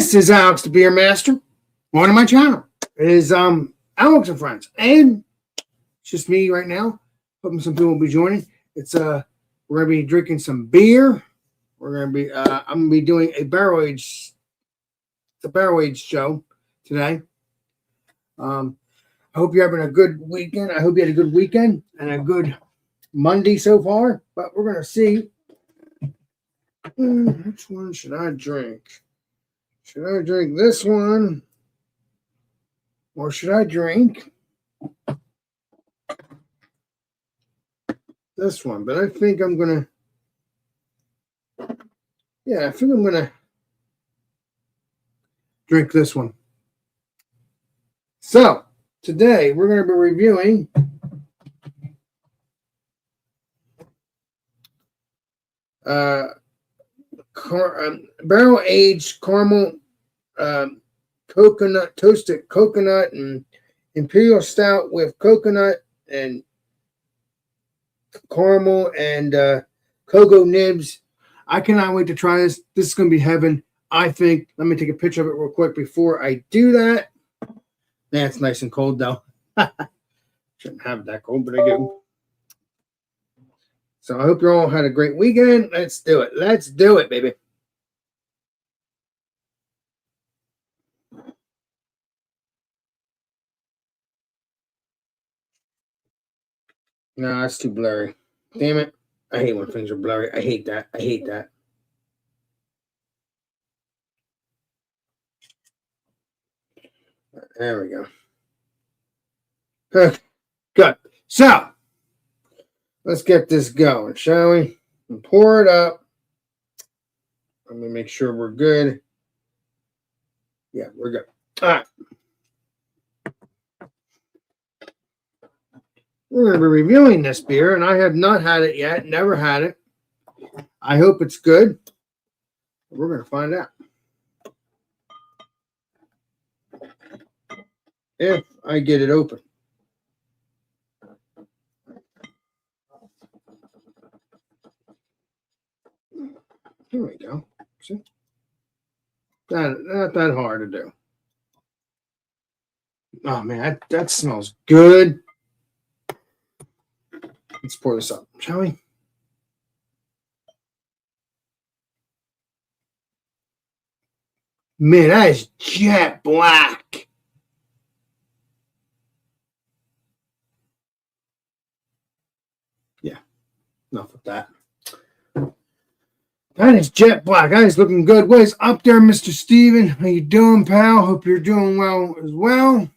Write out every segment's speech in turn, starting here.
This is Alex the Beer Master. Welcome to my channel. It is Alex and friends, and it's just me right now. Hoping some people will be joining. It's we're gonna be drinking some beer. We're gonna be I'm gonna be doing a barrel age show today. I hope you're having a good weekend. I hope you had a good weekend and a good Monday so far. But we're gonna see which one should I drink. Should I drink this one? Or should I drink this one? But I think I'm going to, I think I'm going to drink this one. So, today we're going to be reviewing barrel-aged caramel coconut, toasted coconut and imperial stout with coconut and caramel and cocoa nibs. I cannot wait to try this. This is going to be heaven, I think. Let me take a picture of it real quick before I do that. It's nice and cold though. Shouldn't have it that cold, but I do. So I hope you all had a great weekend. Let's do it. Let's do it, baby. No, that's too blurry. Damn it. I hate when things are blurry. I hate that. I hate that. There we go. Good. So, let's get this going, shall we? And pour it up. Let me make sure we're good. Yeah, we're good. All right. We're going to be reviewing this beer, and I have not had it yet. Never had it. I hope it's good. We're going to find out. If I get it open. Here we go. See? Not that hard to do. Oh, man, that smells good. Let's pour this up, shall we? Man, that is jet black. Yeah, enough of that. That is jet black. That is looking good. What is up there, Mr. Steven? How you doing, pal? Hope you're doing well as well.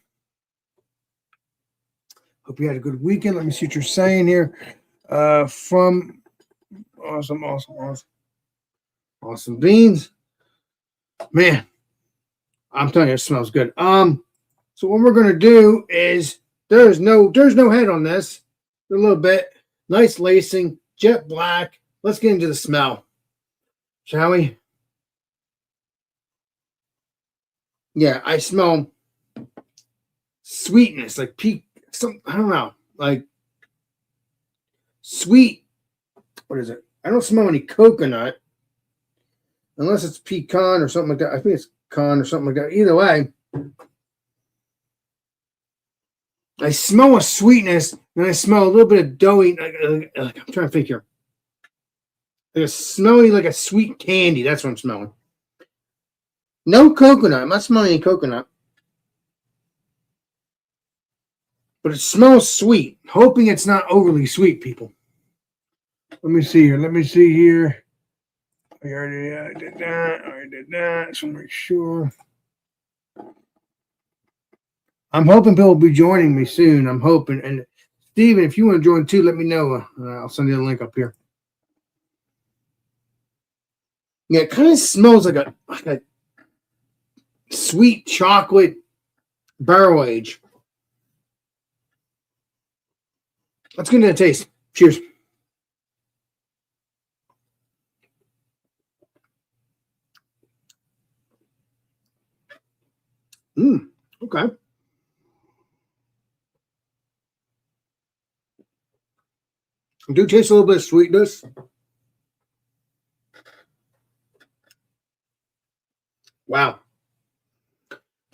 Hope you had a good weekend. Let me see what you're saying here. From awesome beans. Man, I'm telling you, it smells good. So what we're gonna do is there's no head on this. A little bit. Nice lacing, jet black. Let's get into the smell. Shall we? Yeah, I smell sweetness, like I don't know, like sweet. What is it? I don't smell any coconut, unless it's pecan or something like that. I think it's pecan or something like that. Either way, I smell a sweetness, and I smell a little bit of doughy. I'm trying to think here. Like a smelly, like a sweet candy. That's what I'm smelling. No coconut. I'm not smelling any coconut. But it smells sweet. Hoping it's not overly sweet, people. Let me see here. I already did that. So make sure. I'm hoping people will be joining me soon. I'm hoping. And Steven, if you want to join too, let me know. I'll send you the link up here. Yeah, it kind of smells like a sweet chocolate barrel age. Let's get into the taste. Cheers. Okay. I do taste a little bit of sweetness. Wow.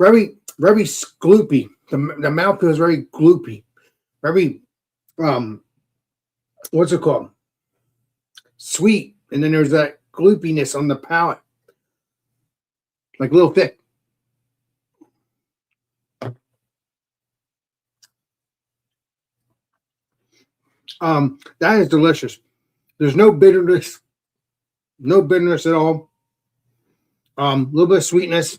very, very gloopy. The mouthfeel is very gloopy. Very, what's it called? Sweet. And then there's that gloopiness on the palate. Like a little thick. That is delicious. There's no bitterness. No bitterness at all. A little bit of sweetness.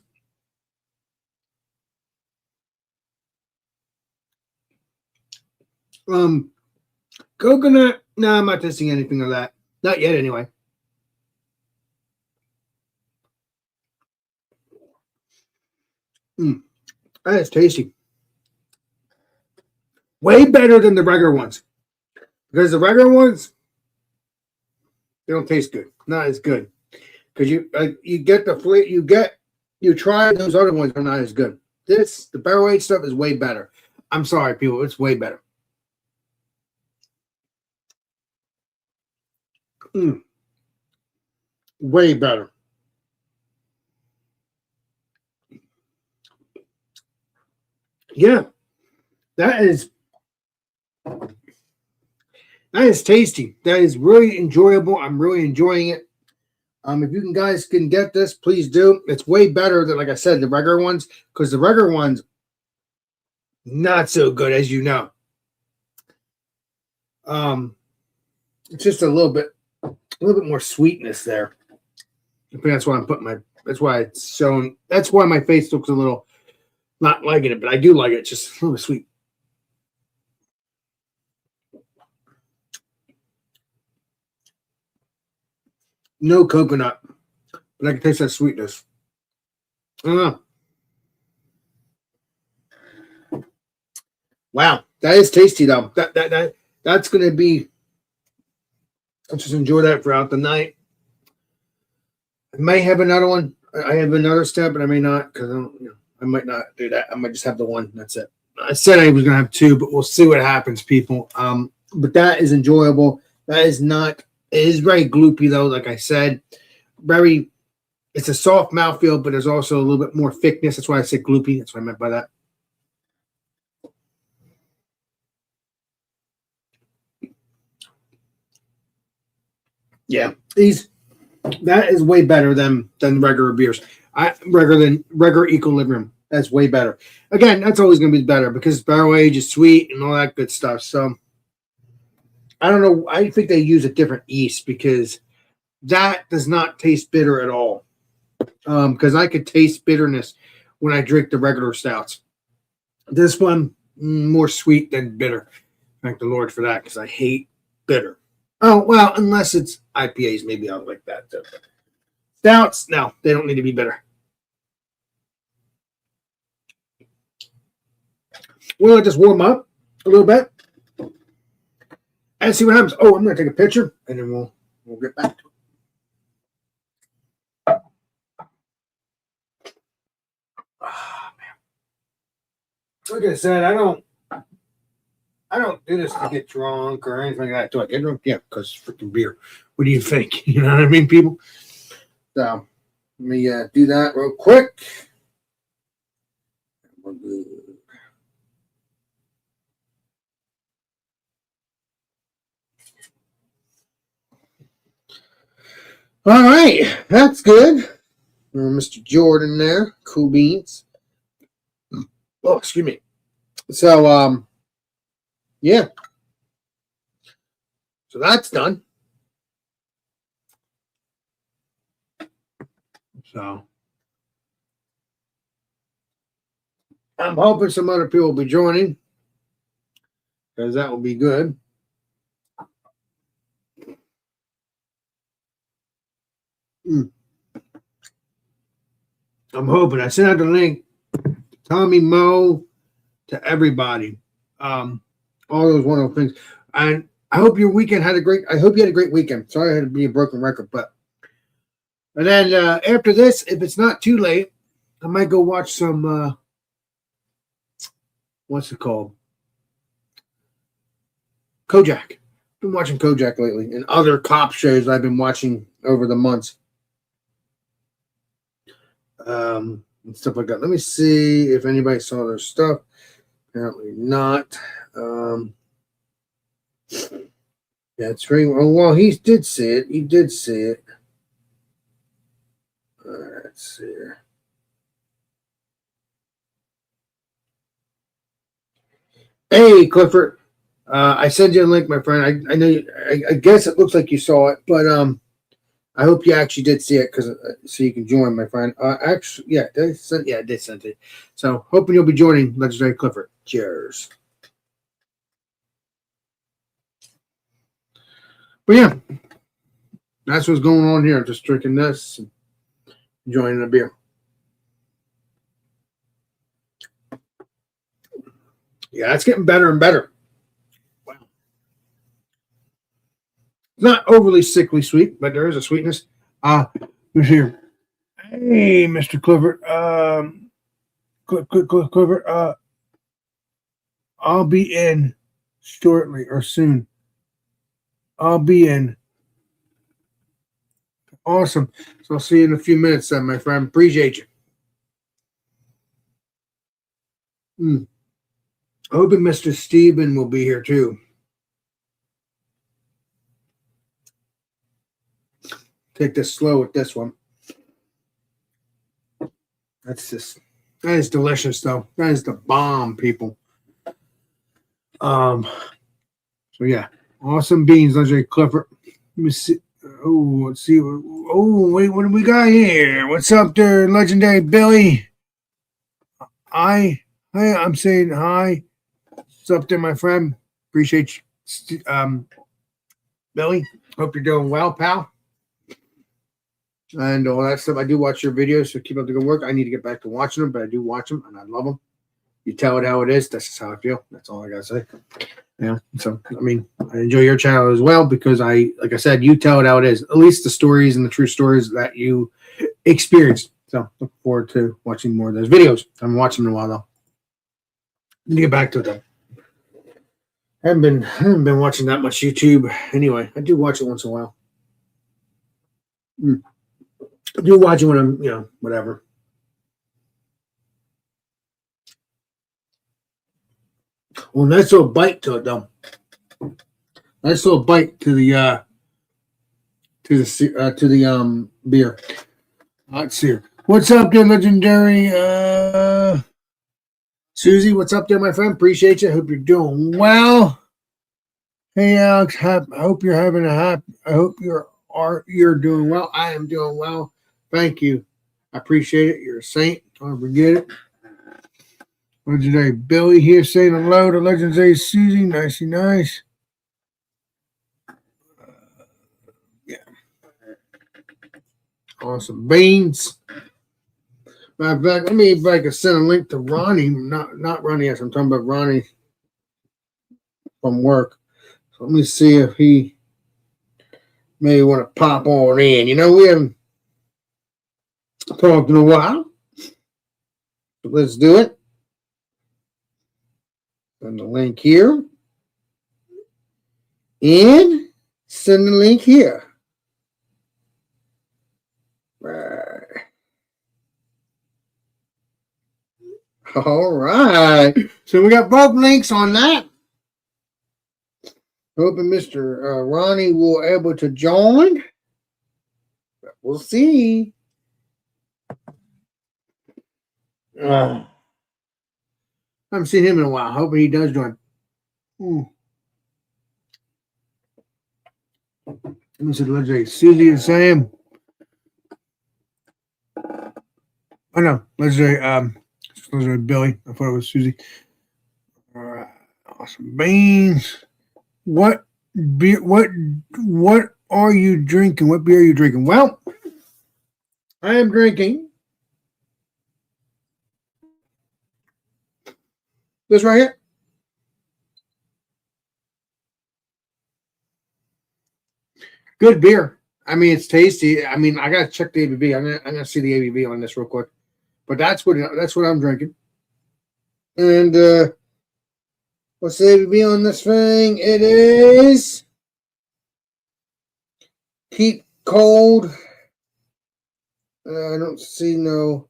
Coconut. No, I'm not tasting anything of that. Not yet, anyway. That is tasty. Way better than the regular ones. Because the regular ones, they don't taste good. Not as good. Because you get the flavor, you try those other ones are not as good. The barrel-aged stuff is way better. I'm sorry, people, it's way better. Way better. Yeah, that is tasty. That is really enjoyable. I'm really enjoying it. If you guys can get this, please do. It's way better than, like I said, the regular ones, because the regular ones not so good, as you know. It's just a little bit more sweetness there. I think that's why I'm putting that's why it's showing. That's why my face looks a little not liking it, but I do like it. It's just a little sweet. No coconut, but I can taste that sweetness. I don't know. Wow, that is tasty though. That's gonna be. I'll just enjoy that throughout the night. I may have another one. I have another step, but I may not, because I might not do that. I might just have the one. That's it. I said I was gonna have two, but we'll see what happens, people. But that is enjoyable. That is not. It is very gloopy though, like I said. It's a soft mouthfeel, but there's also a little bit more thickness. That's why I said gloopy. That's what I meant by that. Yeah, that is way better than regular beers. Regular Equilibrium. That's way better. Again, that's always going to be better because barrel age is sweet and all that good stuff. So I don't know. I think they use a different yeast because that does not taste bitter at all. Because I could taste bitterness when I drink the regular stouts. This one more sweet than bitter. Thank the Lord for that because I hate bitter. Oh, well, unless it's IPAs, maybe I'll like that too. Stouts, no, they don't need to be bitter. We'll let it just warm up a little bit and see what happens. Oh, I'm going to take a picture and then we'll get back to it. Oh, man. Like I said, I don't do this to get drunk or anything like that. Do I get drunk? Yeah, because freaking beer. What do you think? You know what I mean, people? So, let me do that real quick. All right, that's good. Mr. Jordan there, cool beans. Oh, excuse me. So, yeah. So that's done. So I'm hoping some other people will be joining because that will be good. I'm hoping. I sent out the link, Tommy Mo, to everybody. All those wonderful things. And I hope your weekend had I hope you had a great weekend. Sorry I had to be a broken record, but. And then after this, if it's not too late, I might go watch some, what's it called? Kojak. Been watching Kojak lately and other cop shows I've been watching over the months. and stuff like that. Let me see if anybody saw their stuff. Apparently not. That's right. Well, he did see it. He did see it. Let's see here. Hey, Clifford. I sent you a link, my friend. I know. I guess it looks like you saw it, but I hope you actually did see it, because so you can join, my friend. Actually, yeah, I did send it. So hoping you'll be joining Legendary Clifford. Cheers. But yeah, that's what's going on here. Just drinking this, and enjoying a beer. Yeah, it's getting better and better. Wow. Not overly sickly sweet, but there is a sweetness. Who's here? Hey, Mr. Clifford. Clifford. I'll be in shortly or soon. I'll be in. Awesome. So I'll see you in a few minutes, then, my friend. Appreciate you. Hoping Mr. Steven will be here too. Take this slow with this one. That is delicious, though. That is the bomb, people. So yeah, awesome beans, Legendary Clifford. Let me see. Oh, let's see. Oh, wait, what do we got here? What's up there, Legendary Billy? Hi, I'm saying hi. What's up there, my friend? Appreciate you, Billy. Hope you're doing well, pal. And all that stuff. I do watch your videos, so keep up the good work. I need to get back to watching them, but I do watch them, and I love them. You tell it how it is. That's just how I feel. That's all I gotta say. Yeah. So I mean, I enjoy your channel as well, because like I said, you tell it how it is. At least the stories and the true stories that you experienced. So look forward to watching more of those videos. I haven't watched them in a while though. Let me get back to it though. I haven't been watching that much YouTube anyway. I do watch it once in a while. I do watch it when I'm, whatever. Well, nice little bite to it though. Nice little bite to the beer. Let's see. What's up there, Legendary? Susie, what's up there, my friend? Appreciate you. Hope you're doing well. Hey, Alex. I hope you're having I hope you're doing well. I am doing well. Thank you. I appreciate it. You're a saint. Don't forget it. Legendary Billy here saying hello to Legendary Susie. Nicey nice. Yeah. Awesome beans. Matter of fact, let me if I can send a link to Ronnie. Not Ronnie. Yes, I'm talking about Ronnie from work. So let me see if he may want to pop on in. We haven't talked in a while. So let's do it. Send the link here. And send the link here. Right. All right. So we got both links on that. Hoping Mr. Ronnie will able to join. We'll see. I haven't seen him in a while. Hoping he does join. Let me see the legendary Susie and Sam. Oh no, legendary Billy. I thought it was Susie. All right, awesome beans. What beer? What are you drinking? What beer are you drinking? Well, I am drinking this right here. Good beer. I mean, it's tasty. I mean, I gotta check the ABV. I'm gonna see the ABV on this real quick. But that's what I'm drinking. And what's the ABV on this thing? It is Keep Cold. I don't see no.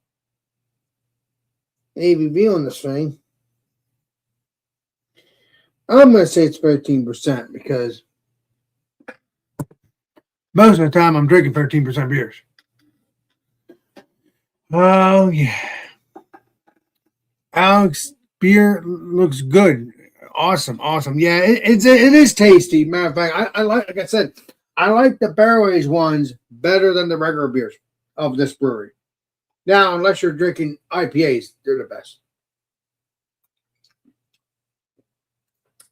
ABV on this thing. I'm going to say it's 13% because most of the time I'm drinking 13% beers. Oh, yeah. Alex, beer looks good. Awesome. Yeah, it is tasty. Matter of fact, I like I said, I like the barrel aged ones better than the regular beers of this brewery. Now, unless you're drinking IPAs, they're the best.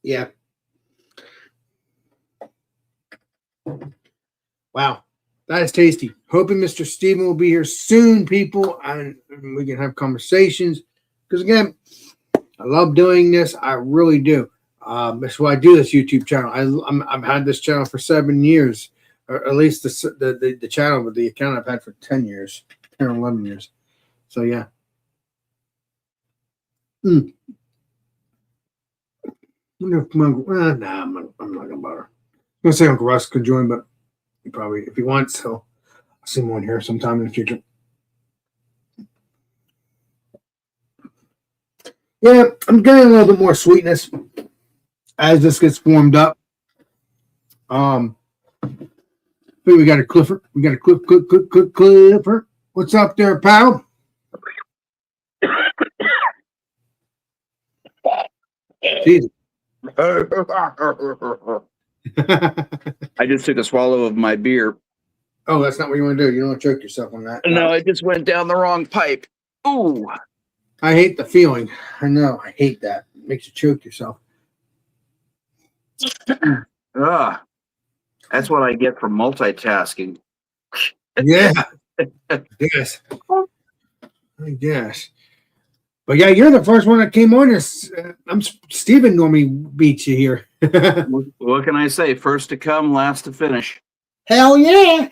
Yeah. Wow. That is tasty. Hoping Mr. Steven will be here soon, people, and we can have conversations. Because, again, I love doing this. I really do. That's why I do this YouTube channel. I've had this channel for 7 years, or at least the channel, but the account I've had for 10 years, 10 or 11 years. So, yeah. I'm not going to bother. I'm going to say Uncle Russ could join, but he probably, if he wants, I'll see him on here sometime in the future. Yeah, I'm getting a little bit more sweetness as this gets warmed up. We got a Clifford. We got a Clifford. What's up there, pal? Jesus. I just took a swallow of my beer. Oh, that's not what you want to do. You don't want to choke yourself on that. No, it just went down the wrong pipe. Ooh. I hate the feeling. I know. I hate that. It makes you choke yourself. That's what I get from multitasking. Yeah. Yes. I guess. But yeah, you're the first one that came on this. I'm Steven normally beats you here. What can I say? First to come, last to finish. Hell yeah.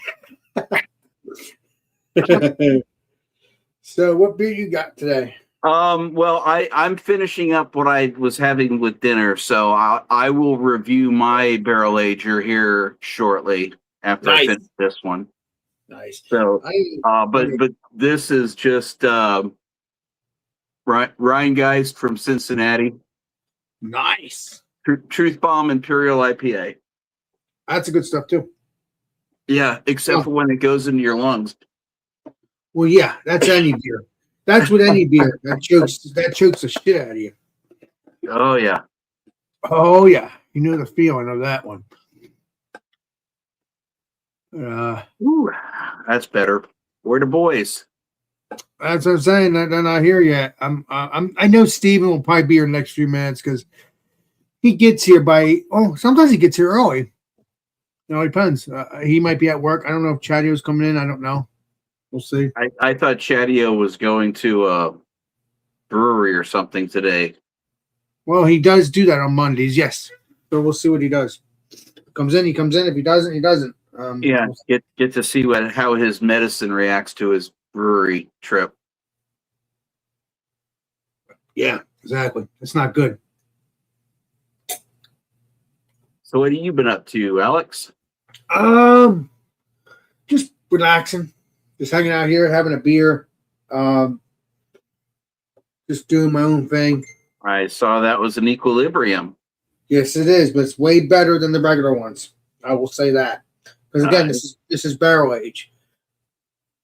So what beer you got today? Well, I'm finishing up what I was having with dinner, so I will review my barrel ager here shortly after I finish this one. Nice. So, but this is just Rheingeist from Cincinnati. Nice. Truth Bomb Imperial IPA. That's a good stuff too. Yeah, except for when it goes into your lungs. Well, yeah, that's any beer. That's what any beer that chokes the shit out of you. Oh yeah. Oh yeah. You know the feeling of that one. Ooh, that's better. Where the boys? That's what I'm saying. They're not here yet. I know Steven will probably be here in the next few minutes because he gets here sometimes he gets here early. No, it depends. He might be at work. I don't know if Chatio's coming in. I don't know. We'll see. I thought Chatio was going to a brewery or something today. Well, he does do that on Mondays, yes. So we'll see what he does. Comes in, he comes in. If he doesn't, he doesn't. Yeah, get to see how his medicine reacts to his brewery trip. Yeah, exactly. It's not good. So what have you been up to, Alex? Just relaxing. Just hanging out here, having a beer. Just doing my own thing. I saw that was an Equilibrium. Yes, it is, but it's way better than the regular ones. I will say that. Because again, this is barrel age.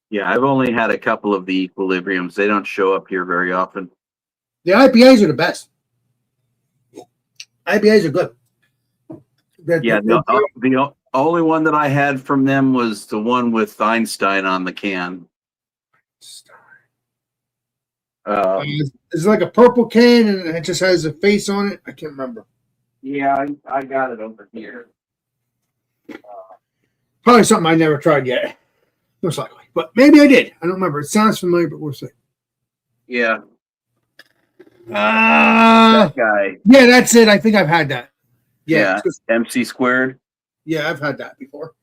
Yeah, I've only had a couple of the Equilibriums. They don't show up here very often. The IPAs are the best. IPAs are good. The only one that I had from them was the one with Einstein on the can. It's like a purple can and it just has a face on it. I can't remember. Yeah, I got it over here. Probably something I never tried yet. Most likely. But maybe I did. I don't remember. It sounds familiar, but we'll see. Yeah. That guy. Yeah, that's it. I think I've had that. Yeah. MC Squared. Yeah, I've had that before.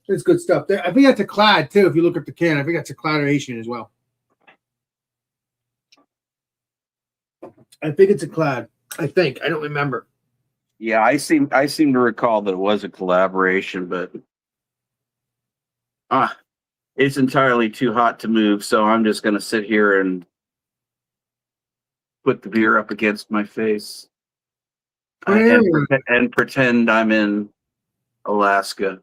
It's good stuff. I think that's a clad too. If you look at the can, I think that's a claddation as well. I think it's a clad. I think. I don't remember. Yeah, I seem to recall that it was a collaboration, but it's entirely too hot to move, so I'm just going to sit here and put the beer up against my face and pretend I'm in Alaska.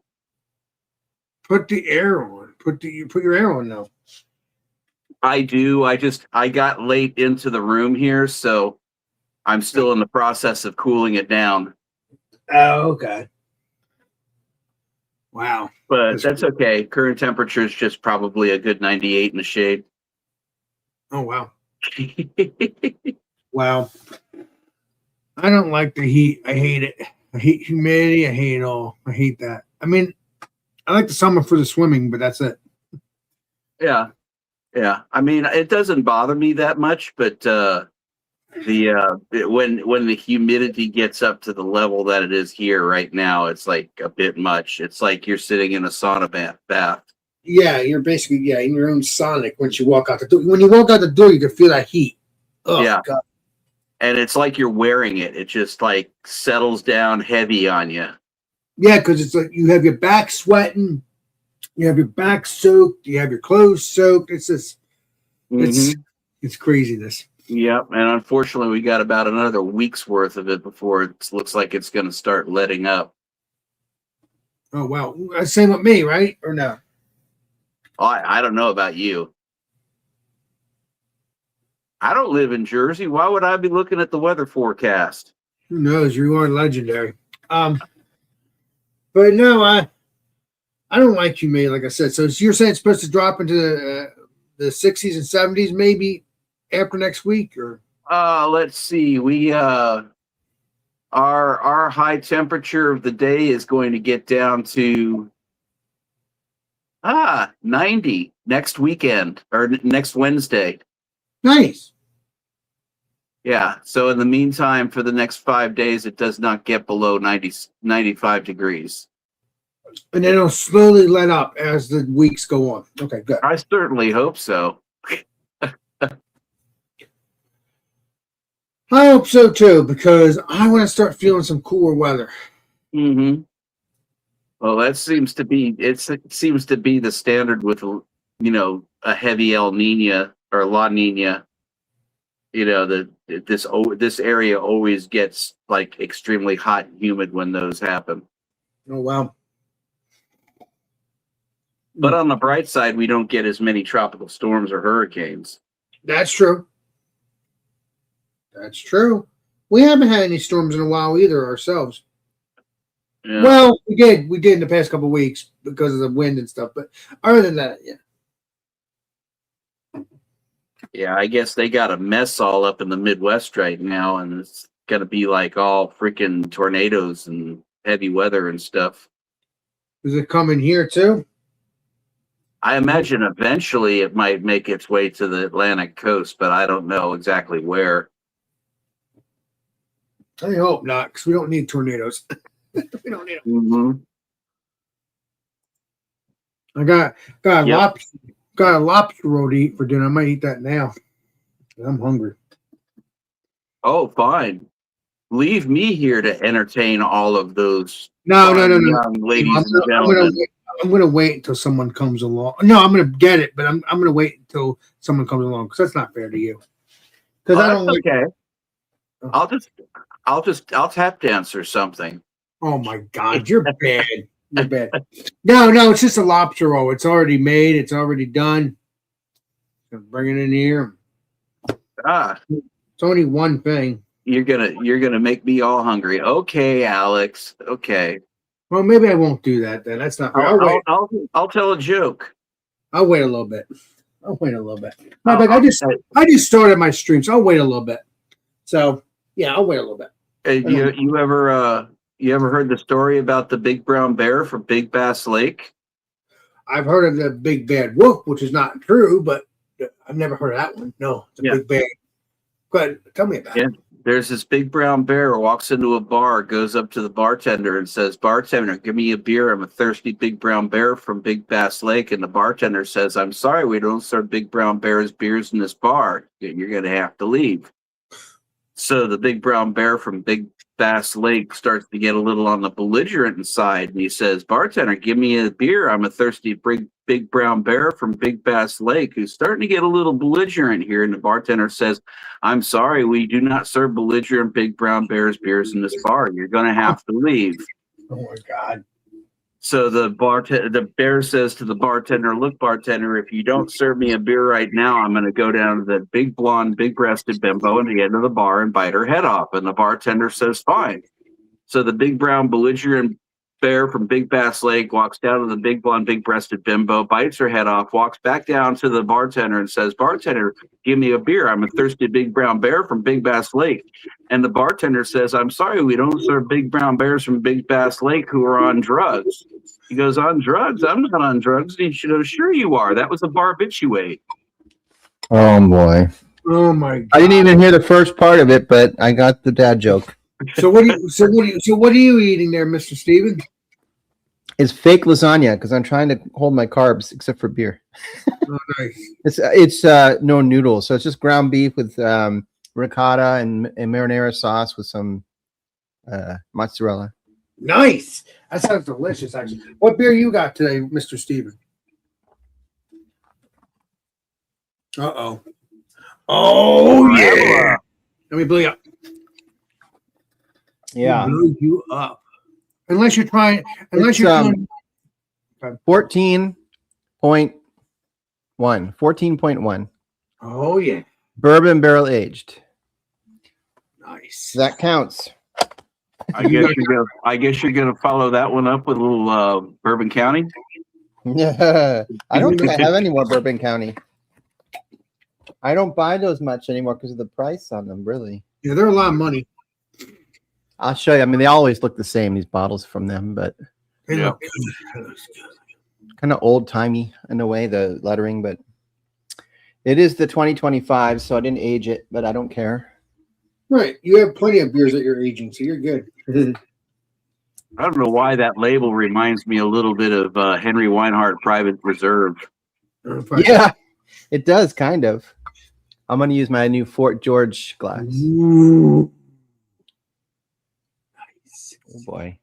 Put the air on. Put your air on now. I do. I got late into the room here, so I'm still in the process of cooling it down. Oh, okay. Wow. But that's okay. Current temperature is just probably a good 98 in the shade. Oh, wow. Wow. I don't like the heat. I hate it. I hate humidity. I hate it all. I hate that. I mean, I like the summer for the swimming, but that's it. Yeah. Yeah. I mean, it doesn't bother me that much, but when the humidity gets up to the level that it is here right now, it's like a bit much. It's like you're sitting in a sauna bath. Yeah, you're basically in your own Sonic once you walk out the door. When you walk out the door, you can feel that heat. Oh, yeah. God. And it's like you're wearing it. It just like settles down heavy on you. Yeah, because it's like you have your back sweating, you have your back soaked, you have your clothes soaked. It's just, it's craziness. Yep. And unfortunately, we got about another week's worth of it before it looks like it's going to start letting up. Oh, wow. Same with me, right? Or no? I don't know about you. I don't live in Jersey. Why would I be looking at the weather forecast? Who knows? You are legendary. But no, I don't like humidity, like I said. So you're saying it's supposed to drop into the 60s and 70s maybe after next week, or? Let's see. We our high temperature of the day is going to get down to 90 next weekend or next Wednesday. Nice. Yeah. So in the meantime, for the next 5 days, it does not get below 95 degrees. And then it'll slowly let up as the weeks go on. Okay, good. I certainly hope so. I hope so too, because I want to start feeling some cooler weather. Mm-hmm. Well, that seems to be the standard with a heavy El Nino or La Nina. This area always gets like extremely hot and humid when those happen. Oh, wow. But on the bright side, we don't get as many tropical storms or hurricanes. That's true. That's true. We haven't had any storms in a while either ourselves. Yeah. Well, we did in the past couple of weeks because of the wind and stuff. But other than that, yeah. Yeah, I guess they got a mess all up in the Midwest right now, and it's going to be like all freaking tornadoes and heavy weather and stuff. Is it coming here too? I imagine eventually it might make its way to the Atlantic coast, but I don't know exactly where. I hope not, because we don't need tornadoes. We don't need them. Mm-hmm. I got a lobster roll to eat for dinner. I might eat that now. I'm hungry. Oh, fine. Leave me here to entertain all of those No. young ladies and gentlemen. I'm gonna wait until someone comes along. No, I'm gonna get it, but I'm gonna wait until someone comes along because that's not fair to you. Because I don't. Okay. I'll tap dance or something. Oh my God, you're bad. You're bad. No, it's just a lobster roll. It's already made. It's already done. Bring it in here. It's only one thing. You're gonna make me all hungry. Okay, Alex. Okay. Well, maybe I won't do that then. That's not fair. I'll tell a joke. I'll wait a little bit. I just started my stream, so I'll wait a little bit. So yeah, I'll wait a little bit. You ever heard the story about the big brown bear from Big Bass Lake? I've heard of the big bad wolf, which is not true, but I've never heard of that one. No, it's a big bear. Go ahead, tell me about it. There's this big brown bear who walks into a bar, goes up to the bartender and says, "Bartender, give me a beer. I'm a thirsty big brown bear from Big Bass Lake." And the bartender says, "I'm sorry, we don't serve big brown bears beers in this bar. You're going to have to leave." So the big brown bear from Big Bass Lake starts to get a little on the belligerent side, and he says, "Bartender, give me a beer. I'm a thirsty big brown bear from Big Bass Lake who's starting to get a little belligerent here." And the bartender says, "I'm sorry, we do not serve belligerent big brown bears beers in this bar. You're going to have to leave." Oh my God. So the bear says to the bartender, "Look, bartender, if you don't serve me a beer right now, I'm going to go down to the big blonde, big-breasted bimbo at the end of the bar and bite her head off." And the bartender says, "Fine." So the big brown belligerent bear from Big Bass Lake walks down to the big blonde, big-breasted bimbo, bites her head off, walks back down to the bartender and says, "Bartender, give me a beer. I'm a thirsty big brown bear from Big Bass Lake." And the bartender says, "I'm sorry, we don't serve big brown bears from Big Bass Lake who are on drugs." He goes, "On drugs? I'm not on drugs." And he should have, "Sure you are. That was a barbiturate." Oh boy. Oh my God. I didn't even hear the first part of it, but I got the dad joke. So what are you eating there, Mr. Steven? It's fake lasagna because I'm trying to hold my carbs except for beer. Oh, nice. It's no noodles, so it's just ground beef with ricotta and marinara sauce with some mozzarella. Nice. That sounds delicious, actually. What beer you got today, Mr. Steven? Uh-oh. Oh, yeah. Let me blow you up. Yeah, Blow you up. Unless you're trying. 14.1. 14.1. Oh, yeah. Bourbon barrel aged. Nice. That counts. I guess you're gonna follow that one up with a little Bourbon County. Yeah, I don't think I have any more Bourbon County. I don't buy those much anymore because of the price on them. Really, Yeah, they're a lot of money. I'll show you. I mean, they always look the same. These bottles from them, but They Yeah. look good. kind of old timey in a way. The lettering, but it is the 2025, so I didn't age it, but I don't care. Right. You have plenty of beers at your aging, so you're good. I don't know why that label reminds me a little bit of Henry Weinhardt Private Reserve. Yeah, it does kind of. I'm gonna use my new Fort George glass. Ooh. Nice. Oh boy.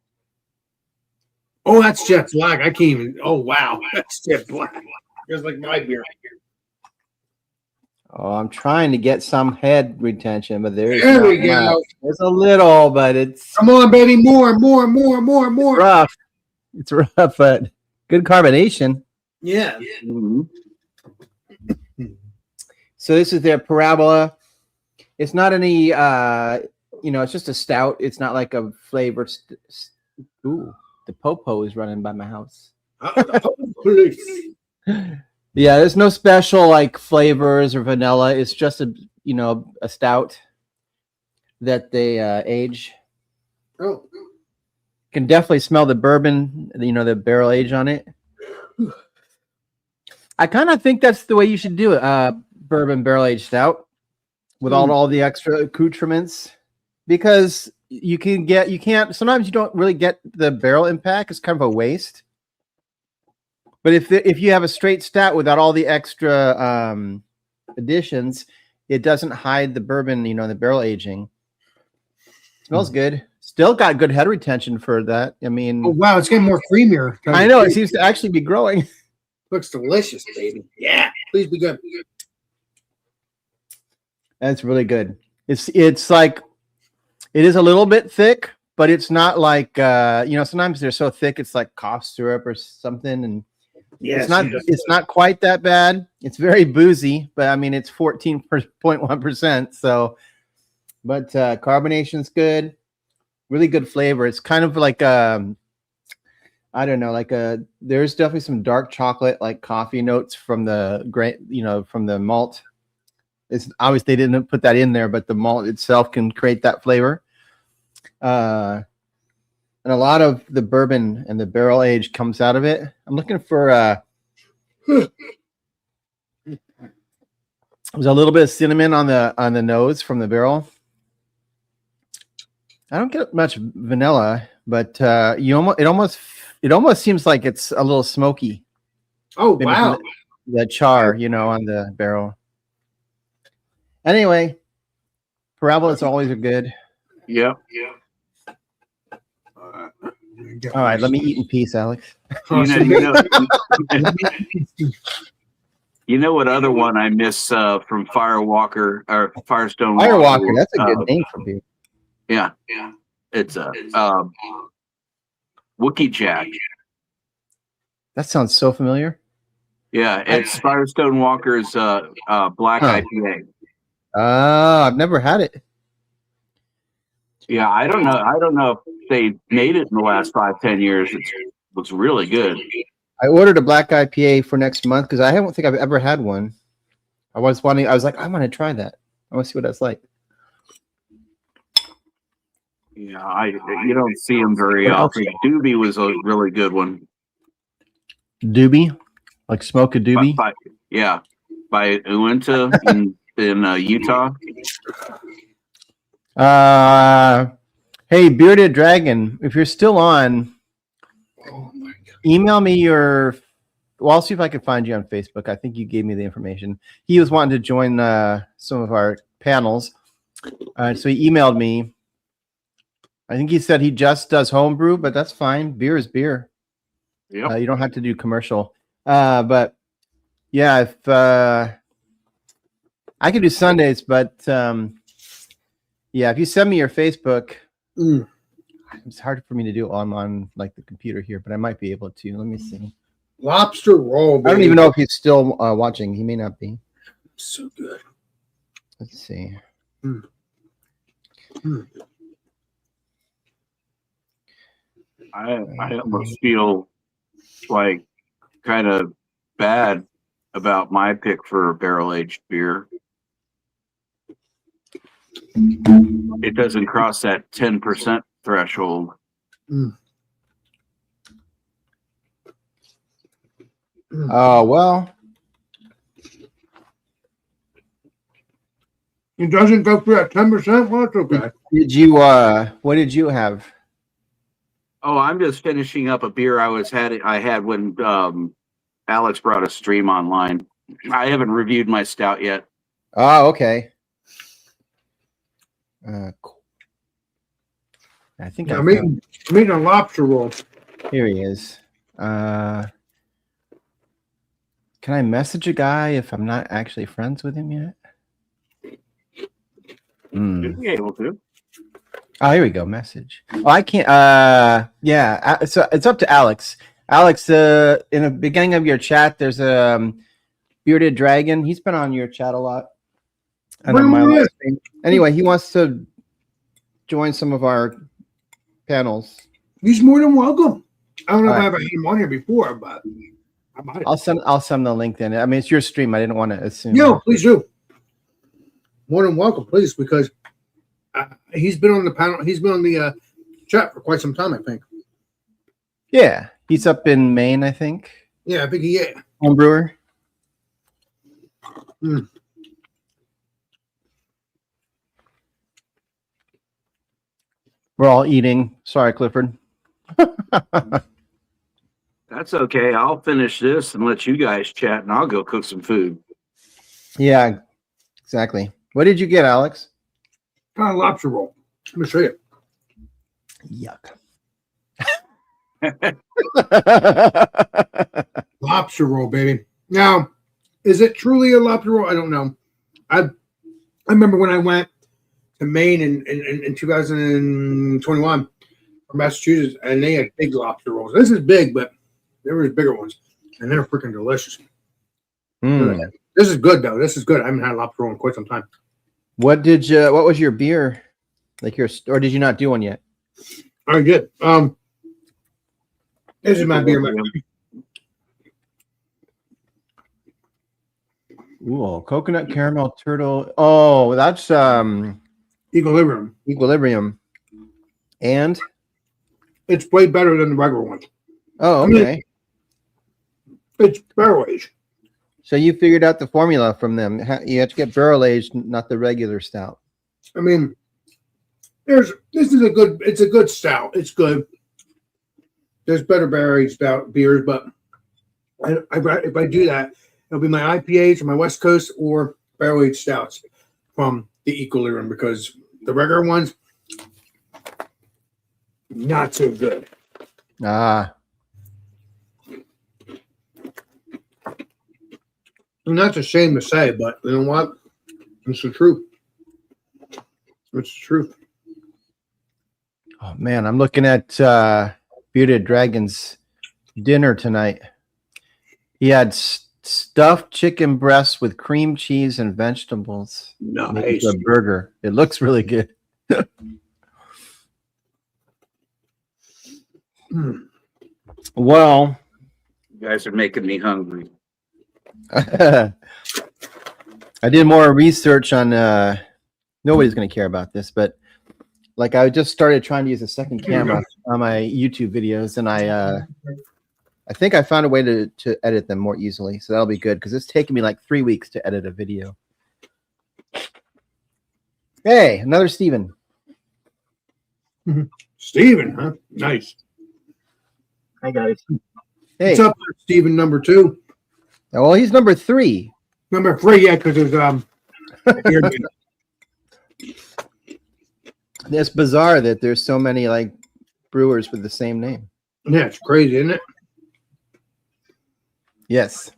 Oh, that's Jet Black. I can't even. Oh, wow. That's Jet Black. Just like my beer. Oh, I'm trying to get some head retention, but there's There we not go. much. There's a little, but it's Come on, baby. More. rough. It's rough, but good carbonation. Yeah. Mhm. So this is their Parabola. It's not any, it's just a stout. It's not like a flavor. Ooh, the popo is running by my house. Police. Yeah, there's no special like flavors or vanilla. It's just a stout that they age. Oh. Can definitely smell the bourbon, the barrel age on it. I kind of think that's the way you should do it. Bourbon barrel aged stout without all the extra accoutrements, because sometimes you don't really get the barrel impact. It's kind of a waste. But if you have a straight stout without all the extra additions, it doesn't hide the bourbon, the barrel aging. Smells good. Still got good head retention for that. I mean, Oh, wow. It's getting more creamier. I know it seems to actually be growing. Looks delicious, baby. Yeah. Please be good. That's really good. It's like it is a little bit thick, but it's not like sometimes they're so thick it's like cough syrup or something, and Yes, it's not quite that bad. It's very boozy, but I mean it's 14.1%. So, but carbonation's good, really good flavor. It's kind of like I don't know, there's definitely some dark chocolate like coffee notes from the from the malt. It's obviously they didn't put that in there, but the malt itself can create that flavor. And a lot of the bourbon and the barrel age comes out of it. I'm looking for there's a little bit of cinnamon on the nose from the barrel. I don't get much vanilla, but it almost seems like it's a little smoky. Oh, Maybe wow. from the char, on the barrel. Anyway, parabolas always are good. Yep. All right, let me eat in peace, Alex. You know what other one I miss from Firewalker or Firestone Firewalker, that's a good name for beer. Yeah, it's a Wookie Jack. That sounds so familiar. Yeah, it's Firestone Walker's black IPA. I've never had it. Yeah, I don't know if they made it in the last 5-10 years. It looks really good. I ordered a black IPA for next month because I don't think I've ever had one. I was like, I want to try that. I want to see what that's like. Yeah, you don't see them very often. Doobie was a really good one. Doobie? Like smoke a doobie? By Uinta in Utah. Hey, Bearded Dragon, if you're still on, email me your. Well, I'll see if I can find you on Facebook. I think you gave me the information. He was wanting to join some of our panels, so he emailed me. I think he said he just does homebrew, but that's fine. Beer is beer. Yep. You don't have to do commercial. But yeah, if I could do Sundays, but yeah, if you send me your Facebook, it's hard for me to do it on like the computer here, but I might be able to. Let me see. Lobster roll. Baby. I don't even know if he's still watching. He may not be. So good. Let's see. I almost feel like kind of bad about my pick for barrel aged beer. It doesn't cross that 10% threshold. Oh, well. It doesn't go for that 10%? Well, that's okay. Did you what did you have? Oh, I'm just finishing up a beer I had when Alex brought a stream online. I haven't reviewed my stout yet. Oh, okay. Cool. I think I'm eating a lobster roll. Here he is. Can I message a guy if I'm not actually friends with him yet? Should be able to. Oh, here we go. Message. Oh, I can't. Yeah. So it's up to Alex. Alex, in the beginning of your chat, there's a Bearded Dragon. He's been on your chat a lot. And on my live stream. Anyway, he wants to join some of our panels. He's more than welcome. I don't know if I ever had him on here before, but I might. I'll send the link then. I mean, it's your stream. I didn't want to assume. No, please do. More than welcome, please, because he's been on the panel. He's been on the chat for quite some time, I think. Yeah, he's up in Maine, I think. Yeah, I think he is. Home brewer. We're all eating. Sorry, Clifford. That's okay. I'll finish this and let you guys chat, and I'll go cook some food. Yeah, exactly. What did you get, Alex? Lobster roll. Let me show you. Yuck. Lobster roll, baby. Now, is it truly a lobster roll? I don't know. I remember when I went to Maine in 2021 from Massachusetts, and they had big lobster rolls. This is big, but there was bigger ones, and they're freaking delicious. This is good, though. This is good. I haven't had a lobster roll in quite some time. What was your beer? Or did you not do one yet? I did. This is my beer. Ooh, coconut caramel turtle. Oh, that's Equilibrium. And it's way better than the regular one. Oh, okay. It's barrel aged. So you figured out the formula from them. You have to get barrel aged, not the regular stout. I mean, it's a good stout. It's good. There's better barrel aged stout beers, but if I do that, it'll be my IPAs or my West Coast or barrel aged stouts from the Equilibrium, because the regular ones not so good. Ah, And that's a shame to say, but you know what? It's the truth. It's the truth. oh man, I'm looking at Bearded Dragon's dinner tonight. He had stuffed chicken breasts with cream cheese and vegetables. Made Nice. into a burger. It looks really good. Mm. Well, You guys are making me hungry. I did more research on nobody's going to care about this, but like I just started trying to use a second camera on my YouTube videos, and I think I found a way to edit them more easily, so that'll be good because it's taken me like 3 weeks to edit a video. Hey, another Steven. Steven, huh? Nice. Hi guys. Hey, What's up, there, Steven number 2? well, he's number 3. Number 3, yeah, because there's It's bizarre that there's so many like brewers with the same name. yeah, it's crazy, isn't it? Yes.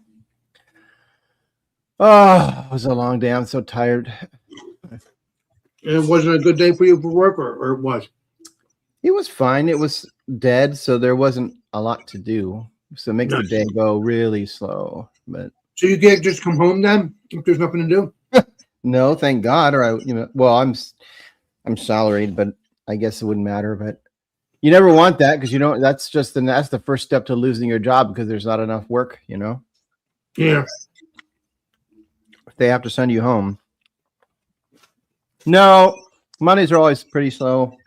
Oh, it was a long day. I'm so tired. And it wasn't a good day for you for work, or it was? It was fine. It was dead, so there wasn't a lot to do. So it makes the Nice. day go really slow. But So you can't just come home then if there's nothing to do? no, thank God. Or I'm salaried, but I guess it wouldn't matter. But you never want that because you don't. That's the first step to losing your job because there's not enough work. Yeah. If they have to send you home. No, Mondays are always pretty slow.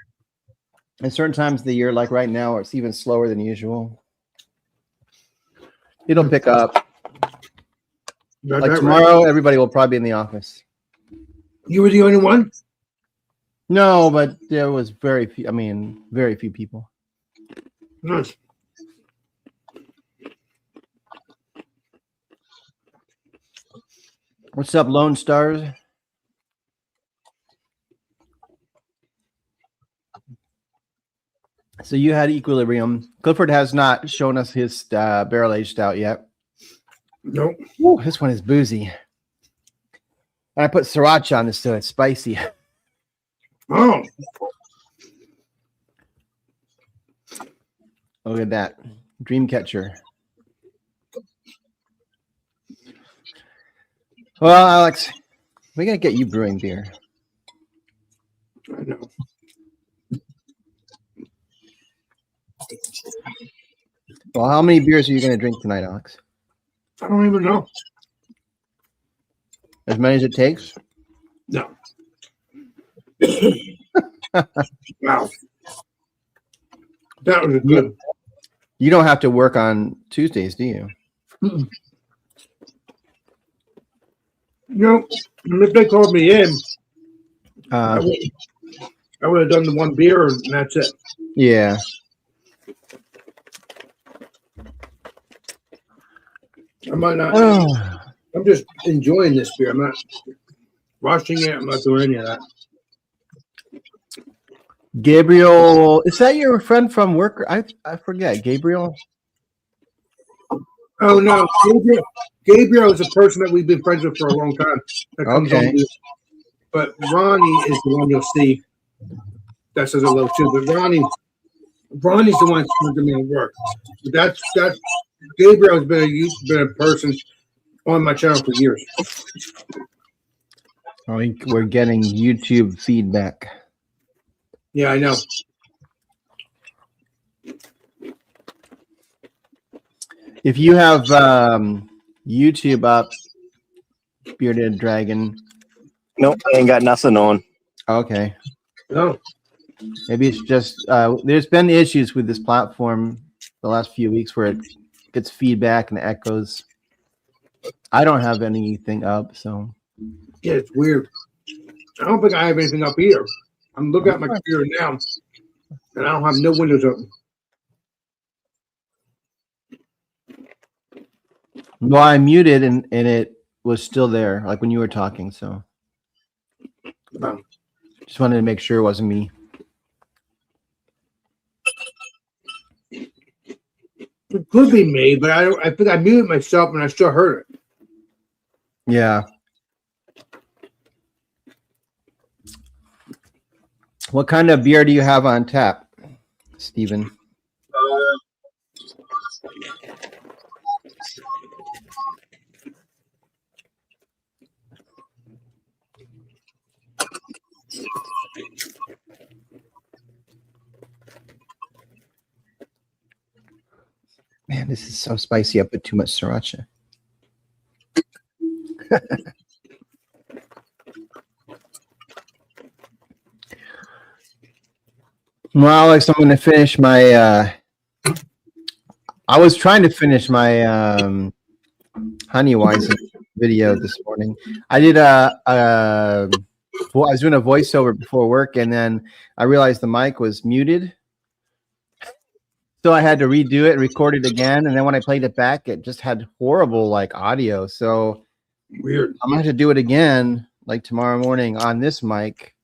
And certain times of the year, like right now, it's even slower than usual. It'll pick up. Got Like that tomorrow, right? everybody will probably be in the office. You were the only one? No, but there was very few people. Nice. What's up, Lone Stars? So you had Equilibrium. Clifford has not shown us his barrel aged stout yet. Nope. Ooh, this one is boozy. And I put sriracha on this so it's spicy. Oh, Look at that. Dreamcatcher. Well, Alex, we got to get you brewing beer. I know. Well, how many beers are you going to drink tonight, Alex? I don't even know. As many as it takes? No. Wow. That was good. You don't have to work on Tuesdays, do you? No. If they called me in, I Uh, would have done the one beer and that's it. yeah. I might not. Oh, I'm just enjoying this beer. I'm not rushing it. I'm not doing any of that. Gabriel, is that your friend from work? I forget. Gabriel? Oh no, Gabriel is a person that we've been friends with for a long time. That comes Okay. on here. But Ronnie is the one you'll see that says hello too. But Ronnie's the one that's going to me at work. But that's Gabriel's been a person on my channel for years. I think we're getting YouTube feedback. Yeah, I know. If you have YouTube up, Bearded Dragon. Nope, I ain't got nothing on. Okay. No. Maybe it's just there's been issues with this platform the last few weeks where it gets feedback and echoes. I don't have anything up, so Yeah, it's weird. I don't think I have anything up here. I'm looking at my computer now, and I don't have no windows open. well, I muted and it was still there, like when you were talking. So Um, just wanted to make sure it wasn't me. It could be me, but I think I muted myself and I still heard it. Yeah. What kind of beer do you have on tap, Stephen? Man, this is so spicy. I put too much sriracha. Well, Alex, I'm going to finish my. I was trying to finish my honey Weizen video this morning. I did I was doing a voiceover before work, and then I realized the mic was muted. So I had to redo it and record it again. And then when I played it back, it just had horrible like audio. So Weird. I'm gonna have to do it again like tomorrow morning on this mic.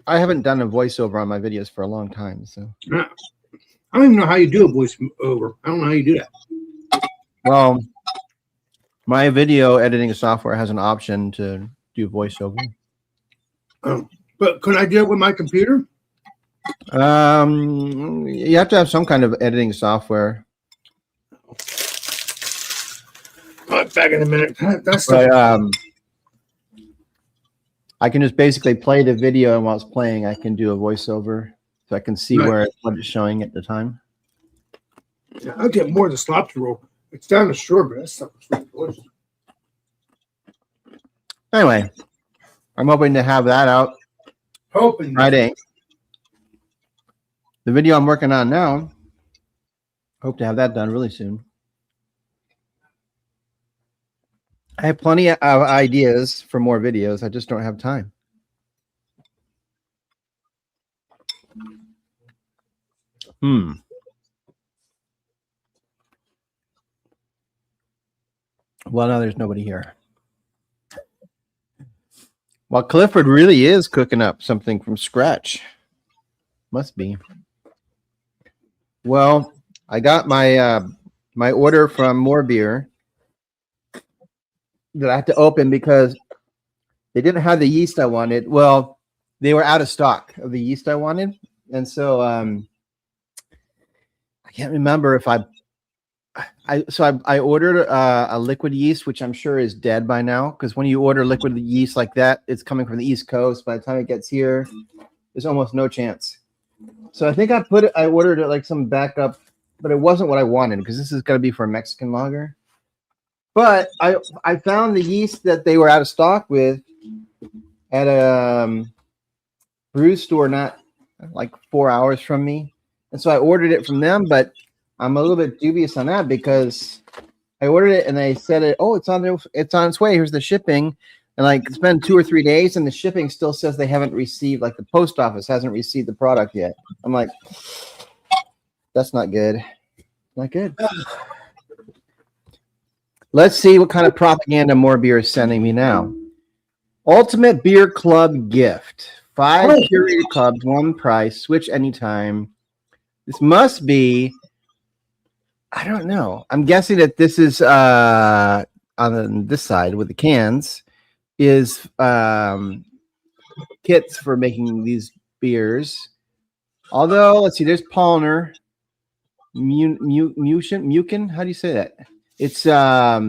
I haven't done a voiceover on my videos for a long time. So I don't even know how you do a voice over. I don't know how you do that. well, my video editing software has an option to do voiceover. But can I do it with my computer? You have to have some kind of editing software. Back in a minute. That's But I can just basically play the video, and while it's playing, I can do a voiceover, so I can see Right. what it's showing at the time. I'll get more of the sloppy roll. It's down the shore, but that stuff is really delicious. Anyway, I'm hoping to have that out Hoping. Friday. The video I'm working on now, hope to have that done really soon. I have plenty of ideas for more videos. I just don't have time. Well, now there's nobody here. Well, Clifford really is cooking up something from scratch. Must be. Well, I got my my order from More Beer that I had to open because they didn't have the yeast I wanted. Well, they were out of stock of the yeast I wanted, and so I can't remember if I ordered a liquid yeast, which I'm sure is dead by now, because when you order liquid yeast like that, it's coming from the East Coast. By the time it gets here, there's almost no chance. So I think I ordered it like some backup, but it wasn't what I wanted, because this is going to be for a Mexican lager. But I found the yeast that they were out of stock with at a brew store not like 4 hours from me, and so I ordered it from them. But I'm a little bit dubious on that because I ordered it and they said it's on its way. Here's the shipping, and like it's been 2 or 3 days, and the shipping still says they haven't received. Like the post office hasn't received the product yet. I'm like, that's not good. Not good. Let's see what kind of propaganda More Beer is sending me now. Ultimate Beer Club gift. 5 curated clubs, 1 price. Switch anytime. This must be, I don't know. I'm guessing that this is on this side with the cans is kits for making these beers. Although, let's see, there's Paulner, Mukin. How do you say that? It's I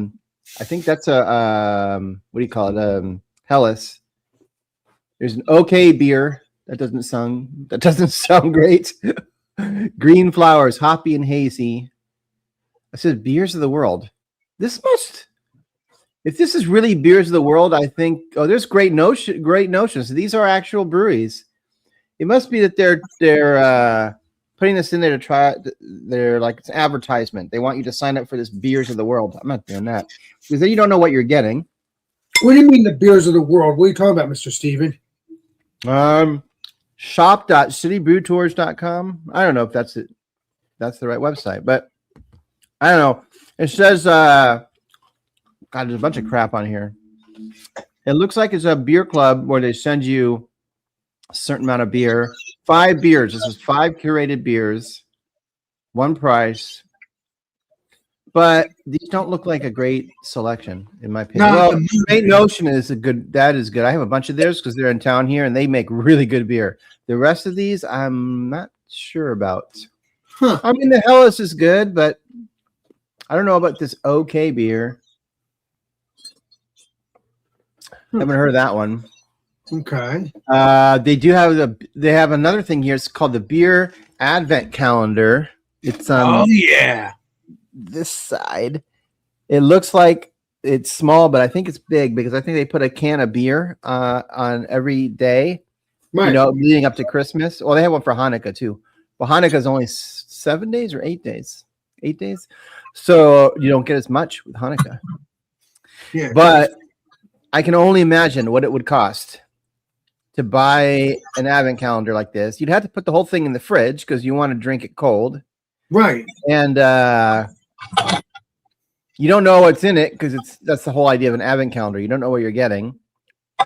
think that's a what do you call it? Helles. There's an OK beer that doesn't sound great. Green flowers, hoppy and hazy. I said beers of the world. If this is really beers of the world, I think. Oh, there's great notions. These are actual breweries. It must be that they're putting this in there to try. They're like it's an advertisement. They want you to sign up for this beers of the world. I'm not doing that because then you don't know what you're getting. What do you mean the beers of the world? What are you talking about, Mr. Steven? Shop.citybrewtours.com. I don't know if that's it. That's the right website, but I don't know. It says God, there's a bunch of crap on here. It looks like it's a beer club where they send you a certain amount of beer. 5 beers. This is 5 curated beers. one price. But these don't look like a great selection, in my opinion. Not Well, the- Great Notion is a good. That is good. I have a bunch of theirs because they're in town here, and they make really good beer. The rest of these, I'm not sure about. Huh. I mean, the Hellas is good, but I don't know about this OK beer. Haven't heard of that one. Okay. They do have they have another thing here. It's called the Beer Advent Calendar. It's Oh yeah. this side. It looks like it's small, but I think it's big because I think they put a can of beer on every day, Right. you know, leading up to Christmas. Well, they have one for Hanukkah too. Well, Hanukkah is only 7 days or 8 days. 8 days. So you don't get as much with Hanukkah. Yeah. But I can only imagine what it would cost to buy an advent calendar like this. You'd have to put the whole thing in the fridge because you want to drink it cold. Right. And you don't know what's in it because that's the whole idea of an advent calendar. You don't know what you're getting.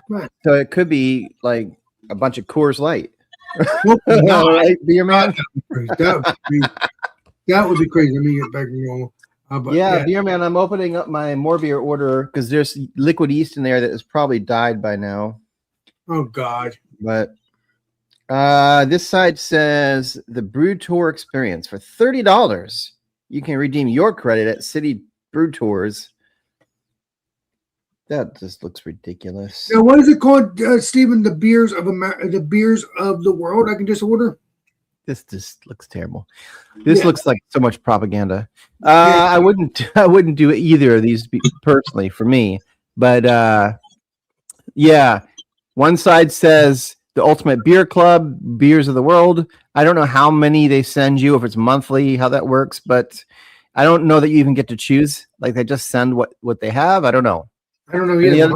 Right. So it could be like a bunch of Coors Light. Well, no, Right, beer man? that would be crazy. Let me get back to normal. But Yeah, beer man. I'm opening up my more beer order because there's liquid yeast in there that has probably died by now. Oh God. But this side says the Brew Tour experience for $30. You can redeem your credit at City Brew Tours. That just looks ridiculous. Now, what is it called, Stephen? The beers of the beers of the world. I can just order. This just looks terrible. This Yeah. looks like so much propaganda. Yeah. I wouldn't do either of these personally for me. But yeah, one side says the Ultimate Beer Club, Beers of the World. I don't know how many they send you, if it's monthly, how that works, but I don't know that you even get to choose. Like they just send what they have. I don't know. I don't know And either.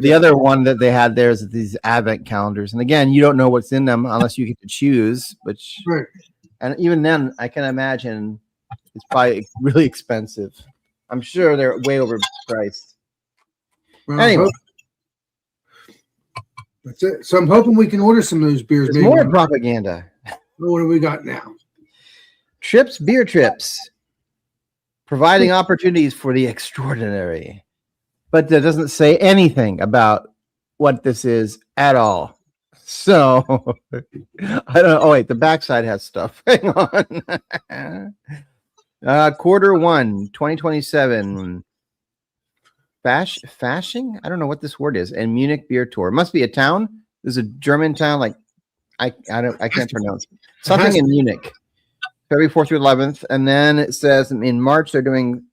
the other one that they had there is these advent calendars, and again, you don't know what's in them unless you get to choose. Which, Right. and even then, I can imagine it's probably really expensive. I'm sure they're way overpriced. Well, Anyway. That's it. So I'm hoping we can order some of those beers. There's maybe. more propaganda. What do we got now? Trips, beer trips, providing opportunities for the extraordinary. But that doesn't say anything about what this is at all. So I don't know. Oh, wait, the backside has stuff. Hang on. Q1, 2027. Fasching? I don't know what this word is. And Munich Beer Tour. It must be a town. There's a German town, like I can't pronounce something in Munich. February 4th through 11th. And then it says in March they're doing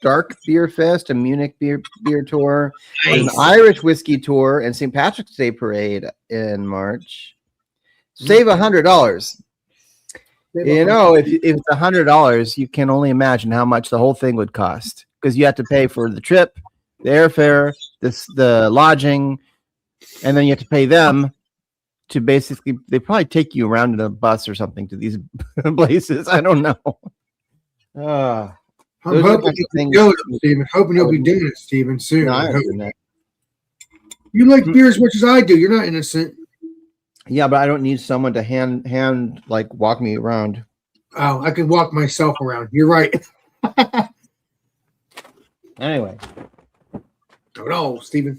Stark Beer Fest, a Munich beer tour, an Irish whiskey tour, and St. Patrick's Day parade in March. Save $100. You know, if it's $100, you can only imagine how much the whole thing would cost because you have to pay for the trip, the airfare, the lodging, and then you have to pay them to basically. They probably take you around in a bus or something to these places. I don't know. I'm Those are the hoping kinds of you'll things- be doing it, Stephen. Hoping you'll be doing it, Stephen, soon. No, I I hope. understand that. You like beer as much as I do. You're not innocent. Yeah, but I don't need someone to hand like walk me around. Oh, I can walk myself around. You're right. Anyway, No, Stephen.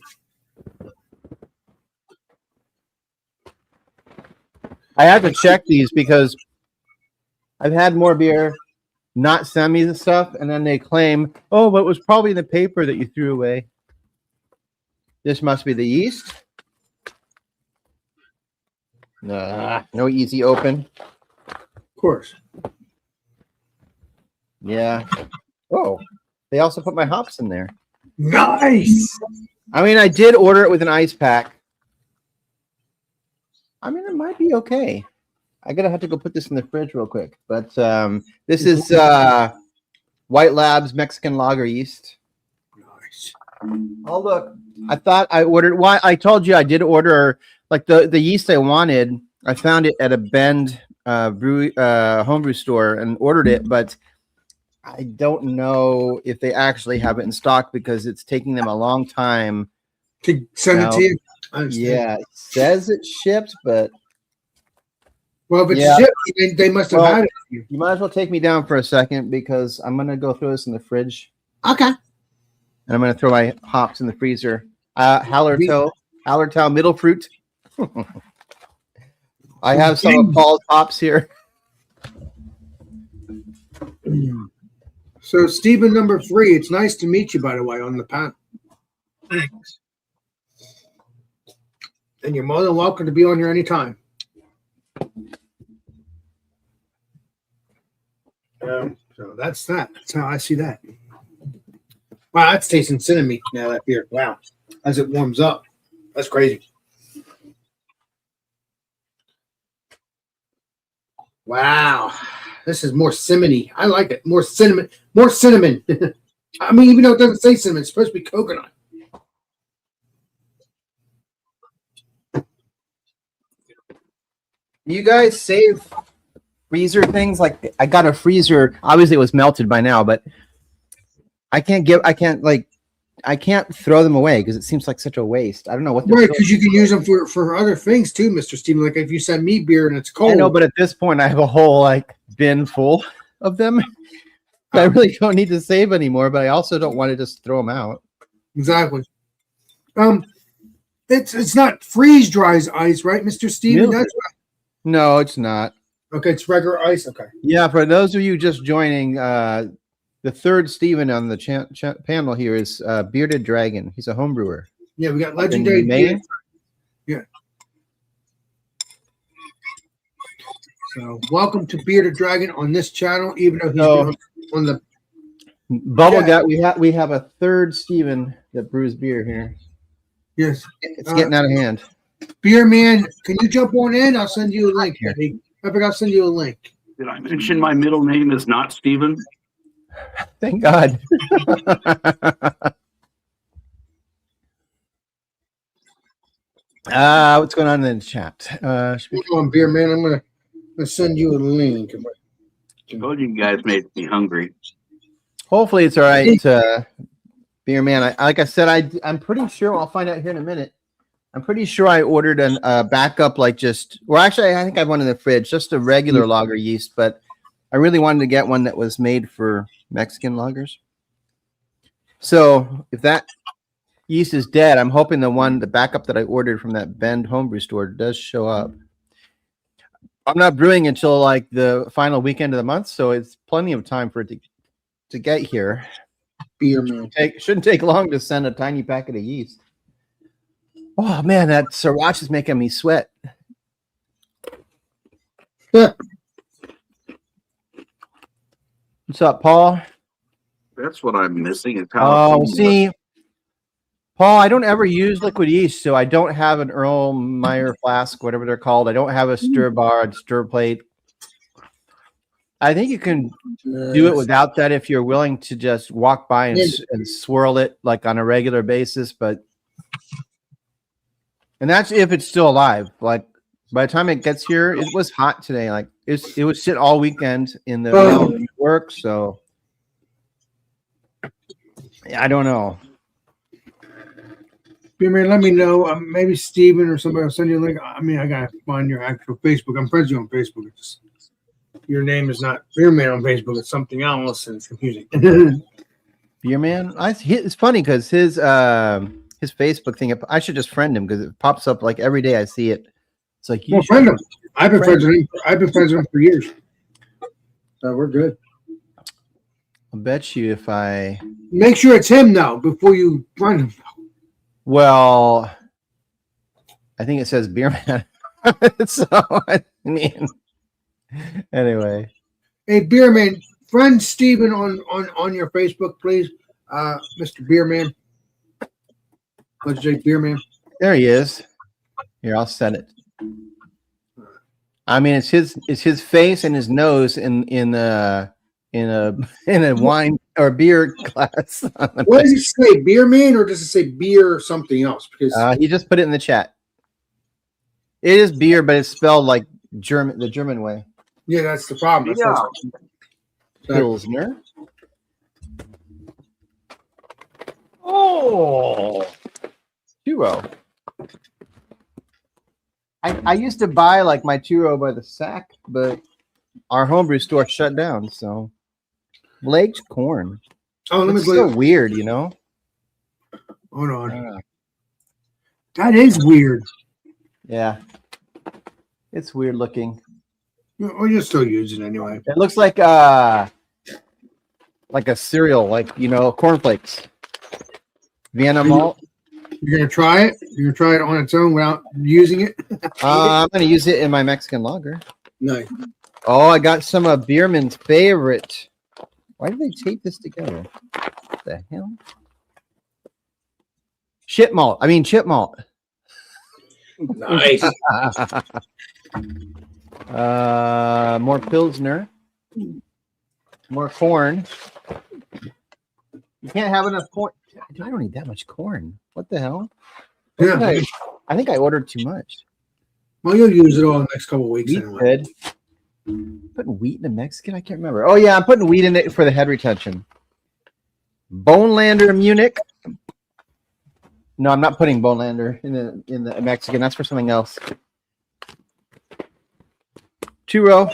I have to check these because I've had more beer not send me the stuff, and then they claim, oh, but it was probably in the paper that you threw away. This must be the yeast. No easy open. Of course. Yeah. Oh, they also put my hops in there. Nice. I mean, I did order it with an ice pack. I mean, it might be okay. I gotta have to go put this in the fridge real quick. But this is White Labs Mexican lager yeast. Nice. Oh, look. I thought I ordered. Why? I told you I did order like the yeast I wanted. I found it at a Bend homebrew store and ordered it, but I don't know if they actually have it in stock because it's taking them a long time. To send it No. to you. I understand. Yeah, it says it shipped, but Well, if it's Yeah. shipped, they must have Well, had it. You might as well take me down for a second because I'm gonna go throw this in the fridge Okay. and I'm gonna throw my hops in the freezer. Hallertau middle fruit. I have some of Paul's hops here. So, Stephen, number 3, it's nice to meet you, by the way, on the panel. Thanks. And you're more than welcome to be on here anytime. So that's that. That's how I see that. Wow, that's tasting cinnamon now, that beer. Wow. As it warms up. That's crazy. Wow. This is more cinnamony. I like it. More cinnamon. More cinnamon. I mean, even though it doesn't say cinnamon, it's supposed to be coconut. You guys save freezer things? Like I got a freezer. Obviously, it was melted by now, but I can't throw them away because it seems like such a waste. I don't know what. Right, because you can use them for other things too, Mr. Steven. Like if you send me beer and it's cold. I know, but at this point, I have a whole like bin full of them. I really don't need to save anymore, but I also don't want to just throw them out. Exactly. It's not freeze dries ice, right, Mr. Steven? Milk. That's right. No, it's not. Okay, it's regular ice. Okay. Yeah, for those of you just joining, the third Steven on the panel here is Bearded Dragon. He's a home brewer. Yeah, we got legendary beer. Yeah. So welcome to Bearded Dragon on this channel, even though he's been on the Bubble Gut. We have a third Steven that brews beer here. Yes. It's getting out of hand. Beer Man, can you jump on in? I'll send you a link. I think I'll send you a link. Did I mention my middle name is not Steven? Thank God. What's going on in the chat? Hold on, Beer Man. I'm gonna send you a link. I told you guys made me hungry. Hopefully it's all right, Beer Man. Like I said, I'm pretty sure. I'll find out here in a minute. I'm pretty sure I ordered a backup, like actually, I think I have one in the fridge, just a regular lager yeast, but I really wanted to get one that was made for Mexican lagers. So if that yeast is dead, I'm hoping the backup that I ordered from that Bend homebrew store does show up. I'm not brewing until like the final weekend of the month, so it's plenty of time for it to get here. Beer Man. Shouldn't take long to send a tiny packet of yeast. Oh man, that Sriracha is making me sweat. Yeah. What's up, Paul? That's what I'm missing. Is Oh, see, Paul, I don't ever use liquid yeast, so I don't have an Earl Meyer flask, whatever they're called. I don't have a stir bar, a stir plate. I think you can do it without that if you're willing to just walk by and swirl it like on a regular basis, and that's if it's still alive. Like by the time it gets here, it was hot today. Like it was sit all weekend in the work. So I don't know. Beer Man, let me know. Maybe Steven or somebody will send you a link. I mean, I gotta find your actual Facebook. I'm friends with you on Facebook. It's your name is not Beer Man on Facebook. It's something else, and it's confusing. Beer Man, it's funny because his Facebook thing. I should just friend him because it pops up like every day. I see it. It's like you friend him. I've been friends with him. I've been friends with him for years. So we're good. I'll bet you if I make sure it's him now before you friend him. Well, I think it says Beer Man. So I mean, anyway. Hey, Beer Man, friend Steven on your Facebook, please. Mr. Beer Man. Legendary Beer Man. There he is. Here, I'll send it. I mean, it's his face and his nose in a wine or beer glass. What does it say, Beer Man, or does it say beer or something else? Because he just put it in the chat. It is beer, but it's spelled like the German way. Yeah, that's the problem. Pilsner. Oh, 2-0. I used to buy like my 2-row by the sack, but our homebrew store shut down. So Blake's corn. Oh, let me It's go. so weird, you know. Hold on. That is weird. Yeah, it's weird looking. Or you're still using it anyway. It looks like a cereal, like cornflakes. Vienna malt. You're gonna try it. You're gonna try it on its own without using it. I'm gonna use it in my Mexican lager. Nice. Oh, I got some of Bierman's favorite. Why did they tape this together? What the hell? Chip malt. Nice. More Pilsner. More corn. You can't have enough corn. I don't need that much corn. What the hell? Yeah. I think I ordered too much. Well, you'll use it all the next couple of weeks Wheat anyway. good. Putting wheat in a Mexican? I can't remember. Oh yeah, I'm putting wheat in it for the head retention. Bonelander Munich. No, I'm not putting Bonelander in the Mexican. That's for something else. 2-row.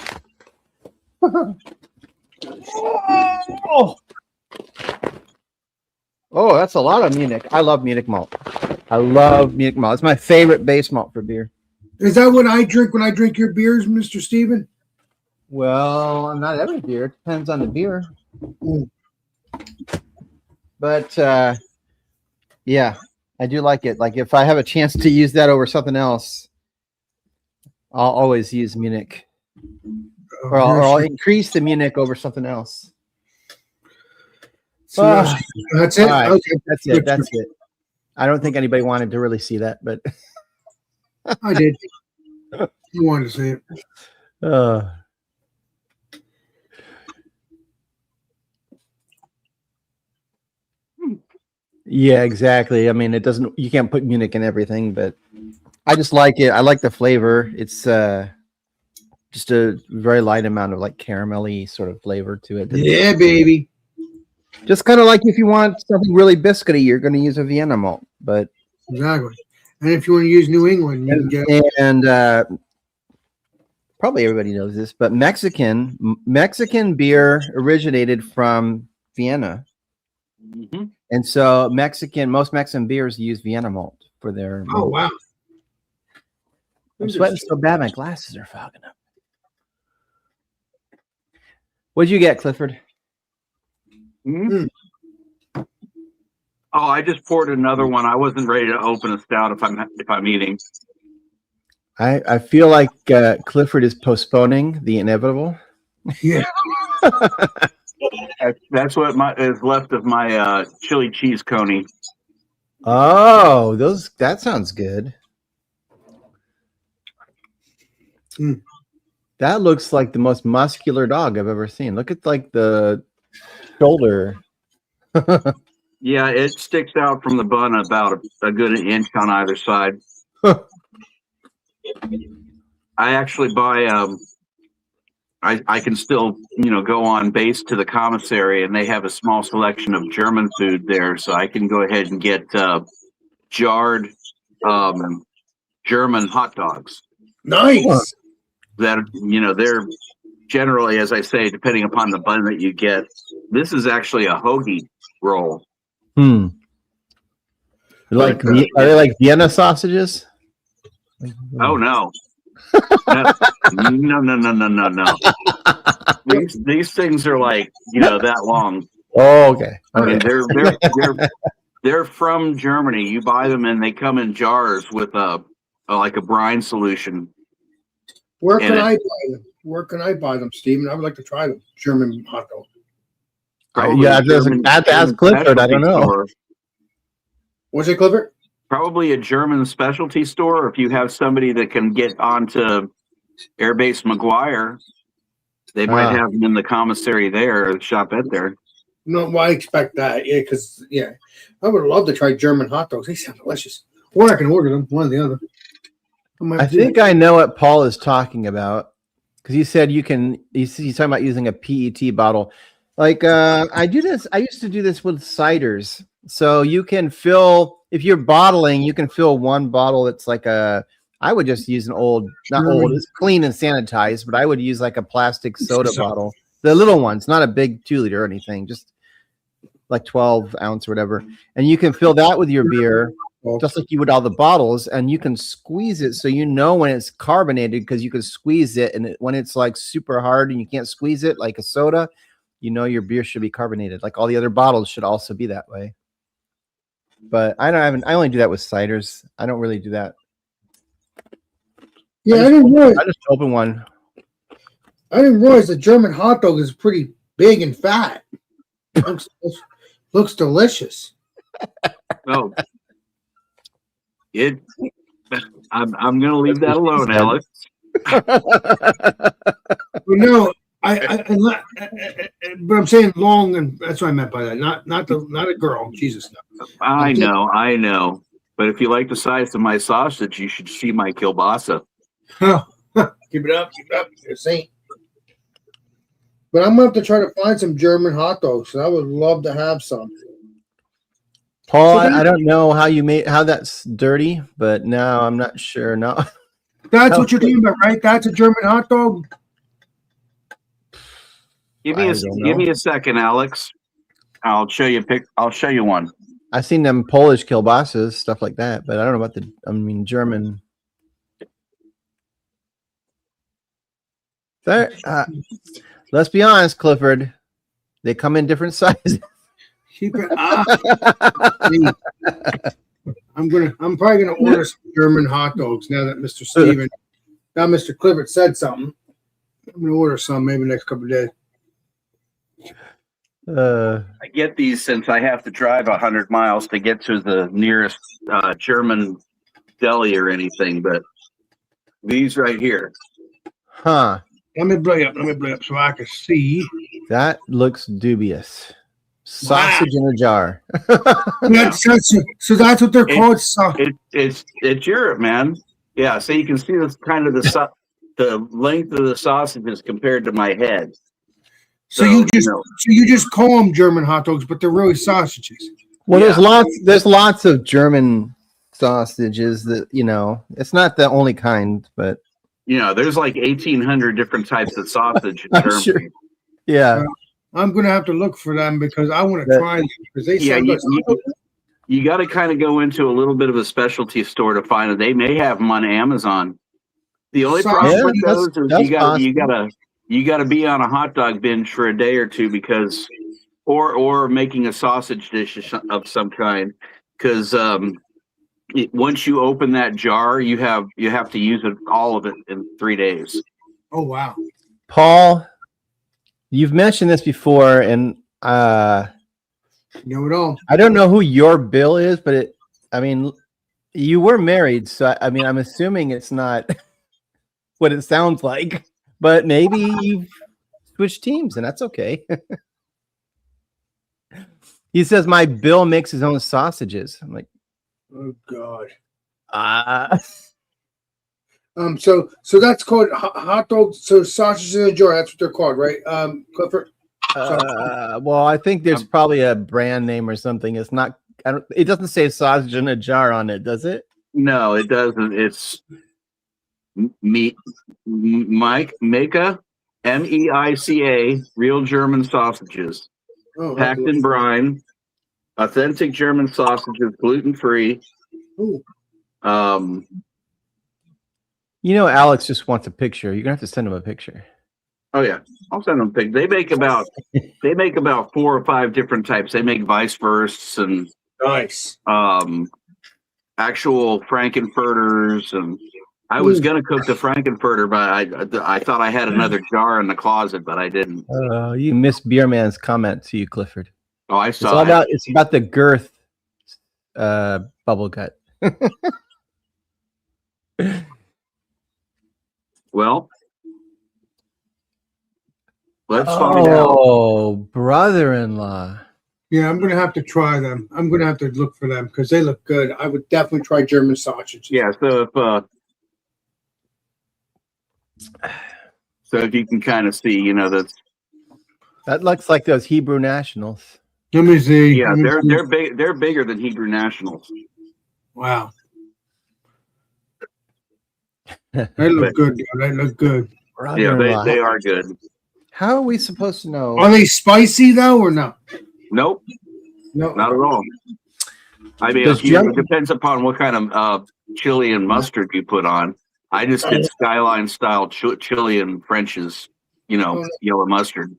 Oh, that's a lot of Munich. I love Munich malt. It's my favorite base malt for beer. Is that what I drink when I drink your beers, Mr. Steven? Well, not every beer. It depends on the beer. Mm. But yeah, I do like it. Like if I have a chance to use that over something else, I'll always use Munich. Or I'll increase the Munich over something else. That's it. All right. Okay, That's it. I don't think anybody wanted to really see that, but I did. You wanted to see it. Yeah, exactly. I mean, you can't put Munich in everything, but I just like it. I like the flavor. It's just a very light amount of like caramelly sort of flavor to it. Yeah, baby. Just kind of like if you want something really biscuity, you're going to use a Vienna malt. But Exactly. And if you want to use New England, you can get and probably everybody knows this, but Mexican beer originated from Vienna, and so most Mexican beers use Vienna malt for their. Oh wow! I'm sweating so bad, my glasses are fogging up. What'd you get, Clifford? Oh, I just poured another one. I wasn't ready to open a stout if I'm eating. I feel like Clifford is postponing the inevitable. Yeah. That's what is left of my chili cheese coney. Oh, that sounds good. Mm. That looks like the most muscular dog I've ever seen. Look at like the shoulder. Yeah, it sticks out from the bun about a good inch on either side. I actually buy I can still go on base to the commissary, and they have a small selection of German food there, so I can go ahead and get jarred German hot dogs. Nice. That they're generally, as I say, depending upon the bun that you get. This is actually a hoagie roll. Are they like Vienna sausages? Oh no. No. These things are like that long. Oh, okay. I mean, they're from Germany. You buy them and they come in jars with a brine solution. Where can I buy them? Where can I buy them, Stephen? I would like to try them. German hot dog. Yeah, I have to ask Clifford. I don't know. Store. What's it, Clifford? Probably a German specialty store. If you have somebody that can get onto Airbase McGuire, they might have them in the commissary there, or shop at there. No, well, I expect that. Yeah, because I would love to try German hot dogs. They sound delicious. Or I can order them, one or the other. I think I know what Paul is talking about, because he said he's talking about using a PET bottle. Like I used to do this with ciders. So you can fill, if you're bottling, you can fill one bottle that's like a I would just use an old, not old, it's clean and sanitized, but I would use like a plastic soda bottle. The little ones, not a big 2 liter or anything, just like 12 ounce or whatever. And you can fill that with your beer, just like you would all the bottles, and you can squeeze it so you know when it's carbonated because you can squeeze it. And when it's like super hard and you can't squeeze it like a soda, you know your beer should be carbonated. Like all the other bottles should also be that way. But I only do that with ciders. I don't really do that. Yeah, I didn't realize. I just open one. I didn't realize the German hot dog is pretty big and fat. Looks delicious. Oh, I'm going to leave that alone, Alex. No, but I'm saying long, and that's what I meant by that. Not a girl. Jesus, no. I know. But if you like the size of my sausage, you should see my kielbasa. Keep it up. You're a saint. But I'm gonna have to try to find some German hot dogs. I would love to have some. Paul, I don't know how that's dirty, but no, I'm not sure. No, that's what you're talking about, right? That's a German hot dog. Give me a second, Alex. I'll show you one. I've seen them Polish kielbasas, stuff like that, but I don't know about German. Let's be honest, Clifford. They come in different sizes. Keep it up. I'm probably gonna order some German hot dogs now that Mr. Clifford said something. I'm gonna order some maybe next couple of days. I get these since I have to drive 100 miles to get to the nearest German deli or anything, but these right here. Huh. Let me blow you up so I can see. That looks dubious. Sausage in a jar. So that's what they're called. It's Europe, man. Yeah, so you can see this kind of the length of the sausages compared to my head. So you just call them German hot dogs, but they're really sausages. Well, there's lots of German sausages that it's not the only kind, but there's like 1,800 different types of sausage in Germany. Sure. Yeah. I'm gonna have to look for them because I want to try them because they sound you got to kind of go into a little bit of a specialty store to find it. They may have them on Amazon. The only problem with those is you got to be on a hot dog binge for a day or two because, or making a sausage dish of some kind because once you open that jar, you have to use all of it in 3 days. Oh wow, Paul. You've mentioned this before, and know it all. I don't know who your Bill is, but you were married, so I'm assuming it's not what it sounds like. But maybe you've switched teams, and that's okay. He says my Bill makes his own sausages. I'm like, oh God. So that's called hot dogs. So sausages in a jar. That's what they're called, right? Clifford. Well, I think there's probably a brand name or something. It's not. It doesn't say sausage in a jar on it, does it? No, it doesn't. It's Meica, MEICA, real German sausages, packed in brine, authentic German sausages, gluten free. Alex just wants a picture. You're gonna have to send him a picture. Oh yeah, I'll send them a picture. They make about 4 or 5 different types. They make Weisswursts and nice. Actual Frankenfurters, and I was gonna cook the Frankenfurter, but I thought I had another jar in the closet, but I didn't. You missed Beerman's comment to you, Clifford. Oh, I saw. It's about the girth bubble gut. Well, let's find out. Oh, brother-in-law. Yeah, I'm gonna have to try them. I'm gonna have to look for them because they look good. I would definitely try German sausages. Yeah, so if you can kind of see, that looks like those Hebrew Nationals. Let me see. Yeah, they're big. They're bigger than Hebrew Nationals. Wow. They look good, dude. They look good. Yeah, Brother-in-law. they are good. How are we supposed to know? Are they spicy though, or no? Nope, No. not at all. I mean, Does it depends upon what kind of chili and mustard you put on. I just did Skyline style chili and French's, yellow mustard.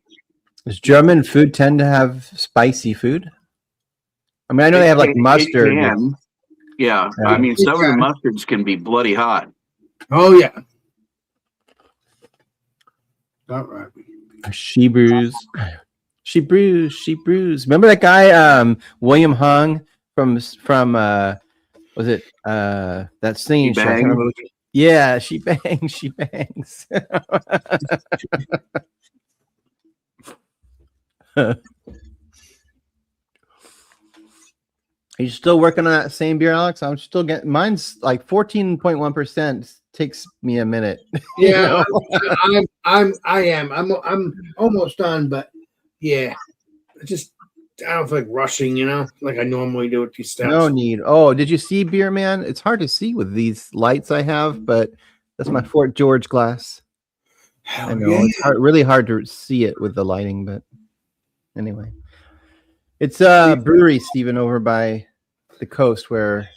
Does German food tend to have spicy food? I mean, I know they have like mustard. It can. Yeah, Yeah. I mean, some of the can. mustards can be bloody hot. Oh yeah. All right. She brews. She brews. She brews. Remember that guy, William Hung from was it that singing show? I can't Bang. remember which- Yeah, she bangs. She bangs. Are you still working on that same beer, Alex? I'm still getting mine's like 14.1%. Takes me a minute. Yeah, I am. I'm almost done, but yeah, I don't feel like rushing, like I normally do with these steps. No need. Oh, did you see Beer Man? It's hard to see with these lights I have, but that's my Fort George glass. Hell I know yeah. it's really hard to see it with the lighting, but anyway, it's brewery, Stephen, over by the coast where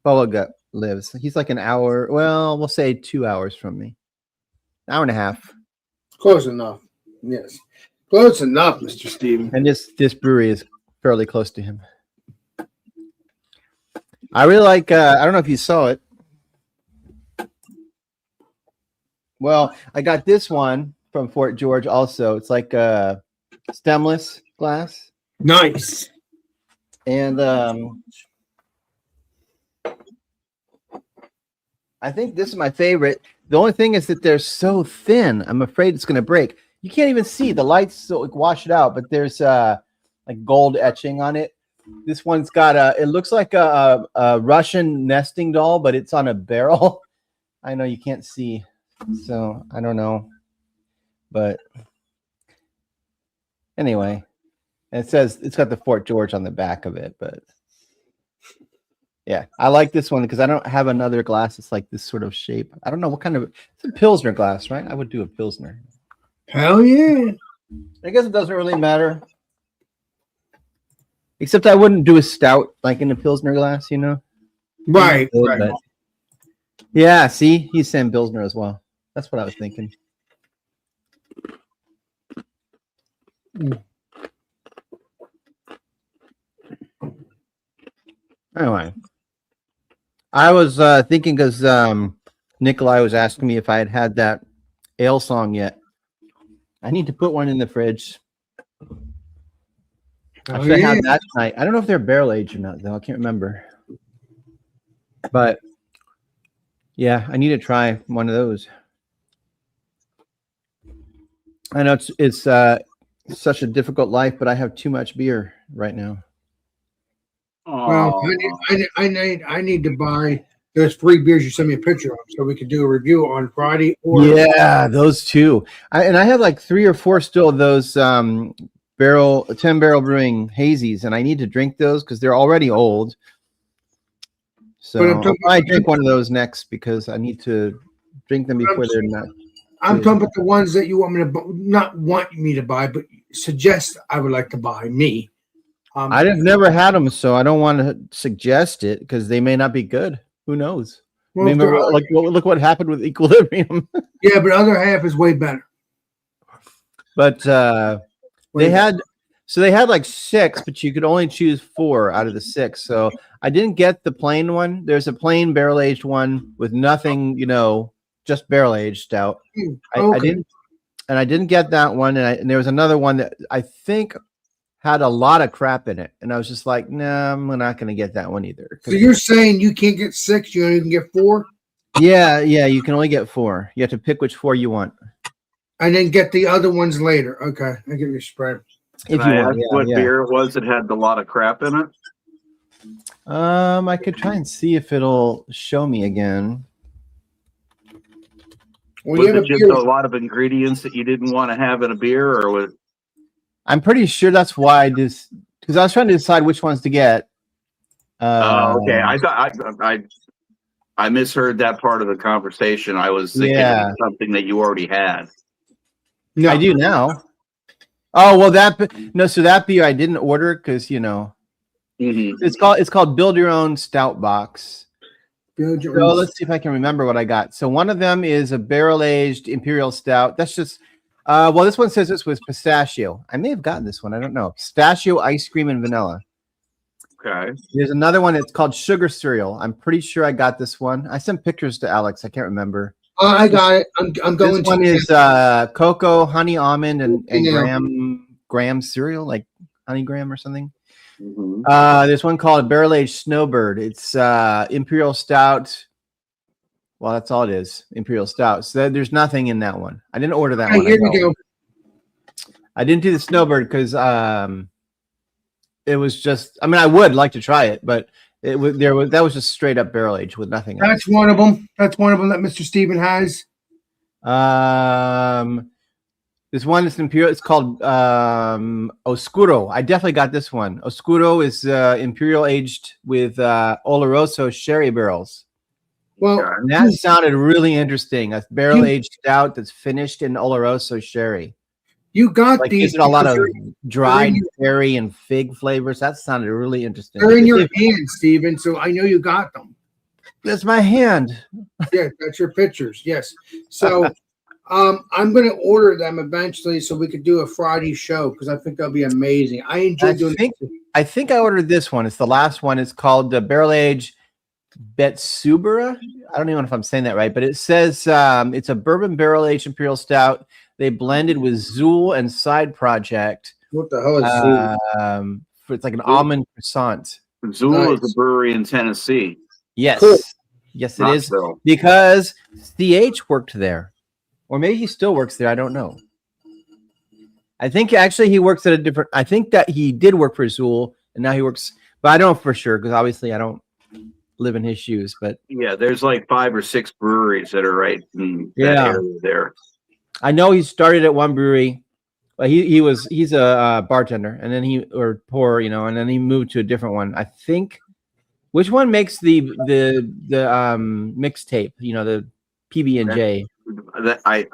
Bubba Gut lives. He's like an hour. Well, we'll say 2 hours from me. Hour and a half. Close enough. Yes, close enough, Mr. Steven. And this brewery is fairly close to him. I really like. I don't know if you saw it. Well, I got this one from Fort George also. It's like a stemless glass. Nice. And I think this is my favorite. The only thing is that they're so thin. I'm afraid it's going to break. You can't even see the lights, so like wash it out. But there's like gold etching on it. This one's got it looks like a Russian nesting doll, but it's on a barrel. I know you can't see, so I don't know. But anyway, it says it's got the Fort George on the back of it, but yeah, I like this one because I don't have another glass. It's like this sort of shape. I don't know what kind of, it's a Pilsner glass, right? I would do a Pilsner. Hell yeah. I guess it doesn't really matter. Except I wouldn't do a stout like in a Pilsner glass, Right. Right. But yeah, see, he's saying Pilsner as well. That's what I was thinking. Anyway, I was thinking because Nikolai was asking me if I had that ale song yet. I need to put one in the fridge. I should have that tonight. I don't know if they're barrel aged or not, though. I can't remember. But yeah, I need to try one of those. I know it's such a difficult life, but I have too much beer right now. Well, I need to buy those 3 beers you sent me a picture of, so we could do a review on Friday. Or Yeah, those two. I have like 3 or 4 still of those 10 barrel brewing hazies, and I need to drink those because they're already old. So I drink one of those next because I need to drink them before they're not. I'm talking about the ones that you want me to not want me to buy, but suggest I would like to buy me. I've never had them, so I don't want to suggest it because they may not be good. Who knows? Well, Remember, look what happened with Equilibrium. Yeah, but other half is way better. But they had like 6, but you could only choose 4 out of the 6. So I didn't get the plain one. There's a plain barrel aged one with nothing, just barrel aged stout. I didn't get that one, and there was another one that I think had a lot of crap in it, and I was just like, nah, I'm not going to get that one either. So you're saying you can't get 6, you only can get 4? Yeah, you can only get 4. You have to pick which 4 you want, and then get the other ones later. Okay, I get your spread. Can I ask what beer it was that had a lot of crap in it? I could try and see if it'll show me again. Well, Was it just a lot of ingredients that you didn't want to have in a beer, or was? I'm pretty sure that's why because I was trying to decide which ones to get. Okay. I I misheard that part of the conversation. I was thinking Yeah. of something that you already had. No, I do now. Oh well, so that beer I didn't order because Mhm. it's called Build Your Own Stout Box. Build your So own- let's see if I can remember what I got. So one of them is a barrel aged imperial stout. That's just well, this one says this was pistachio. I may have gotten this one. I don't know. Pistachio, ice cream, and vanilla. Okay. There's another one that's called sugar cereal. I'm pretty sure I got this one. I sent pictures to Alex. I can't remember. I got it. I'm going This one to. is cocoa, honey, almond, and Yeah. graham cereal, like honey graham or something. Mhm. There's one called Barrel Aged Snowbird. It's imperial stout. Well, that's all it is, imperial stout. So there's nothing in that one. I didn't order that Okay, one. here we go. I didn't do the Snowbird because it was just. I mean, I would like to try it, but that was just straight up barrel aged with nothing else. That's one of them. That's one of them that Mr. Steven has. This one is imperial. It's called Oscuro. I definitely got this one. Oscuro is imperial aged with Oloroso sherry barrels. Well, Okay. And that sounded really interesting. A barrel aged stout that's finished in Oloroso sherry. you got Like these. using a lot of because dried cherry and fig flavors. That sounded really interesting. They're in your hand, Steven, so I know you got them. That's my hand. Yeah, that's your pictures. Yes. So I'm going to order them eventually so we could do a Friday show because I think that'll be amazing. I enjoy doing I think I ordered this one. It's the last one. It's called the Barrel Age Betsubara. I don't even know if I'm saying that right, but it says it's a bourbon barrel aged imperial stout. They blended with Zool and Side Project. What the hell is It's like an almond croissant. Zool is Nice. a brewery in Tennessee. Yes. Cool. Yes, it is. Knoxville. Because CH worked there. Or maybe he still works there. I don't know. I think actually he works at a different. I think that he did work for Zool and now he works, but I don't know for sure because obviously I don't live in his shoes. But Yeah, there's like 5 or 6 breweries that are right in that Yeah. area there. I know he started at one brewery. But he's a bartender and then and then he moved to a different one. I think which one makes the mixtape, the PB&J.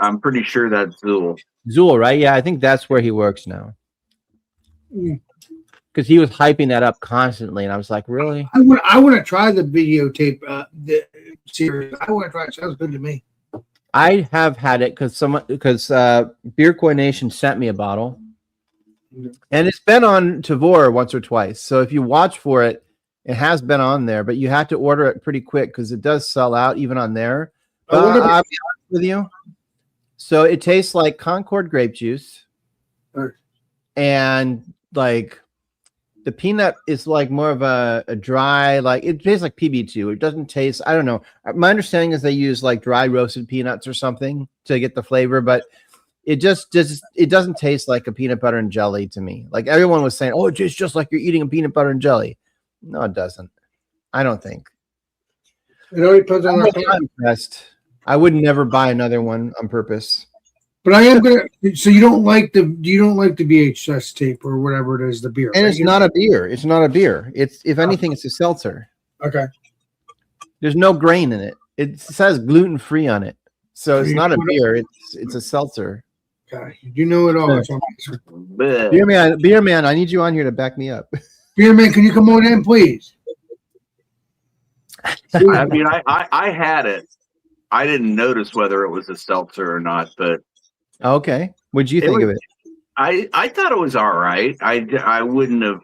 I'm pretty sure that's Zool. Zool, right? Yeah, I think that's where he works now. Mm. Because he was hyping that up constantly, and I was like, really? I want to try the videotape the series. I want to try it. Sounds good to me. I have had it because Beer Koi Nation sent me a bottle, and it's been on Tavour once or twice. So if you watch for it, it has been on there, but you have to order it pretty quick because it does sell out even on there. But what about- I'll be honest with you. So it tastes like Concord grape juice, Right. and like the peanut is like more of a dry, like it tastes like PB2. It doesn't taste. I don't know. My understanding is they use like dry roasted peanuts or something to get the flavor, but it doesn't taste like a peanut butter and jelly to me. Like everyone was saying, oh, it tastes just like you're eating a peanut butter and jelly. No, it doesn't. I don't think. It already depends on I'm our not impressed. I would never buy another one on purpose. But I am gonna. So you don't like the VHS tape or whatever it is, the beer, And right? it's not a beer. It's not a beer. It's if anything, it's a seltzer. Okay. There's no grain in it. It says gluten free on it, so it's not a beer. It's a seltzer. Okay. You know it all. That's all I'm saying. Bleh. Beer man, I need you on here to back me up. Beer man, can you come on in, please? I mean, I had it. I didn't notice whether it was a seltzer or not, but Okay, what'd you It think was- of it? I thought it was all right. I wouldn't have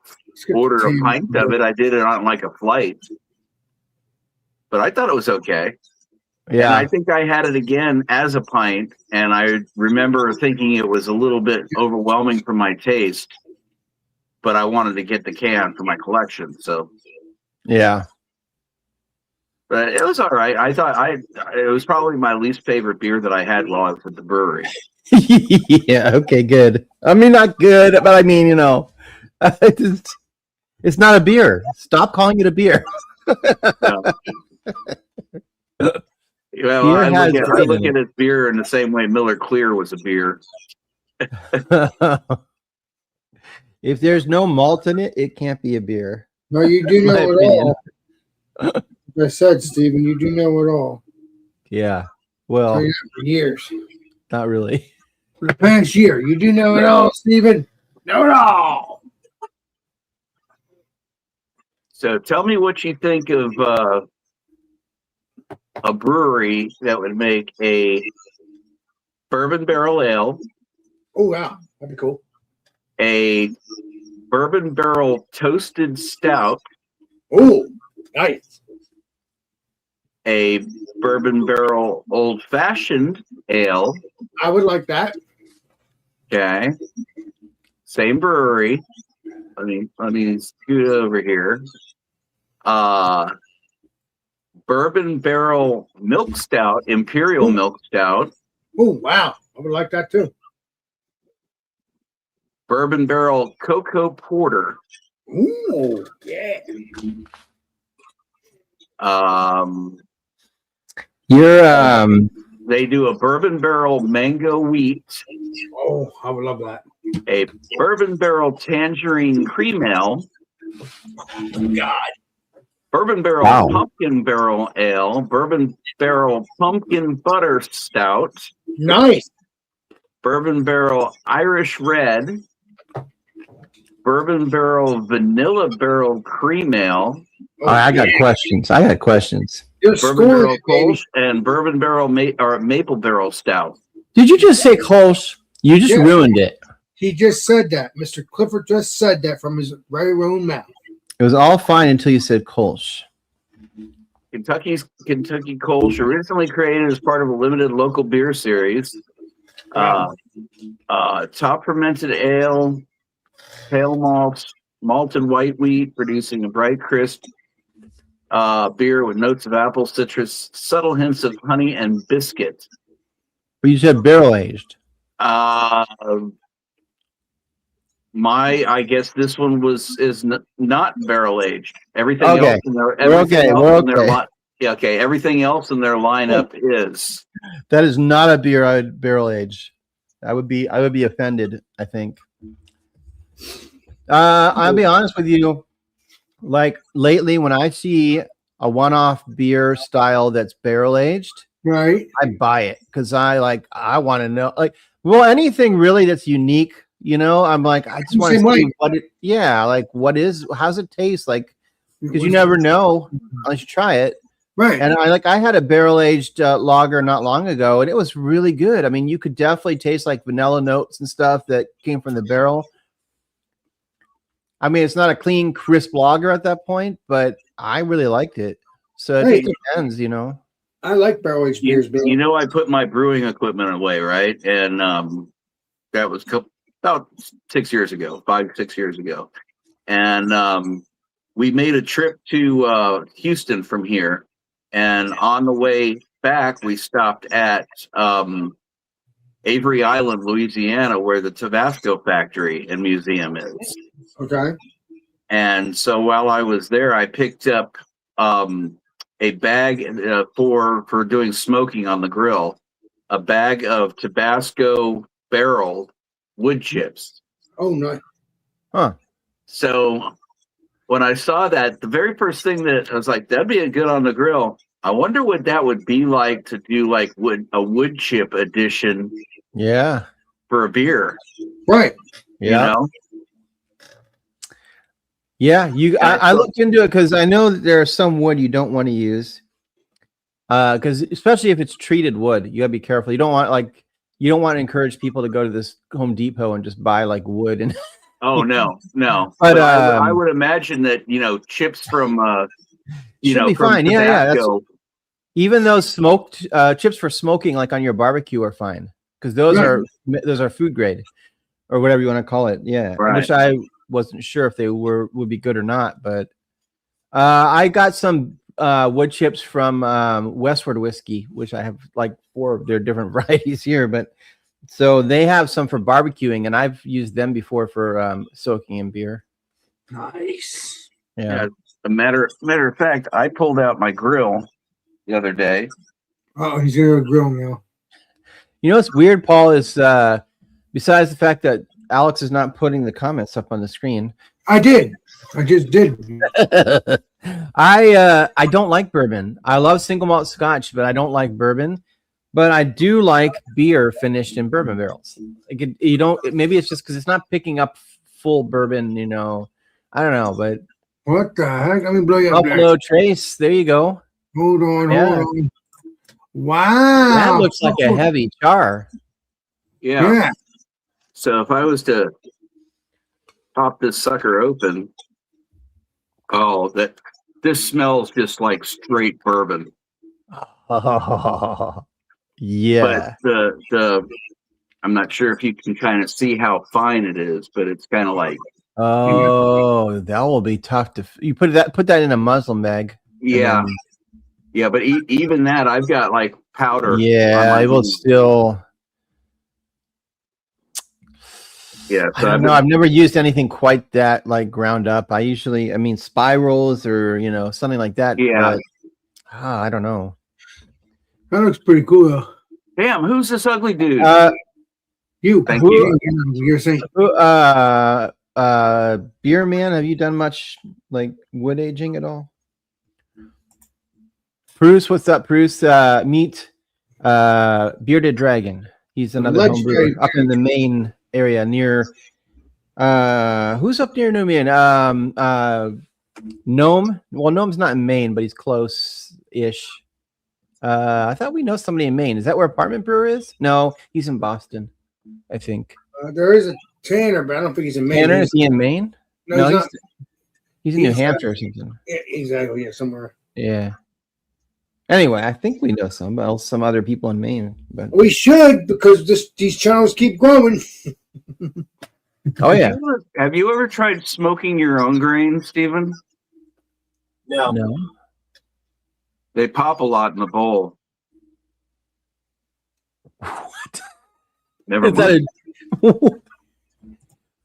ordered a pint of it. I did it on like a flight, but I thought it was okay. And Yeah, I think I had it again as a pint, and I remember thinking it was a little bit overwhelming for my taste, but I wanted to get the can for my collection. So, yeah. but it was all right. I thought it was probably my least favorite beer that I had while I was at the brewery. Yeah. Okay. Good. I mean, not good, but I mean, it's not a beer. Stop calling it a beer. Well, Beer I has look grain in at it beer in the same way Miller Clear was a beer. If there's no malt in it, it can't be a beer. No, you do My know it opinion. all. I said, Stephen, you do know it all. Yeah. Tell Well, you that for years. not really. For the past year, you do know it all, Stephen. Know it all. So tell me what you think of a brewery that would make a bourbon barrel ale, Oh, wow. That'd be cool. a bourbon barrel toasted stout, Oh, nice. a bourbon barrel old fashioned ale. I would like that. Okay. Same brewery. Let me scoot over here. Bourbon barrel milk stout, imperial milk stout, Oh, wow. I would like that too. bourbon barrel cocoa porter. Ooh, yeah. They do a bourbon barrel mango wheat, Oh, I would love that. a bourbon barrel tangerine cream ale, God. bourbon barrel Wow. pumpkin barrel ale, bourbon barrel pumpkin butter stout, Nice. bourbon barrel Irish red, bourbon barrel vanilla barrel cream ale, All right, I got questions. You're bourbon scoring barrel it, baby. Kolsch, and bourbon barrel maple barrel stout. Did you just say Kolsch? You just Yeah. ruined it. He just said that. Mr. Clifford just said that from his very own mouth. It was all fine until you said Kolsch. Kentucky Kolsch, originally created as part of a limited local beer series. Top fermented ale, pale malt and white wheat, producing a bright, crisp beer with notes of apple, citrus, subtle hints of honey, and biscuit. But you said barrel aged. I guess this one is not barrel aged. Everything Okay. else in their We're okay. We're okay. yeah, okay. Everything else in their lineup is. That is not a beer I would barrel age. I would be offended, I think. I'll be honest with you. Like lately, when I see a one-off beer style that's barrel aged, Right. I buy it because I want to know, anything really that's unique. I'm like, I just want to Same see way. how's it taste like? Because you never know unless you try it. Right. And I had a barrel aged lager not long ago, and it was really good. I mean, you could definitely taste like vanilla notes and stuff that came from the barrel. I mean, it's not a clean, crisp lager at that point, but I really liked it. So it just depends, I like barrel aged beers, Bill. I put my brewing equipment away, right? And that was about 6 years ago, 5-6 years ago. And we made a trip to Houston from here. And on the way back, we stopped at Avery Island, Louisiana, where the Tabasco factory and museum is. Okay. And so while I was there, I picked up a bag for doing smoking on the grill, a bag of Tabasco barrel wood chips. Oh, nice. Huh. So when I saw that, the very first thing that I was like, that'd be a good on the grill. I wonder what that would be like to do a wood chip edition Yeah. for a beer. Right. Yeah. You know? Yeah. I looked into it because I know that there are some wood you don't want to use. Because especially if it's treated wood, you gotta be careful. You don't want to encourage people to go to this Home Depot and just buy like wood and Oh no. But, I would imagine that chips from should be from fine. Yeah. Tabasco, Even those smoked chips for smoking, like on your barbecue, are fine because those are food grade or whatever you want to call it. Yeah, Right. which I wasn't sure if they would be good or not, but I got some wood chips from Westward Whiskey, which I have like 4 of their different varieties here, but so they have some for barbecuing, and I've used them before for soaking in beer. Nice. Yeah. a matter of fact, I pulled out my grill the other day. Oh, he's gonna grill now. You know what's weird, Paul, is besides the fact that Alex is not putting the comments up on the screen. I did. I just did. I don't like bourbon. I love single malt Scotch, but I don't like bourbon. But I do like beer finished in bourbon barrels. Like you don't. Maybe it's just because it's not picking up full bourbon. You know, I don't know. But What the heck? Let me blow you up there. Buffalo Trace. There you go. Hold on, Yeah. hold on. Wow. That looks like a heavy char. Yeah. Yeah. So if I was to pop this sucker open, oh, this smells just like straight bourbon. Yeah. But the I'm not sure if you can kind of see how fine it is, but it's kind of like Oh, that will be tough to. You put that in a Muslim bag. yeah, and yeah. But even that, I've got like powder. then- yeah, on it will my- still. Yeah, I so don't know. I've never used anything quite that like ground up. I mean, spirals or something like that. Yeah. But, I don't know. That looks pretty cool though. damn, who's this ugly dude? You. Thank you. You're saying Beer Man, have you done much like wood aging at all? Bruce, what's up, Bruce? Meet Bearded Dragon. He's another home Legendary brewer up in the Maine area near. Who's up near New Maine? Nome. Well, Nome's not in Maine, but he's close-ish. I thought we know somebody in Maine. Is that where Apartment Brewer is? No, he's in Boston, I think. there is a Tanner, but I don't think he's in Maine. Tanner, is he in Maine? No, he's not. He's in New He's, Hampshire or something. Yeah, exactly. Yeah, somewhere. Yeah. Anyway, I think we know some other people in Maine, but We should because these channels keep growing. oh yeah, Have you ever tried smoking your own grain, Stephen? No. no. They pop a lot in the bowl. What? Never Is that mind.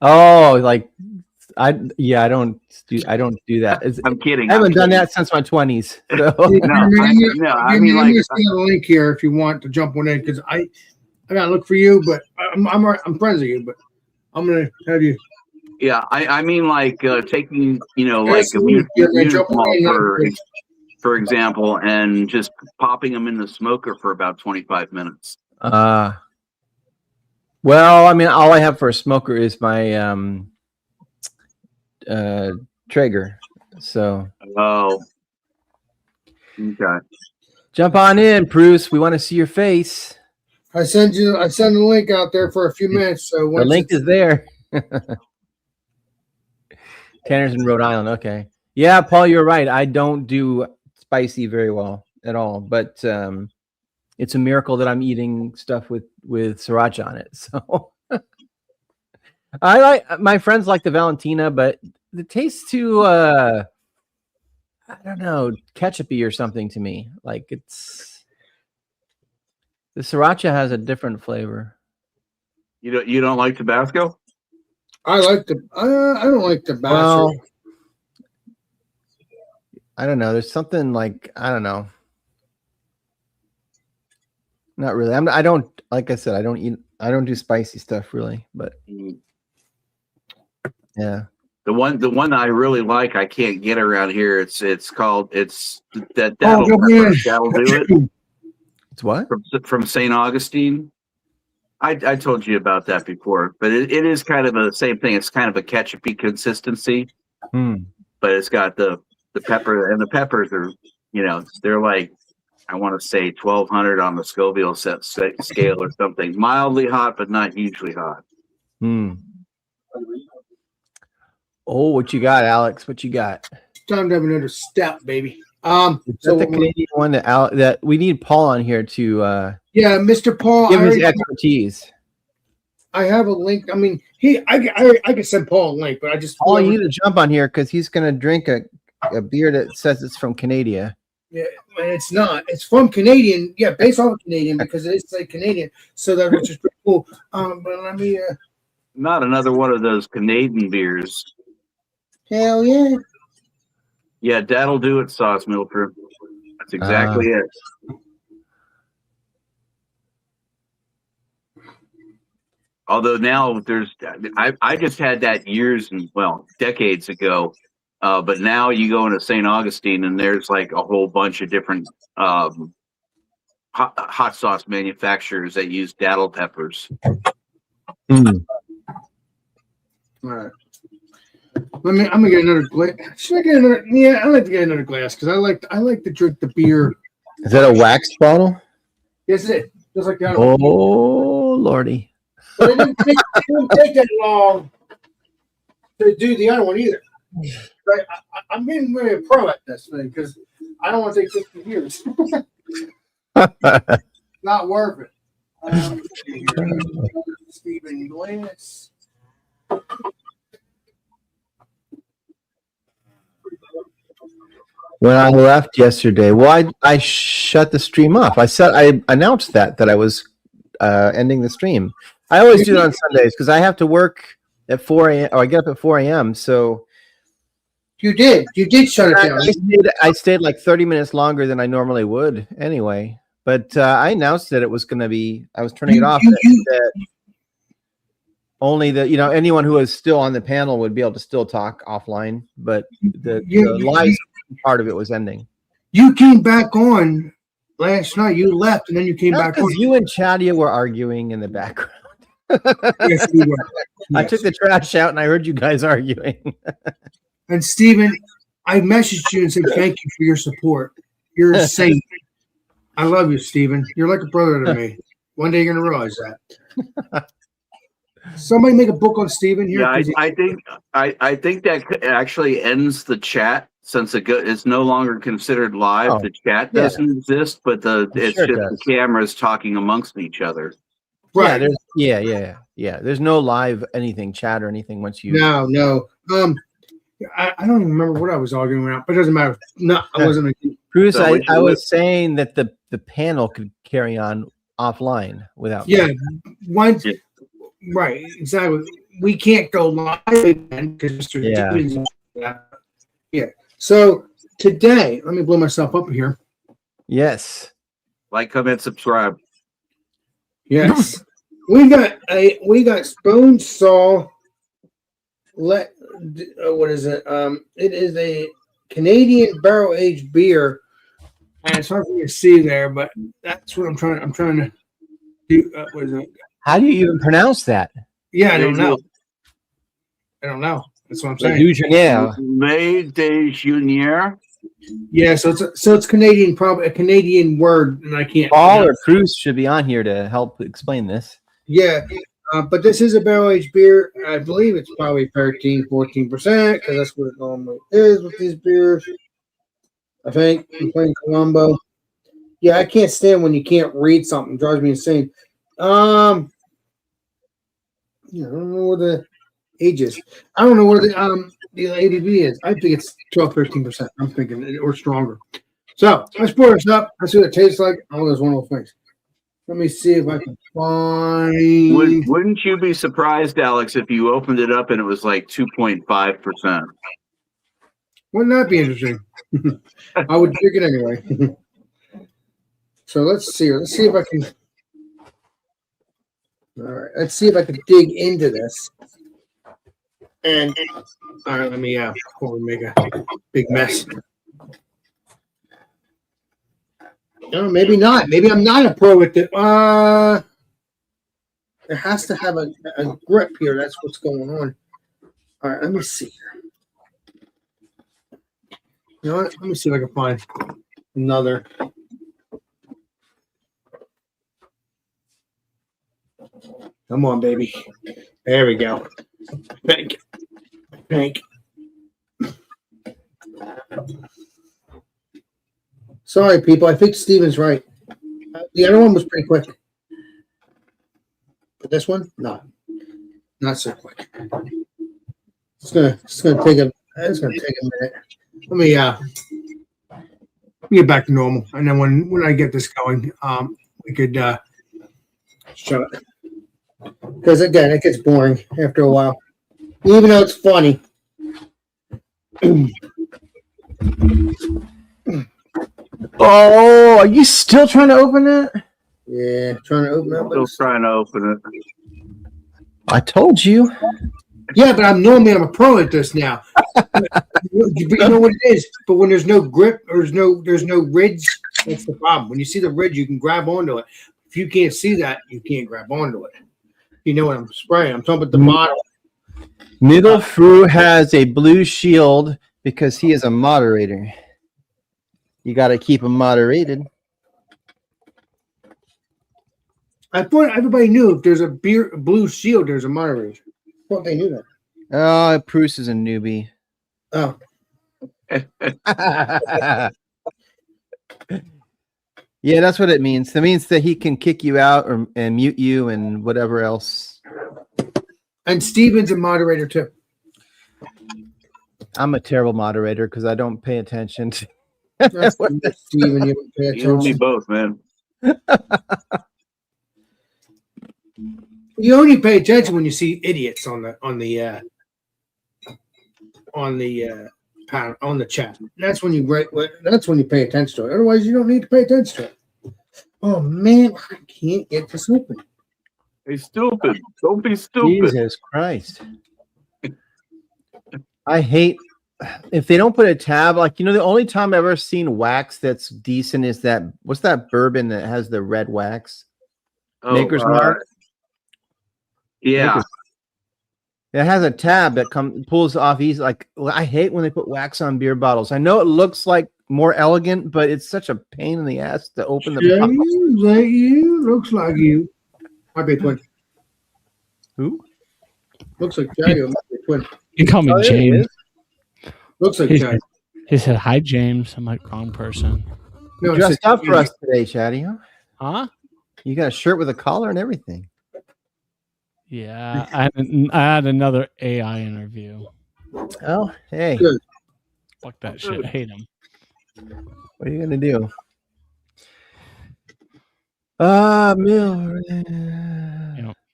oh, like I don't do that. I'm kidding. I haven't I'm done kidding. that since my 20s. So. I mean, I'm like, gonna see a link here if you want to jump one in because I gotta look for you, but I'm friends with you, but I'm gonna have you. yeah, I mean, like taking, like Yes, a you're gonna jump malt in. for example, and just popping them in the smoker for about 25 minutes. Well, I mean, all I have for a smoker is my Traeger. So Oh, okay. jump on in, Bruce. We want to see your face. I send the link out there for a few minutes. So The once link is there. Tanner's in Rhode Island. Okay. Yeah, Paul, you're right. I don't do spicy very well at all, but it's a miracle that I'm eating stuff with sriracha on it. So my friends like the Valentina, but it tastes too I don't know, ketchupy or something to me. Like the sriracha has a different flavor. You don't like Tabasco? I like the I don't like the Well, bass. I don't know. There's something like I don't know. Not really. I don't like I said. I don't do spicy stuff really. But yeah. The one that I really like, I can't get around here. It's that Oh, that'll do it It's what? from St. Augustine. I told you about that before, but it is kind of the same thing. It's kind of a ketchupy consistency, but it's got the pepper, and the peppers are, they're like, I want to say 1200 on the Scoville scale or something. Mildly hot, but not hugely hot. Oh, what you got, Alex? What you got? Time to have another step, baby. Is that the Canadian one that we need Paul on here to yeah, Mr. Paul. give his expertise. I have a link. I mean, I can send Paul a link, but I just Paul, you need to jump on here because he's going to drink a beer that says it's from Canada. Yeah, it's not. It's from Canadian. Yeah, based off of Canadian because it is like Canadian. So that which is pretty cool. But let me. Not another one of those Canadian beers. Hell yeah. Yeah, that'll do it, Sauce Milford. That's exactly it. Although now I just had that decades ago, But now you go into St. Augustine and there's like a whole bunch of different hot sauce manufacturers that use daddle peppers. Mm. All right. I'm gonna get another glass. Should I get another? Yeah, I like to get another glass because I like to drink the beer. Is that a wax bottle? Yes, it is. Just like the other one. Oh, Lordy. But it didn't take that long to do the other one either. Right? I'm getting really a pro at this thing because I don't want to take 50 years. Not worth it. Stephen Glass. When I left yesterday, well, I shut the stream off. I announced that I was ending the stream. I always do it on Sundays because I have to work at 4 a.m. or I get up at 4 a.m. So You did shut it down. I stayed like 30 minutes longer than I normally would anyway. But I announced that it was going to be. I was turning it off. That only anyone who is still on the panel would be able to still talk offline, but the live part of it was ending. You came back on last night. You left and then you came back on. Because you and Chadia were arguing in the background. Yes, we were. I Yes. took the trash out and I heard you guys arguing. And Stephen, I messaged you and said thank you for your support. You're a saint. I love you, Stephen. You're like a brother to me. One day you're gonna realize that. Somebody make a book on Stephen here. Yeah, 'cause I think that actually ends the chat since it's no longer considered live. Oh, The chat yeah. doesn't exist, but it's sure it just does. the cameras talking amongst each other. right. Yeah. There's no live anything, chat or anything once you. No. I don't even remember what I was arguing about, but it doesn't matter. No, I wasn't. Bruce, So I was saying that the panel could carry on offline without. Yeah. Once. Yeah. Right. Exactly. We can't go live again because Mr. Yeah. Stevens. Yeah. So today, let me blow myself up here. Yes. Like, comment, subscribe. Yes. we got Spoon Saw. What is it? It is a Canadian barrel aged beer, and it's hard for me to see there, but that's what I'm trying to do. What is it? How do you even pronounce that? Yeah, I don't know. That's what I'm saying. Yeah. May de Junior. Yeah, so it's Canadian, probably a Canadian word, and I can't. Paul or Cruz should be on here to help explain this. Yeah, but this is a barrel aged beer. I believe it's probably 14% because that's what it normally is with these beers. I think I'm playing Colombo. Yeah, I can't stand when you can't read something. It drives me insane. I don't know what the age is. I don't know what the ADV is. I think it's 12-13%. I'm thinking or stronger. So let's pour this up. Let's see what it tastes like. All those wonderful things. Let me see if I can find. Wouldn't you be surprised, Alex, if you opened it up and it was like 2.5%? Wouldn't that be interesting? I would drink it anyway. So let's see. Let's see if I can. All right. Let's see if I can dig into this. And all right, let me before we make a big mess. No, maybe not. Maybe I'm not a pro with it. It has to have a grip here. That's what's going on. All right, let me see here. You know what? Let me see if I can find another. Come on, baby. There we go. Pink. Sorry, people. I think Steven's right. The other one was pretty quick. But this one, not so quick. It's gonna take a minute. Let me get back to normal, and then when I get this going, we could shut it. Because again, it gets boring after a while, even though it's funny. Oh, are you still trying to open it? Yeah, trying to open up. Still trying to open it. I told you. Yeah, but I'm a pro at this now. But you know what it is. But when there's no grip or there's no ridge, that's the problem. When you see the ridge, you can grab onto it. If you can't see that, you can't grab onto it. You know what I'm spraying? I'm talking about the model. Middle Fru has a blue shield because he is a moderator. You got to keep him moderated. I thought everybody knew if there's a blue shield, there's a moderator. I thought they knew that. Oh, Bruce is a newbie. Oh, Yeah, that's what it means. It means that he can kick you out and mute you and whatever else. and Steven's a moderator too. I'm a terrible moderator because I don't pay attention. That's Steven, you don't pay You and me attention. both, man. You only pay attention when you see idiots on the panel, on the chat. That's when you pay attention to it. Otherwise, you don't need to pay attention to it. Oh man, I can't get this open. Hey, stupid. Don't be stupid. Jesus Christ. I hate if they don't put a tab. Like, you know, the only time I've ever seen wax that's decent is what's that bourbon that has the red wax? Maker's Mark? Yeah. Maker's- It has a tab that pulls off easy. Like, I hate when they put wax on beer bottles. I know it looks like more elegant, but it's such a pain in the ass to open the bottle. Looks like you. Might be a twin. Who? Looks like Jagger. Might be a twin. You can call me Oh, there it James. is. Looks like He Jagger. He said, "Hi, James." I'm like, wrong person. No, Dressed it's up for us today, Chatty. Huh? Huh? You got a shirt with a collar and everything. Yeah, I had another AI interview. Oh, hey, Good. Fuck that shit. I hate him. what are you gonna do?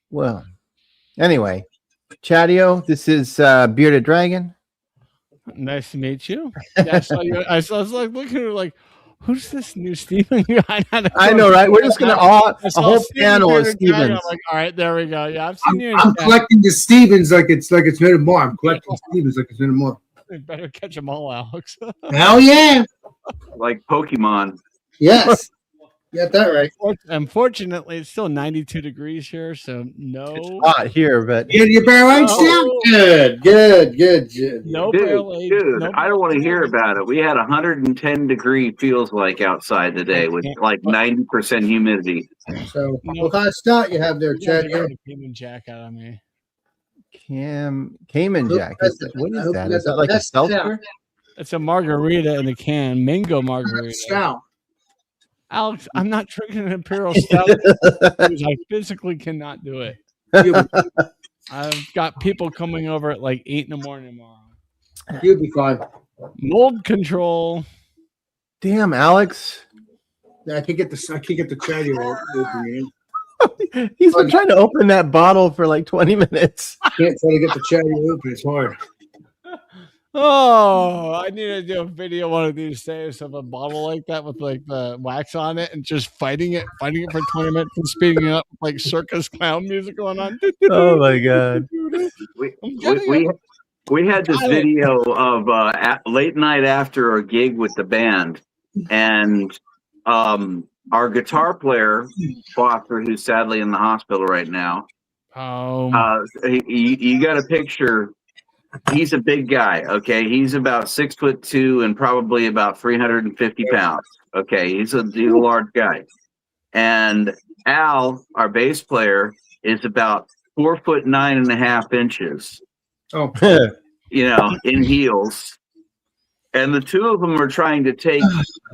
Well, anyway, Chattio, this is Bearded Dragon. Nice to meet you. Yeah, I saw you. I was like looking at her like, who's this new Steven guy? I know, right? We're just gonna I a saw whole Steven panel of Bearded Dragon. Stevens. I'm like, all right, there we go. Yeah, I've seen you. In I'm chat. collecting the Stevens like it's no tomorrow. I'm collecting Stevens like it's no tomorrow. You better catch them all, Alex. Hell yeah. Like Pokemon. Yes. You got that right. Unfortunately, it's still 92 degrees here, so no, Hot here, but You your barrel aged Oh. down? Good. no Dude, barrel age. dude, No I don't want to hear about it. We had 110 degree feels like outside today with like 90% humidity. So, No. what kind of stout you have there, You gotta Chad? get the Cayman Jack out of me. Cayman Hope Jack. that's the- What I is hope that? that's Is that the like a best seltzer? It's a margarita in a can, mango margarita. Stout. Alex, I'm not drinking an imperial stout because I physically cannot do it. I've got people coming over at like 8 in the morning tomorrow. You'll be fine. Mold control. Damn, Alex. I can't get the chatty open. Man. He's been trying to open that bottle for like 20 minutes. Can't try to get the chatty open. It's hard. Oh, I need to do a video one of these days of a bottle like that with like the wax on it and just fighting it for 20 minutes and speeding it up with like circus clown music going on. Oh my god. We had this video of late night after a gig with the band, and our guitar player Foster, who's sadly in the hospital right now. Oh, You got a picture. He's a big guy. Okay, he's about 6'2" and probably about 350 pounds. Okay, he's a large guy. And Al, our bass player, is about 4'9.5". Oh, You know, in heels. And the two of them are trying to take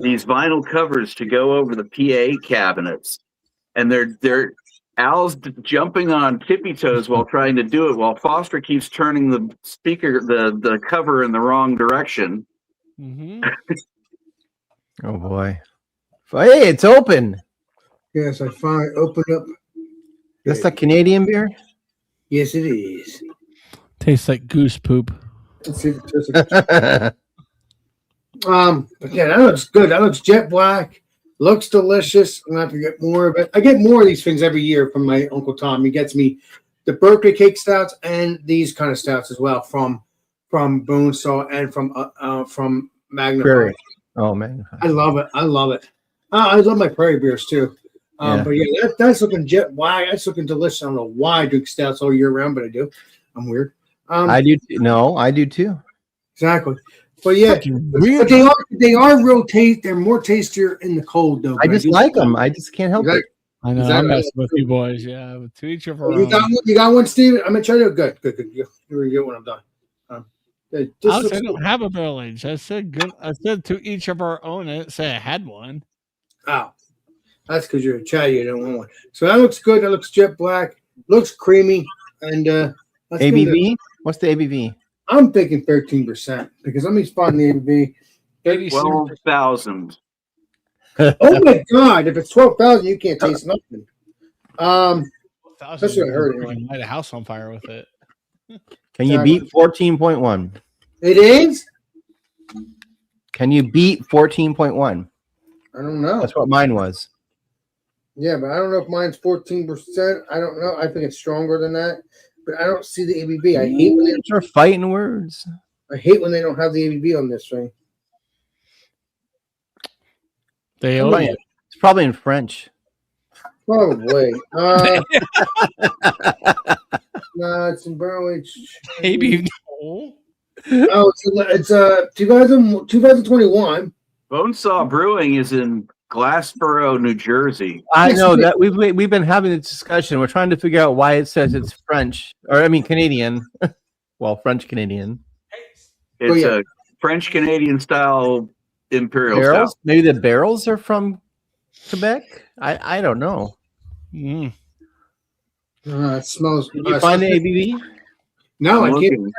these vinyl covers to go over the PA cabinets, and they're Al's jumping on tippy toes while trying to do it, while Foster keeps turning the speaker, the cover in the wrong direction. mm-hmm. Oh boy. Hey, it's open. yes, I finally opened up. That's the Canadian beer? Yes, it is. Tastes like goose poop. Let's see if it tastes like but yeah, that looks good. That looks jet black. Looks delicious. I'm gonna have to get more of it. I get more of these things every year from my Uncle Tom. He gets me the birthday cake stouts and these kind of stouts as well from Bonesaw and from Magnify. Prairie. Oh man. I love it. I love it. I love my prairie beers too. Yeah. But yeah, that's looking why that's looking delicious. I don't know why I drink stouts all year round, but I do. I'm weird. I do. No, I do too. Exactly. But yeah, Weird. but they are real taste. They're more tastier in the cold though. I but just do like them. I just can't help it. I know. Exactly. I'm messing with you boys. Yeah, but to each of our You own. got one. You got one, Steven? I'm gonna try to good. You're good when I'm done. This Alex, looks I don't have a barrel age. I said good. I said to each of our own. I didn't say I had one. Oh, that's because you're a chatty. You don't want one. So that looks good. That looks jet black. Looks creamy. And that's ABV? What's the ABV? I'm thinking 13% because let me spot the ABV. 12,000. Oh my God! If it's 12,000, you can't taste nothing. That's what I heard anyway. Light a house on fire with it. Can you beat 14.1? It is. Can you beat 14.1? I don't know. That's what mine was. Yeah, but I don't know if mine's 14%. I don't know. I think it's stronger than that, but I don't see the ABV. I hate when They're fighting words. they don't have the ABV on this thing. They owe you. It's probably in French. Probably. No, it's in barrel aged. Maybe. Oh, it's 2021. Bonesaw Brewing is in Glassboro, New Jersey. I Yes, know it is. that we've been having this discussion. We're trying to figure out why it says it's French, or I mean Canadian. Well, French Canadian. It's yeah. a French Canadian style imperial Barrels? stout. Maybe the barrels are from Quebec. I don't know. Mm. It smells. Did you find the ABV? No, I'm I can't. looking.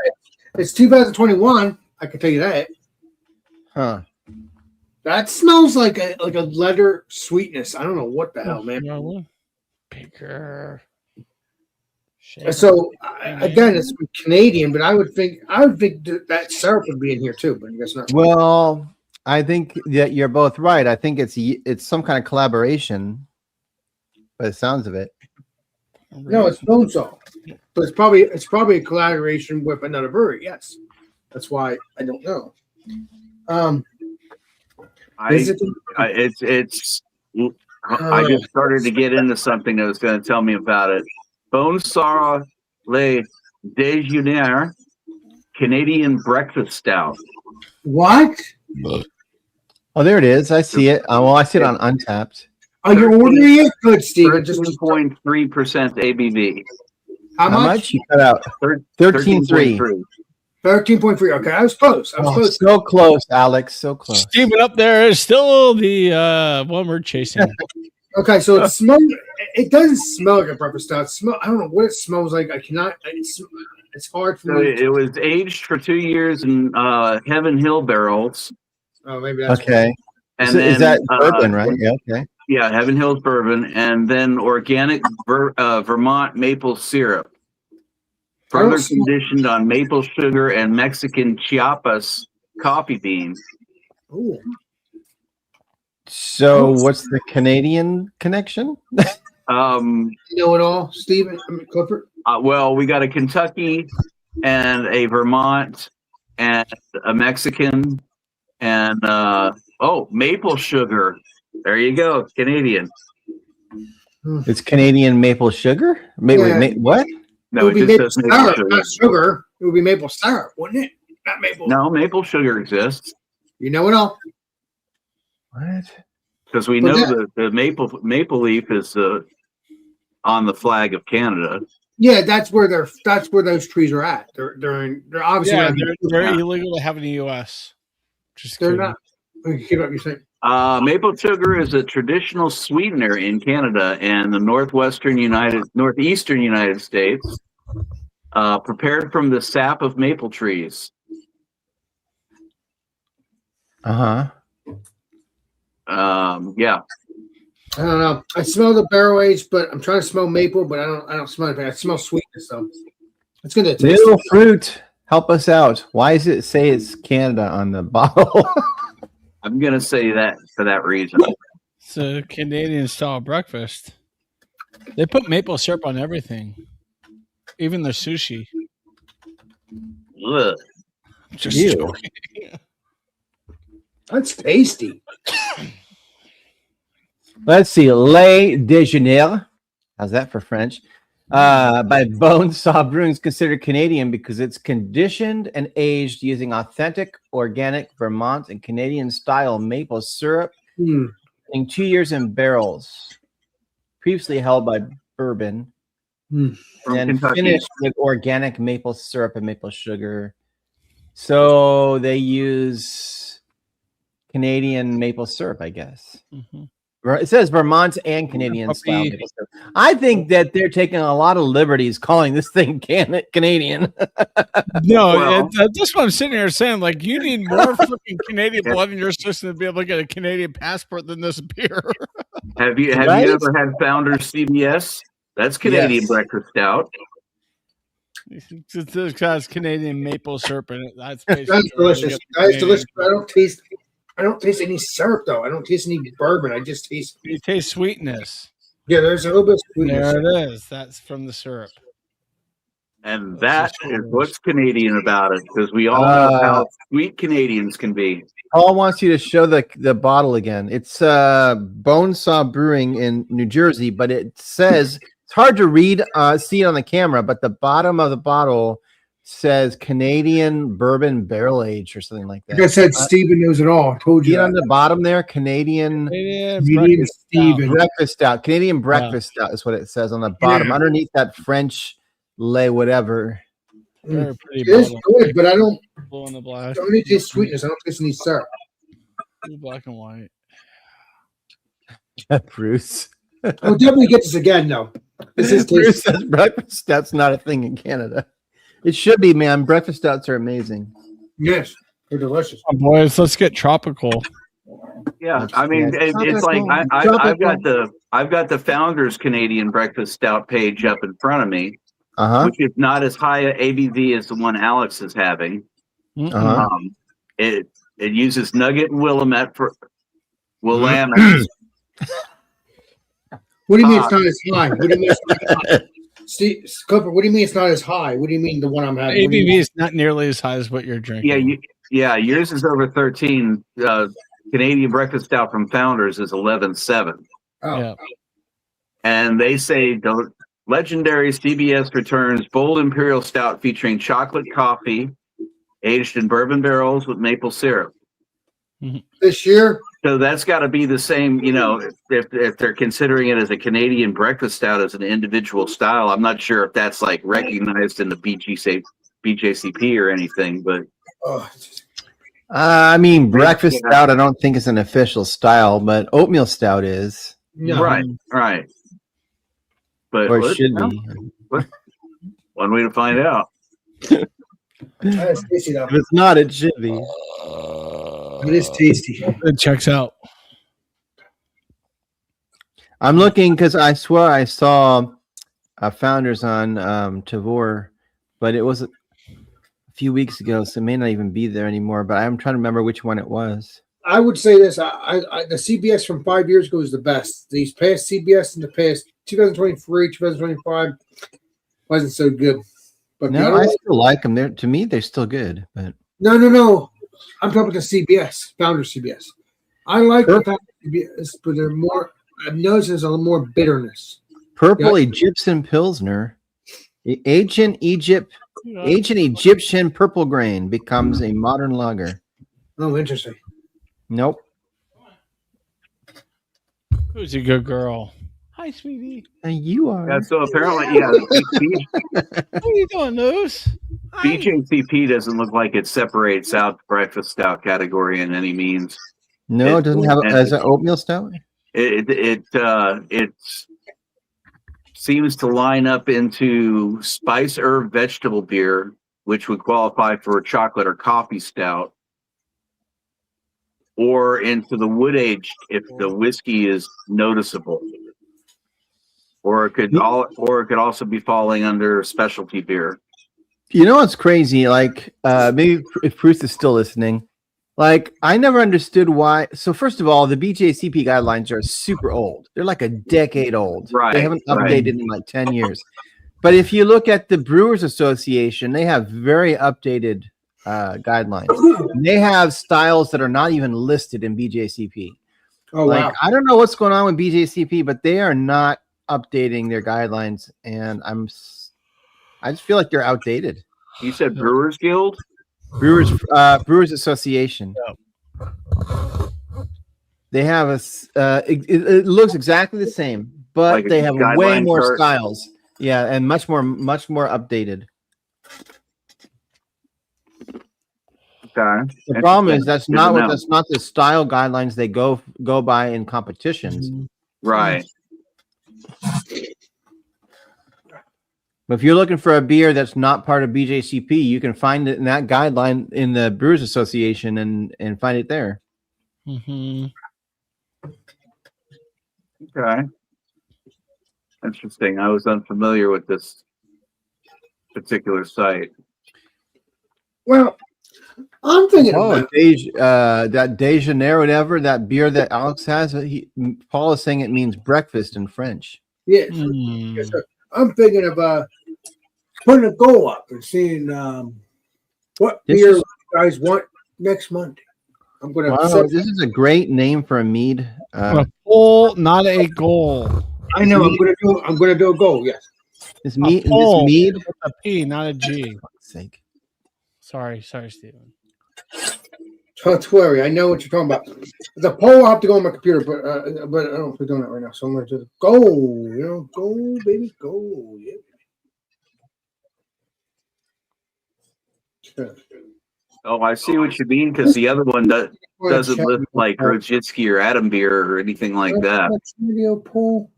It's 2021. I can tell you that. Huh? That smells like a leather sweetness. I don't know what the hell, man. Bigger. So again, it's Canadian, but I would think that syrup would be in here too, but I guess not. Well, I think that you're both right. I think it's some kind of collaboration, by the sounds of it. No, it's Bonesaw, but it's probably a collaboration with another brewery. Yes, that's why I don't know. I Is it? just started to get into something that was going to tell me about it. Bonesaw Le Déjeuner Canadian Breakfast Stout. What? Oh, there it is. I see it. Well, I see it on Untapped. Are you ordering it? Good, Steven. Just 13.3% ABV. how How much? much? You cut out 13.3. 13.3. Okay, I was close. Oh, so close, Alex. So close. Steven up there is still the one we're chasing. Okay, so it smells. It doesn't smell like a breakfast stout. I don't know what it smells like. I cannot. It's hard for So me. it was aged for 2 years in Heaven Hill barrels. Oh, maybe that's Okay. And Is that bourbon, right? Yeah. Okay. Yeah, Heaven Hills bourbon, and then organic Vermont maple syrup, further conditioned on maple sugar and Mexican Chiapas coffee beans. Ooh. So, what's the Canadian connection? You know it all, Steven. Clifford. Well, we got a Kentucky and a Vermont and a Mexican and maple sugar. There you go, Canadian. It's Canadian maple sugar. Yeah. What? No, it it would be just maple says maple syrup, sugar. not sugar. It would be maple syrup, wouldn't it? Not maple. No, maple sugar exists You know it all. What? because we But know that- the maple leaf is on the flag of Canada. Yeah, that's where those trees are at. They're obviously Yeah, not. they're illegal to have in the U.S. Just They're kidding. not. Keep up your saying. Maple sugar is a traditional sweetener in Canada and the northeastern United States, prepared from the sap of maple trees. Uh-huh. Yeah, I don't know. I smell the barrel aged, but I'm trying to smell maple, but I don't smell anything. I smell sweetness though. It's good to taste. Little fruit. Help us out. Why does it say it's Canada on the bottle? I'm gonna say that for that reason. It's a Canadian style breakfast. They put maple syrup on everything. even the sushi. Ugh. Just Ew. joking. That's tasty. Let's see. Lait Déjeuner. How's that for French? By Bone Saw Brewing is considered Canadian because it's conditioned and aged using authentic, organic Vermont and Canadian style maple syrup, Hmm. in 2 years in barrels, previously held by bourbon, From and Kentucky. finished with organic maple syrup and maple sugar. So they use Canadian maple syrup, I guess. Mhm. It says Vermont and Canadian style Puppy. maple syrup. I think that they're taking a lot of liberties calling this thing Canadian. No, Well- that's what I'm sitting here saying. Like, you need more freaking Canadian blood in your system to be able to get a Canadian passport than this beer. Have you Right? ever had Founders CBS? That's Canadian Yes. breakfast stout. This has Canadian maple syrup in it. That's basically That's where they delicious. get the That's Canadian- delicious. I don't taste any syrup though. I don't taste any bourbon. I just taste You taste sweetness. there's a little bit of sweetness. There it is. That's from the syrup. And that is what's Canadian about it, because we all know how sweet Canadians can be. Paul wants you to show the bottle again. It's Bone Saw Brewing in New Jersey, but it says it's hard to read, see it on the camera, but the bottom of the bottle says Canadian bourbon barrel age or something like Like I that. said, Steven knows it all. I told See you it on that. the bottom there, Canadian Canadian Canadian breakfast Steven. breakfast stout. Canadian breakfast stout is what it says on the bottom, Yeah. underneath that French lait whatever. Very pretty It is bottle. good, but I don't Blue and the black. only taste sweetness. I don't taste any syrup. Blue, black and white. Bruce. I'll definitely get this again though. This is Bruce tasty. says breakfast stout's not a thing in Canada. It should be, man. Breakfast stouts are amazing. Yes, they're delicious. Oh, boys, let's get tropical. Yeah, I mean, Yeah. it's like I've got the Founders Canadian breakfast stout page up in front of me, Uh-huh. which is not as high a ABV as the one Alex is having. Uh-huh. It uses Nugget and Willamette for Willamette. What do you mean it's not as high? What do you mean it's not as high? Steve, Clifford, what do you mean it's not as high? What do you mean the one I'm having? What do you ABV mean? is not nearly as high as what you're drinking. Yeah, yours is over 13. Canadian breakfast stout from Founders is 11.7, Oh, Yeah. and they say the legendary CBS returns bold imperial stout featuring chocolate coffee, aged in bourbon barrels with maple syrup. this year? So that's got to be the same, if they're considering it as a Canadian breakfast stout as an individual style. I'm not sure if that's like recognized in the BJCP or anything, but Oh, I mean, breakfast Yeah. stout, I don't think is an official style, but oatmeal stout is, no. right. But or let's- should be. one way to find out. That is tasty though. If it's not, it should be. It is tasty. It checks out. I'm looking because I swear I saw Founders on Tavor, but it was a few weeks ago, so it may not even be there anymore. But I'm trying to remember which one it was. I would say this: the CBS from 5 years ago is the best. These past CBS in the past 2023, 2025 wasn't so good. But the No, other I one- still like them. They're, to me, they're still good. But no. I'm talking about the CBS, Founder CBS. I like the Founder CBS, but they're more. I've noticed there's a little more bitterness. Purple Egyptian Pilsner, ancient Egyptian purple grain becomes a modern lager. Oh, interesting. Nope. Who's a good girl? Hi, sweetie. You are. Yeah, so apparently, What are you doing, Luce? Hi. BJCP doesn't look like it separates out the breakfast stout category in any means. No, it doesn't have as an oatmeal stout. It seems to line up into spice herb vegetable beer, which would qualify for a chocolate or coffee stout, or into the wood aged if the whiskey is noticeable, or it could also be falling under specialty beer. You know what's crazy? Like, maybe if Bruce is still listening, like I never understood why. So first of all, the BJCP guidelines are super old. They're like a decade old. Right, They haven't right. updated in like 10 years. But if you look at the Brewers Association, they have very updated guidelines. They have styles that are not even listed in BJCP. Oh Like wow. I don't know what's going on with BJCP, but they are not updating their guidelines, and I just feel like they're outdated. You said Brewers Guild? Brewers Association. They have it looks exactly the same, but Like a they have way guideline more chart? styles. Yeah, and much more updated. Okay. The problem is Interesting. Good to know. that's not the style guidelines they go by in competitions. Right. But if you're looking for a beer that's not part of BJCP, you can find it in that guideline in the Brewers Association and find it there. Mm-hmm. Okay. Interesting. I was unfamiliar with this particular site. Well, I'm thinking Oh, about that De Janeiro, whatever, that beer that Alex has, Paul is saying it means breakfast in French. yes, Hmm. yes, sir. I'm thinking of putting a goal up and seeing what This beer is- you guys want next Monday. I'm gonna Wow, set- this is a great name for a mead. A poll, not a goal. I know I'm gonna do a goal, yes. This mead, poll. this mead. A P, not a G. For fuck's sake. Sorry, Stephen. Don't worry, I know what you're talking about. The poll, I have to go on my computer, but I don't know if we're doing it right now. So I'm gonna do the goal, go, baby, go, yeah. Sure. Oh, I see what you mean, because the other one doesn't Check look like Rojitsky or Adam beer or anything like that. Video poll.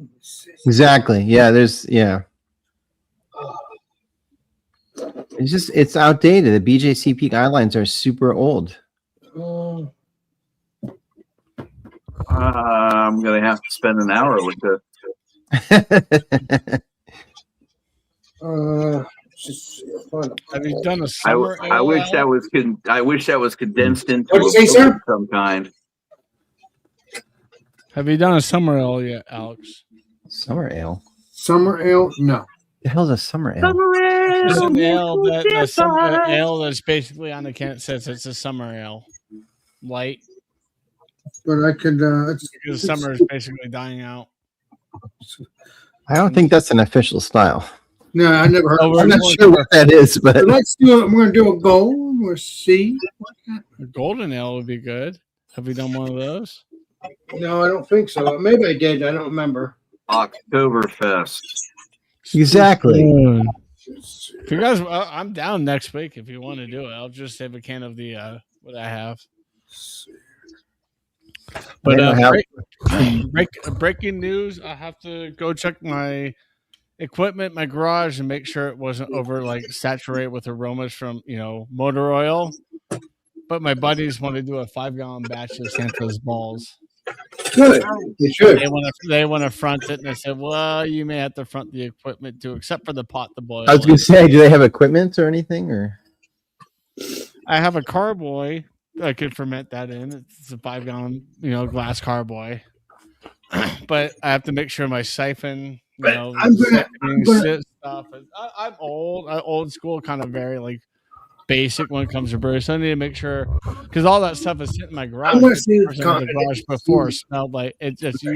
Exactly. Yeah, it's outdated. The BJCP guidelines are super old. I'm gonna have to spend an hour with this. Just Have you done a I summer? wish that ale? was I wish that was condensed into What'd you say, book sir? of some kind. Have you done a summer ale yet, Alex? Summer ale. summer ale? No. The hell's a summer ale? It's an ale the summer ale that's basically on the can. It says it's a summer ale, light, But I could. because summer is basically dying out. I don't think that's an official style. No, I never heard. Oh, I'm not we're- sure. What that is, but But let's do it. We're gonna do a goal. We'll see. A golden ale would be good. Have you done one of those? No, I don't think so. Maybe I did. I don't remember. Oktoberfest. exactly. If you guys, I'm down next week if you want to do it. I'll just have a can of the what I have. But I don't breaking news, I have to go check my equipment, my garage, and make sure it wasn't over like saturated with aromas from motor oil. But my buddies want to do a 5-gallon batch of Santa's balls. Good. You should. They want to front it, and I said, "Well, you may have to front the equipment too, except for the pot to boil." I was gonna say, do they have equipment or anything? Or I have a carboy. I could ferment that in. It's a 5-gallon, glass carboy. But I have to make sure my siphon, I'm gonna- stuff. I'm old school, kind of very like basic when it comes to brews. So I need to make sure because all that stuff is sitting in my garage. I'm gonna see The garage before smelled like it just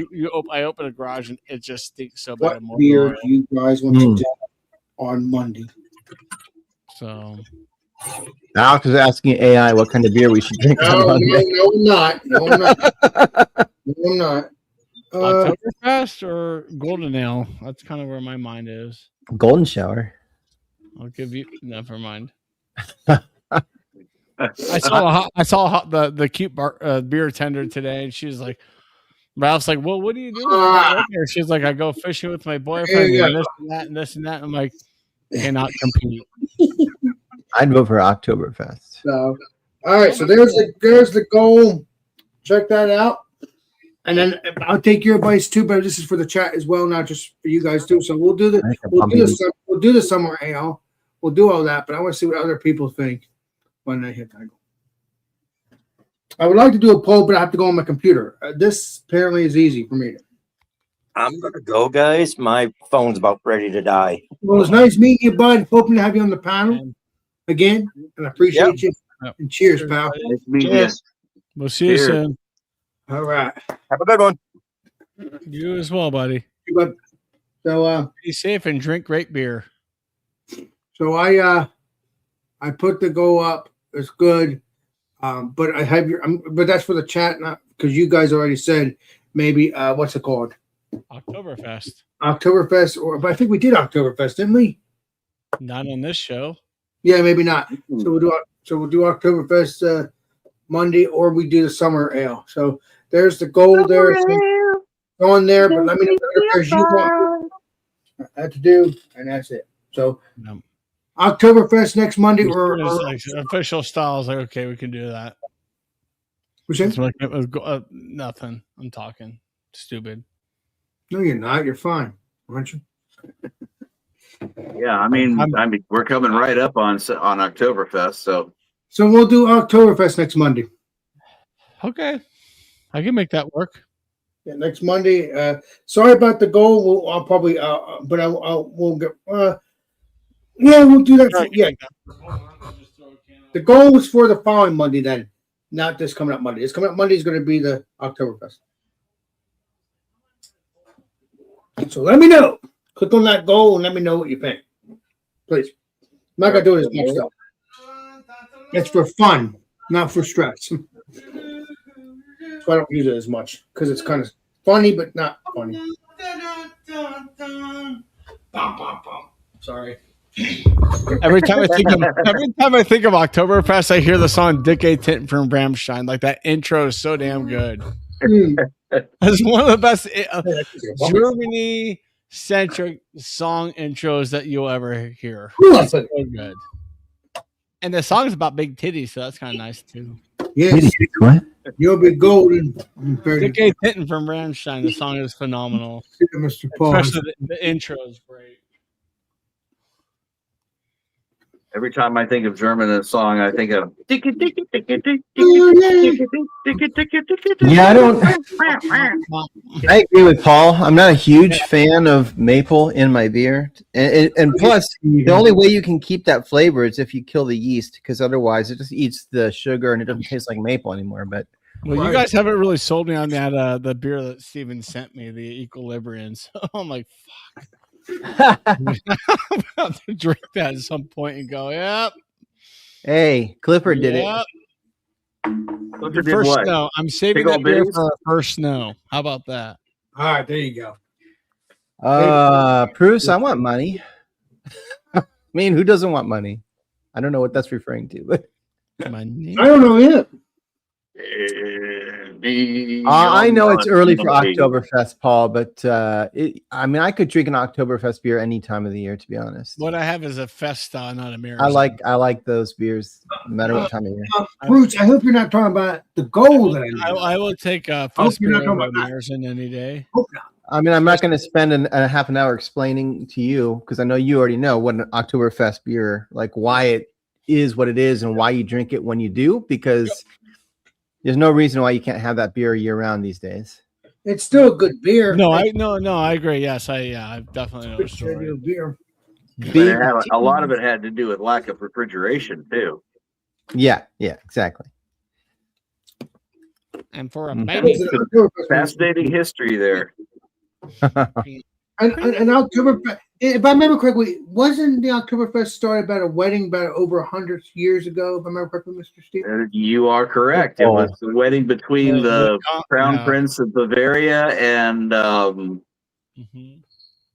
I open a garage and it just stinks so bad. What of motor beer oil. do you guys want to do on Monday? So Alex is asking AI what kind of beer we should drink. No, on no, Monday. no, I'm not. No, I'm not. No, I'm not. Oktoberfest or Golden Ale? That's kind of where my mind is. Golden shower. I'll give you. Never mind. I saw the cute beer tender today, and she was like, Ralph's like, well, what do you do? when you're not working here?" She's like, I go fishing with my boyfriend, Yeah. and this and that, and this and that. I'm like, cannot compete. I'd vote for Oktoberfest. So, all right. So there's the goal. Check that out. And then I'll take your advice too, but this is for the chat as well, not just for you guys too. So we'll do the summer ale. We'll do all that, but I want to see what other people think when they hit that goal. I would like to do a poll, but I have to go on my computer. This apparently is easy for me. I'm gonna go, guys. My phone's about ready to die. Well, it was nice meeting you, bud. Hoping to have you on the panel again, and I appreciate you. Yep. And cheers, pal. Nice to meet you. Cheers. We'll see you Cheers. soon. All right. Have a good one. You as well, buddy. But so Be safe and drink great beer. so I put the goal up. It's good. But I have your but that's for the chat, not because you guys already said maybe what's it called? Oktoberfest. Oktoberfest, but I think we did Oktoberfest, didn't we? Not on this show. Yeah, maybe not. So we'll do Oktoberfest Monday, or we do the summer ale. So there's the goal there. It's on there, but let me know what beers you want to do, and that's it. So Yep. Oktoberfest next Monday, It's or like official style. I was like, okay, we can do that. what's that? It's like, nothing. I'm talking. Stupid. No, you're not. You're fine, aren't you? Yeah, I mean, we're coming right up on Oktoberfest, so So we'll do Oktoberfest next Monday. Okay. I can make that work. Yeah, next Monday. Sorry about the goal. I'll probably, but we'll get. Yeah, we'll do that. Yeah, the goal was for the following Monday, then, not this coming up Monday. This coming up Monday is going to be the Oktoberfest. So let me know. Click on that goal and let me know what you think, please. I'm not gonna do it as much though. It's for fun, not for stress. So I don't use it as much because it's kind of funny, but not funny. Sorry. Every time I think of Oktoberfest, I hear the song Dick A. Tintin from Rammstein. Like that intro is so damn good. It's one of the best Germany centric song intros that you'll ever hear. It's so good. And the song is about big titties, so that's kind of nice too. Yes, What? you'll be golden. Dick A. Tintin from Rammstein. The song is phenomenal. Mr. Paul. Especially the intro is great. every time I think of German in a song, I think of Yeah, I don't. I agree with Paul. I'm not a huge fan of maple in my beer, and plus, the only way you can keep that flavor is if you kill the yeast, because otherwise, it just eats the sugar and it doesn't taste like maple anymore. But Well, you guys haven't really sold me on that the beer that Steven sent me, the Equilibrium. So I'm like, fuck. I'm about to drink that at some point and go, yep. hey, Clifford did it. Yep. Clifford did First what? snow. I'm saving Big that old beer babies? for our first snow. How about that? All right, there you go. Bruce, I want money. I mean, who doesn't want money? I don't know what that's referring to, but My name. I don't know yet. I know it's early for Oktoberfest, Paul, but I mean, I could drink an Oktoberfest beer any time of the year, to be honest. What I have is a Festa, not a Mirror. I like those beers, no matter what time of year. Bruce, I hope you're not talking about the goal that I made. I will take a hope Festa you're not beer talking over about that. Marzen any day. Hope not. I mean, I'm not going to spend a half an hour explaining to you, because I know you already know what an Oktoberfest beer, like why it is what it is and why you drink it when you do, because there's no reason why you can't have that beer year round these days. It's still a good beer. No, I agree. Yes, I definitely know the Good story. beer. But it had, a lot of it had to do with lack of refrigeration too. Yeah, exactly. And for a Mm. baby, Fascinating history there. And Oktoberfest, if I remember correctly, wasn't the Oktoberfest story about a wedding about over 100 years ago? If I remember correctly, Mr. Steve. You are correct. It was the wedding between the Crown Prince of Bavaria and Mhm.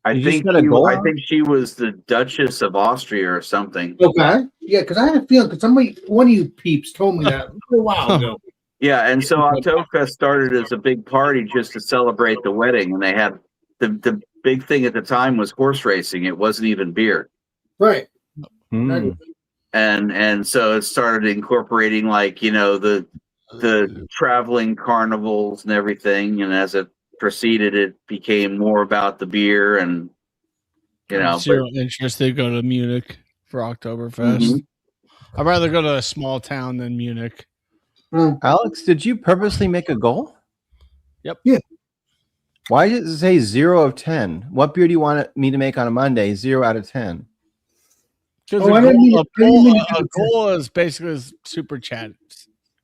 I You just think got a goal I on? think she was the Duchess of Austria or something. Okay. Yeah, because I had a feeling because one of you peeps told me that a while ago. Yeah, and so Oktoberfest started as a big party just to celebrate the wedding, and they had the big thing at the time was horse racing. It wasn't even beer. Right. Mm. And so it started incorporating like, you know, the traveling carnivals and everything, and as it proceeded it became more about the beer and you know Zero interest. They go to Munich for Oktoberfest. Mhm. I'd rather go to a small town than Munich. Alex, did you purposely make a goal? Yep. Yeah. Why does it say 0 of 10? What beer do you want me to make on a Monday? 0 out of 10. Because Oh, I didn't mean- I didn't mean to a do goal is basically super chat.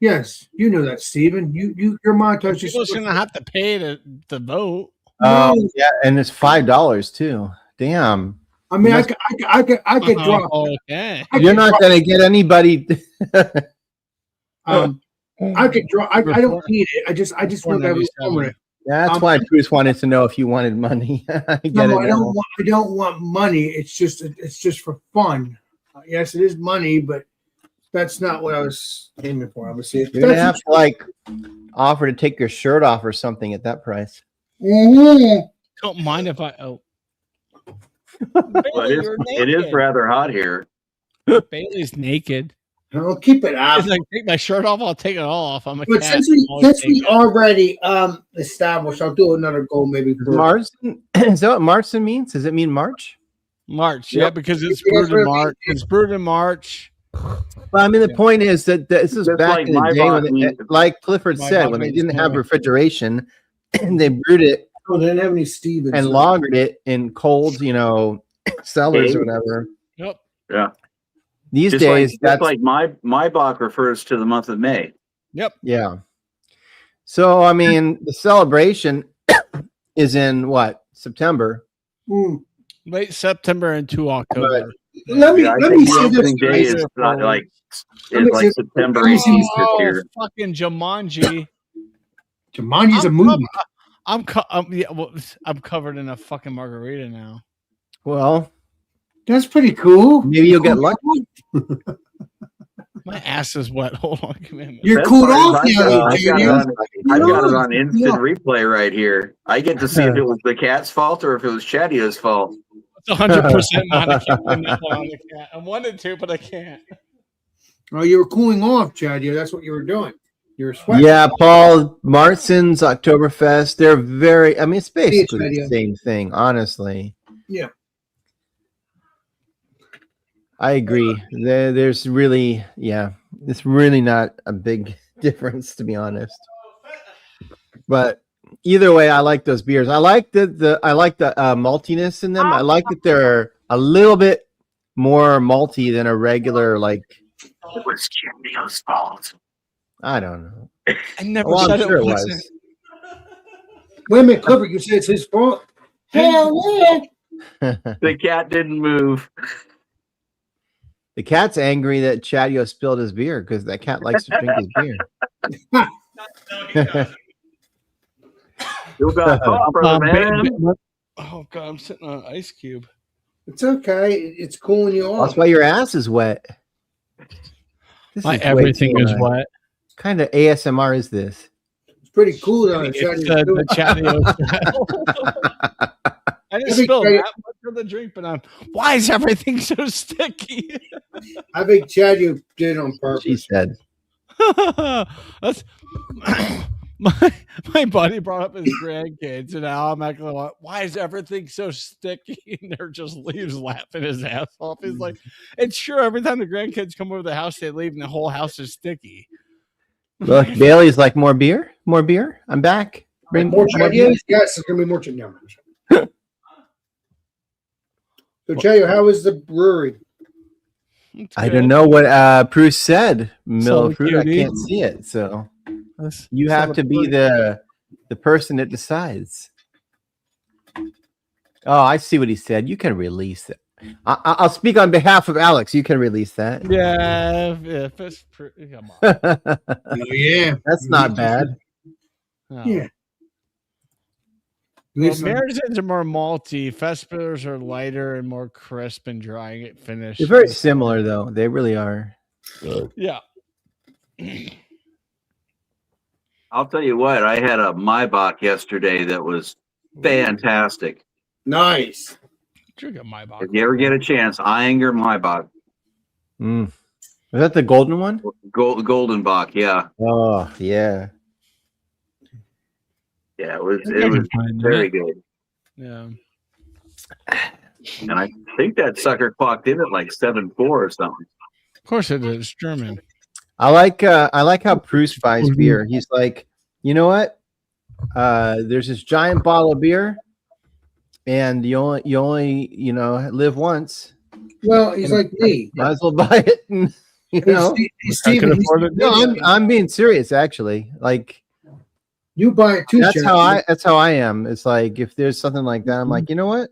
Yes, you know that, Steven. Your montage is People shouldn't have to pay to vote. No. Yeah, and it's $5 too. Damn. I mean, I could drop. Okay. I You're could not drop- going to get anybody. I could draw. I don't need it. I just want that permanent. That's why Bruce wanted to know if you wanted money. I get No, it. I don't want money. It's just for fun. Yes, it is money, but that's not what I was aiming for. Obviously, You're going to have to like offer to take your shirt off or something at that price. Mhm. Don't mind if I. Oh, Well, it is rather hot here. Bailey's naked. I'll keep it up. It's like take my shirt off. I'll take it all off. I'm a But cat. since we I'm always naked. already established, I'll do another goal maybe. For, Martin, is that what Martin means? Does it mean March? March, Yep. yeah, because it's Yeah, that's brewed in what I mean. March. It's brewed in March. Well, I mean, the point is that this is Just back like in the my day when, botany- like Clifford My said, when they botany didn't have smell. refrigeration, and they brewed it Oh, they didn't have any Stevens. and lagered it in cold, cellars or Hey. whatever. Yep. These Just days, like, that's my Bach refers to the month of May. Yep. yeah. So, I mean, the celebration is in what, September? Hmm. Late September into October. Let me Yeah, I let think me the say this. opening day guys. is not like Let me is like say- September let me 18th say- this Oh, year. fucking Jumanji. Jumanji's a I'm movie. I'm covered in a fucking margarita now. Well, That's pretty cool. maybe you'll get lucky. My ass is wet. Hold on, give me a minute. You're Best cooled part off is now, I've got it dude. on- I've got it on Yeah. instant replay right here. I get to see if it was the cat's fault or if it was Chadio's fault. It's 100% mine. I can't blame that one on the cat. I wanted to, but I can't. Oh, you were cooling off, Chad. Yeah, that's what you were doing. You were sweating. Yeah, Paul, Martin's Oktoberfest, they're very, I mean, it's basically the idea. same thing, honestly. Yeah. I agree. There's really, it's really not a big difference, to be honest. But either way, I like those beers. I like the maltiness in them. I like that they're a little bit more malty than a regular, like, It was Chadio's fault. I don't know. I never Well, said I'm sure it it wasn't. was. Wait a minute, Clifford. You said it's his fault. Hell yeah! The cat didn't move. The cat's angry that Chadio spilled his beer because that cat likes to drink his beer. You got caught, brother, man. Oh god, I'm sitting on an ice cube. It's okay. It's cooling you off. That's why your ass is wet. This My is way everything too is much. wet. Kind of ASMR is this? It's pretty cool down It's there. the Chatio. I didn't Every spill day- that much of the drink, but why is everything so sticky? I think Chad, you did it on She purpose. said. That's my buddy brought up his grandkids, and now I'm acting like, why is everything so sticky? And they're just leaves laughing his ass off. He's like, it's true. Every time the grandkids come over the house, they leave, and the whole house is sticky. Look, Bailey's like, more beer? More beer? I'm back. Bring More more Chad, beer? yes, there's gonna be more Chad. No. So, Chad, how is the brewery? It's I good. don't know what Bruce said. Mill So fruit, I cutie. can't see it. So Let's you have to be celebrate. the person that decides. Oh, I see what he said. You can release it. I'll speak on behalf of Alex. You can release that. Yeah, come on. Oh yeah, That's not bad. No. Yeah. Well, Listen, Marizens are more malty. Vespers are lighter and more crisp and dry and get finished. They're very similar, though. They really are. Yeah. I'll tell you what, I had a Maibach yesterday that was fantastic. nice. Drink a my If you ever get a chance, Eyinger Maibach. Mm. Was that the golden one? Golden Bach, yeah. Oh, yeah. Yeah, it was very good. Yeah. And I think that sucker clocked in at like 7.4 or something. Of course it is. It's German. I like how Bruce buys beer. He's like, you know what? there's this giant bottle of beer, and you only live once. Well, he's like me. Might as well buy it. And, Hey, Steven, I can afford it. no, I'm being serious. Actually, like you buy it too. that's Chad. how I am. It's like if there's something like that, I'm like, you know what?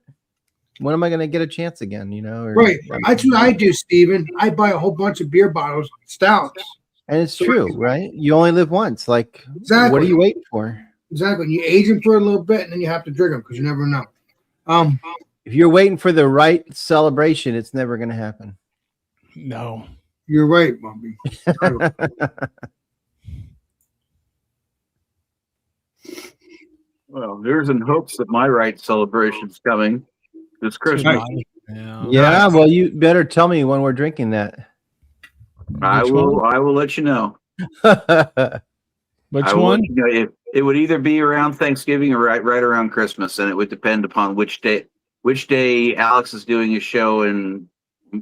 When am I going to get a chance again? Or, Right. That's what I do, Steven. I buy a whole bunch of beer bottles, stouts. And it's true, right? You only live once. Like, Exactly. what are you waiting for? Exactly. And you age them for a little bit, and then you have to drink them because you never know. If you're waiting for the right celebration, it's never going to happen. No. You're right, Bumpy. Well, there's in hopes that my right celebration's coming this Christmas. Yeah. Yeah, well, you better tell me when we're drinking that. I will let you know. Which I will let one? you know. It would either be around Thanksgiving or right around Christmas, and it would depend upon which day Alex is doing his show and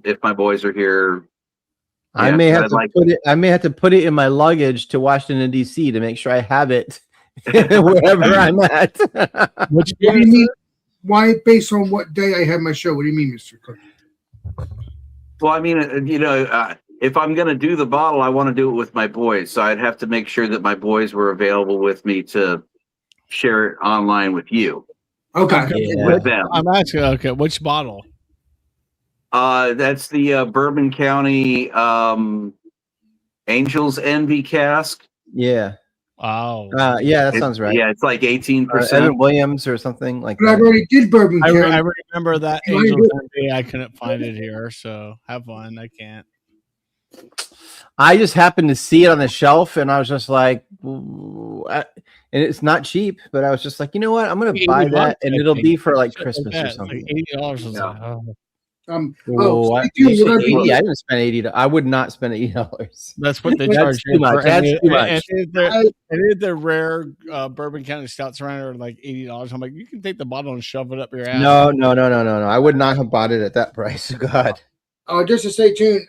if my boys are here. I Yeah, may have I'd to like- put it. I may have to put it in my luggage to Washington D.C. to make sure I have it wherever I'm at. Which What do you mean? Why, based on what day I have my show? What do you mean, Mr. Cook? Well, I mean, if I'm going to do the bottle, I want to do it with my boys. So I'd have to make sure that my boys were available with me to share it online with you, Okay. Yeah. with them. I'm asking. Okay, which bottle? That's the Bourbon County Angels Envy cask. Yeah. Wow. Yeah, that sounds right. Yeah, it's like 18%. Evan Williams or something like But I that. already did Bourbon I County. remember that Can I Angel do- Envy. I couldn't find it here, so have fun. I can't. I just happened to see it on the shelf, and I was just like, and it's not cheap, but I was just like, you know what? I'm gonna buy $80, that, and I it'll think. be for like Shit Christmas that. or It's something. Like $80 was Yeah. like, oh. Oh, stay tuned. you We're said gonna do 80? I didn't spend $80. I would not spend $80. That's what they That's charge too you much. for That's any, too much. any of the rare Bourbon County stouts around are like $80. I'm like, you can take the bottle and shove it up your ass. No. I would not have bought it at that price. God. Just to stay tuned.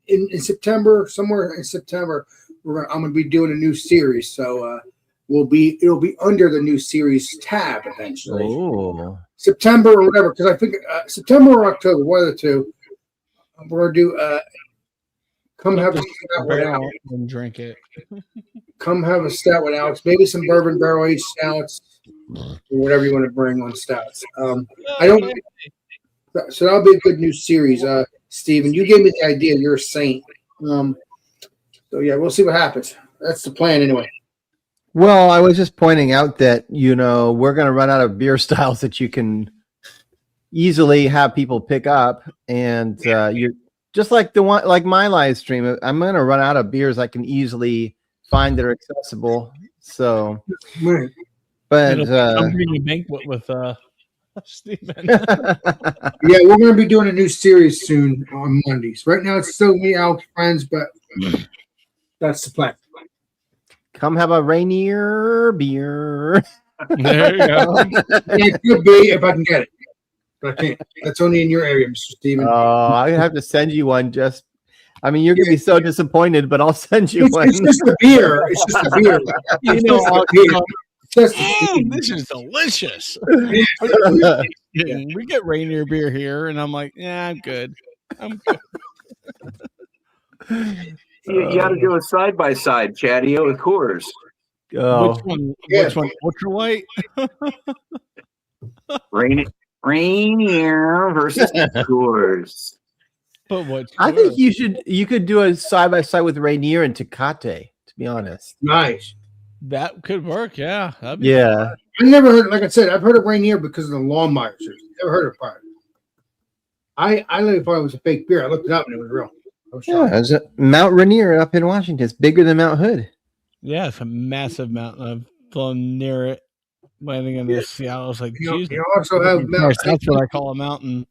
In September, somewhere in September, I'm gonna be doing a new series. So it'll be under the new series tab eventually. Oh. September or whatever, because I think September or October, one of the two. We're gonna do come have a stout with Barrel Alex. and drink it. Come have a stout with Alex. Maybe some bourbon barrel aged stouts or whatever you want to bring on stouts. I don't. So that'll be a good new series, Steven. You gave me the idea. You're a saint. So yeah, we'll see what happens. That's the plan anyway. Well, I was just pointing out that, we're going to run out of beer styles that you can easily have people pick up. And you're just like like my live stream. I'm going to run out of beers I can easily find that are accessible. So, Right. but I'm doing a banquet with Stephen. Yeah, we're going to be doing a new series soon on Mondays. Right now, it's still me, Alex, friends, but that's the plan. come have a Rainier beer. There you go. It could be if I can get it, but I can't. That's only in your area, Mr. Steven. I have to send you one. You're going to be so disappointed, but I'll send you It's one. just the beer. It's just the beer. You It's know, just the beer. It's just oh, the this is delicious. beer. We get Rainier beer here, and I'm like, yeah, I'm good. I'm good. You got to do a side by side, Chatio with Coors. Oh. Which one? Yeah. Which one? Ultra white? Rainier versus Coors. But what? I think you could do a side by side with Rainier and Tecate, to be honest. Nice. that could work. Yeah, that'd be Yeah. I never heard, like I said, I've heard of Rainier because of the Longmire series. Never heard of it. I literally thought it was a fake beer. I looked it up and it was real. I was Yeah, shocked. there's a Mount Rainier up in Washington. It's bigger than Mount Hood. Yeah, it's a massive mountain. I've flown near it, landing in this. Yeah, I was like, You Jesus. also have Mount. That's what I call a mountain.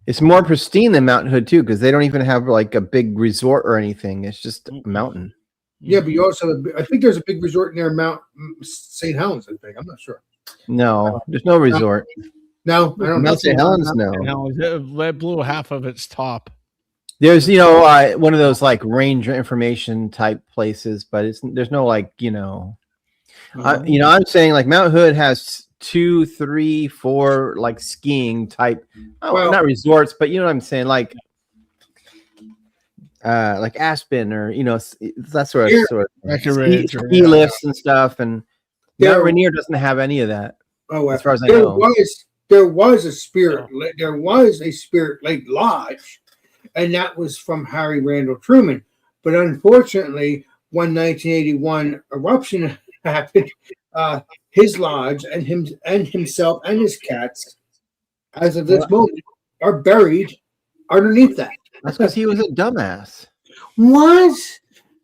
It's more pristine than Mount Hood too, because they don't even have like a big resort or anything. It's just a mountain. Yeah, but you also have, I think there's a big resort near Mount St. Helens, I think. I'm not sure. No, there's no resort. No, I don't know. Mount St. Helens, no. Now, it blew half of its top. There's one of those like ranger information type places, but there's no like I'm saying like Mount Hood has 2, 3, 4 like skiing type, Well- not resorts, but you know what I'm saying, like Aspen or that sort Here, of Breckenridge or- ski lifts and stuff, and There- Mount Rainier doesn't have any of that. Oh, as far as I there know. was a Spirit Lake Lodge, and that was from Harry Randall Truman. But unfortunately, when 1981 eruption happened, his lodge and himself and his cats, as of this moment, are buried underneath that. That's because he was a dumbass. What?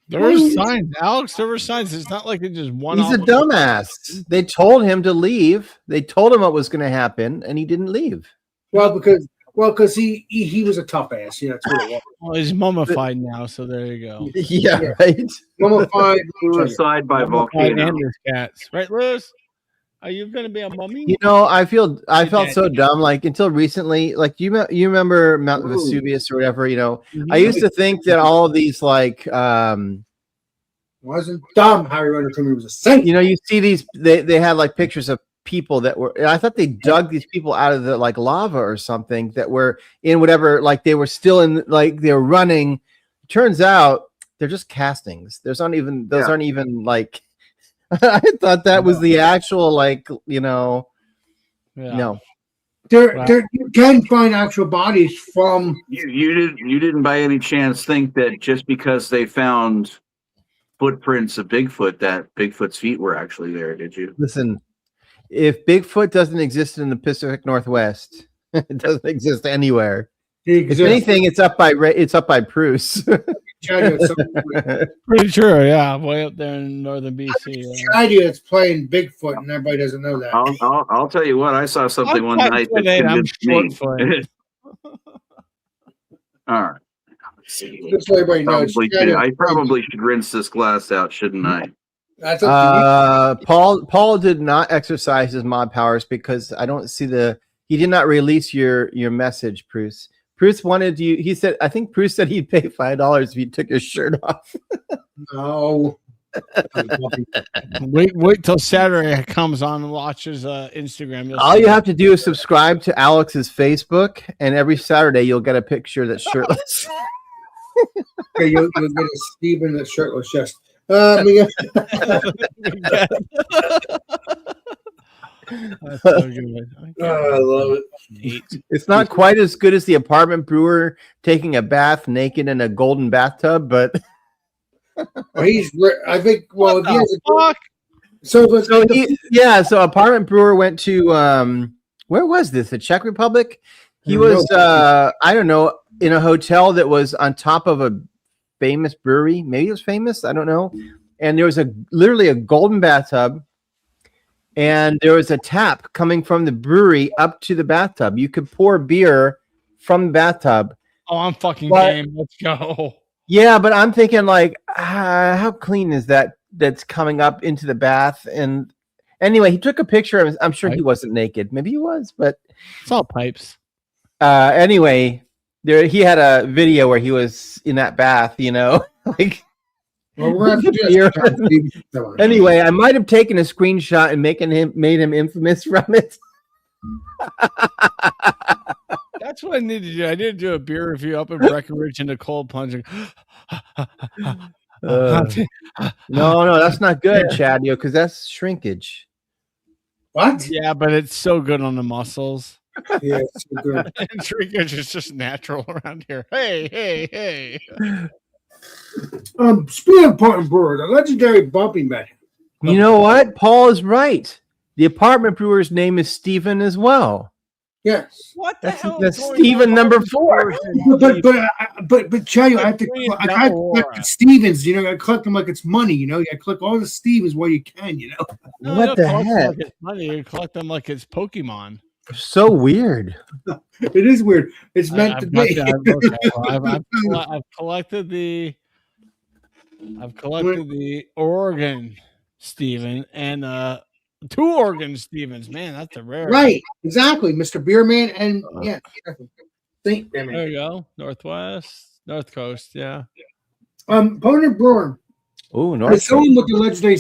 There were signs, Alex. There were signs. It's not like it just one. He's a dumbass. They told him to leave. They told him what was going to happen, and he didn't leave. Well, because he was a tough ass. You know, that's what it was. Well, he's mummified now, so there you go. Yeah, right. Mummified. Suicide by Mummified volcano. and his cats, right, Liz? Are you going to be a mummy? I felt so dumb. Like until recently, like you remember Mount Vesuvius or whatever. I used to think that all of these like Wasn't dumb. Harry Randall Truman was a saint. you see these they had like pictures of people that were, I thought they dug these people out of the like lava or something that were in whatever, like they were still in, like they were running. Turns out they're just castings. Those aren't even like I thought that was the actual like no. There you can find actual bodies from. You didn't by any chance think that just because they found footprints of Bigfoot that Bigfoot's feet were actually there, did you? Listen, if Bigfoot doesn't exist in the Pacific Northwest, it doesn't exist anywhere. If anything, it's up by Bruce. Pretty sure, yeah, way up there in northern BC. Yeah. Idea that's playing Bigfoot, and everybody doesn't know that. I'll tell you what, I saw something I'm one night that 5'8", I'm convinced me. short-footed. All right. Let's see. Just so everybody knows. I probably should rinse this glass out, shouldn't I? That's up to Paul did not exercise his mod powers because I don't see he did not release your message, Bruce. Bruce wanted you. He said, I think Bruce said he'd pay $5 if you took his shirt off. No. Wait till Saturday comes on and watches Instagram. All you have to do is subscribe to Alex's Facebook, and every Saturday you'll get a picture that's shirtless. Okay, you'll get a Steven that's shirtless chest. That's so good. I love it. It's not quite as good as the apartment brewer taking a bath naked in a golden bathtub, but I think. Well, if he has Fuck. so apartment brewer went to where was this? The Czech Republic? He was I don't know, in a hotel that was on top of a famous brewery. Maybe it was famous, I don't know. And there was literally a golden bathtub, and there was a tap coming from the brewery up to the bathtub. You could pour beer from the bathtub. Oh, I'm fucking game. Let's go. Yeah, but I'm thinking like, how clean is that? That's coming up into the bath. And anyway, he took a picture of him. I'm sure he wasn't naked. Maybe he was, but It's all pipes. anyway, he had a video where he was in that bath. Like. Well, we're gonna have to do that. Anyway, I might have taken a screenshot and made him infamous from it. That's what I need to do. I need to do a beer review up in Breckenridge in the cold plunge. No, that's not good, Chad, because that's shrinkage. What? Yeah, but it's so good on the muscles. Yeah, it's so good. And shrinkage is just natural around here. Hey. Speaking of apartment brewer, the legendary Bumpy Man. You know what? Paul is right. The apartment brewer's name is Stephen as well. Yes. What the hell? That's Stephen number 4. But Chad, I have to collect Stevens. I collect them like it's money. I collect all the Stevens while you can. No, What the heck? Like it's money. You collect them like it's Pokemon. So weird. It is weird. It's meant to be. I've collected the Oregon Steven and 2 Oregon Stevens. Man, that's a rare. Right. Exactly. Mr. Beerman and yeah. Saint There you go. North Coast. Yeah. Opponent brewer. Oh, I North saw Shore. him with the legendary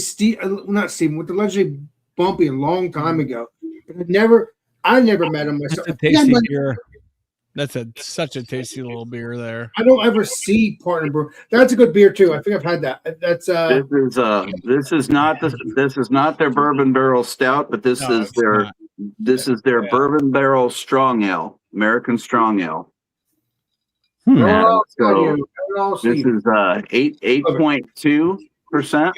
not Steven, with the legendary Bumpy a long time ago. But I never met him myself. That's a tasty beer. That's such a tasty little beer there. I don't ever see Partner Brew. That's a good beer too. I think I've had that. That's This is not their bourbon barrel stout, but this No, is it's their not. bourbon barrel strong ale, American strong ale. Hmm. Yeah, so this this is 8.2%.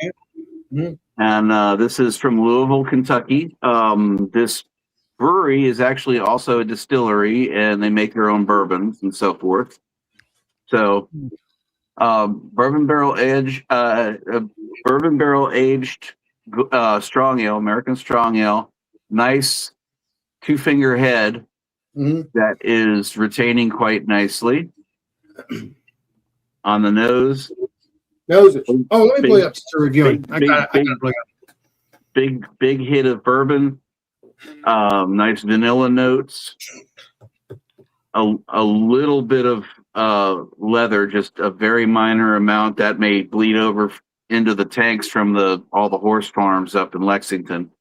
Mhm. And this is from Louisville, Kentucky. This brewery is actually also a distillery, and they make their own bourbons and so forth. So, bourbon barrel aged strong ale, American strong ale, nice 2-finger head Mhm. that is retaining quite nicely on the nose. knows it. Oh, let me pull it up to reviewing. big, I got big, it. Big hit of bourbon. Nice vanilla notes. A little bit of leather, just a very minor amount that may bleed over into the tanks from all the horse farms up in Lexington.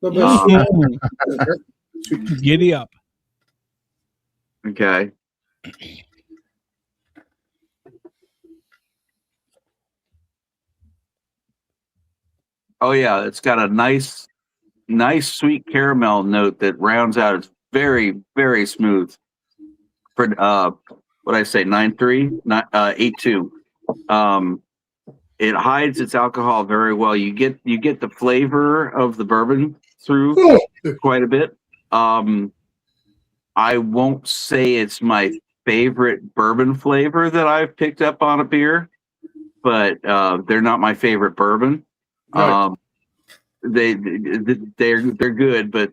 Little bit of Giddy up. Okay. Oh yeah, it's got a nice sweet caramel note that rounds out. It's very, very smooth. For what I say, 9.3, 8.2. It hides its alcohol very well. You get the flavor of the bourbon through quite a bit. I won't say it's my favorite bourbon flavor that I've picked up on a beer, but they're not my favorite bourbon. Right. They're good, but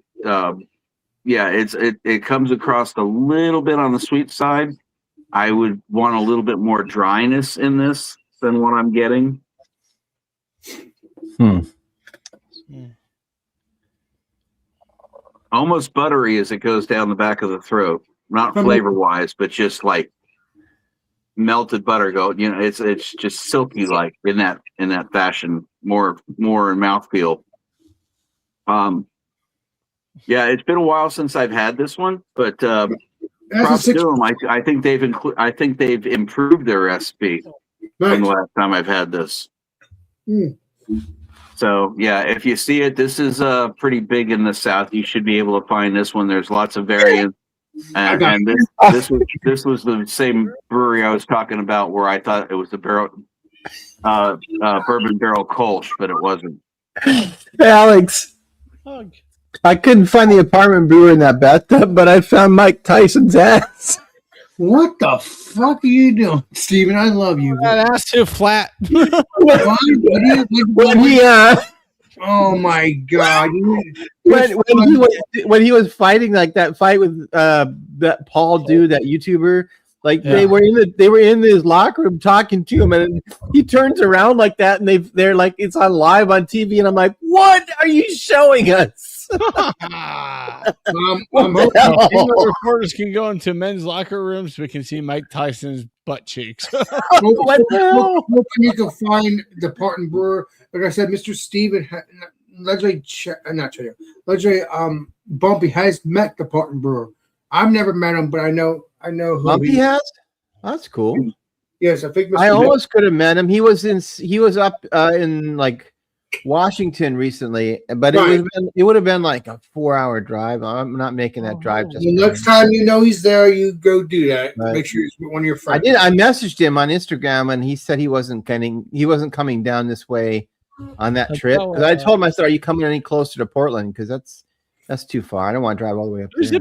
yeah, it comes across a little bit on the sweet side. I would want a little bit more dryness in this than what I'm getting. Almost buttery as it goes down the back of the throat. Not flavor wise, but just like melted butter it's just silky like in that fashion, more in mouthfeel. Yeah, it's been a while since I've had this one, but props to them. I think they've improved their recipe from the last time I've had this. So yeah, if you see it, this is pretty big in the South. You should be able to find this one. There's lots of variants, and this was the same brewery I was talking about where I thought it was the bourbon barrel Kolsch, but it wasn't. Hey, Alex, I couldn't find the apartment brewer in that bathtub, but I found Mike Tyson's ass. What the fuck are you doing, Steven? I love you. That ass too flat. Oh my god! When he was fighting like that fight with that Paul dude, that YouTuber, like they were in his locker room talking to him, and he turns around like that, and they're like it's on live on TV, and I'm like, what are you showing us? I'm hoping reporters can go into men's locker rooms so we can see Mike Tyson's butt cheeks. hoping you can find the Parton Brewer. Like I said, Mr. Steven, legendary Bumpy has met the Parton Brewer. I've never met him, but I know who Bumpy has. That's cool. Yes, I think I almost could have met him. He was up in like Washington recently, but it would have been like a 4-hour drive. I'm not making that drive. Just the next time you know he's there, you go do that. Right. Make sure he's one of your friends. I messaged him on Instagram, and he said he wasn't coming down this way on that trip. Because I told him, I said, "Are you coming any closer to Portland? Because that's too far. I don't want to drive all the way up there."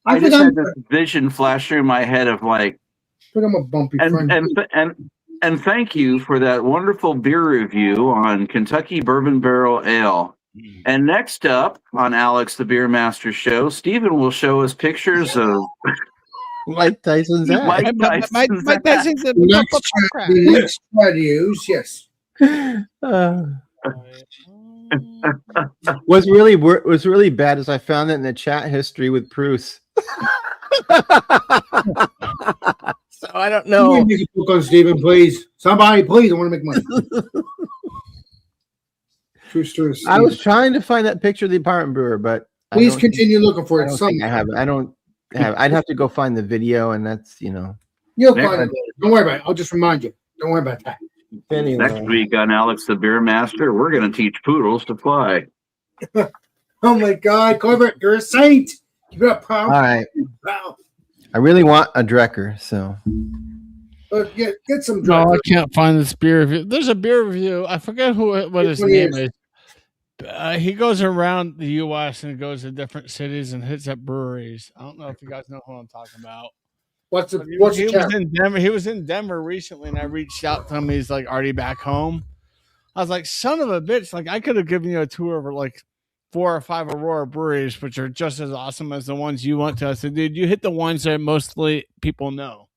I just had this vision flash through my head of like, I think I'm a Bumpy friend. And thank you for that wonderful beer review on Kentucky Bourbon Barrel Ale. And next up on Alex the Beer Master Show, Steven will show us pictures of Mike Tyson's ass. Mike Tyson's The next reviews, yes. Was really bad as I found it in the chat history with Bruce. So I don't Somebody know. make a book on Steven, please. Somebody, please. I want to make money. True story. of I was Steven. trying to find that picture of the apartment brewer, but I Please don't continue looking for think, I it. don't think I Somehow. have it. I don't have. I'd have to go find the video, and that's You'll Next- find it later. Don't worry about it. I'll just remind you. Don't worry about that. Next week on Alex the Beer Master, we're going to teach poodles to fly. Oh my God, Corbett, you're a saint. You got All power. right. Wow. I really want a Drecker, so Get some No, I drugs. can't find this beer review. There's a beer review. I forget what Which his one name is? is. He goes around the U.S. and goes to different cities and hits up breweries. I don't know if you guys know who I'm talking about. What's the But what's he the was channel? in Denver. He was in Denver recently, and I reached out to him. He's like already back home. I was like, "Son of a bitch!" Like I could have given you a tour of like 4 or 5 Aurora breweries, which are just as awesome as the ones you went to. I said, "Dude, you hit the ones that mostly people know.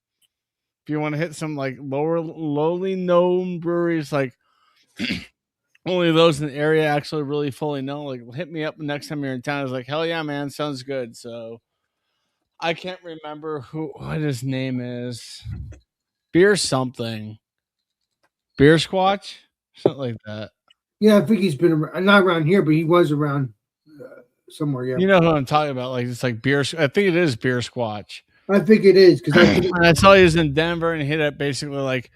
If you want to hit some like lowly known breweries, like only those in the area actually really fully know, like hit me up the next time you're in town." I was like, "Hell yeah, man, sounds good." So I can't remember what his name is. Beer something. Beer Squatch? Something like that. Yeah, I think he's been around, not around here, but he was around somewhere. Yeah, You know who I'm talking about. Like it's like beer. I think it is Beer Squatch. I think it is because I think And I saw he was in Denver and hit up basically like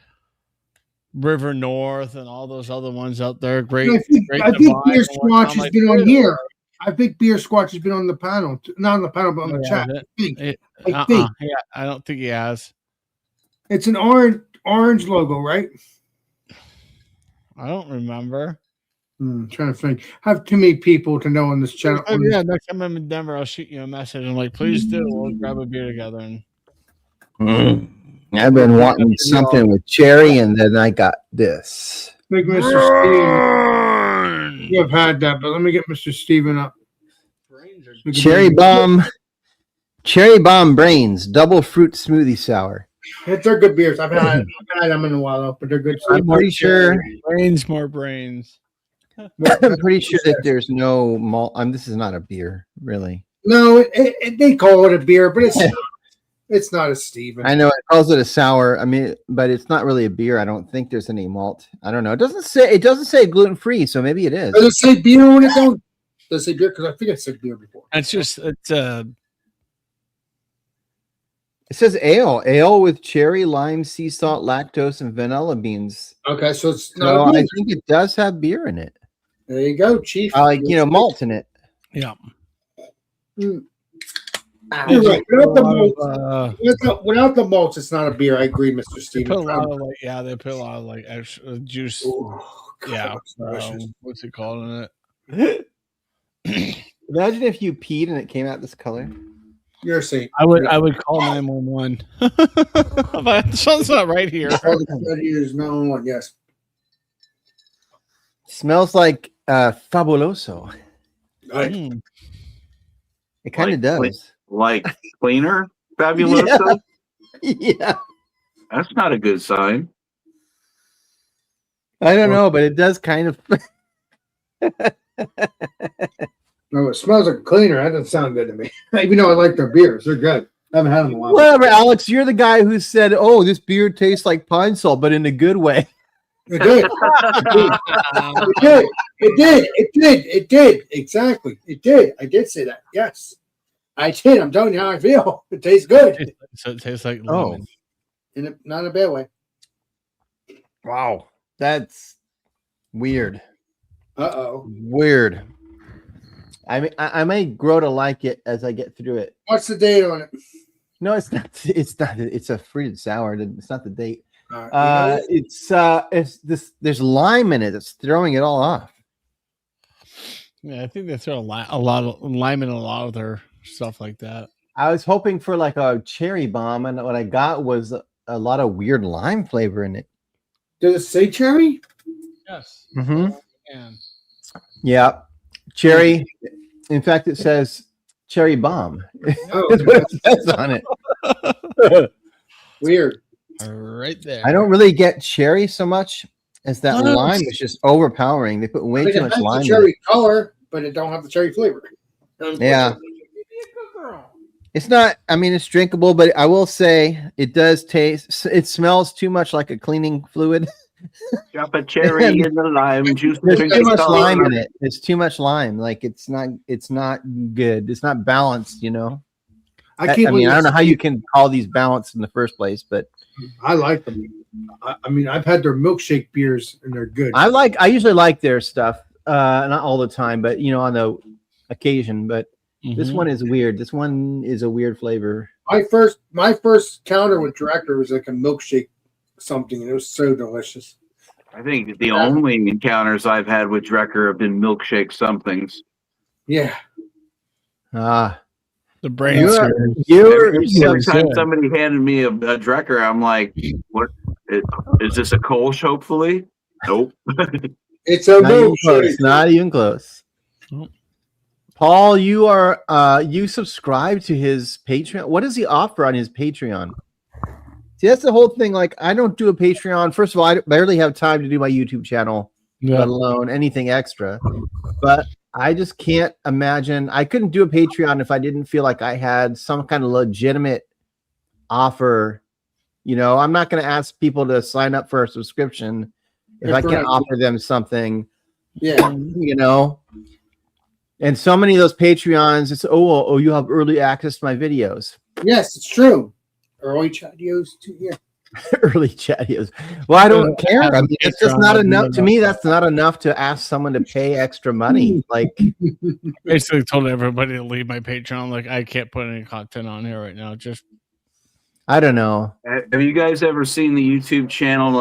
River North and all those other ones out there. Great. I think great Beer Divide and Squatch whatnot. I'm has like, been on dude, here. I think Beer Squatch has been on the panel, not on the panel, but on oh, the yeah, chat. that- I think. it- I think. Yeah, I don't think he has. It's an orange logo, right? I don't remember. Trying to think. I have too many people to know on this channel. Oh, yeah, next time I'm in Denver, I'll shoot you a message. I'm like, please do. We'll grab a beer together. And I've been wanting something with cherry, and then I got this. Big Mr. Steven. You have had that, but let me get Mr. Steven up. We can Cherry bomb brains, double fruit smoothie sour. They're good beers. I've had them in a while, but they're good. I'm pretty sure. more brains. I'm pretty sure that there's no malt. This is not a beer, really. No, they call it a beer, but it's not a Steven. I know it calls it a sour. I mean, but it's not really a beer. I don't think there's any malt. I don't know. It doesn't say gluten free, so maybe it is. Does it say beer when it don't? Does it say beer? Because I think I said beer before. It's just It says ale with cherry, lime, sea salt, lactose, and vanilla beans. Okay, so it's not So a beer. I think it does have beer in it. There you go, Chief. Malt in it. yeah. You're right. Without the malts, it's not a beer. I agree, Mr. They Steven. put a lot of they put a lot of like extra juice. Oh, God, Yeah. that's delicious. What's it called in it? Imagine if you peed and it came out this color. You're a saint. I would call 911. But something's not right here. All the competitors, no, yes. Smells like fabuloso. Mm. It kind of Like- does. Like cleaner, Fabuloso? Yeah. That's not a good sign. I don't know, but it does kind of. No, it smells like a cleaner. That doesn't sound good to me. Even though I like their beers, they're good. I haven't had them in a while. Whatever, Alex. You're the guy who said, "Oh, this beer tastes like pine salt, but in a good way." It did. It did. Exactly. It did. I did say that. Yes. I did. I'm telling you how I feel. It tastes good. So it tastes like Oh. lemon. Not in a bad way. Wow, that's weird. Uh-oh. Weird. I mean, I may grow to like it as I get through it. What's the date on it? No, it's not. It's not. It's a fruited sour. It's not the date. All right. It's this. There's lime in it that's throwing it all off. Yeah, I think they throw a lot of lime in a lot of their stuff like that. I was hoping for like a cherry bomb, and what I got was a lot of weird lime flavor in it. Does it say cherry? Yes. Mm-hmm. And Yeah, cherry. In fact, it says cherry bomb. Oh, That's what it says on it. weird. right there. I don't really get cherry so much as that No. lime is just overpowering. They put way It too has much lime. the In cherry it. color, but it don't have the cherry flavor. Yeah. It's not. I mean, it's drinkable, but I will say it does taste. It smells too much like a cleaning fluid. Drop a cherry in the lime juice. There's drink too it much all. lime in it. There's too much lime. Like it's not good. It's not balanced. You know. I mean, I don't know how you can call these balanced in the first place, but I like them. I mean, I've had their milkshake beers and they're good. I usually like their stuff. Not all the time, but you know, on the occasion. But this one is weird. This one is a weird flavor. My first counter with Director was like a milkshake something, and it was so delicious. I think the only encounters I've had with Drecker have been milkshake somethings. Yeah. The brain. You're Every time somebody handed me a Drecker, I'm like, "What is this? A Kolsch? Hopefully, nope." It's a not even close. milkshake. Not even close. Paul, you are you subscribe to his Patreon. What does he offer on his Patreon? See, that's the whole thing. Like, I don't do a Patreon. First of all, I barely have time to do my YouTube channel, let alone anything extra. But I just can't imagine. I couldn't do a Patreon if I didn't feel like I had some kind of legitimate offer. You know, I'm not going to ask people to sign up for a subscription if I can't offer them something. Yeah. You know. And so many of those Patreons, it's you have early access to my videos. Yes, it's true. Early chattios too. Yeah. Early chattios. Well, I don't care. I mean, it's just not enough to me. That's not enough to ask someone to pay extra money. Like, Basically told everybody to leave my Patreon. Like, I can't put any content on here right now. Just I don't know. Have you guys ever seen the YouTube channel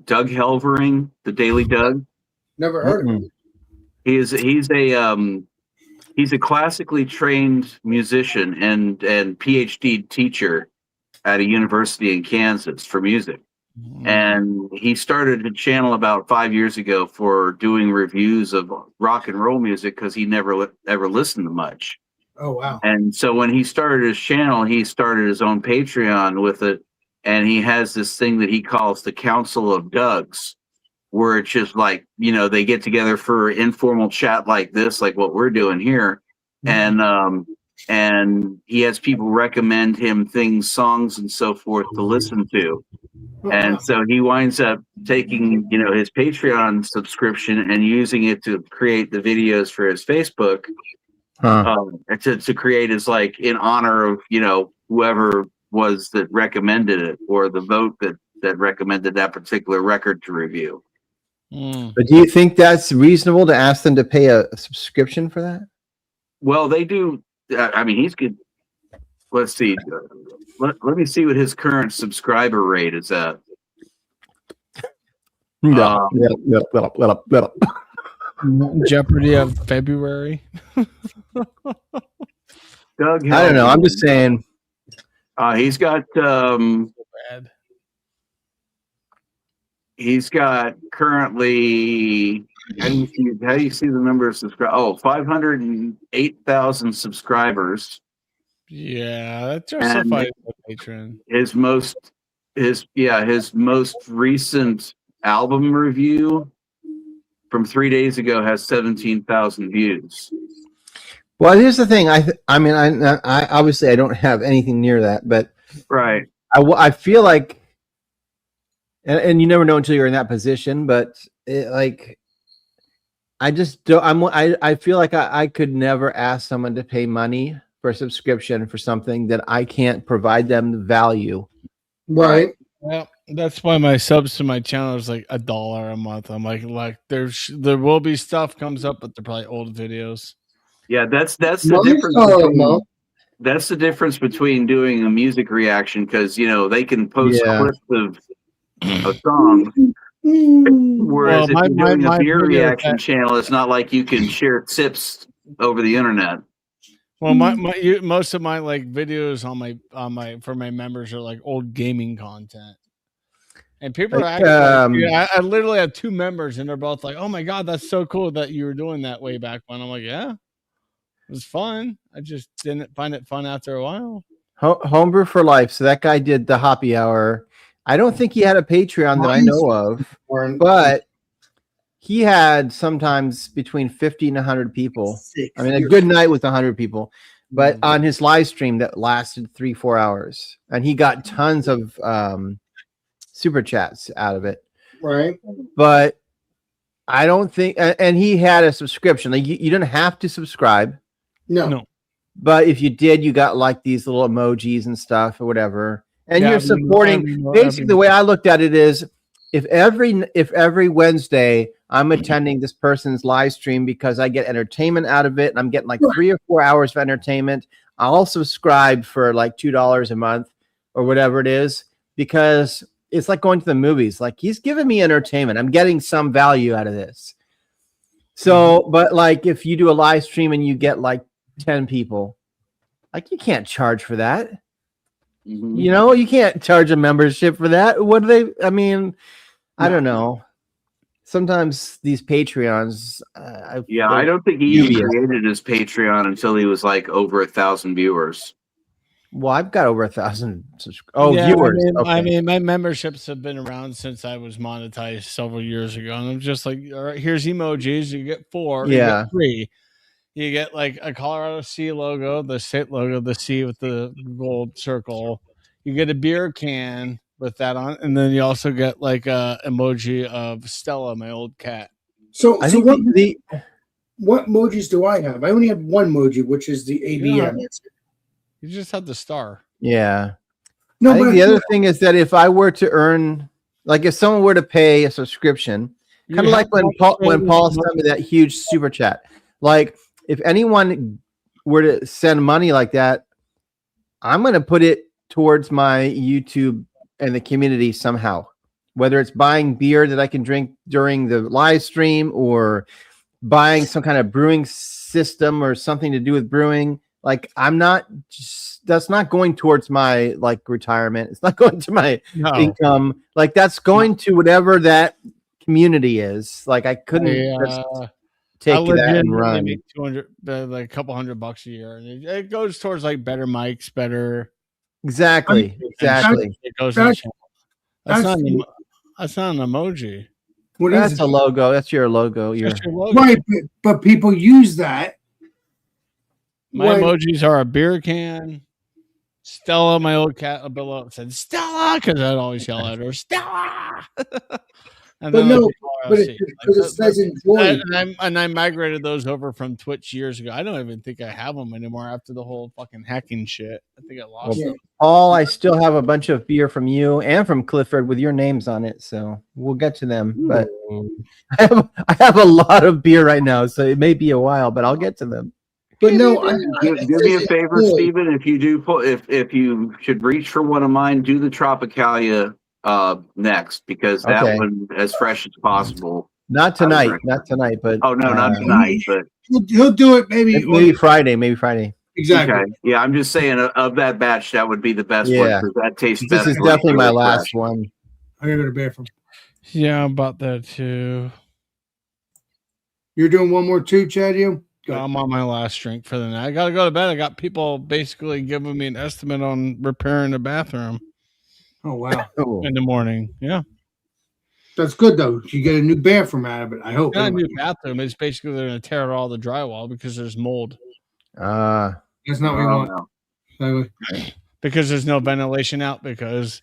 Doug Helvering, the Daily Doug? Never heard of him. He's a classically trained musician and PhD teacher at a university in Kansas for music. And he started a channel about 5 years ago for doing reviews of rock and roll music because he never ever listened to much. Oh, wow. And so when he started his channel, he started his own Patreon with it. And he has this thing that he calls the Council of Dougs, where it's just like, you know, they get together for informal chat like this, like what we're doing here. And he has people recommend him things, songs and so forth to listen to. And so he winds up taking, you know, his Patreon subscription and using it to create the videos for his Facebook. To create as like in honor of, you know, whoever was that recommended it or the vote that recommended that particular record to review. But do you think that's reasonable to ask them to pay a subscription for that? Well, they do. I mean, he's good. Let's see. Let me see what his current subscriber rate is at. Jeopardy of February. Doug, I don't know. I'm just saying. He's got Bad. he's got currently. How do you see the number of subscribers? Oh, 508,000 subscribers. Yeah, that justifies the patron. His most recent album review from 3 days ago has 17,000 views. Well, here's the thing. I mean, I obviously I don't have anything near that, but Right. I feel like, and you never know until you're in that position, but I just don't. I feel like I could never ask someone to pay money for a subscription for something that I can't provide them the value. Right. Well, that's why my subs to my channel is like $1 a month. I'm like there will be stuff comes up, but they're probably old videos. Yeah, that's the Money's difference. all Between, about. that's the difference between doing a music reaction because you know they can post clips of songs. Whereas if you're doing a beer reaction channel, it's not like you can share tips over the internet. Well, most of my like videos on my for my members are like old gaming content, and people are actually. I literally have 2 members, and they're both like, "Oh my god, that's so cool that you were doing that way back when." I'm like, "Yeah, it was fun. I just didn't find it fun after a while." Homebrew for life. So that guy did the Hoppy Hour. I don't think he had a Patreon that I know of, but he had sometimes between 50 and 100 people. I mean, a good night with 100 people. but on his live stream that lasted 3-4 hours, and he got tons of super chats out of it. Right. But I don't think, and he had a subscription. Like you don't have to subscribe, No. No. but if you did, you got like these little emojis and stuff or whatever, and you're supporting. Basically, the way I looked at it is, if every Wednesday I'm attending this person's live stream because I get entertainment out of it, and I'm getting like 3 or 4 hours of entertainment, I'll subscribe for like $2 a month or whatever it is, because it's like going to the movies. Like, he's giving me entertainment. I'm getting some value out of this. So, but like if you do a live stream and you get like 10 people, like you can't charge for that. Mhm. You know, you can't charge a membership for that. What do they? I mean, I don't know. Sometimes these Patreons, Yeah, I don't think he even dubious. created his Patreon until he was like over 1,000 viewers. Well, I've got over 1,000 viewers. I Okay. mean, my memberships have been around since I was monetized several years ago, and I'm just like, all right, here's emojis. You get 4. You Yeah. get 3. You get like a Colorado Sea logo, the state logo, the sea with the gold circle. You get a beer can with that on, and then you also get like a emoji of Stella, my old cat. So, I so think what emojis do I have? I only have one emoji, which is the ABM. Yeah. That's it. You just have the star. yeah. No, I think but the other thing is that if I were to earn, like if someone were to pay a subscription, kind of like when Paul sent me that huge super chat, like if anyone were to send money like that, I'm going to put it towards my YouTube and the community somehow, whether it's buying beer that I can drink during the live stream or buying some kind of brewing system or something to do with brewing. Like that's not going towards my like retirement. It's not going to my income. Like that's going to whatever that community is. Like I couldn't just take that and run. Make 200, like a couple $100 a year, and it goes towards like better mics, better. Exactly. It goes. That's- That's not an emoji. What is That's it? a logo. That's your logo. That's your logo. Right, but people use that. My Right. emojis are a beer can. Stella, my old cat, below said Stella because I'd always yell at her, Stella. And But then no, I'd be but RLC. because it says enjoy. And I migrated those over from Twitch years ago. I don't even think I have them anymore after the whole fucking hacking shit. I think I lost Yeah. them. Paul, I still have a bunch of beer from you and from Clifford with your names on it, so we'll get to them. But I have a lot of beer right now, so it may be a while, but I'll get to them. But no, Do me a favor, Stephen. If you do, if you should reach for one of mine, do the Tropicalia next, because that Okay. one as fresh as possible. Not tonight, but Oh no, not tonight, but he'll do it maybe. maybe Friday. Exactly. okay. Yeah, I'm just saying of that batch, that would be the best Yeah. one, because that tastes This better. is definitely my Really last fresh. one. I gotta go to bathroom. Yeah, about that too. You're doing one more too, Chad? You? Good. I'm on my last drink for the night. I gotta go to bed. I got people basically giving me an estimate on repairing the bathroom Oh wow, Oh. in the morning. Yeah. that's good though. You get a new bathroom out of it. I hope. Not a anyway. new bathroom. It's basically they're gonna tear all the drywall because there's mold. That's not what you Oh, want. no. Exactly. Because there's no ventilation out because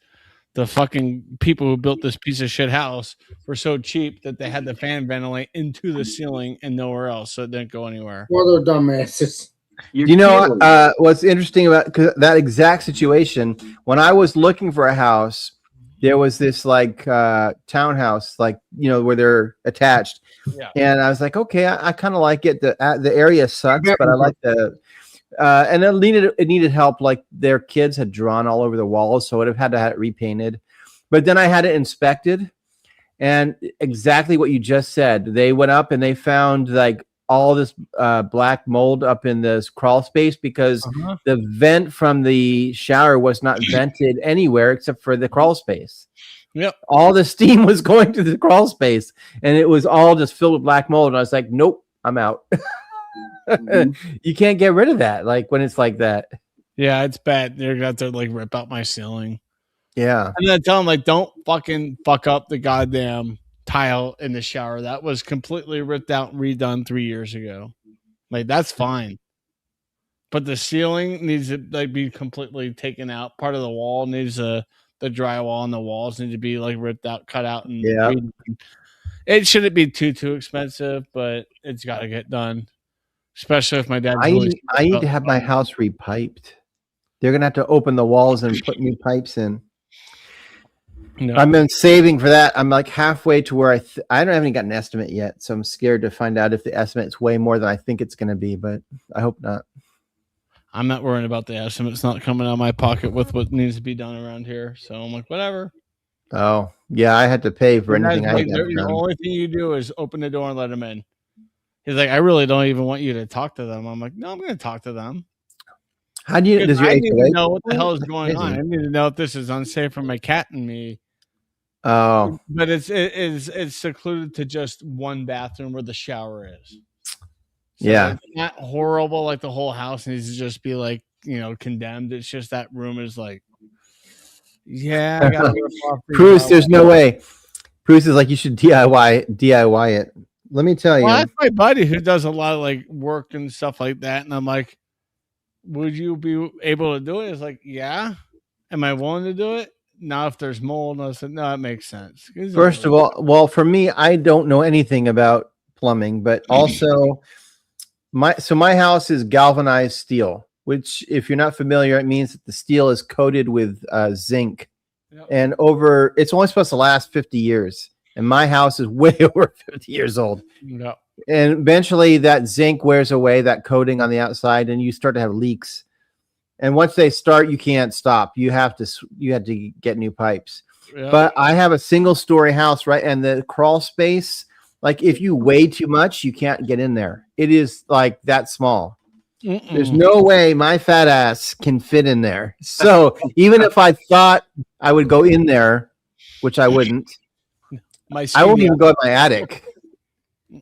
the fucking people who built this piece of shit house were so cheap that they had the fan ventilate into the ceiling and nowhere else, so it didn't go anywhere. Well, they're dumbasses. You know, what's interesting about that exact situation, when I was looking for a house, there was this like townhouse, like, you know, where they're attached. Yeah. And I was like, okay, I kind of like it. The area sucks, but I like and it needed help. Like their kids had drawn all over the walls, so it would have had to have it repainted. But then I had it inspected, and exactly what you just said. They went up and they found like all this black mold up in this crawl space because the vent from the shower was not vented anywhere except for the crawl space. Yep. All the steam was going to the crawl space, and it was all just filled with black mold. And I was like, nope, I'm out. You can't get rid of that, like when it's like that. Yeah, it's bad. They're gonna have to like rip out my ceiling. Yeah. And then I tell them like, don't fucking fuck up the goddamn tile in the shower. That was completely ripped out and redone 3 years ago. Like that's fine. but the ceiling needs to like be completely taken out. Part of the wall needs the drywall and the walls need to be like ripped out, cut out, and Yeah. it shouldn't be too expensive, but it's got to get done. Especially if my dad's I really need to have my house repiped. They're gonna have to open the walls and put new pipes in. No. I've been saving for that. I'm like halfway to where I haven't got an estimate yet, so I'm scared to find out if the estimate's way more than I think it's gonna be, but I hope not. I'm not worrying about the estimates not coming out of my pocket with what needs to be done around here. So I'm like, whatever. Oh, yeah, I had to pay for And that's anything I like, got the done. only thing you do is open the door and let them in. He's like, I really don't even want you to talk to them. I'm like, no, I'm going to talk to them. How do you? Does your I need HOA to know what the hell is That's going on. crazy. I need to know if this is unsafe for my cat and me. Oh, But it's secluded to just one bathroom where the shower is. So yeah. it's not horrible. Like the whole house needs to just be like, condemned. It's just that room is like, yeah, I gotta rip off the Bruce, drywall. there's no way. Bruce is like, you should DIY it. Let me tell you. Well, that's my buddy who does a lot of like work and stuff like that. And I'm like, would you be able to do it? It's like, yeah. Am I willing to do it? Now, if there's mold, I said, no, it makes sense. First of all, well, for me, I don't know anything about plumbing, but also my house is galvanized steel, which if you're not familiar, it means that the steel is coated with zinc. Yep. And it's only supposed to last 50 years. And my house is way over 50 years old. No. And eventually that zinc wears away, that coating on the outside, and you start to have leaks. And once they start, you can't stop. You have to get new pipes. Yep. But I have a single story house, right? And the crawl space, like if you weigh too much, you can't get in there. It is like that small. There's no way my fat ass can fit in there. So even if I thought I would go in there, which I wouldn't, I won't even go in my attic.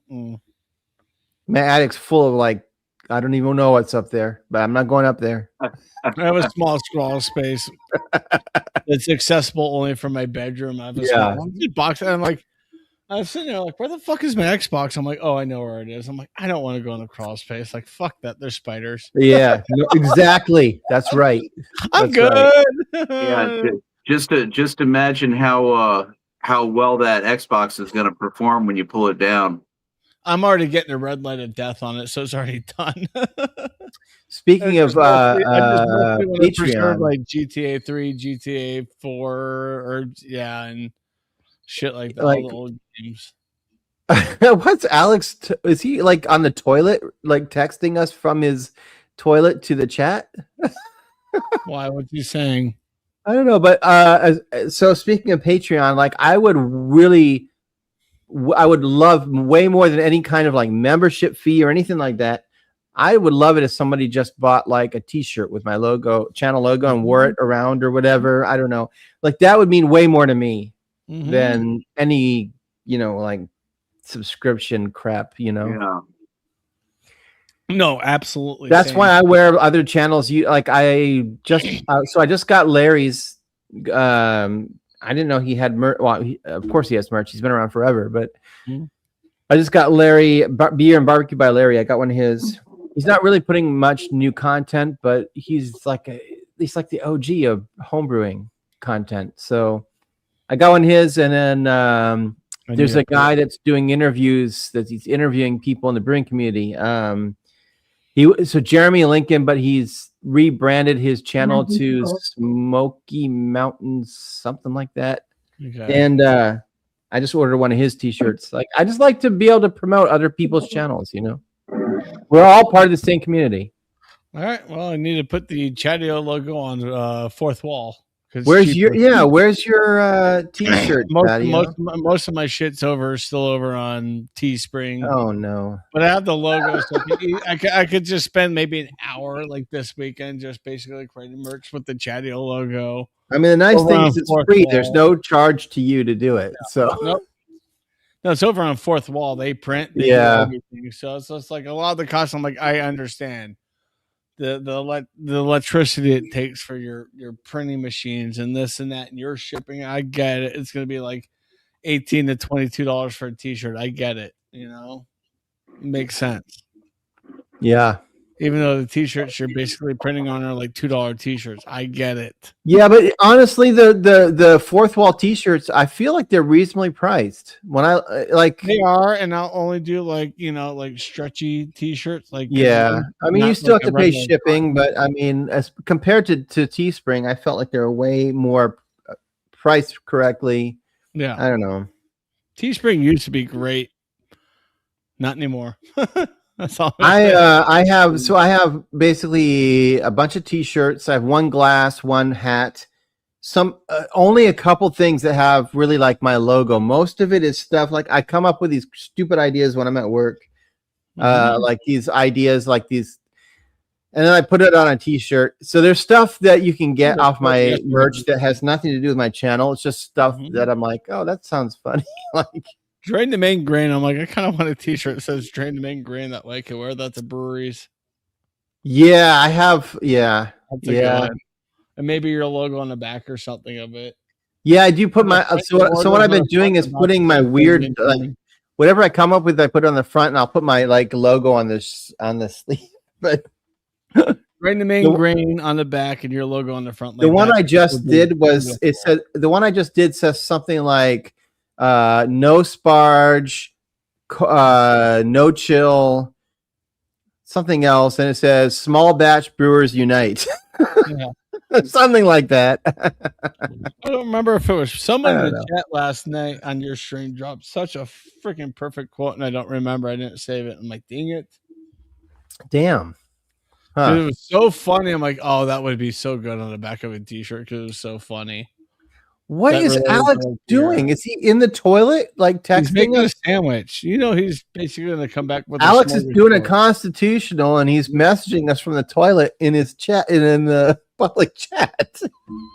My attic's full of like, I don't even know what's up there, but I'm not going up there. I have a small scroll space. It's accessible only from my bedroom. I have a small box, and I'm like, I was sitting there like, where the fuck is my Xbox? I'm like, oh, I know where it is. I'm like, I don't want to go in the crawl space. Like, fuck that. There's spiders. Yeah, no, exactly. That's right. I'm That's good. Yeah, just imagine how well that Xbox is going to perform when you pull it down. I'm already getting a red light of death on it, so it's already done. Speaking of Patreon, Patreon, like GTA 3, GTA 4, and shit like that. Like- All the old games. what's Alex? Is he like on the toilet, like texting us from his toilet to the chat? Why? What's he saying? I don't know, but so speaking of Patreon, like I would love way more than any kind of like membership fee or anything like that. I would love it if somebody just bought like a t-shirt with my channel logo and wore it around or whatever. I don't know. Like that would mean way more to me than any, like subscription crap, Yeah. No, absolutely. That's same. why I wear other channels. I just got Larry's. I didn't know he had merch. Well, of course he has merch. He's been around forever. But I just got Larry Beer and Barbecue by Larry. I got one of his. He's not really putting much new content, but he's like the OG of homebrewing content. So I got one of his, and then there's a guy that's doing interviews. That he's interviewing people in the brewing community. So Jeremy Lincoln, but he's rebranded his channel to Smoky Mountains, something like that. Okay. And I just ordered one of his t-shirts. Like I just like to be able to promote other people's channels, We're all part of the same community. All right. Well, I need to put the Chatio logo on fourth wall. Where's your t-shirt? Most of my shit's still over on Teespring. Oh no! But I have the logo, so I could just spend maybe an hour like this weekend just basically creating merch with the Chatio logo. I mean, the nice Over thing on is it's fourth free. wall. There's no charge to you to do it. So Nope. No, it's over on fourth wall. They print. They do everything. So it's just like a lot of the costs. I'm like, I understand. The electricity it takes for your printing machines and this and that and your shipping, I get it. It's gonna be like $18 to $22 for a t-shirt. I get it. Makes sense. yeah, Even though the t-shirts you're basically printing on are like $2 t-shirts. I get it. Yeah, but honestly, the fourth wall T-shirts, I feel like they're reasonably priced. When I like, They are, and I'll only do like like stretchy t-shirts. Like yeah, I mean, you not still like have a to pay regular shipping, but I mean, as compared to Teespring, I felt like they were way more priced correctly. Yeah. I don't know. Teespring used to be great. Not anymore. That's all. I'm I have basically a bunch of T-shirts. I have one glass, one hat. Some only a couple things that have really like my logo. Most of it is stuff like I come up with these stupid ideas when I'm at work. Like these ideas, like these, and then I put it on a T-shirt. So there's stuff that you can get off my merch that has nothing to do with my channel. It's just stuff that I'm like, oh, that sounds funny. Like, Drain the main grain. I'm like, I kind of want a t-shirt that says drain the main grain that way I can wear that to breweries. yeah, I have. Yeah, That's a yeah, good one. And maybe your logo on the back or something of it. yeah. I do put my. So what I've been doing is putting my weird, like, whatever I come up with, I put it on the front, and I'll put my like logo on the sleeve. But Drain the main grain on the back and your logo on the front. the like one that. I just did was it said the one I just did says something like no sparge, no chill, something else, and it says small batch brewers unite. Something like that. I don't remember if it was someone I in don't the chat last night on your stream dropped such a freaking perfect quote, and I don't remember. I didn't save it. I'm like, dang it. Damn. 'Cause Huh. it was so funny. I'm like, oh, that would be so good on the back of a t-shirt because it was so funny. What That is really Alex was doing? Is he in the toilet, like He's making texting a us? sandwich. You know, he's basically going to come back with. Alex is doing a smorgasbord. constitutional, and he's messaging us from the toilet in his chat in the public chat.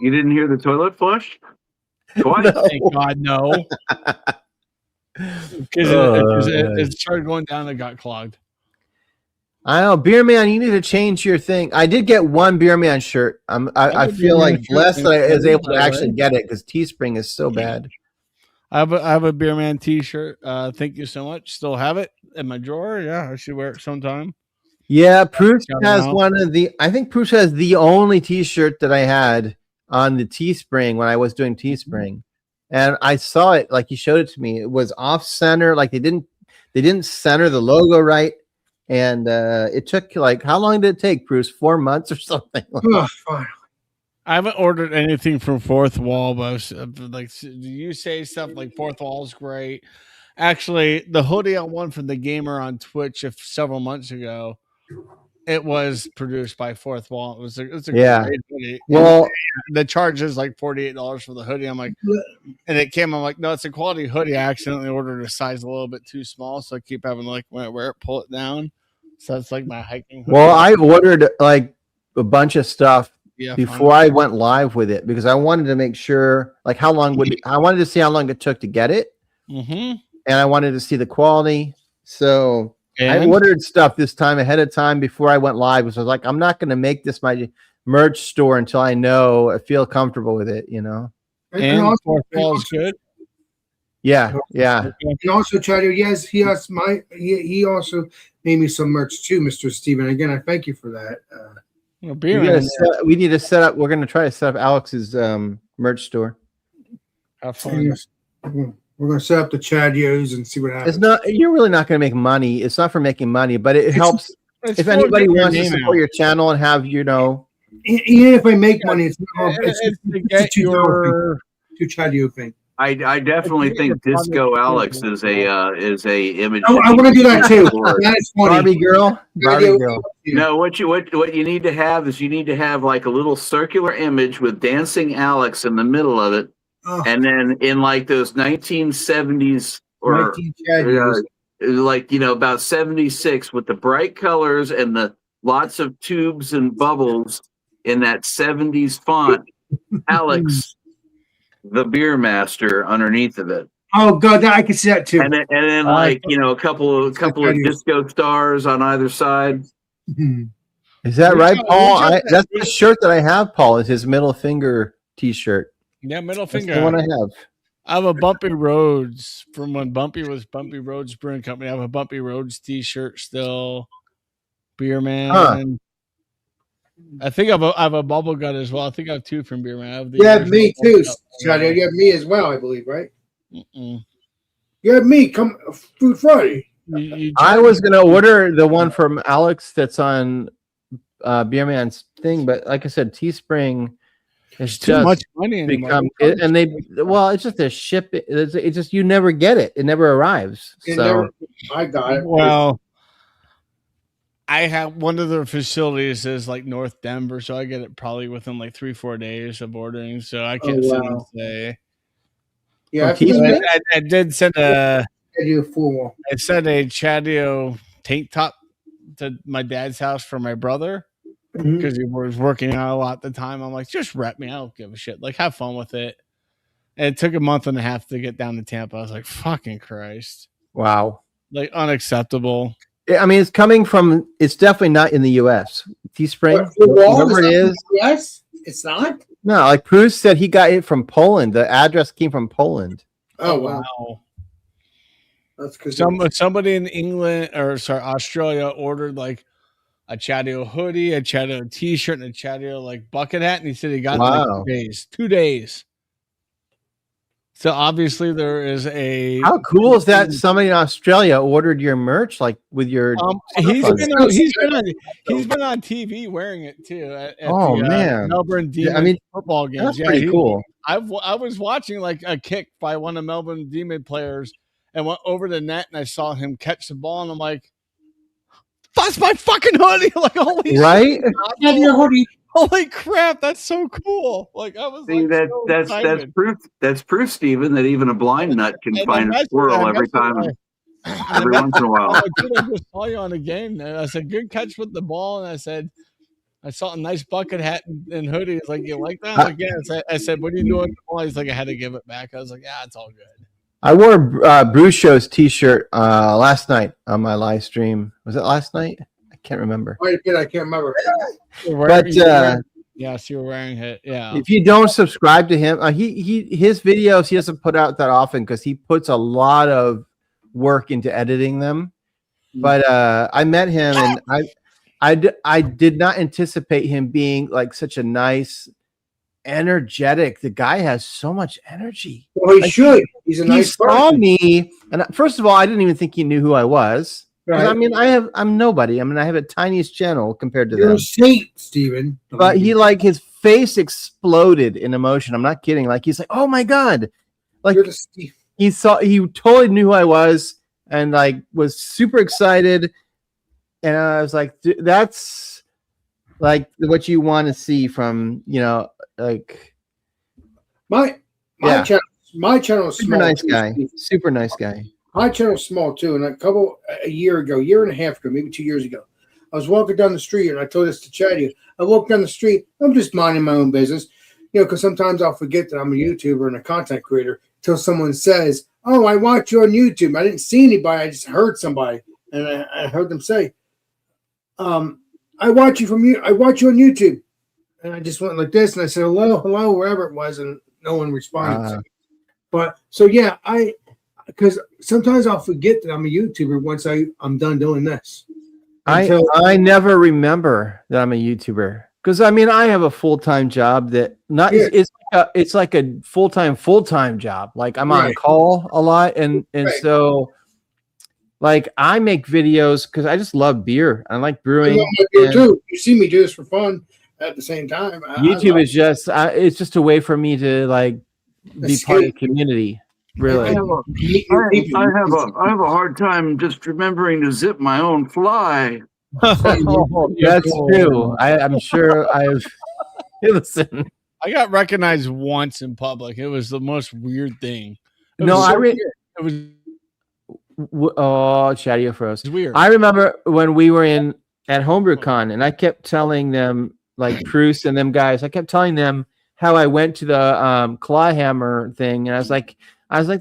You didn't hear the toilet flush? Twice. No. Thank God, no. Because it started going down and got clogged. I know, Beer Man. You need to change your thing. I did get one Beer Man shirt. I feel like blessed that I was able to actually get it because Teespring is so bad. I have a Beer Man t-shirt. Thank you so much. Still have it in my drawer. Yeah, I should wear it sometime. Yeah, Proust Shout has out. one of the. I think Proust has the only T-shirt that I had on the Teespring when I was doing Teespring, and I saw it like he showed it to me. It was off center, like they didn't center the logo right, and it took like how long did it take, Proust? 4 months or something. Oh, fine. I haven't ordered anything from Fourth Wall, but I was, like you say stuff like Fourth Wall is great. Actually, the hoodie I won from the gamer on Twitch several months ago, it was produced by Fourth Wall. It was a Yeah. great hoodie. Well, The charge is like $48 for the hoodie. I'm like, and it came. I'm like, no, it's a quality hoodie. I accidentally ordered a size a little bit too small, so I keep having to, like, when I wear it, pull it down. So it's like my hiking hoodie. well, I ordered like a bunch of stuff yeah, before I went live with it because I wanted to make sure, like, I wanted to see how long it took to get it, Mm-hmm. and I wanted to see the quality. So I And ordered stuff this time ahead of time before I went live. So I was like, I'm not going to make this my merch store until I feel comfortable with it, you know? and Fourth Wall is good. Yeah. Yeah. And also, Chad, yes, he also made me some merch too, Mr. Steven. Again, I thank you for that. We need to set up, we're going to try to set up Alex's merch store. Have fun. We're going to set up the Chadios and see what happens. You're really not going to make money. It's not for making money, but it helps. It's If for anybody getting your wants to name support out. your channel and have, Even if I make money, it's not. It's to It's get a your two Chadio thing. I definitely think Disco Alex is a image. Oh, I want to do that too. That is funny. Barbie girl. No, what you need to have is you need to have like a little circular image with dancing Alex in the middle of it, Oh, and then in like those 1970s or 19 Chadios. like about 76 with the bright colors and the lots of tubes and bubbles in that 70s font, Alex, the beer master, underneath of it. Oh God, I can see that too. And then like a couple of disco stars on either side. Is that right, Paul? That's the shirt that I have, Paul, is his middle finger T-shirt. yeah middle That's finger. the one I have. I have a Bumpy Roads from when Bumpy was Bumpy Roads Brewing Company. I have a Bumpy Roads t-shirt still. Beer Man. Huh. I think I have a bubble gut as well. I think I have 2 from Beer Man. I have the You have original me bubble too, gut. Shadow. You have me as well, I believe, right? Mm-mm. You have me. Come Food Friday. You I tried was to- gonna order the one from Alex that's on Beer Man's thing, but like I said, Teespring is It's too just much money anymore. become it, and they it's just a ship. It's just you never get it. It never arrives. And So never, I got it. Well, I have one of their facilities is like North Denver, so I get it probably within like 3-4 days of ordering. So I can't sit and wow. say. Yeah, I Oh, forget Teespring? I did send a I do a full one. I sent a Chadio tank top to my dad's house for my brother Mhm. because he was working out a lot at the time. I'm like, just rep me. I don't give a shit. Like, have fun with it. And it took a month and a half to get down to Tampa. I was like, fucking Christ. wow. Like, unacceptable. I mean, it's coming from. It's definitely not in the U.S. Teespring, What, full wall? whatever it Is that- is. Yes, it's not. No, like Bruce said, he got it from Poland. The address came from Poland. Oh wow, that's because Somebody in England or Australia ordered like a Chadio hoodie, a Chadio t-shirt, and a Chadio like bucket hat, and he said he got it in like Wow. 2 days. 2 days. So obviously there is a How cool is that? Somebody in Australia ordered your merch, like with your. he's Fun. been on TV wearing it too at Oh, the man. Melbourne Demons I mean, football games. That's pretty cool. I was watching like a kick by one of Melbourne Demon players and went over the net and I saw him catch the ball and I'm like, that's my fucking hoodie! Like holy Right? shit, have your hoodie. holy crap, that's so cool! Like I was See, like, so that's excited. proof. That's proof, Stephen, that even a blind nut can And find I a squirrel every messaged time, him, every once in a I'm while. like, dude, I just saw you on a game. And I said, good catch with the ball. And I said, I saw a nice bucket hat and hoodie. He's like, you like that? I'm like, yeah. I said, what are you doing? Well, he's like, I had to give it back. I was like, yeah, it's all good. I wore Bruce Show's T-shirt last night on my live stream. Was it last night? I can't remember. I can't remember. But Yes, you were wearing it. Yeah. if you don't subscribe to him, his videos he doesn't put out that often because he puts a lot of work into editing them. But I met him and I did not anticipate him being like such a nice, energetic. The guy has so much energy. Well, he should. He's a He nice saw person. me, and first of all, I didn't even think he knew who I was. 'Cause, Right. I mean, I'm nobody. I mean, I have a tiniest channel compared to You're them. a saint, Steven. But he like his face exploded in emotion. I'm not kidding. Like he's like, oh my god, like You're the Steve. he totally knew who I was and like was super excited. And I was like, that's like what you want to see from like My Yeah. channel. My channel is super small. nice too, guy, Steve. super nice guy. My channel's small too, and a year and a half ago, maybe 2 years ago, I was walking down the street, and I told this to Chad. I walked down the street. I'm just minding my own business, because sometimes I'll forget that I'm a YouTuber and a content creator until someone says, "Oh, I watch you on YouTube." I didn't see anybody. I just heard somebody, and I heard them say, "I watch you from you. I watch you on YouTube," and I just went like this, and I said, "Hello, wherever it was," and no one responded. to me. But so yeah, because sometimes I'll forget that I'm a YouTuber once I'm done doing this. Until- I never remember that I'm a YouTuber because I mean I have a full-time job that Yeah. it's like a full-time job. Like I'm on Right. call a lot and Right. so like I make videos because I just love beer. I like I brewing. love my beer and too. You see me do this for fun at the same time. YouTube is just it's just a way for me to like be part of the Escape. community. Really. Meet new people. I have a hard time just remembering to zip my own fly. That's true. I'm sure I've listen. I got recognized once in public. It was the most weird thing. It No, was I so re- weird. It was Oh, Chadio froze. weird. I remember when we were at HomebrewCon, and I kept telling them, like Bruce and them guys, I kept telling them how I went to the Clawhammer thing, and I was like,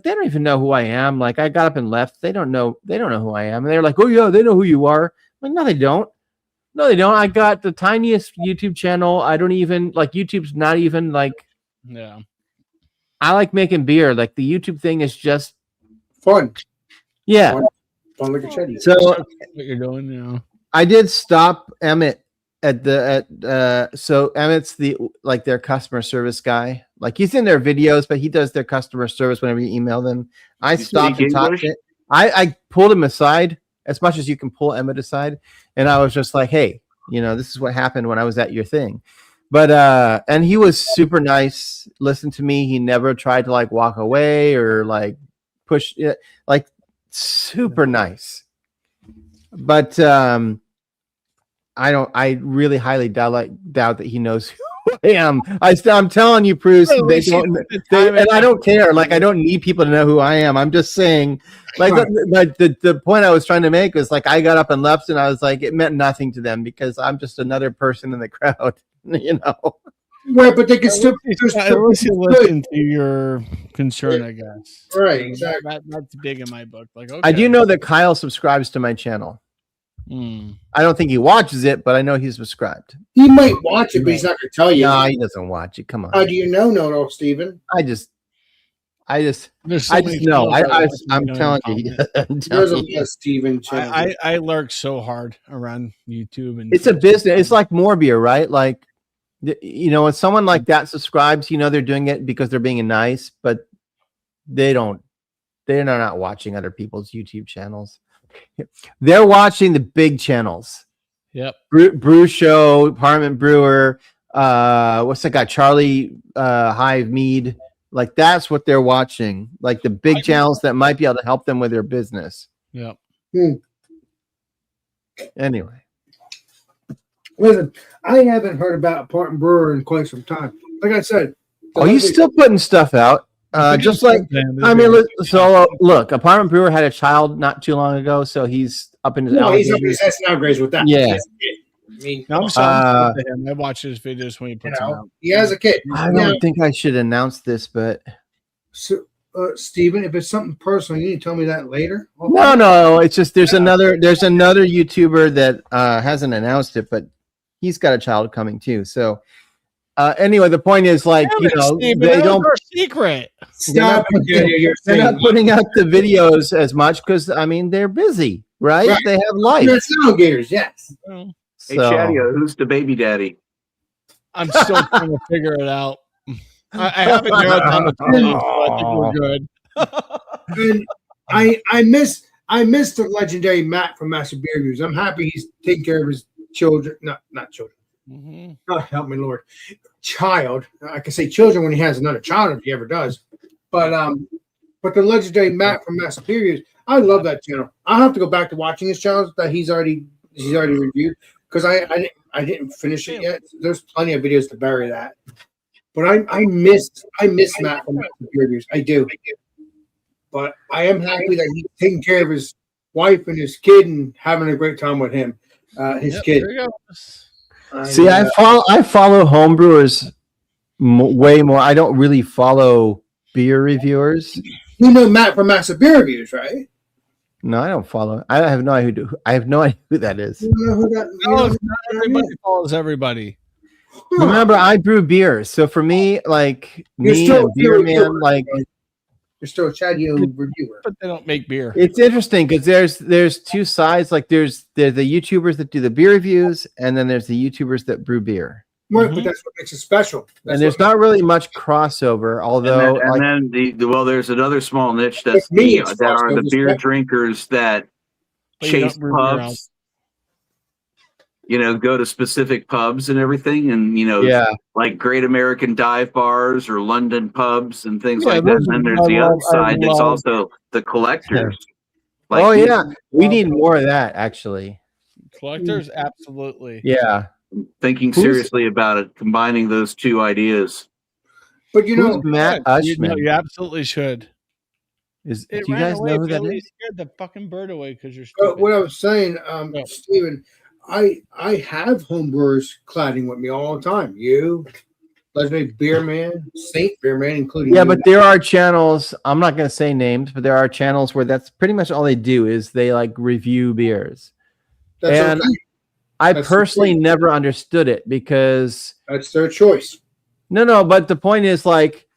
they don't even know who I am. Like, I got up and left. They don't know who I am. And they're like, oh yeah, they know who you are. I'm like, no, they don't. No, they don't. I got the tiniest YouTube channel. I don't even like YouTube's not even like. Yeah. I like making beer. Like the YouTube thing is just Fun. yeah. Fun like a chatty. So What you're doing, I did stop Emmett so Emmett's their customer service guy. Like he's in their videos, but he does their customer service whenever you email them. I You stopped speak and talked English? to I pulled him aside as much as you can pull Emmett aside, and I was just like, hey, this is what happened when I was at your thing. But and he was super nice, listened to me. He never tried to like walk away or like push it, like super nice. But I really highly doubt that he knows who I am. I'm telling you, Bruce, they don't, and I don't care. Like, I don't need people to know who I am. I'm just saying, like, the point I was trying to make was like, I got up and left, and I was like, it meant nothing to them because I'm just another person in the crowd, Right, but they can still. At least you listen to your concern, I guess. Right, exactly. That's big in my book. Like, okay. I do know that Kyle subscribes to my channel. I don't think he watches it, but I know he's subscribed. He might watch it, but he's not going to tell you. No, he doesn't watch it. Come on. How do you know, Stephen? I just There's so I many just know. channels I'm that telling don't you. comment. There's a lot of Stephen channels. I lurk so hard around YouTube and It's a business. It's like more beer, right? Like, when someone like that subscribes, they're doing it because they're being nice, but they're not watching other people's YouTube channels. They're watching the big channels. Yep. Brew Show, Apartment Brewer, what's that guy? Charlie Hive Mead. Like, that's what they're watching. Like the big channels that might be able to help them with their business. Yep. Anyway. Listen, I haven't heard about Apartment Brewer in quite some time. Like I said. Oh, he's still putting stuff out. Just like, look, Apartment Brewer had a child not too long ago, so he's up in his he's up in his SNL grades with that. Yeah. I mean, I'm sorry to him. I watch his videos when he puts them out. he has a kid. I don't think I should announce this, but So, Steven, if it's something personal, you need to tell me that later. no, it's just there's another YouTuber that hasn't announced it, but he's got a child coming too. So anyway, the point is like, Steven, they don't secret. Stop. they're not putting out the videos as much because they're busy, right? They have life. You're alligators, yes. Hey, Chadio, who's the baby daddy? I'm still trying to figure it out. I haven't narrowed down the time, so I think we're good. And I miss the legendary Matt from Master Beer Reviews. I'm happy he's taking care of his children. Not children. Mm-hmm. Oh, help me, Lord. Child. I can say children when he has another child if he ever does. But the legendary Matt from Master Beer Reviews, I love that channel. I'll have to go back to watching his channels that he's already reviewed because I didn't finish it yet. There's plenty of videos to bury that. But I miss Matt from Master Beer Reviews. I do. But I am happy that he's taking care of his wife and his kid and having a great time with him. His kid. There you go. See, I follow homebrewers way more. I don't really follow beer reviewers. You know Matt from Master Beer Reviews, right? No, I don't follow. I have no idea. I have no idea who that is. You know who that? No, not everybody follows everybody. Remember, I brew beer, so for me, like You're me still and beer a man, reviewer. like You're still a Chadio reviewer. But they don't make beer. it's interesting because there's two sides. Like there's the YouTubers that do the beer reviews, and then there's the YouTubers that brew beer. Right, Mhm. but that's what makes it special. That's And there's what not really much crossover, although And then there's another small niche that's With me, it's that are the crossover, beer but- drinkers that But you chase don't brew beer out. pubs. Go to specific pubs and everything, and yeah, like Great American Dive Bars or London pubs and things Yeah, like that. those And then are- there's the I other love- I side that's love- also the collectors. oh these- yeah, we need more of that actually. Collectors, absolutely. Yeah, Thinking Who's- seriously about it, combining those two ideas. But you know, who's Matt Ushman? You absolutely should. Do It you ran guys away, know who that Billy. is? You scared the fucking bird away because you're but stupid. what I was saying, Yeah. Steven, I have homebrewers cladding with me all the time. You, legendary Beer Man, Saint Beer Man, including Yeah, you. but there are channels. I'm not going to say names, but there are channels where that's pretty much all they do is they like review beers. that's and- okay. I That's personally okay. never understood it because That's their choice. no, but the point is like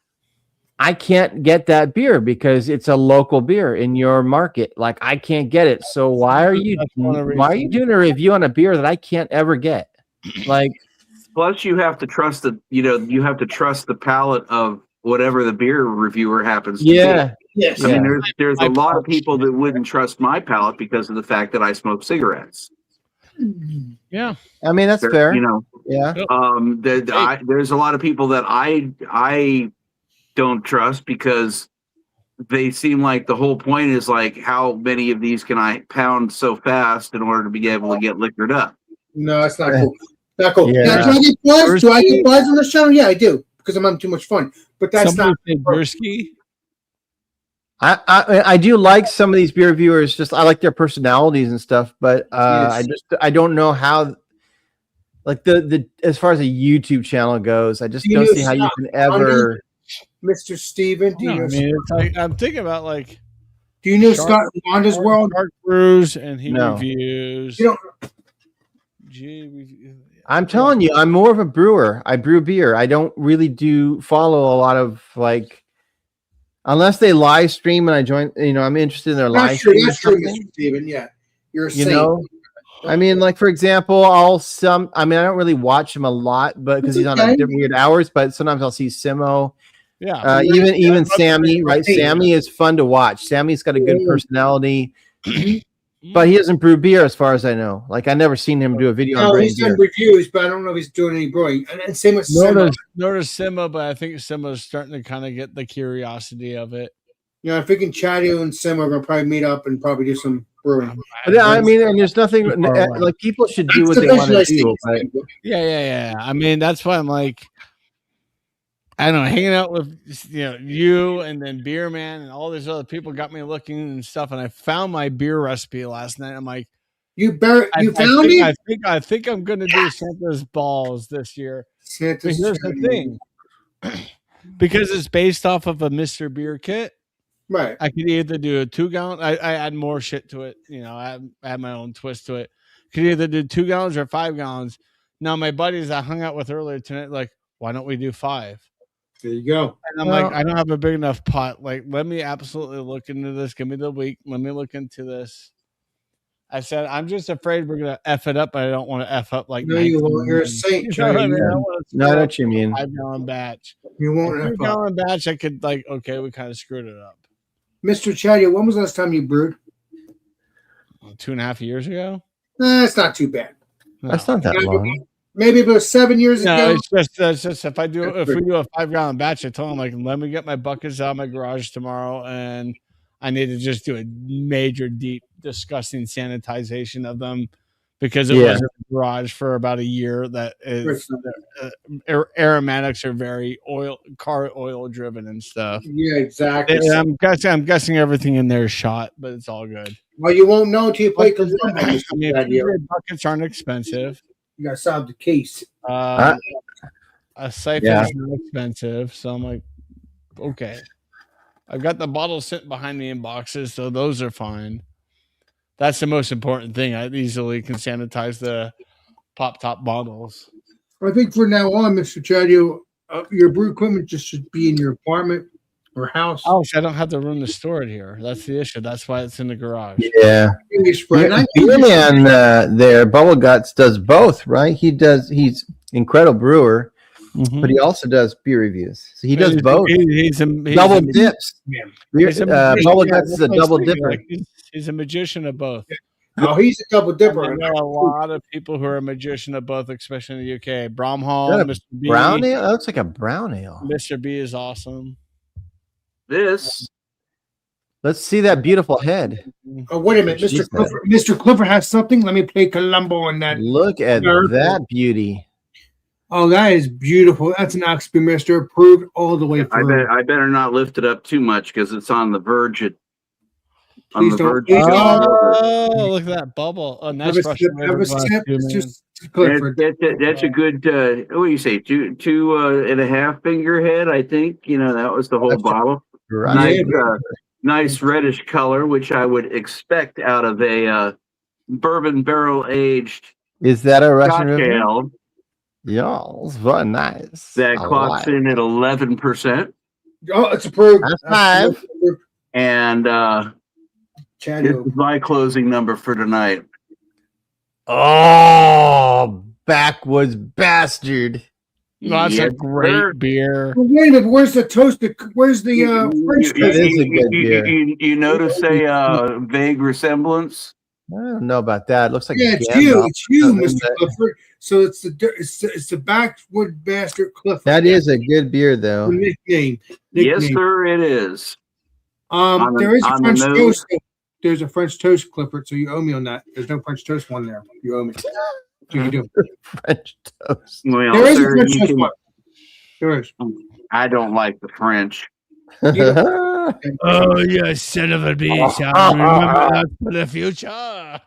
I can't get that beer because it's a local beer in your market. Like I can't get it. So why are you That's one of the why are you reasons. doing a review on a beer that I can't ever get? Like Plus, you have to trust the palate of whatever the beer reviewer happens to be. yeah. Yes. I Yeah. mean, there's My a lot of palate- people that wouldn't trust my palate because of the fact that I smoke cigarettes. Yeah. I mean that's There- fair. You know, Yeah. there's a lot of people that I don't trust because they seem like the whole point is like, how many of these can I pound so fast in order to be able to get liquored up? No, it's not cool. Not cool. Yeah. Now, do I get buzz? Do I get buzz on the channel? Yeah, I do because I'm having too much fun. But that's Somebody not. say Gursky. I do like some of these beer reviewers. Just I like their personalities and stuff, but Yes. I don't know how like the as far as a YouTube channel goes, I just Do you don't know see how you Scott can ever. Mr. Steven, do you No, know? I mean, it's like, I'm thinking about like Do you know Shark- Scott Wanda's World? Dark Brews, and he No. reviews. You don't. I'm telling you, I'm more of a brewer. I brew beer. I don't really do follow a lot of like, unless they live stream and I join. You know, I'm interested in their live That's true. stream. or That's true, something. Mr. Steven. Yeah, you're a You saint. know, I mean, like for example, I mean, I don't really watch him a lot, but because he's on Okay. at different weird hours. But sometimes I'll see Simo. Yeah. Even Sammy, right? Hey. Sammy is fun to watch. Sammy's got a good Yeah. personality, but he doesn't brew beer, as far as I know. Like I never seen him do a video on No, brewing he's done beer. reviews, but I don't know if he's doing any brewing. And same with Nor Simba. does Simba, but I think Simba's starting to kind of get the curiosity of it. You know, I'm thinking Chatty and Simba are gonna probably meet up and probably do some brewing. But I mean, and there's nothing like people should do what they want to do. But Yeah. I mean, that's why I'm like, I don't know, hanging out with you and then Beer Man and all these other people got me looking and stuff. And I found my beer recipe last night. I'm like, You found I it? I think I'm gonna do Santa's balls this year. But Santa's here's the thing. Because it's based off of a Mr. Beer kit, Right. I could either do a 2-gallon. I add more shit to it. You know, I add my own twist to it. Could either do 2 gallons or 5 gallons. Now, my buddies I hung out with earlier tonight, like, why don't we do 5? There you go. And I'm like, I don't have a big enough pot. Like, let me absolutely look into this. Give me the week. Let me look into this. I said, I'm just afraid we're gonna F it up, but I don't want to F up like. No, you 19 won't. You're a million. saint, You know what I Charlie. mean? I don't want to no, I know what you mean. 5-gallon batch. You won't. F up. 2-gallon batch, I could like. Okay, we kind of screwed it up. Mr. Chatty, when was the last time you brewed? 2.5 years ago. It's not too bad. That's not that long. Maybe about 7 years No, ago. it's just if we do a 5-gallon batch, I told him like, let me get my buckets out of my garage tomorrow, and I need to just do a major, deep, disgusting sanitization of them because it was in the garage for about a year. That is, aromatics are very car oil driven and stuff. Yeah, exactly. And I'm guessing everything in there is shot, but it's all good. Well, you won't know until you play I Columbo. mean, buckets aren't expensive. You gotta solve the case. A siphon Yeah. is not expensive, so I'm like, okay. I've got the bottles sitting behind me in boxes, so those are fine. That's the most important thing. I easily can sanitize the pop top bottles. I think for now on, Mr. Chatty, your brew equipment just should be in your apartment or house. Oh, I don't have the room to store it here. That's the issue. That's why it's in the garage. Yeah. You spread. I think Beer you Man there, Bubble Guts does both, right? He's incredible brewer, Mhm. but he also does beer reviews. So he does He's- both. He's Double dips. Man. he's a magician. Bubble Yeah, Guts is that's a what I was double thinking, dipper. like, he's a magician of both. Oh, he's a double I dipper. know a lot of people who are a magician of both, especially in the UK. Is Bromhall, that Mr. B. Brown ale? That looks like a brown ale. Mr. B is awesome. This Let's see that beautiful head. Oh, wait a minute, She Mr. said. Clifford. Mr. Clifford has something. Let me play Columbo on that. Look at Sure. that beauty. Oh, that is beautiful. That's an Oxby Mister approved all the way through. I better not lift it up too much because it's on the verge of on Please the don't. verge Please of don't. falling over. Oh, look at that bubble. Oh, nice Have a brush. sip. Have a sip. It's just Clifford. That's a good. What do you say? Two and a half finger head. I think that was the whole That's bottle. Right. Nice reddish color, which I would expect out of a bourbon barrel aged Is that a Russian Scotch river? ale Yes, very nice. that I clocks like. in at 11%. Oh, it's approved. That's 5. And Chad, this is my closing number for tonight. Oh, backwoods bastard. No, that's Yes, a great sir. beer. well, wait a minute. Where's the toasted? Where's the French That toast? is a good beer. You notice a vague resemblance? I don't know about that. It looks like Yeah, it's Gandalf. you. It's you, Something Mr. that- Clifford. So it's the backwood bastard Clifford. That is a good beer, the though. nickname. Yes, sir, it is. on the- There is a on the French nose. toast. There's a French toast, Clifford. So you owe me on that. There's no French toast one there. You owe me. So you do. French toast. Well, There is a sir, French you toast can- one. There is. I don't like the French. Oh, you son of a bitch. I remember that for the future.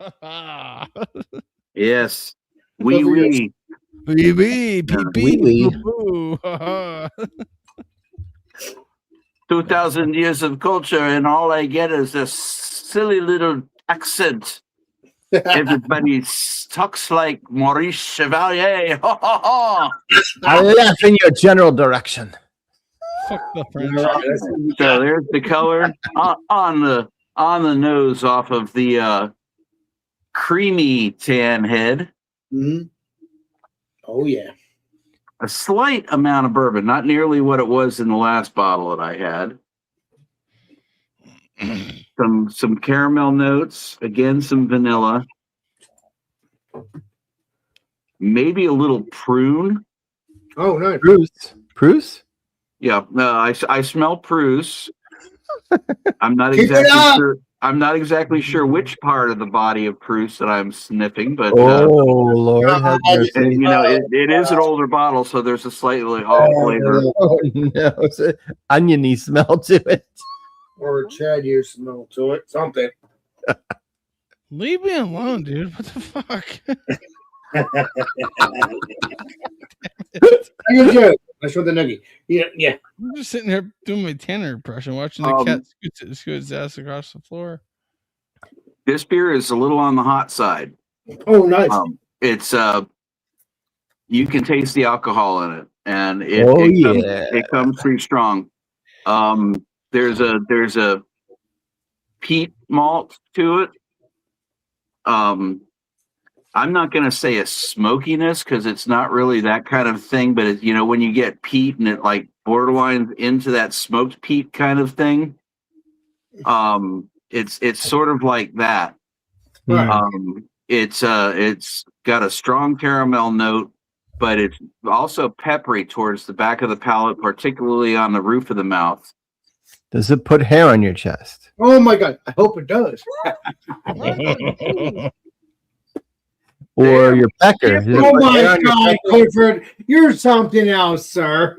Yes. Oui, oui. Wee wee, pee pee, wee. poo poo. 2,000 years of culture, and all I get is a silly little accent. Everybody talks like Maurice Chevalier. Ha ha ha. I laugh in your general direction. Fuck the French. So there's the color on the nose off of the creamy tan head. Mhm. Oh yeah. A slight amount of bourbon, not nearly what it was in the last bottle that I had. Some caramel notes, again some vanilla, maybe a little prune. Oh nice. Bruce? Yeah, I smell Prus. I'm not Keep it exactly up! sure. I'm not exactly sure which part of the body of Prus that I'm sniffing, but Oh, Lord. Have mercy. and, you know it is an older bottle, so there's a slightly off flavor. Oh, no. It's an oniony smell to it. Or Chad used smell to it. Something. Leave me alone, dude. What the fuck? Good joke. That's for the nugget. Yeah. I'm just sitting here doing my Tanner impression, watching the cat scoot his ass across the floor. This beer is a little on the hot side. Oh nice. It's you can taste the alcohol in it, and it comes pretty strong. There's a peat malt to it. I'm not going to say a smokiness because it's not really that kind of thing, but it, when you get peat and it like borderlines into that smoked peat kind of thing, it's sort of like that. Right. It's got a strong caramel note, but it's also peppery towards the back of the palate, particularly on the roof of the mouth. Does it put hair on your chest? Oh my god. I hope it does. Or your pecker? Does it Oh put my hair on your god, Clifford. You're something else, sir.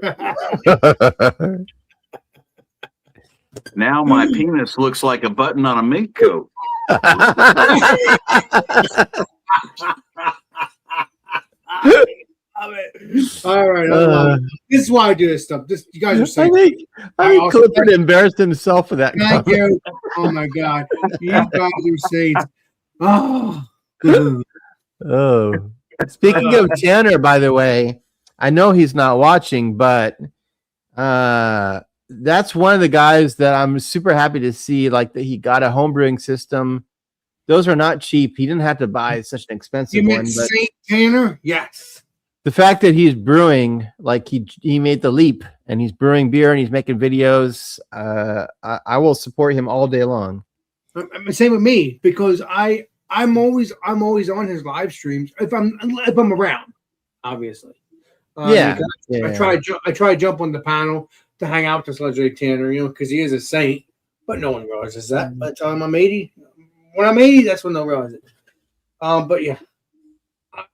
pecker? Now my penis looks like a button on a mink coat. All right. I love it. This is why I do this stuff. You guys are I saying. think also- Clifford embarrassed himself for that. Thank comment. you. Oh my god. You guys are saying. Oh. Oh, speaking of Tanner, by the way, I know he's not watching, but that's one of the guys that I'm super happy to see. Like that, he got a home brewing system. Those are not cheap. He didn't have to buy such an expensive You one. meant But Saint Tanner? Yes. the fact that he's brewing, like he made the leap, and he's brewing beer and he's making videos. I will support him all day long. Same with me because I'm always on his live streams if I'm around, obviously. Yeah. I try to jump on the panel to hang out with this legendary Tanner, because he is a saint, but no one realizes that. By the time I'm 80, when I'm 80, that's when they'll realize it. But yeah,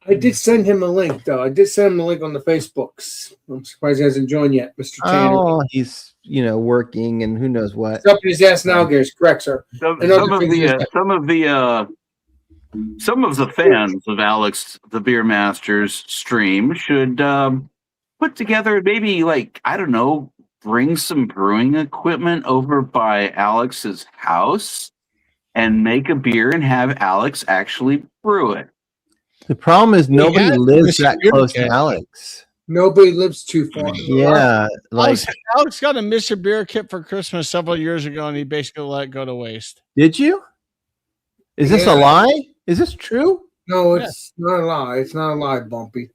I did send him a link though. I did send him a link on the Facebooks. I'm surprised he hasn't joined yet, Mr. Tanner. Oh, he's working and who knows what. He's up in his ass now, Gary. Correct, sir. Some And other of things the like some of the fans of Alex the Beer Masters stream should put together maybe bring some brewing equipment over by Alex's house and make a beer and have Alex actually brew it. The problem is nobody Yeah, lives that Mr. close to Beer Alex. Nobody lives too far. Yeah, like Alex got a Mr. Beer kit for Christmas several years ago, and he basically let it go to waste. did you? Is this Yeah. a lie? Is this true? No, it's not a lie. It's not a lie, Bumpy.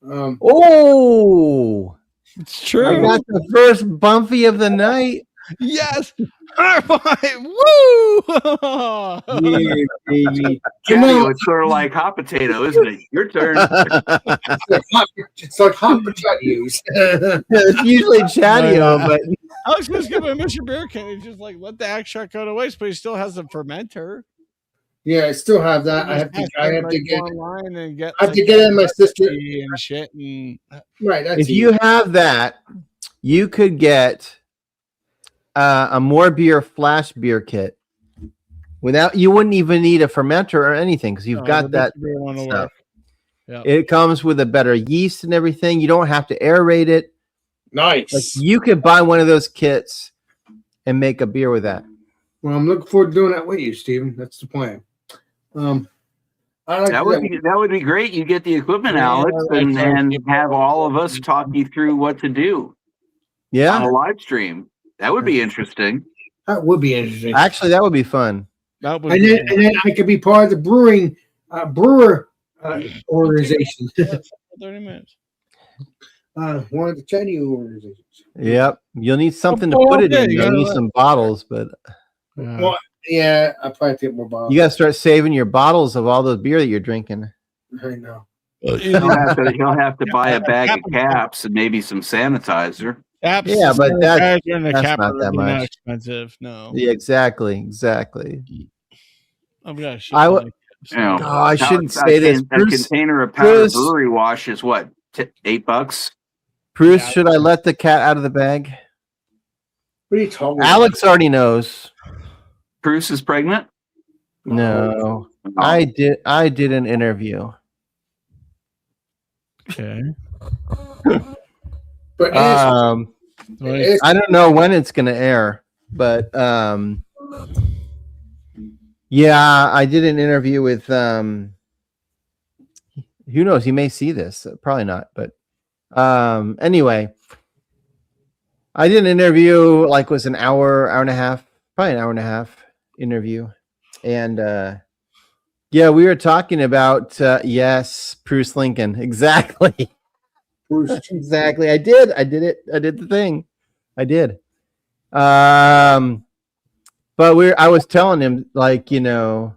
Oh, It's I true. got the first Bumpy of the night. Yes. High five. Woo! Yeah, baby. Caddy, it's sort of like hot potato, isn't it? Your turn. It's like hot potatoes. It's usually Chatio, but Alex was giving a Mr. Beer kit. He just like let the axe shot go to waste, but he still has the fermenter. Yeah, I still have that. I have to get. online and get. I have to get it in my sister. and shit. And Right. That's if you have that, you could get a more beer flash beer kit without. You wouldn't even need a fermenter or anything because you've got that stuff. Yeah. It comes with a better yeast and everything. You don't have to aerate it. nice. Like you could buy one of those kits and make a beer with that. Well, I'm looking forward to doing that with you, Steven. That's the plan. I like That would be great. You get the equipment, Yeah, Alex, and I- then have all of us talk you through what to do on Yeah, a live stream. That would be interesting. That would be interesting. actually, that would be fun. That would And be then I could be part of the brewer organization. 30 minutes. One of the Chinese organizations. Yep, you'll need something to Oh, put it okay, in. you You'll gotta need let- some bottles, but Well, yeah, I probably get more bottles. you got to start saving your bottles of all the beer that you're drinking. I know. He'll have to buy a bag of caps and maybe some sanitizer. Apps, Yeah, but that's and the not capper that would be not much. expensive. No. Yeah, exactly. Oh gosh. I would- You know, Oh, I shouldn't a say this. A Bruce, container of powdered Bruce- brewery wash is what, $8? Bruce, Yeah. should I let the cat out of the bag? What are you talking about? Alex already knows. Bruce is pregnant? No, Oh. I did an interview. Okay. But I don't know when it's gonna air, but yeah, I did an interview with who knows, he may see this, probably not, but anyway, I did an interview, like was an hour and a half, probably an hour and a half interview, and yeah, we were talking about yes, Bruce Lincoln, exactly. Bruce, Exactly. I did it. I did the thing. I did. But I was telling him, like, you know,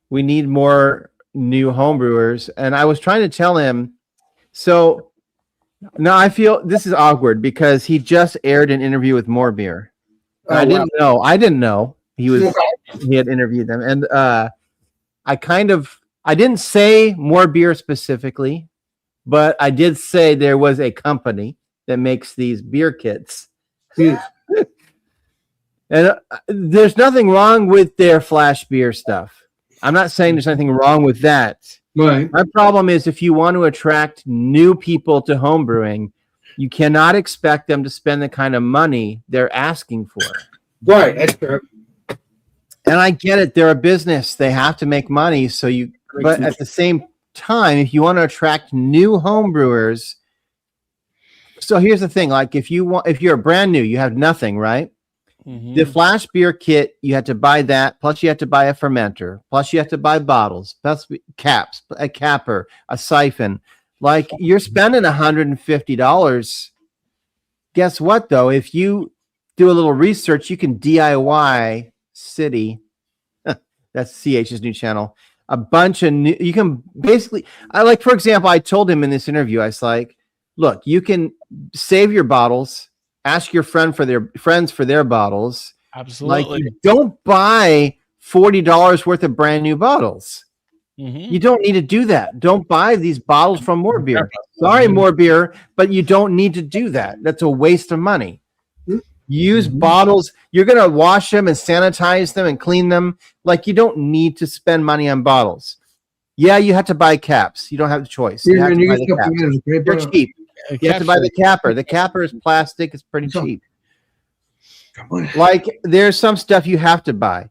we need more new homebrewers. And I was trying to tell him, so now I feel this is awkward because he just aired an interview with More Beer. Oh, I didn't know he had interviewed them. And I didn't say More Beer specifically, but I did say there was a company that makes these beer kits. Yeah. And there's nothing wrong with their flash beer stuff. I'm not saying there's anything wrong with that. Right. My problem is if you want to attract new people to homebrewing, you cannot expect them to spend the kind of money they're asking for. Right. That's fair. And I get it. They're a business. They have to make money. But at the same time, if you want to attract new homebrewers, so here's the thing: like if you're brand new, you have nothing, right? Mhm. The flash beer kit, you had to buy that. Plus, you have to buy a fermenter. Plus, you have to buy bottles, plus caps, a capper, a siphon. Like you're spending $150. Guess what, though? If you do a little research, you can DIY City. That's CH's new channel. A bunch of new. You can basically. For example, I told him in this interview, I was like, "Look, you can save your bottles. Ask your friends for their bottles. Absolutely. Like, you don't buy $40 worth of brand new bottles. Mhm. You don't need to do that. Don't buy these bottles from More Beer. Sorry, More Beer, but you don't need to do that. That's a waste of money. Use bottles. You're going to wash them and sanitize them and clean them. Like, you don't need to spend money on bottles. Yeah, you have to buy caps. You don't have the choice. You have to buy the caps. They're cheap. You have to buy the capper. The capper is plastic. It's pretty cheap. Like, there's some stuff you have to buy.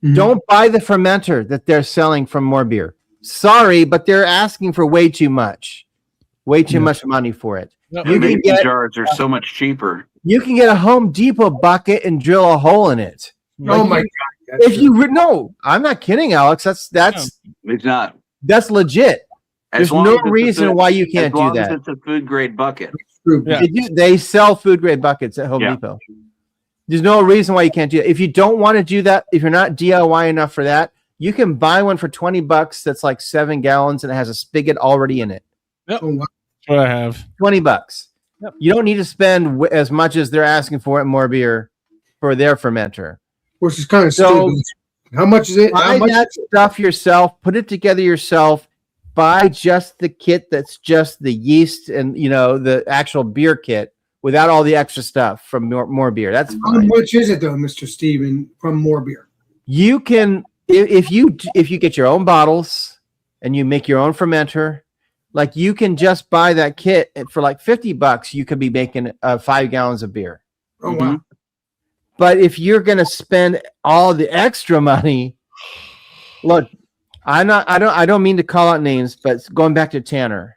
Mhm. Don't buy the fermenter that they're selling from More Beer. Sorry, but they're asking for way too much. Way too Yeah. much money for it. Yep. You can Mason get jars are so much cheaper. you can get a Home Depot bucket and drill a hole in it. Oh Like, my you- God. That's If you no, I'm not kidding, Alex. That's It's not. legit. As There's long no as it's a reason food- why you can't as long do as that. it's a food grade bucket. true. Yeah. They sell food grade buckets at Home Yeah. Depot. There's no reason why you can't do it. If you don't want to do that, if you're not DIY enough for that, you can buy one for $20 that's like 7 gallons and it has a spigot already in it. Oh, wow. That's what I have. $20. Yep. You don't need to spend as much as they're asking for at More Beer for their fermenter. Which is kind of So- stupid. How much is it? How Buy much? that stuff yourself, put it together yourself, buy just the kit that's just the yeast and the actual beer kit without all the extra stuff from more beer. That's How fine. much is it though, Mr. Steven, from More Beer? You can if you get your own bottles and you make your own fermenter, like you can just buy that kit and for like $50. You could be making 5 gallons of beer. Oh wow. But if you're going to spend all the extra money, look, I don't mean to call out names, but going back to Tanner.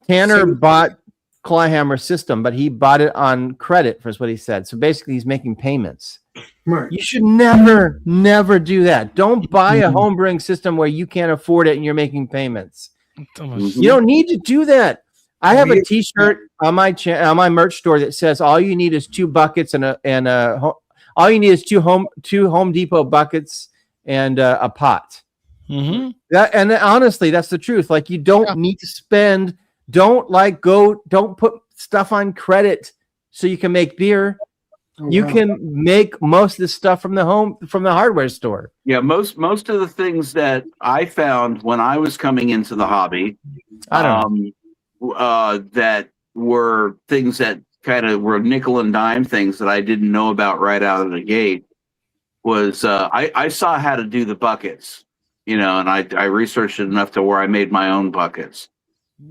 Tanner So- bought Clawhammer's system, but he bought it on credit, is what he said. So basically, he's making payments. Right. You should never do that. Don't buy a home brewing system where you can't afford it and you're making payments. You don't need to do that. I have a T-shirt on my on my merch store that says all you need is 2 buckets all you need is two Home Depot buckets and a pot. Mm-hmm. And honestly, that's the truth. Like you don't need to spend. Don't put stuff on credit so you can make beer. Oh, You wow. can make most of the stuff from the hardware store. Yeah, most of the things that I found when I was coming into the hobby, I don't know. that were things that kind of were nickel and dime things that I didn't know about right out of the gate. Was I saw how to do the buckets, and I researched it enough to where I made my own buckets.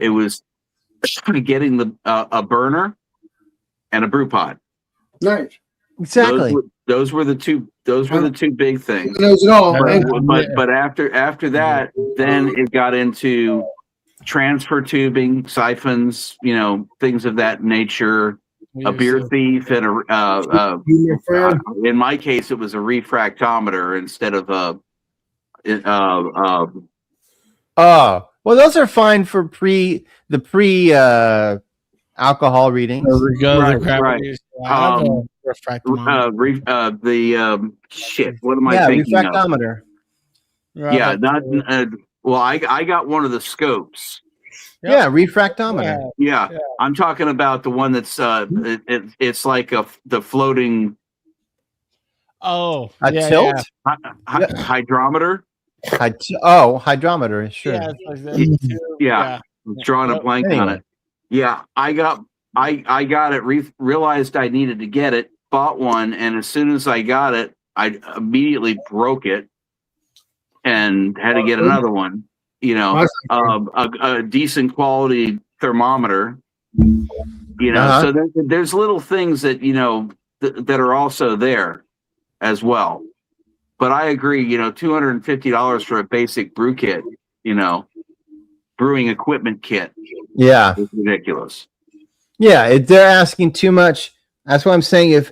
It was getting a burner and a brew pod. Nice. Exactly. Those were the two big things. He knows it all. Yeah. man. But after that, then it got into transfer tubing, siphons, things of that nature. A beer thief and You, my friend. in my case, it was a refractometer instead of a. Oh, well, those are fine for pre alcohol readings. Right. Shit. What am I Yeah, thinking of? refractometer. Yeah, not. Well, I got one of the scopes. Yeah, refractometer. Yeah, Yeah. I'm talking about the one that's it's like the floating Oh, A yeah, tilt? hydrometer. Hydrometer. Sure. Yeah, it's like that too. Yeah. Drawing a blank on Anyway. it. Yeah, I got it. Realized I needed to get it. Bought one, and as soon as I got it, I immediately broke it, and had to get another one. A decent quality thermometer. Uh-huh. So there's little things that that are also there as well. But I agree. $250 for a basic brew kit. Brewing equipment kit. Yeah. It's ridiculous. Yeah. They're asking too much. That's what I'm saying.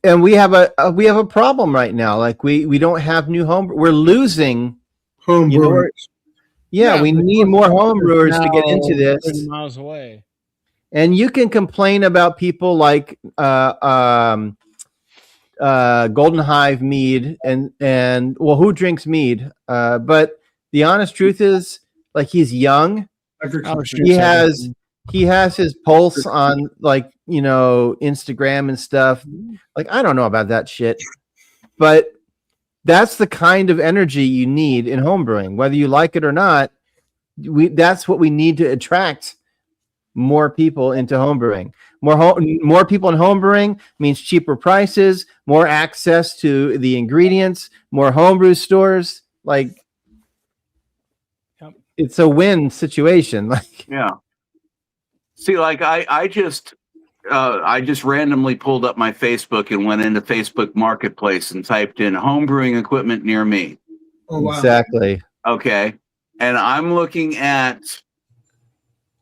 And we have a problem right now. Like we don't have new home. We're losing. Home You know, brewers. Yeah, we need more home brewers to get into this. 30 miles away. And you can complain about people like Golden Hive mead and who drinks mead? But the honest truth is, like, he's young. Oh, shoot, He has his pulse on Instagram and stuff. Like, I don't know about that shit, but that's the kind of energy you need in homebrewing, whether you like it or not. That's what we need to attract more people into homebrewing. More people in homebrewing means cheaper prices, more access to the ingredients, more homebrew stores. Like, Yep. It's a win situation. Like, Yeah. See, like I just randomly pulled up my Facebook and went into Facebook Marketplace and typed in homebrewing equipment near me. Oh wow. exactly. Okay. And I'm looking at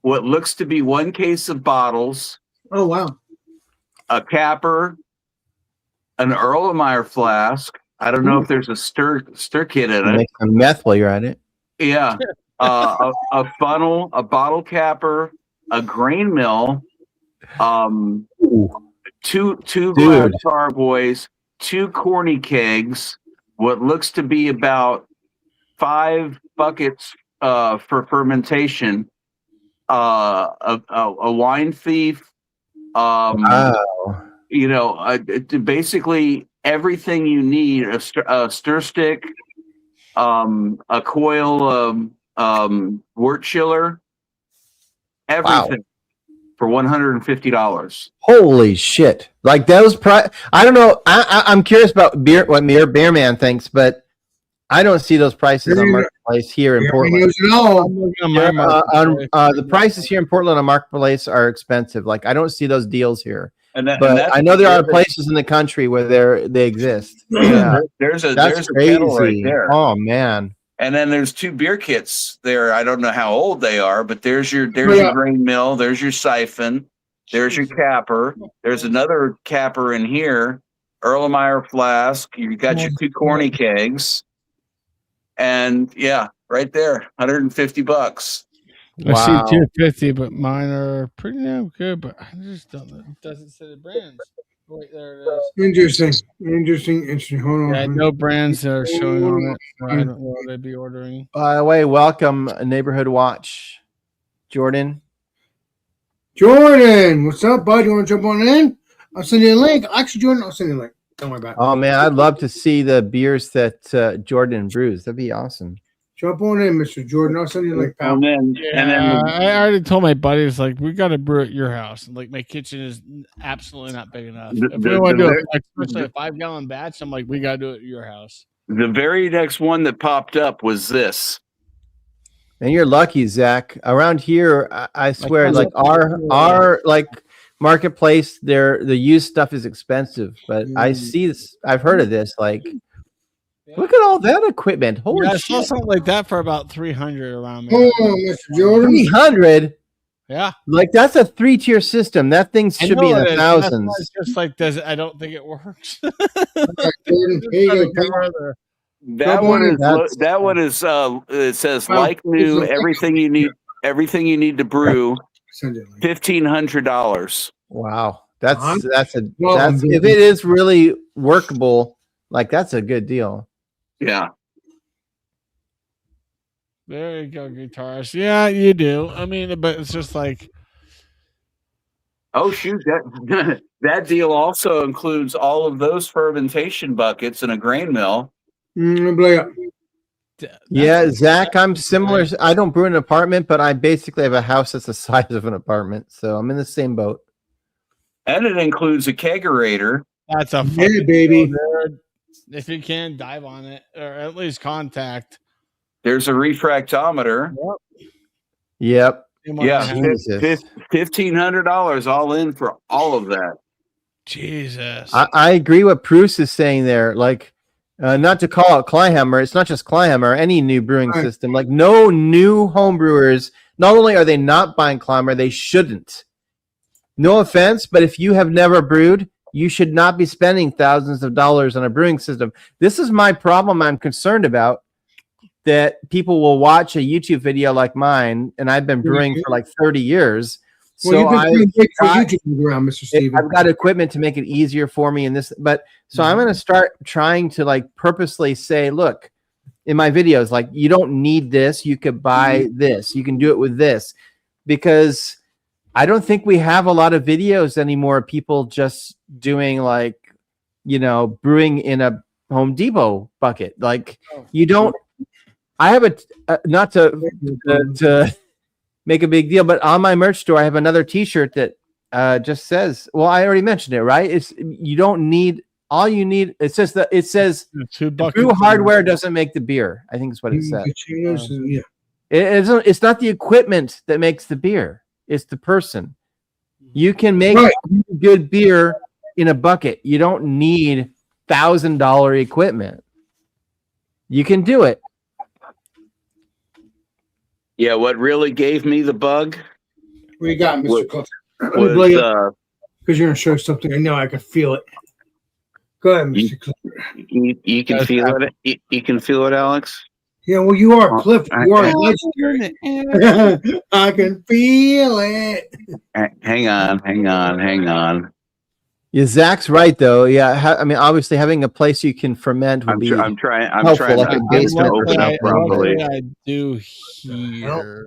what looks to be one case of bottles, Oh wow. a capper, an Erlenmeyer flask. I don't know if there's a stir kit in it. Make some meth while you're at it. Yeah. A funnel, a bottle capper, a grain mill, two glass carboys, 2 corny kegs, what looks to be about 5 buckets for fermentation, a wine thief, Wow. you know, basically everything you need, a stir stick, a coil wort chiller, everything for $150. Holy shit! Like those I don't know. I'm curious about what Beer Man thinks, but I don't see those prices on Marketplace here in Portland. The prices here in Portland on Marketplace are expensive. Like I don't see those deals here. But I know there are places in the country where they exist. Yeah, there's a crazy. kettle right there. Oh man! And then there's 2 beer kits there. I don't know how old they are, but there's your grain mill, there's your siphon, there's your capper, there's another capper in here, Erlenmeyer flask. You got your 2 corny kegs, and yeah, right there, $150. I see 250, but mine are pretty damn good. But I just don't know. It doesn't say the brands. Wait, there it is. Interesting. Hold on. Yeah, no brands that are showing on it. So I don't know what they'd be ordering. By the way, welcome Neighborhood Watch, Jordan. Jordan, what's up, bud? You want to jump on in? I'll send you a link. Actually, Jordan, I'll send you a link. Don't worry about it. Oh man, I'd love to see the beers that Jordan brews. That'd be awesome. Jump on in, Mr. Jordan. I'll send you a link, pal. And then I already told my buddies, like, we got to brew at your house. Like, my kitchen is absolutely not big enough. If we want to do especially a 5-gallon batch, I'm like, we got to do it at your house. the very next one that popped up was this. And you're lucky, Zach. Around here, I swear, like our like marketplace, the used stuff is expensive. But I see this. I've heard of this. Like, look at all that equipment. Holy I shit! saw something like that for about 300 around me. Oh, Mr. Jordan. 300. Yeah, Like that's a 3-tier system. That thing should be in the thousands. It's just like, I don't think it works. Jordan, here you go, pal. That one is it says like new, everything you need to brew, $1,500. Wow, that's if it is really workable, like that's a good deal. Yeah. There you go, guitarist. Yeah, you do. I mean, but it's just like, Oh shoot, that deal also includes all of those fermentation buckets and a grain mill. Yeah, Zach, I'm similar. I don't brew in an apartment, but I basically have a house that's the size of an apartment, so I'm in the same boat. And it includes a kegerator. that's a baby. If you can, dive on it, or at least contact. There's a refractometer. Yep. Yeah, Jesus. $1,500 all in for all of that. Jesus. I agree what Bruce is saying there. Like, not to call it Kleinhammer, it's not just Kleinhammer, any new brewing system. Like, no new home brewers, not only are they not buying Kleinhammer, they shouldn't. No offense, but if you have never brewed, you should not be spending thousands of dollars on a brewing system. This is my problem I'm concerned about, that people will watch a YouTube video like mine, and I've been brewing for like 30 years. So I've got equipment to make it easier for me in this, but so I'm going to start trying to like purposely say, look, in my videos, like, you don't need this. You could buy this. You can do it with this, because I don't think we have a lot of videos anymore. People just doing like, brewing in a Home Depot bucket. Like, you don't, I have not to make a big deal, but on my merch store, I have another T-shirt that just says, "Well, I already mentioned it, right? You don't need all you need." It says brew hardware doesn't make the beer. I think is what it says. It's not the equipment that makes the beer; it's the person. You can make good beer in a bucket. You don't need $1,000 equipment. You can do it. Yeah, what really gave me the bug What you got, Mr. What- Clifford? Let me blow Was you up because you're gonna show something. I know I can feel it. Go ahead, Mr. You- Clifford. you can That's feel it? You can feel it, Alex? Yeah, well, you are Oh, Clifford. You are legendary. I can feel it. Hang on. Yeah, Zach's right though. Yeah, I mean, obviously having a place you can ferment would I'm be. trying. I'm helpful, trying like to, a basement to or open up something. properly. I do here,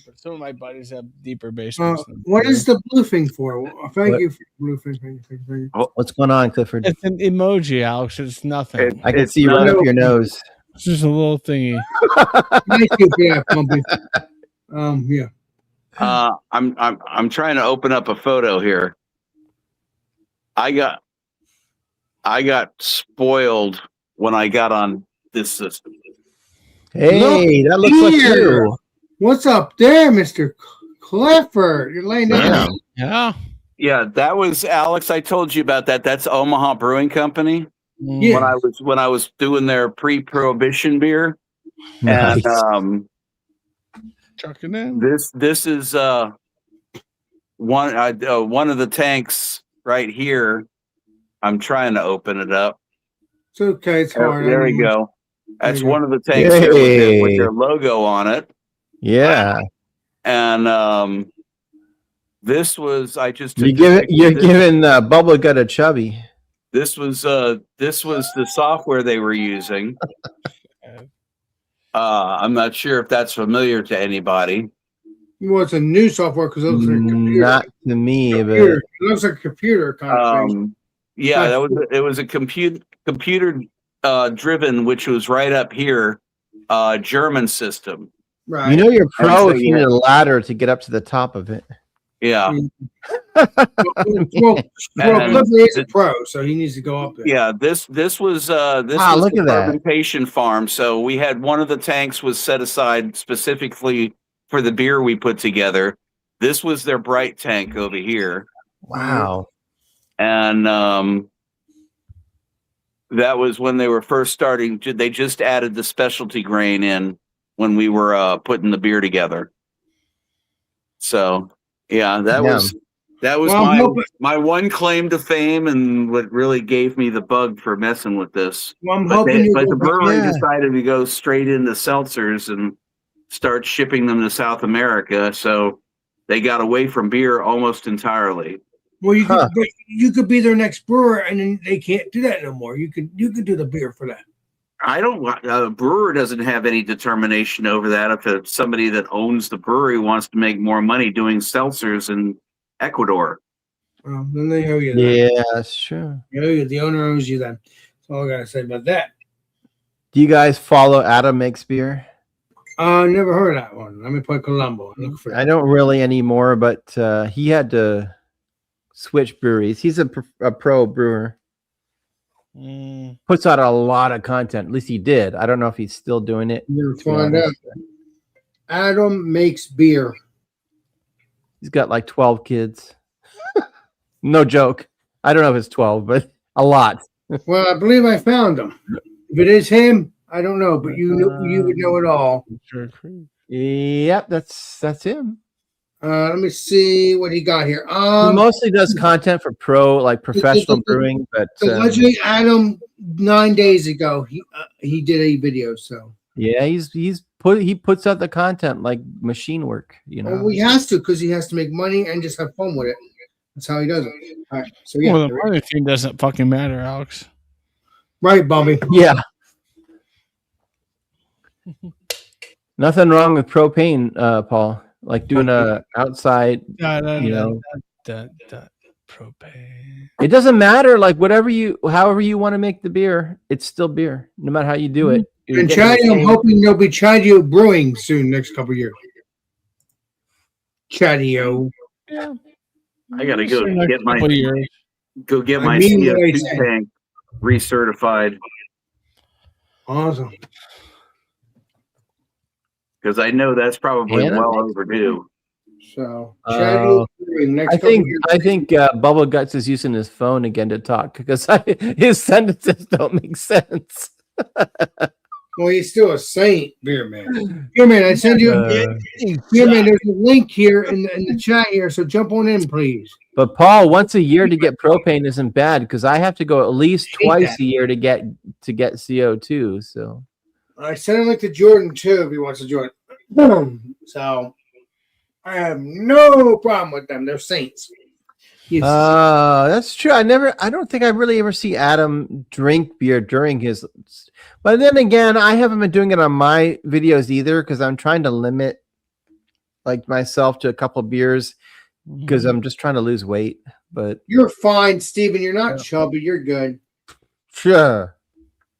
but some of my buddies have deeper Uh, basements. than what I do. is the blue thing for? Well, thank What? you for the blue thing. Thank you. What's going on, Clifford? It's an emoji, Alex. It's nothing. I can It's see you not- right up your nose. It's just a little thingy. Thank you for that, Bumpy. Yeah. I'm trying to open up a photo here. I got spoiled when I got on this system. Hey, that looks like here. you. What's up there, Mr. Clifford? You're laying down. Yeah. Yeah. Yeah, that was Alex. I told you about that. That's Omaha Brewing Company. Yeah. When I was doing their pre-prohibition beer, Nice. and Chucking in. this is one of the tanks right here. I'm trying to open it up. It's okay. It's hard. There we go. That's you go. one of the tanks there with Yay. their logo on it. Yeah. And this was I just took You're a picture of this. giving Bubba Gut a chubby. This was the software they were using. I'm not sure if that's familiar to anybody. Well, it's a new software because it looks like a computer. Not to me, Computer. but It looks like a computer kind of thing. Yeah, it was a computer driven, which was right up here, German system. Right. you know you're pro so if you you need a ladder to get up to the top of it. Yeah, well, And- Clifford is a pro, so he needs to go up there. yeah. This was Wow, was look the at that. fermentation farm. So we had one of the tanks was set aside specifically for the beer we put together. This was their bright tank over here. Wow. And that was when they were first starting. They just added the specialty grain in when we were putting the beer together. So yeah, that Yeah. was Well, I'm hoping- my one claim to fame, and what really gave me the bug for messing with this. Well, I'm But, hoping you but the brewery Yeah. decided to go straight into seltzers and start shipping them to South America. So they got away from beer almost entirely. Well, you could, Huh. but you could be their next brewer, and then they can't do that no more. You could do the beer for that. I don't. A brewer doesn't have any determination over that. If it's somebody that owns the brewery wants to make more money doing seltzers in Ecuador, Well, then they owe you. That. Yeah, that's true. They owe you. The owner owes you that. That's all I gotta say about that. Do you guys follow Adam Makes Beer? Never heard of that one. Let me put Colombo. Look for I don't really anymore, but he had to switch breweries. He's a pro brewer. Mm, Puts out a lot of content. At least he did. I don't know if he's still doing it. You'll to be find out. honest. Adam Makes Beer. He's got like 12 kids. No joke. I don't know if it's 12, but a lot. Well, I believe I found him. If it is him, I don't know, but you would know it all. sure. Creek. Yep, that's him. Let me see what he got here. He mostly does content for professional brewing, but Allegedly, Adam 9 days ago he did a video. So yeah, he puts out the content like machine work, you know. well, he has to because he has to make money and just have fun with it. That's how he does it. All right. So yeah, Well, the money thing doesn't fucking matter, Alex. right, Bobby. Yeah. Nothing wrong with propane, Paul. Like doing a outside, you know. Propane. It doesn't matter. Like however you want to make the beer, it's still beer, no matter how you do it. You're And getting the Chatty, I'm same- hoping there'll be Chatty Brewing soon, next couple of years. Chatty-O. Yeah. I gotta go Next get my couple years. I mean what I CO2 say. tank recertified Awesome. because I know that's probably Hannah? well overdue. So Oh. Chatty Brewing next I couple think of years. Bubble Guts is using his phone again to talk because his sentences don't make sense. Well, he's still a saint, Beer Man. Beer Man, I send you. Beer Man, there's a link here in the chat here, so jump on in, please. But Paul, once a year to get propane isn't bad because I have to go at least Hate twice that. a year to get CO2. So I sent a link to Jordan too if he wants to join. So I have no problem with them. They're saints. Yes. that's true. I don't think I really ever see Adam drink beer during his. But then again, I haven't been doing it on my videos either because I'm trying to limit like myself to a couple beers because I'm just trying to lose weight. But You're fine, Steven. You're not chubby. You're good. sure.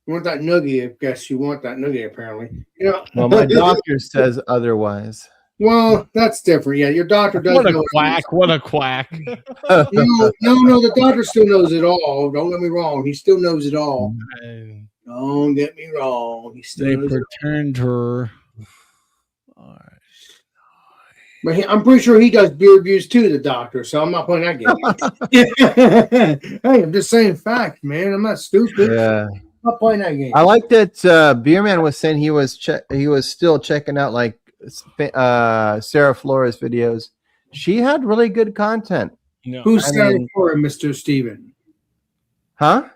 You want that noogie? I guess you want that noogie, apparently. You know, Well, my doctor says otherwise. well, that's different. Yeah, your doctor does What a know. quack! What a quack! No, the doctor still knows it all. Don't get me wrong. He still knows it all. And Don't get me wrong. He still they knows it all. returned her. All right. But I'm pretty sure he does beer reviews too, the doctor. So I'm not playing that game. Hey, I'm just saying facts, man. I'm not stupid. Yeah. I'm not playing that game. I like that Beerman was saying he was still checking out like Sarah Flores videos. She had really good content. No. Who's I Sarah mean- Flora, Mr. Steven? Huh?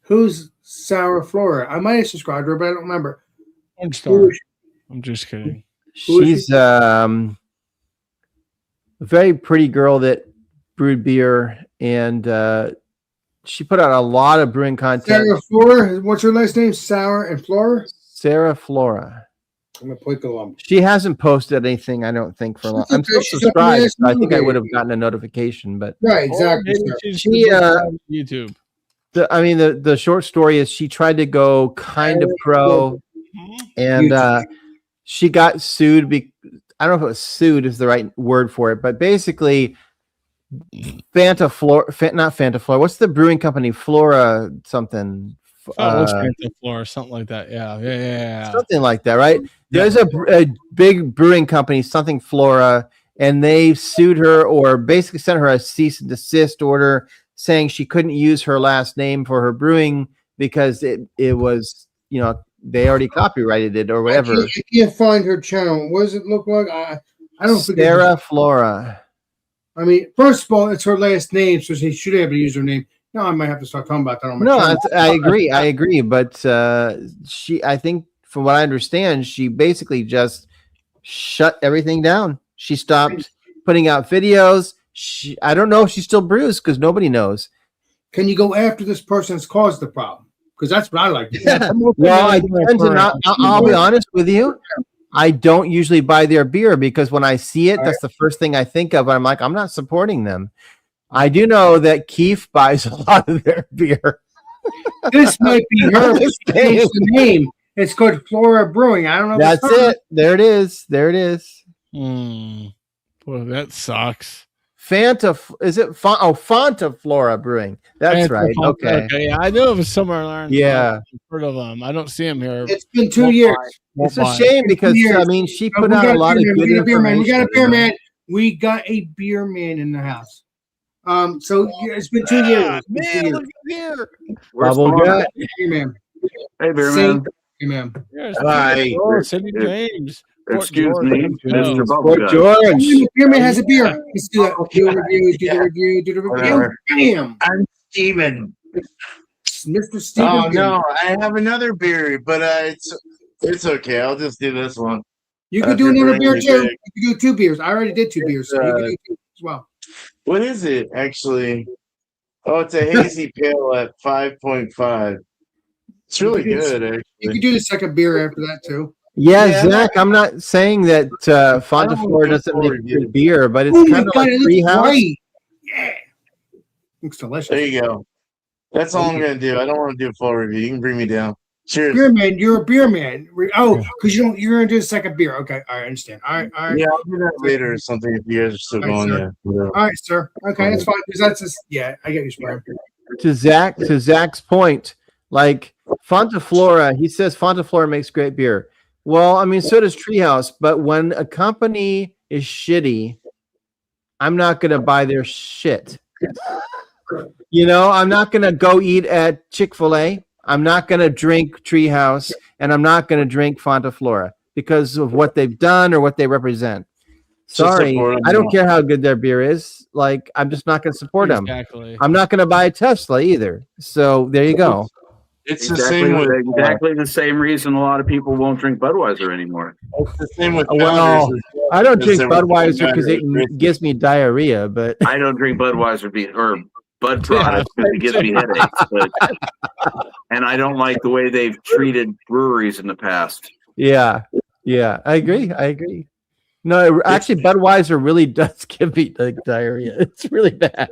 Who's Sarah Flora? I might have subscribed to her, but I don't remember. One Who star. is I'm just kidding. Who is She's a very pretty girl that brewed beer, and she put out a lot of brewing content. Sarah Flora? What's her last name? Sarah and Flora? Sarah Flora. I'm going to play Columbus. She hasn't posted anything, I don't think, for a long. I'm still She's up subscribed. in So I think I the would have gotten a notification, but Right, Or exactly. maybe sir. she's She, on YouTube. the short story is she tried to go kind of pro, and she got sued. I don't know if it was sued is the right word for it, but basically, not Fanta Flora. What's the brewing company? Flora something. Oh, it's Panther Floor or something like that. Yeah. Something like that, right? There's a big brewing company, something Flora, and they sued her or basically sent her a cease and desist order saying she couldn't use her last name for her brewing because it was, they already copyrighted it or whatever. I can't find her channel. What does it look like? I don't think Sarah Flora. I mean, first of all, it's her last name, so she should be able to use her name. No, I might have to start talking about that on my No, channel. I agree. But I think from what I understand, she basically just shut everything down. She stopped putting out videos. I don't know if she still brews because nobody knows. Can you go after this person that's caused the problem? Because that's what I like to do. Well, I tend to not. I'll be honest with you. I don't usually buy their beer because when I see it, that's the first thing I think of. I'm like, I'm not supporting them. I do know that Keith buys a lot of their beer. This might be her. Change the name. It's called Flora Brewing. I don't know. If That's it. There it is. There it is. Boy, that sucks. Fanta. Is it? Fanta Flora Brewing. That's right. Okay. Yeah, I know it was somewhere around. Yeah. I've heard of them. I don't see them here. It's been 2 years. It's a shame because she put out a lot of good information. We got a beer man. We got a beer man in the house. So it's been 2 years. Man, look here. Bubble gut. Beer man. Hey, Beer Saint Man. Beer man. Yes, Hi. oh, Cindy James. Fort Excuse George. me, No. Mr. Fort Bubblegut. George. Beer man has a beer. Let's do that. Do the review. Do the review. Do the review. Whatever. Bam. I'm Steven. Mr. Steven. Oh no, I have another beer, but it's okay. I'll just do this one. You could That's do another really beer too. big. You could do 2 beers. I already did 2 beers. So you can do 2 as well. What is it actually? Oh, it's a hazy pale at 5.5. It's really good, You actually. could do the second beer after that too. Yeah, Zach. I'm not saying that Fanta don't Flora do doesn't full make review. good beer, but it's Oh my kind of God, like it looks Treehouse. great. Yeah. Looks delicious. There you go. That's all I'm gonna do. I don't want to do a full review. You can bring me down. Cheers. Beer man, you're a beer man. Oh, because you're gonna do the second beer. Okay, all right, I understand. All right, all right. Yeah, I'll do that later or something if you guys are still All right, going. sir. Yeah. Whatever. All right, sir. Okay, that's fine. Because that's just I get you, Spram. To Zach's point, like Fanta Flora, he says Fanta Flora makes great beer. Well, I mean, so does Treehouse. But when a company is shitty, I'm not gonna buy their shit. I'm not gonna go eat at Chick-fil-A. I'm not going to drink Treehouse, and I'm not going to drink Fonta Flora because of what they've done or what they represent. Sorry, support 'em, I don't yeah. care how good their beer is. Like, I'm just not going to support them. Exactly. I'm not going to buy a Tesla either. So there you go. It's the same with exactly the same reason a lot of people won't drink Budweiser anymore. it's the same with Well, Founders as well, I don't drink there was Budweiser because it Budweiser. gives me diarrhea, but I don't drink Budweiser or Bud products because it gives me headaches. But, and I don't like the way they've treated breweries in the past. yeah, I agree. No, actually, Budweiser really does give me like diarrhea. It's really bad.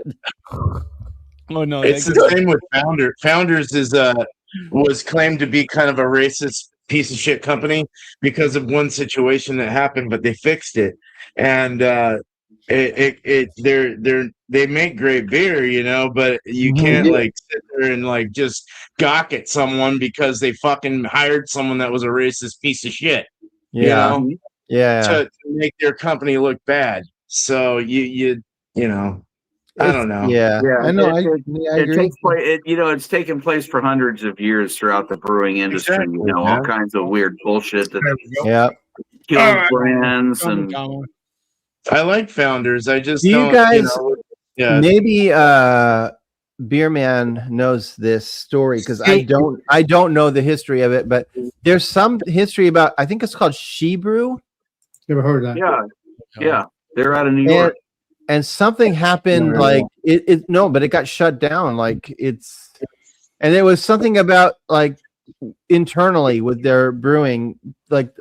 Oh no, It's the same with Founders was claimed to be kind of a racist piece of shit company because of one situation that happened, but they fixed it. And they make great beer, you know, but you can't like sit there and like just gawk at someone because they fucking hired someone that was a racist piece of shit. Yeah, You know, yeah. to make their company look bad. So you know, I don't know. Yeah, I know. I It agree. takes place. It's taken place for hundreds of years throughout the brewing industry. Exactly, You know, all man. kinds of weird bullshit that There we go. Yeah. kills Alright. brands and I like Founders. I just Do you don't, guys- yeah. Maybe Beer Man knows this story because I don't know the history of it, but there's some history about, I think it's called She Brew, Never heard of that. yeah, they're out of New York. and something happened Yeah. like but it got shut down. Like and it was something about like internally with their brewing, like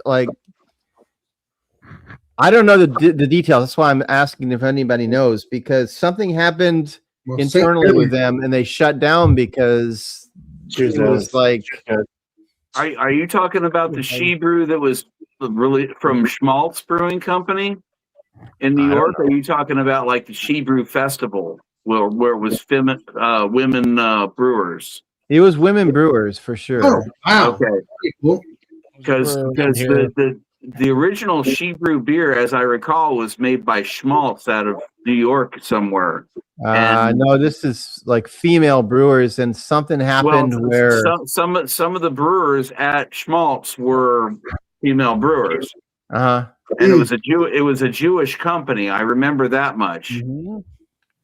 I don't know the details. That's why I'm asking if anybody knows, because something happened Well, internally St. with them and they shut down because Cheers, it was guys. like, Are you talking about the She Brew that was really from Schmaltz Brewing Company in New I don't York? Or are you talking about like the She Brew Festival where it was women brewers? it was women brewers for sure. Oh, wow. Okay, Pretty cool. because the original She Brew beer, as I recall, was made by Schmaltz out of New York somewhere. And- No, this is like female brewers, and something happened where some of the brewers at Schmaltz were female brewers, and it was a Jewish company. I remember that much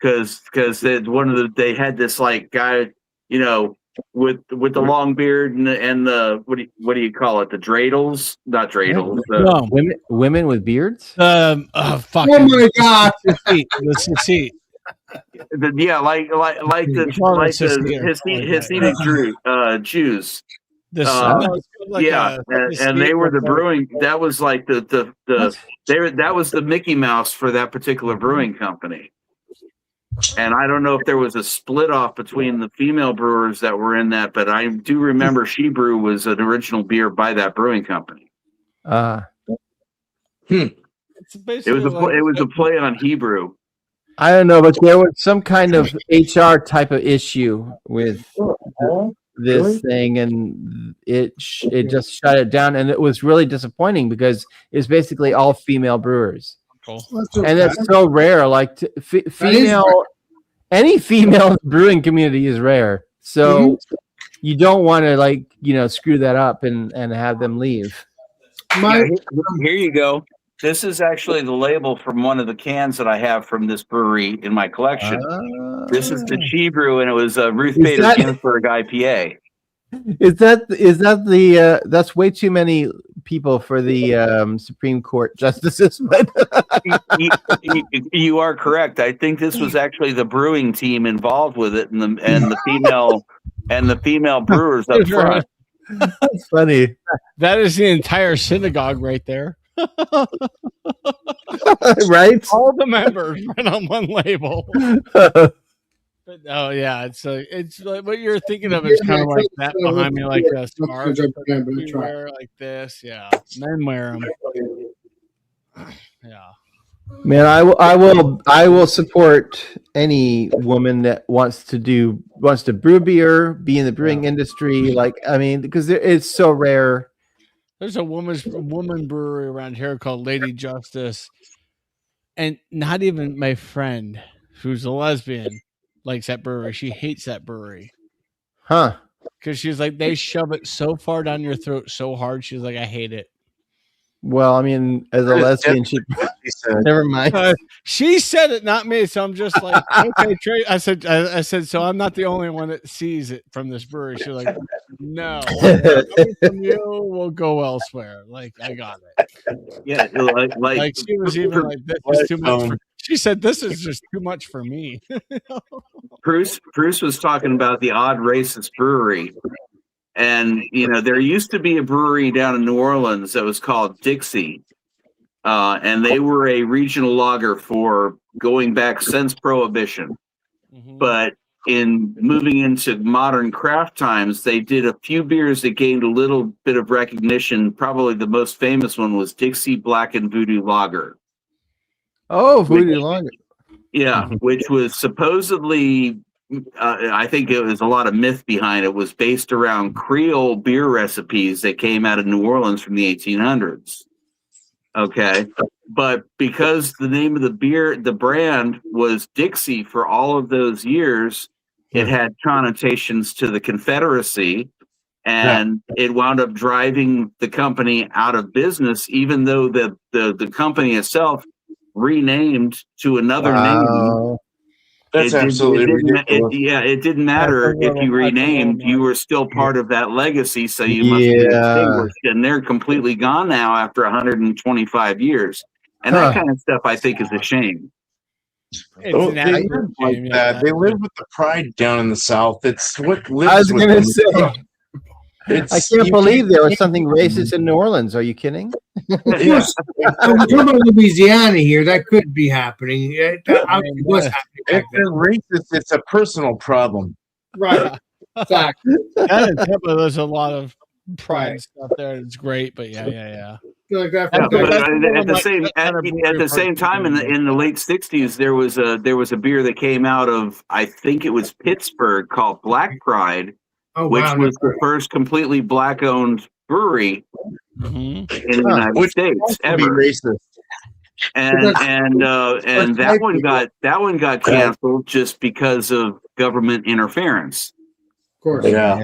because they had this like guy, you know, with the long beard and the what do you call it? The dreidels, not dreidels. No. women with beards. Fucking Oh my God. the seat. Like the Hasidic Jews. This And they were the brewing. That was like that was the Mickey Mouse for that particular brewing company. And I don't know if there was a split off between the female brewers that were in that, but I do remember She Brew was an original beer by that brewing company. It's It was a play on Hebrew. I don't know, but there was some kind of HR type of issue with this thing, and it just shut it down, and it was really disappointing because it's basically all female brewers, and that's so rare. Like female, any female in the brewing community is rare, so you don't want to screw that up and have them leave. Here you go. This is actually the label from one of the cans that I have from this brewery in my collection. This is the She Brew, and it was a Ruth Bader Ginsburg IPA. Is that the that's way too many people for the Supreme Court justices? But you are correct. I think this was actually the brewing team involved with it, and the female brewers up front. That's funny. That is the entire synagogue right there. Right? All the members right on one label. But yeah, it's like what you're thinking of is kind of like that behind me, like a scarf. We wear like this, yeah. Men wear them. Yeah. Man, I will support any woman that wants to brew beer, be in the brewing industry. Like, I mean, because it's so rare. There's a woman brewery around here called Lady Justice, and not even my friend, who's a lesbian, likes that brewery. She hates that brewery. Huh. because she's like, they shove it so far down your throat so hard. She's like, I hate it. Well, I mean, as a That is lesbian, she He said, never mind. She said it, not me. So I'm just like, okay, Trey. I said, so I'm not the only one that sees it from this brewery. She's like, no, coming from you, we'll go elsewhere. Like, I got it. Yeah, Like she was even like, this is too much. She said, this is just too much for me. Bruce was talking about the Odd Racist Brewery. And, there used to be a brewery down in New Orleans that was called Dixie. And they were a regional lager for going back since Prohibition. Mhm. But in moving into modern craft times, they did a few beers that gained a little bit of recognition. Probably the most famous one was Dixie Black and Voodoo Lager. Oh, Voodoo Lager. Yeah, which was supposedly, I think it was a lot of myth behind it, was based around Creole beer recipes that came out of New Orleans from the 1800s. Okay. But because the name of the brand was Dixie for all of those years, it had connotations to the Confederacy, and it wound up driving the company out of business, even though the company itself renamed to another name. Wow. That's absolutely ridiculous. It didn't matter That's a if you little- renamed, you were still part of that legacy, so you must be distinguished. And they're completely gone now after 125 years. And that kind of stuff, I think, is a shame. It's Oh, an they absolute live like shame, that. yeah. They live with the pride down in the South. It's what lives I was with going them. to say, It's, I can't you believe there was can't- something racist in New Orleans. Are you kidding? Of course, we're talking about Louisiana here. That could be happening. That obviously was happening If back they're then. racist, it's a personal problem. Right. Exactly. That is, there's a lot of pride Right. stuff there. It's great, but yeah. Feel like that. Yeah, That's- but that's the one at the like- same that kind of brewery at the same time in the late 60s, there was a beer that came out of, I think it was Pittsburgh, called Black Pride, Oh, which wow. was the first completely black owned brewery Mhm. in the United Which States To be ever. racist. And that one got canceled just because of government interference. Of course. Yeah.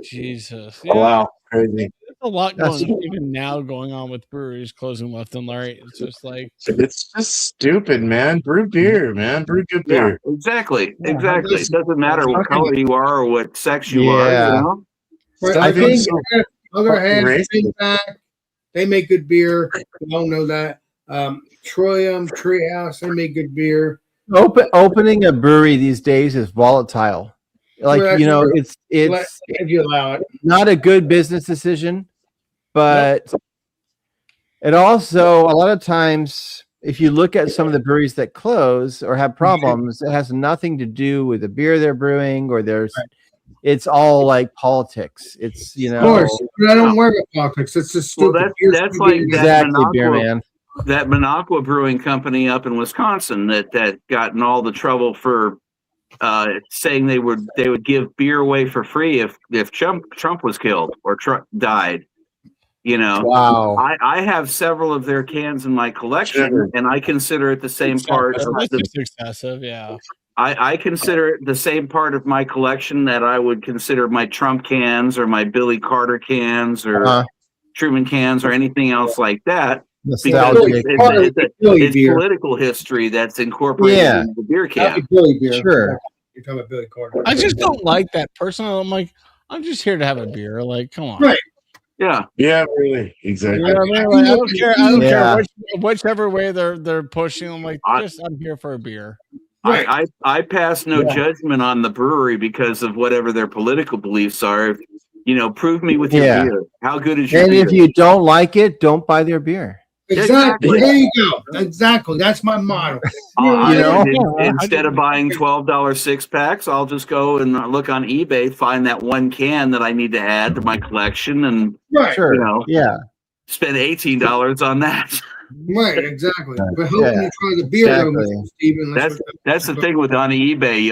Jesus. Wow. Crazy. There's a lot That's- going even now going on with breweries closing left and right. It's just like It's just stupid, man. Brew beer, man. Brew good Yeah, beer. exactly. Yeah, Exactly. It listen, doesn't matter what fucking- color you are or what sex you are, Yeah. you know? Right. I think- Other hand, Racist. Big Back, they make good beer. We all know that. Troyum, Treehouse, they make good beer. Opening a brewery these days is volatile. Like, Well, you know, that's it's If you allow it. not a good business decision, but it also a lot of times if you look at some of the breweries that close or have problems, it has nothing to do with the beer they're brewing or there's it's all like politics. It's Of course. But I don't worry about politics. It's just Well, stupid. that's like that exactly beer Minocqua- man. that Minocqua Brewing Company up in Wisconsin that got in all the trouble for saying they would give beer away for free if Trump was killed or Trump died. You know, Wow. I have several of their cans in my collection, Sure. and I consider it the same part. Of that's the, just excessive. Yeah. I consider it the same part of my collection that I would consider my Trump cans or my Billy Carter cans or Uh-huh. Truman cans or anything else like that. Because Nostalgic. Billy it's beer. political history that's incorporated Yeah. into the beer That'd can. be Billy beer. Sure. You're talking about Billy Carter. I just don't like that personally. I'm like, I'm just here to have a beer. Like, come on. Right. Yeah. Yeah, really. Exactly. You know what I mean? Like, I don't care. I don't Yeah. care whichever way they're pushing. I'm like, I- I'm here for a beer. Right. I pass no Yeah. judgment on the brewery because of whatever their political beliefs are. You know, prove me with your Yeah. beer. How good is your And beer? if you don't like it, don't buy their beer. Exactly. Exactly. There you go. Exactly. That's my motto. You know? Instead of buying $12 six packs, I'll just go and look on eBay, find that one can that I need to add to my collection, and Right. Sure. you know, Yeah. spend $18 on that. Right. Exactly. But hope Yeah. you try the beer, though, Exactly. Mr. Steven. That's the thing with on eBay.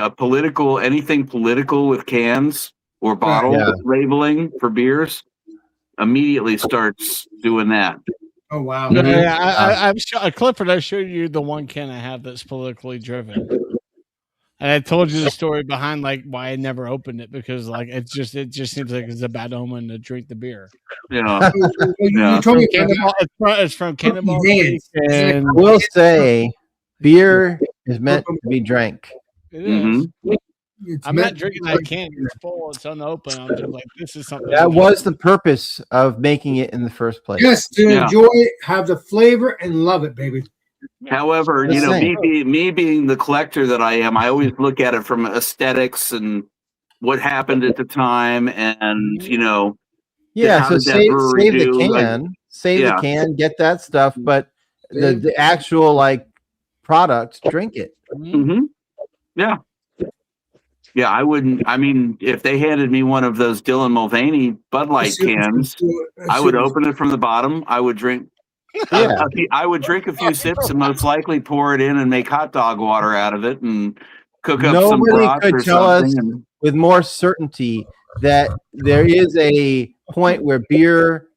Anything political with cans or bottle Yeah. labeling for beers immediately starts doing that. Oh, wow. Mhm. Yeah, Clifford, I showed you the one can I have that's politically driven. And I told you the story behind like why I never opened it because like it just seems like it's a bad omen to drink the beer. Yeah. You told me about that. It's from Cannonball Hands. Creek, and I will say, beer is meant to be drank. it is. It's I'm meant not drinking that can. It's full. It's unopened. I'm just like, this is something. That was the purpose of making it in the first place. Yes, to Yeah. enjoy it, have the flavor, and love it, baby. However, Just saying. me being the collector that I am, I always look at it from aesthetics and what happened at the time, and Yeah, how so did that save brewery the do? Like, can, save yeah. the can, get that stuff, but the actual like product, drink it. hmm Yeah. Yeah, I wouldn't. I mean, if they handed me one of those Dylan Mulvaney Bud Light cans, I would open it from the bottom. I would drink. Yeah. I would drink a few sips and most likely pour it in and make hot dog water out of it and cook up some Nobody broth could or tell us something. And, with more certainty that there is a point where beer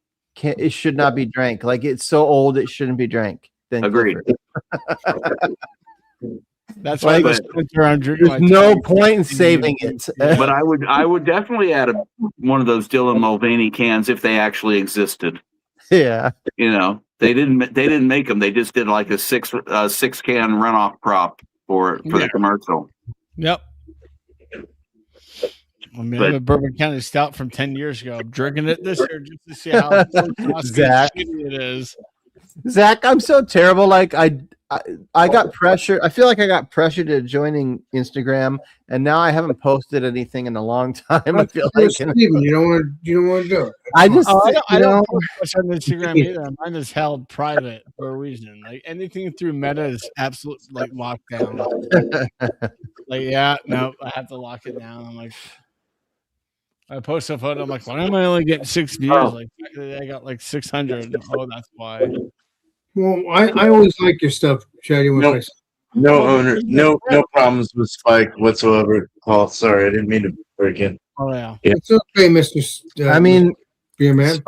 it should not be drank. Like it's so old it shouldn't be drank. Then Agreed. That's why But- I'm drinking. There's no point in saving it. but I would definitely add one of those Dylan Mulvaney cans if they actually existed. Yeah. They didn't make them. They just did like a six can runoff prop for the commercial. Yep. I mean, I have a Bourbon County Stout from 10 years ago. I'm drinking it this year just to see how Zach. shitty it is. Zach, I'm so terrible. Like I got pressure. I feel like I got pressured to joining Instagram, and now I haven't posted anything in a long time. I feel like Steven, you don't want to do it. I just I don't post much on Instagram either. Mine is held private for a reason. Like anything through Meta is absolute like lockdown. Like no, I have to lock it down. I'm like, I post a photo. I'm like, why am I only getting 6 views? Like I got like 600. Oh, that's why. Well, I always like your stuff, Shady. No. No problems with Spike whatsoever. Paul, sorry, I didn't mean to break in. Oh yeah. It's okay, Mr. I mean, Beer Man.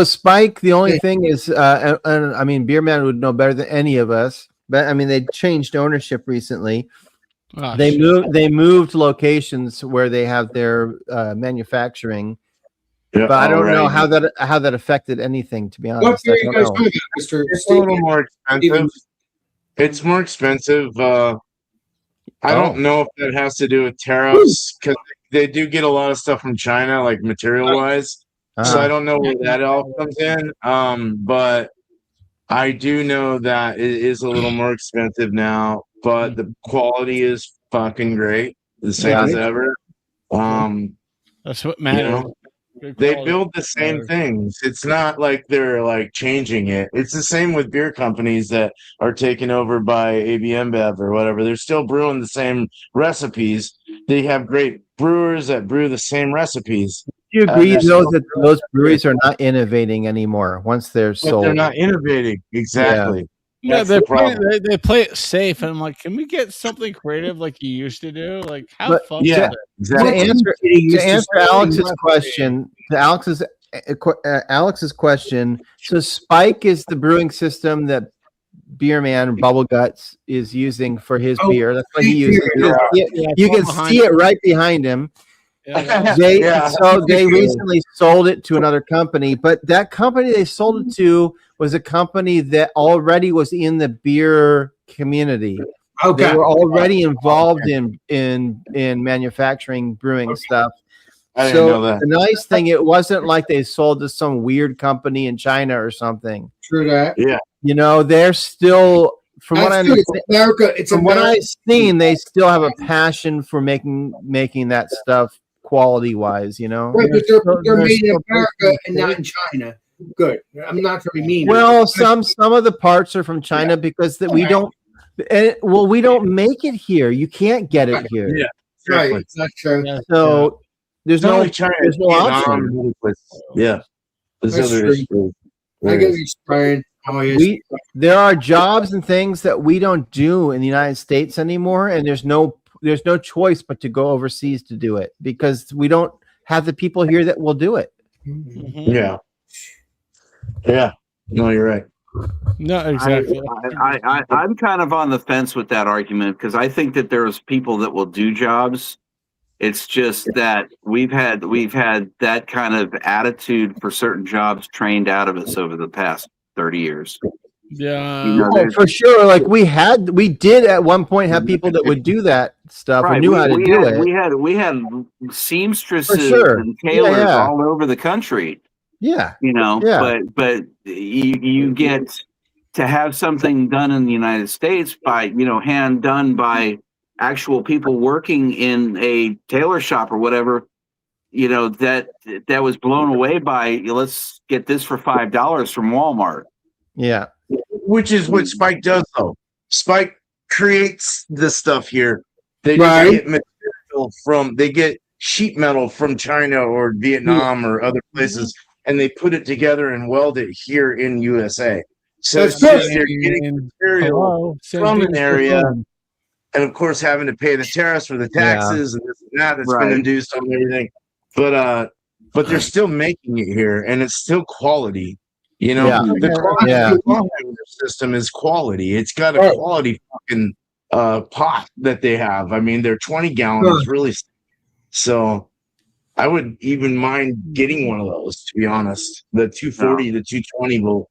Spike. The only thing is, and I mean, Beer Man would know better than any of us. But I mean, they changed ownership recently. Oh, They shit. moved locations where they have their manufacturing. Yeah, But I don't know alright. how that affected anything. To be What honest, beer I you don't guys know. talking about, Mr. It's a little more expensive. It's more expensive. I don't know if that has to do with tariffs because they do get a lot of stuff from China, like material wise. So I don't know where that all comes in. But I do know that it is a little more expensive now, but the quality is fucking great, the same as ever. That's what matters. Good They quality. build the same things. It's not like they're like changing it. It's the same with beer companies that are taken over by AB InBev or whatever. They're still brewing the same recipes. They have great brewers that brew the same recipes. Do you agree there's though no- that those breweries are not innovating anymore once they're But sold? they're not innovating. Exactly. Yeah, That's they the play, problem. they play it safe, and I'm like, can we get something creative like you used to do? Like, have But- fun Yeah. with it. Exactly. To answer Alex's question, Alex's question. So Spike is the brewing system that Beer Man Bubble Guts is using for his Oh, beer. That's what he uses. Yeah, You can behind see it right behind him. Yeah. They Yeah. they recently sold it to another company, but that company they sold it to was a company that already was in the beer community. Okay. They were already involved in manufacturing brewing stuff. I didn't know So that. the nice thing, it wasn't like they sold to some weird company in China or something. True that. You know, they're still, from what I That's good. understand, It's America. It's from what America. I've seen, they still have a passion for making that stuff quality wise. You know, Right, but they're They're made in still America pushing and not in China. Good. I'm not very mean. Well, some of the parts are from China because we don't. We don't make it here. You can't get it here. Yeah. right. Exactly. That's true. Yeah. So there's It's no only China. there's no Vietnam, option. and other places. Yeah. There's That's other true. issues. I get you, Brian. Oh, yes. There are jobs and things that we don't do in the United States anymore, and there's no choice but to go overseas to do it because we don't have the people here that will do it. Mhm. Mhm. Yeah. Yeah. No, you're right. No, exactly. I'm kind of on the fence with that argument because I think that there's people that will do jobs. It's just that we've had that kind of attitude for certain jobs trained out of us over the past 30 years. Yeah. You know, Oh, for sure. Like we did at one point have people that would do that stuff and knew how to do it. We had seamstresses For sure. and tailors Yeah. all over the country. Yeah. You know, Yeah. but you get to have something done in the United States by, hand done by actual people working in a tailor shop or whatever, that was blown away by, let's get this for $5 from Walmart. Yeah. Which is what Spike does, though. Spike creates the stuff here. They Right. just get material they get sheet metal from China or Vietnam or other places, and they put it together and weld it here in USA. So That's it's just good. they're getting material Hello, from an San area, Diego. and of course having to pay the tariffs for the taxes and this and that that's Right. been induced on everything. But they're still making it here, and it's still quality. You know, Yeah. the quality Yeah. of the system is quality. It's got a Right. quality fucking pot that they have. I mean, they're 20 gallons, Sure. really. So I would even mind getting one of those, to be honest. The 240, the 220 volt.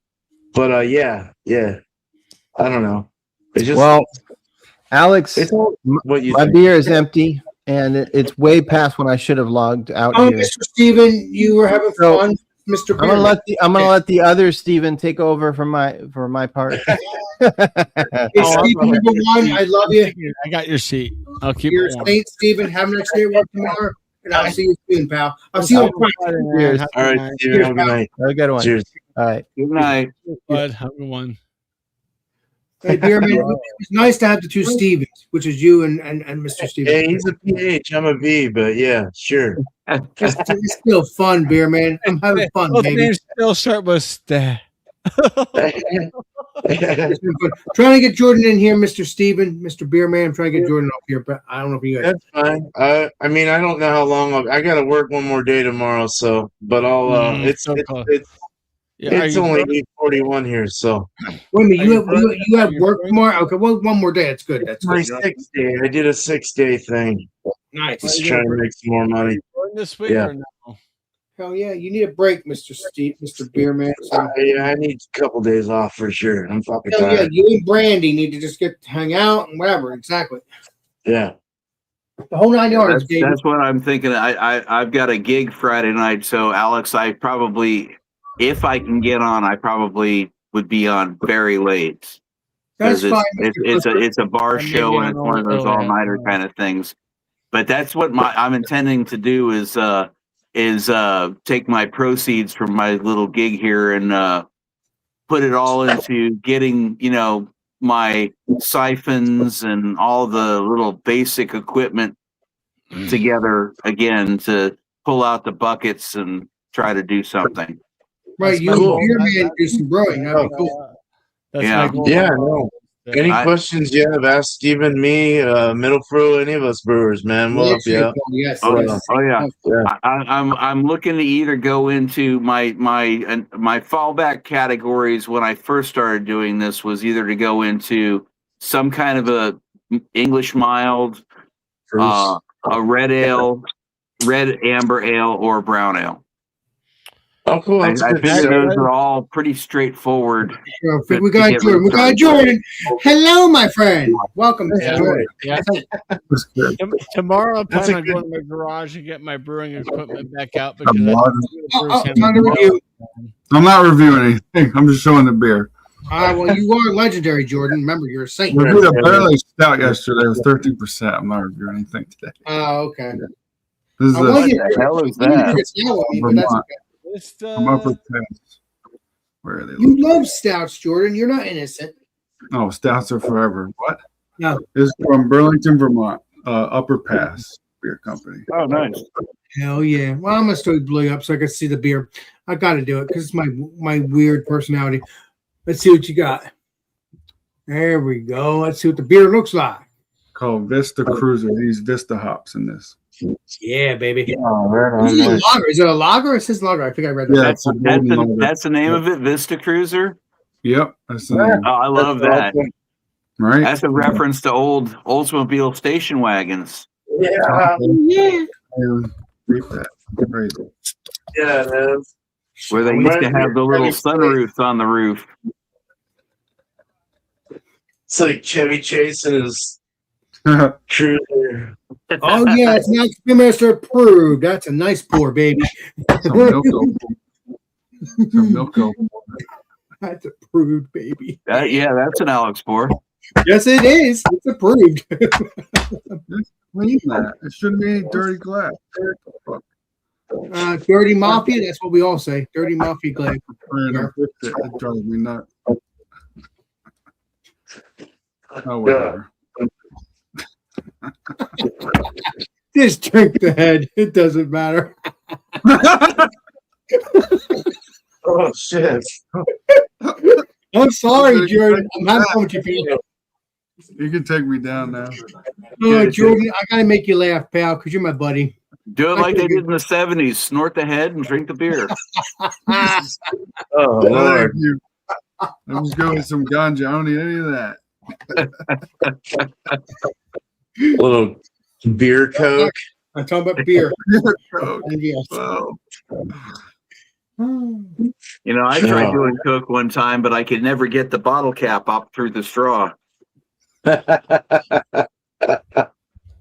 But yeah. I don't know. It's just Well, Alex, it's all what you my think. beer is empty and it's way past when I should have logged out Oh, here. Mr. Steven, you were having So, fun, Mr. I'm gonna Beer. let the other Steven take over for my part. Hey, Steven, number one, I love you. I got your seat. I'll keep You're it a warm. saint, Steven. Have a nice day at work tomorrow, and I'll see you soon, pal. I'll see you on Friday. Cheers. All right, Steven, have a good night. Have a good one. Cheers. All right. Good night. Bud, have a good one. Hey, Beer Man, it's nice to have the two Stevens, which is you and Mr. Steven. Hey, he's a PH. I'm a B, but yeah, sure. It's still fun, Beer Man. I'm having fun, Both baby. names still start with st. It's been fun. Trying to get Jordan in here, Mr. Steven, Mr. Beer Man. I'm trying to get Jordan up here, but I don't know if you guys. That's fine. I mean, I don't know how long I got to work one more day tomorrow, so but I'll. It's so close. it's Are you only broke? 8:41 here, so Wait a minute, Are you have you work broke? tomorrow? Okay, well, one more day. That's good. That's my good. 6th day. I did a 6-day thing. Nice. Just trying to make some more money. Going this week Yeah. or no? Hell yeah, you need a break, Mr. Beer Man. So, Yeah, I need a couple days off for sure. I'm fucking hell yeah, tired. you and Brandy need to just hang out and whatever. Exactly. Yeah. The whole 9 yards, That's, baby. that's what I'm thinking. I've got a gig Friday night, so Alex, I probably, if I can get on, I probably would be on very late. That's 'Cause fine. it's a bar Or maybe show and I'm it's one of all those early. all nighter kind of things. But that's what I'm intending to do is take my proceeds from my little gig here and put it all into getting my siphons and all the little basic equipment together again to pull out the buckets and try to do something. Right, That's you my and goal. Beer Man do some brewing. That'd be cool. That's Yeah. my goal. Yeah, no. Any I- questions you have, ask Steven, me, Middle Pro, any of us brewers, man. We'll help you out. Yes. Oh, yes. yeah. Yeah. I'm looking to either go into my fallback categories when I first started doing this was either to go into some kind of a English mild, a red ale, red amber ale, or brown ale. Oh, cool. I That's good. figure So- those are all pretty straightforward. Perfect. We got Jordan. We got Jordan. Hello, my friend. Welcome, Mr. Yeah. Jordan. Yeah. Tomorrow, I That's plan a on good- going to my garage and get my brewing equipment back out because I'm I not- Time to review. I'm not reviewing anything. I'm just showing the beer. Well, you are legendary, Jordan. Remember, you're a saint. Reviewed a barley stout yesterday. It was 13%. I'm not reviewing anything today. Oh, okay. This is I was a, What the hell is you didn't that? get stout with me, but that's Vermont. okay. It's, I'm upper Thames. Where are they? You love stouts, Jordan. You're not innocent. Oh, stouts are forever. What? No. This is from Burlington, Vermont. Upper Pass Beer Company. Oh, nice. Hell yeah. Well, I'm gonna still blue up so I can see the beer. I got to do it because it's my weird personality. Let's see what you got. There we go. Let's see what the beer looks like. Called Vista Cruiser. These Vista hops in this. Yeah, baby. Oh, right This on, is a nice. lager. Is it a lager? It says lager. I think I read that. Yeah, That's it's a golden lager. that's the name of it, Vista Cruiser. Yep, that's the name. Oh, I love That's that. awesome. Right? That's a reference to old Oldsmobile station wagons. Yeah, Read that. Right. yeah, it is. Where they used to have the little sunroofs on the roof. It's like Chevy Chase and his cruiser. Oh yeah, it's not Master approved. That's a nice pour, baby. Some Milko. Some Milko. That's approved, baby. Yeah, that's an Alex pour. Yes, it is. It's approved. Clean that. It shouldn't be any dirty glass. Dirty Mafia, that's what we all say. Dirty Mafia glass. It drives me nuts. Oh, whatever. Just drink the head. It doesn't matter. Oh shit! I'm sorry, Jordan. I'm having fun with you, pal. You can take me down now. Oh, Jordan, I gotta make you laugh, pal, because you're my buddy. Do it like they did in the 70s. Snort the head and drink the beer. Oh Oh, lord! thank you. Let's go with some ganja. I don't need any of that. Little beer coke. I'm talking about beer. Coke. Yes. Wow. You know, I tried doing Coke one time, but I could never get the bottle cap up through the straw. I'm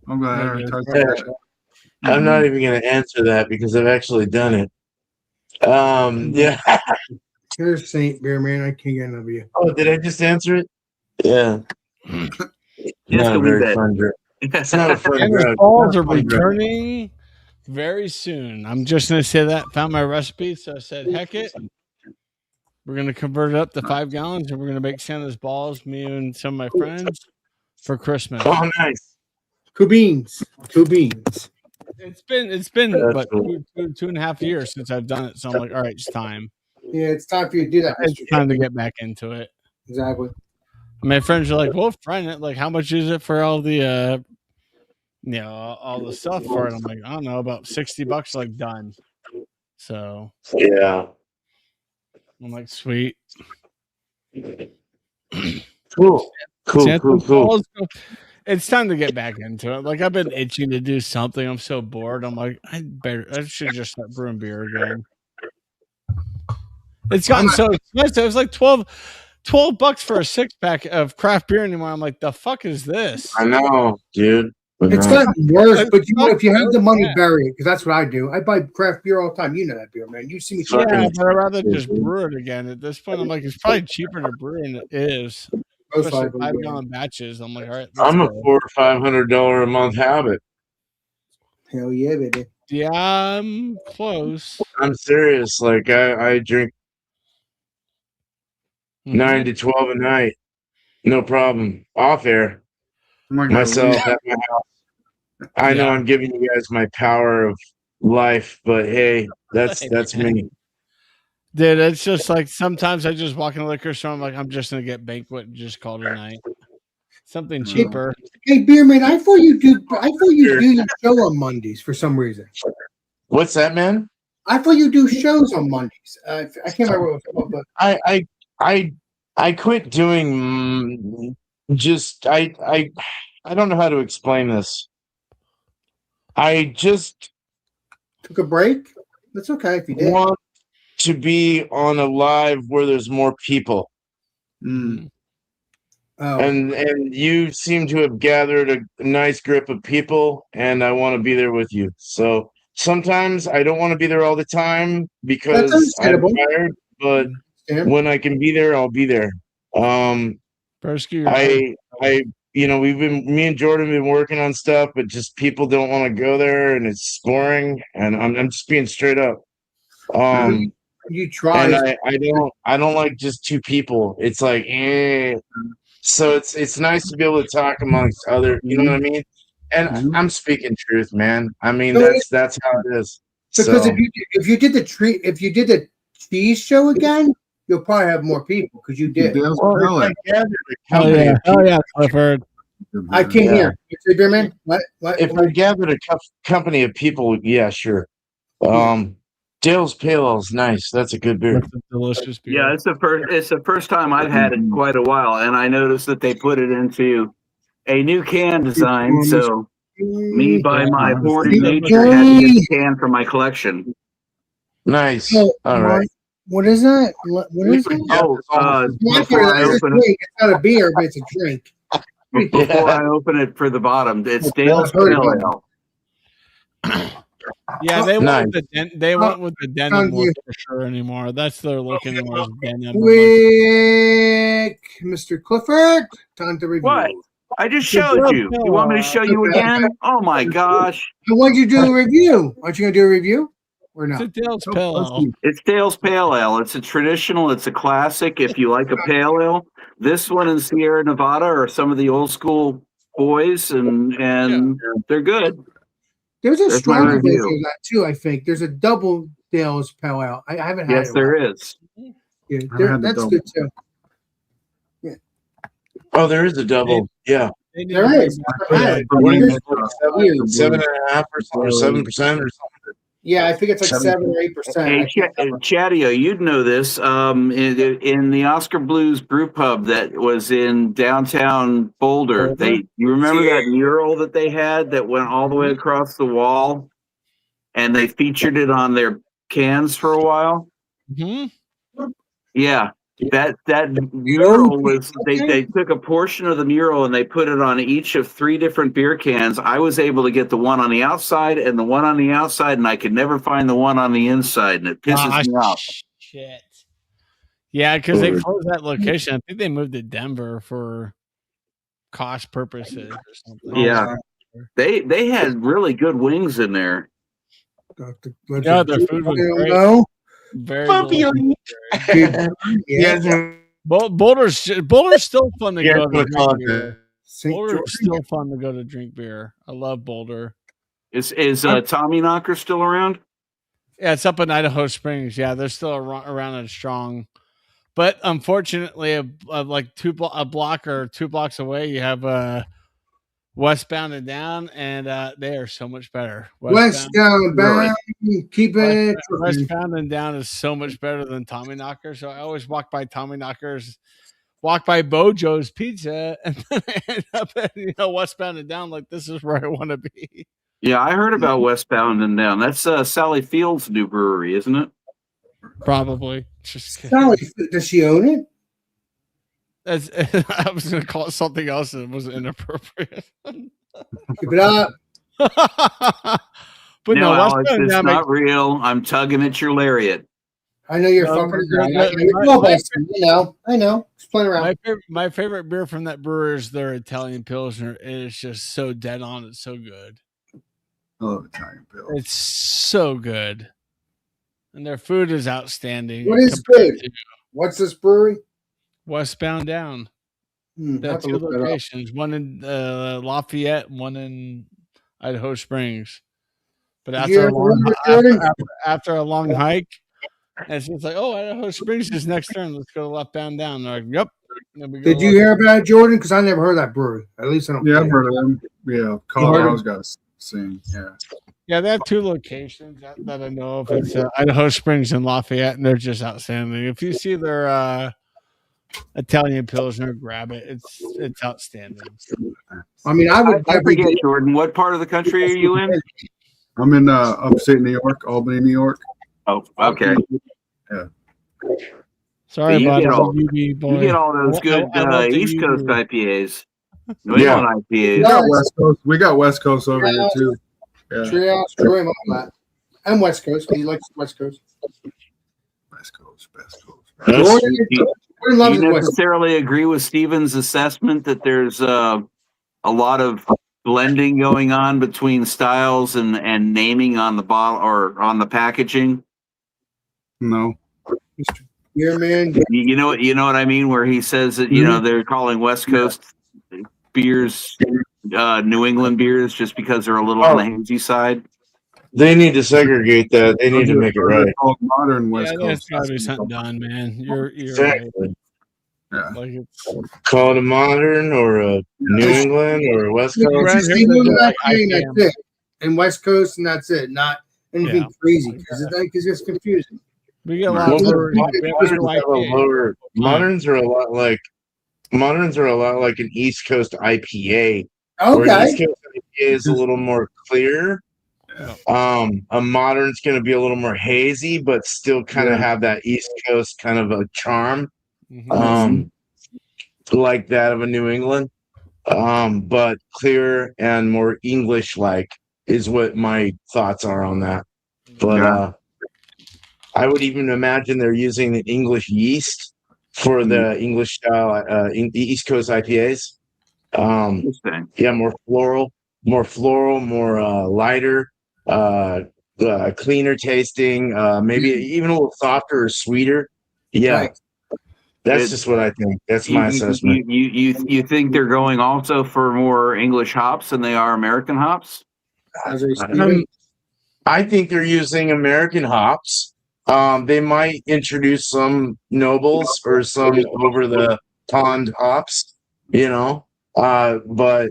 going to advertise that. I'm not even going to answer that because I've actually done it. Yeah. Here's Saint Beer, man. I can't get enough of you. Oh, did I just answer it? Yeah. Just Not a a wee very bit. fun drug. It's not a fun Tennis drug. balls are Not a fun drug. returning very soon. I'm just gonna say that. Found my recipe, so I said, "Heck it." We're gonna convert it up to 5 gallons, and we're gonna make Santa's balls. Me and some of my friends for Christmas. Oh, nice. Two beans. It's been That's what, cool. 2.5 years since I've done it. So I'm like, all right, it's time. Yeah, it's time for you to do that. It's Mr. time to get back into it. Exactly. My friends are like, "Well, friend, it like how much is it for all the all the stuff for it?" I'm like, I don't know, about $60, like done. So Yeah. I'm like, sweet. Cool. Cool. Santa's Cool. Cool. balls, it's time to get back into it. Like I've been itching to do something. I'm so bored. I'm like, I should just start brewing beer again. It's gotten so expensive. It's like $12 for a 6-pack of craft beer anymore. I'm like, the fuck is this? I know, dude. It's not. gotten worse, but you know, if you have the money, Yeah. bury it, because that's what I do. I buy craft beer all the time. You know that beer, man. You see me. Fucking- Yeah, but I'd rather just brew it again. At this point, I'm like, it's probably cheaper to brew than it is. Both Especially sides of the 5-gallon batches. I'm like, all right. let's I'm a go. $400 or $500 a month habit. Hell yeah, baby. Yeah, I'm close. I'm serious. Like I drink Mhm. 9 to 12 a night. No problem. Off air. I'm not gonna Myself leave. at my house. I know Yeah. I'm giving you guys my power of life, but hey, that's me. Dude, it's just like sometimes I just walk in a liquor store. I'm like, I'm just gonna get banquet and just call it a night. Something cheaper. Hey, beer man, I thought you do your show on Mondays for some reason. What's that, man? I thought you do shows on Mondays. I can't remember what it was called, but I quit doing just I don't know how to explain this. I just took a break. That's okay if you did. want to be on a live where there's more people. Mm. Oh, And you seem to have gathered a nice grip of people, and I want to be there with you. So sometimes I don't want to be there all the time because I'm understandable. tired, but yeah. when I can be there, I'll be there. Broski, you're right. Me and Jordan have been working on stuff, but just people don't want to go there, and it's boring. And I'm just being straight up. You try. And I don't like just two people. It's like, so it's nice to be able to talk amongst other, you know what I mean? And I'm speaking truth, man. I mean, No, that's how it is. Because So, if you did the cheese show again, you'll probably have more people because you did. Dale's well, Pellet. if I gathered a Hell company yeah, of hell yeah, Clifford. I can't Yeah. hear. You say, beer man? What? if I gathered a company of people, yeah, sure. Dale's Pale Ale's nice. That's a good beer. That's a delicious beer. Yeah, it's the first time I've had it in quite a while, and I noticed that they put it into a new can design. So me, by my hoarding nature, had to get a can for my collection. Nice. Oh, All right. What is that? What is it? Oh, before I It's a open it, drink. It's not a beer, but it's a drink. before I open it for the bottom, it's Dale's I've heard Pale about Ale. Yeah, they Nice. want they want with the denim you. look for sure anymore. That's their look anymore. Is denim. Quick, Mr. Clifford, time to review. What? I just showed you. You want me to show you again? Oh my gosh! So why'd you do a review? Aren't you gonna do a review or It's not? a Dale's Pale Ale. It's Dale's Pale Ale. It's a traditional. It's a classic. If you like a pale ale, this one in Sierra Nevada are some of the old school boys, and they're good. There's a That's my strong version review. of that too. I think there's a double Dale's Pale Ale. I haven't had Yes, it. there is. Yeah, had the that's double. good too. Oh, there is a double. Yeah. They need There to is. bring I've back- had it. What is Weird. it? 7.5% or 7% or something. Yeah, I think it's like 7 or 8%. Hey, Chatio, you'd know this. In the Oscar Blues Brew Pub that was in downtown Boulder, you remember that mural that they had that went all the way across the wall, and they featured it on their cans for a while. Mhm. Yeah, that mural was they took a portion of the mural and they put it on each of 3 different beer cans. I was able to get the one on the outside and the one on the outside, and I could never find the one on the inside, and it pisses me off. Shit. Yeah, because they closed that location. I think they moved to Denver for cost purposes or something. Yeah. They had really good wings in there. Yeah, their food was great. No. Very Puppy delicious. Yeah. Boulder's still fun to Yeah, go to that's what I drink call beer. St. Boulder's George. still fun to go to drink beer. I love Boulder. Is Tommy Knocker still around? Yeah, it's up in Idaho Springs. Yeah, they're still around and strong. But unfortunately, like a block or 2 blocks away, you have Westbound and Down, and they are so much better. Westbound, bound, keep it. Westbound and Down is so much better than Tommy Knocker. So I always walk by Tommy Knockers, walk by Bojo's Pizza, and then I end up at Westbound and Down. Like, this is where I want to be. Yeah, I heard about Westbound and Down. That's Sally Field's new brewery, isn't it? Probably. Just kidding. Sally, does she own it? I was going to call it something else that was inappropriate. Keep it up. But no, Alex, Westbound and it's Down not real. I'm tugging at your lariat. I know you're No, fucking no, around. no, I know. Just playing around. my favorite beer from that brewer is their Italian Pilsner. And it's just so dead on. It's so good. I love Italian Bill. It's so good. And their food is outstanding. What is compared good? to What's this brewery? Westbound Down. I'll have That's to two look that up. locations. One in Lafayette, one in Idaho Springs. But Did you after ever remember, Jordan? after a long hike, and it's just like, oh, Idaho Springs is next turn. Let's go to Left-Bound Down. They're like, yep. And then we go Did you hear about it, Jordan? Because I never heard that brewery. At least I don't. Yeah, I've think. heard of them. Yeah, Colorado's got a scene. Yeah. Yeah, they have 2 locations that I know of. It's Idaho Springs and Lafayette, and they're just outstanding. If you see their Italian Pilsner, grab it. It's outstanding. I mean, I would. I forget, Jordan. What part of the country are you in? I'm in upstate New York, Albany, New York. Oh, okay. Sorry You about get it, all- UB boy. You get all those good I love the East Coast UB. IPAs. New Yeah. England We IPAs. got West Coast. We got West Coast over here too. Yeah, Treehouse, Troy, all that. And West Coast. He likes West Coast. West Coast, West Coast. Jordan, Do Jordan you loves his West Coast. necessarily agree with Steven's assessment that there's a lot of blending going on between styles and naming on the bottle or on the packaging? No. Yeah, man. You know what I mean? Where he says that they're calling West Coast beers New England beers just because they're a little on the hazy side. They need to segregate that. They need to make it right. Called modern West Yeah, there's Coast. got to be something done, man. You're right. Exactly. Yeah. Like it's Call it a modern or a New England or a West It's Coast. just Right, New England like IPA, and IPA. that's it. And West Coast, and that's it. Not anything Yeah. crazy because it's confusing. We get a Well, lot of moderns are a lot like an East Coast IPA. Where an Okay. East Coast IPA is a little more clear. A modern's going to be a little more hazy, but still kind of have that East Coast kind of a charm, like that of a New England. But clearer and more English-like is what my thoughts are on that. But I would even imagine they're using the English yeast for the English style, the East Coast IPAs. Yeah, more floral, more lighter, cleaner tasting, maybe even a little softer or sweeter. Yeah, Right. that's just what I think. That's my assessment. You think they're going also for more English hops than they are American hops? I think they're using American hops. They might introduce some nobles or some over the pond hops, but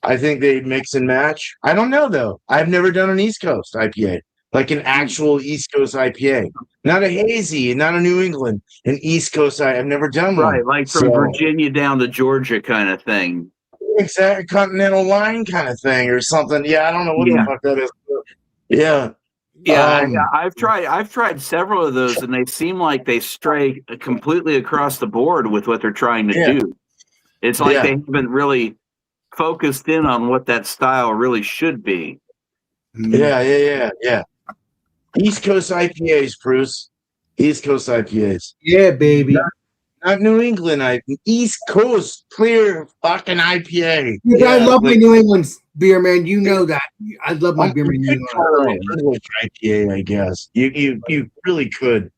I think they mix and match. I don't know though. I've never done an East Coast IPA, like an actual East Coast IPA, not a hazy, not a New England, an East Coast. I've never done one. Right, like from Virginia down to Georgia kind of thing. Exactly, continental line kind of thing or something. Yeah, I don't know what the fuck that is. Yeah. I've tried several of those, and they seem like they stray completely across the board with what they're trying to do. It's like they haven't really focused in on what that style really should be. Yeah. East Coast IPAs, Bruce. East Coast IPAs. Yeah, baby. Not New England East Coast clear fucking IPA. Yeah, I love my New England beer, man. You know that. I love my beer, man. English IPA, I guess. You really could.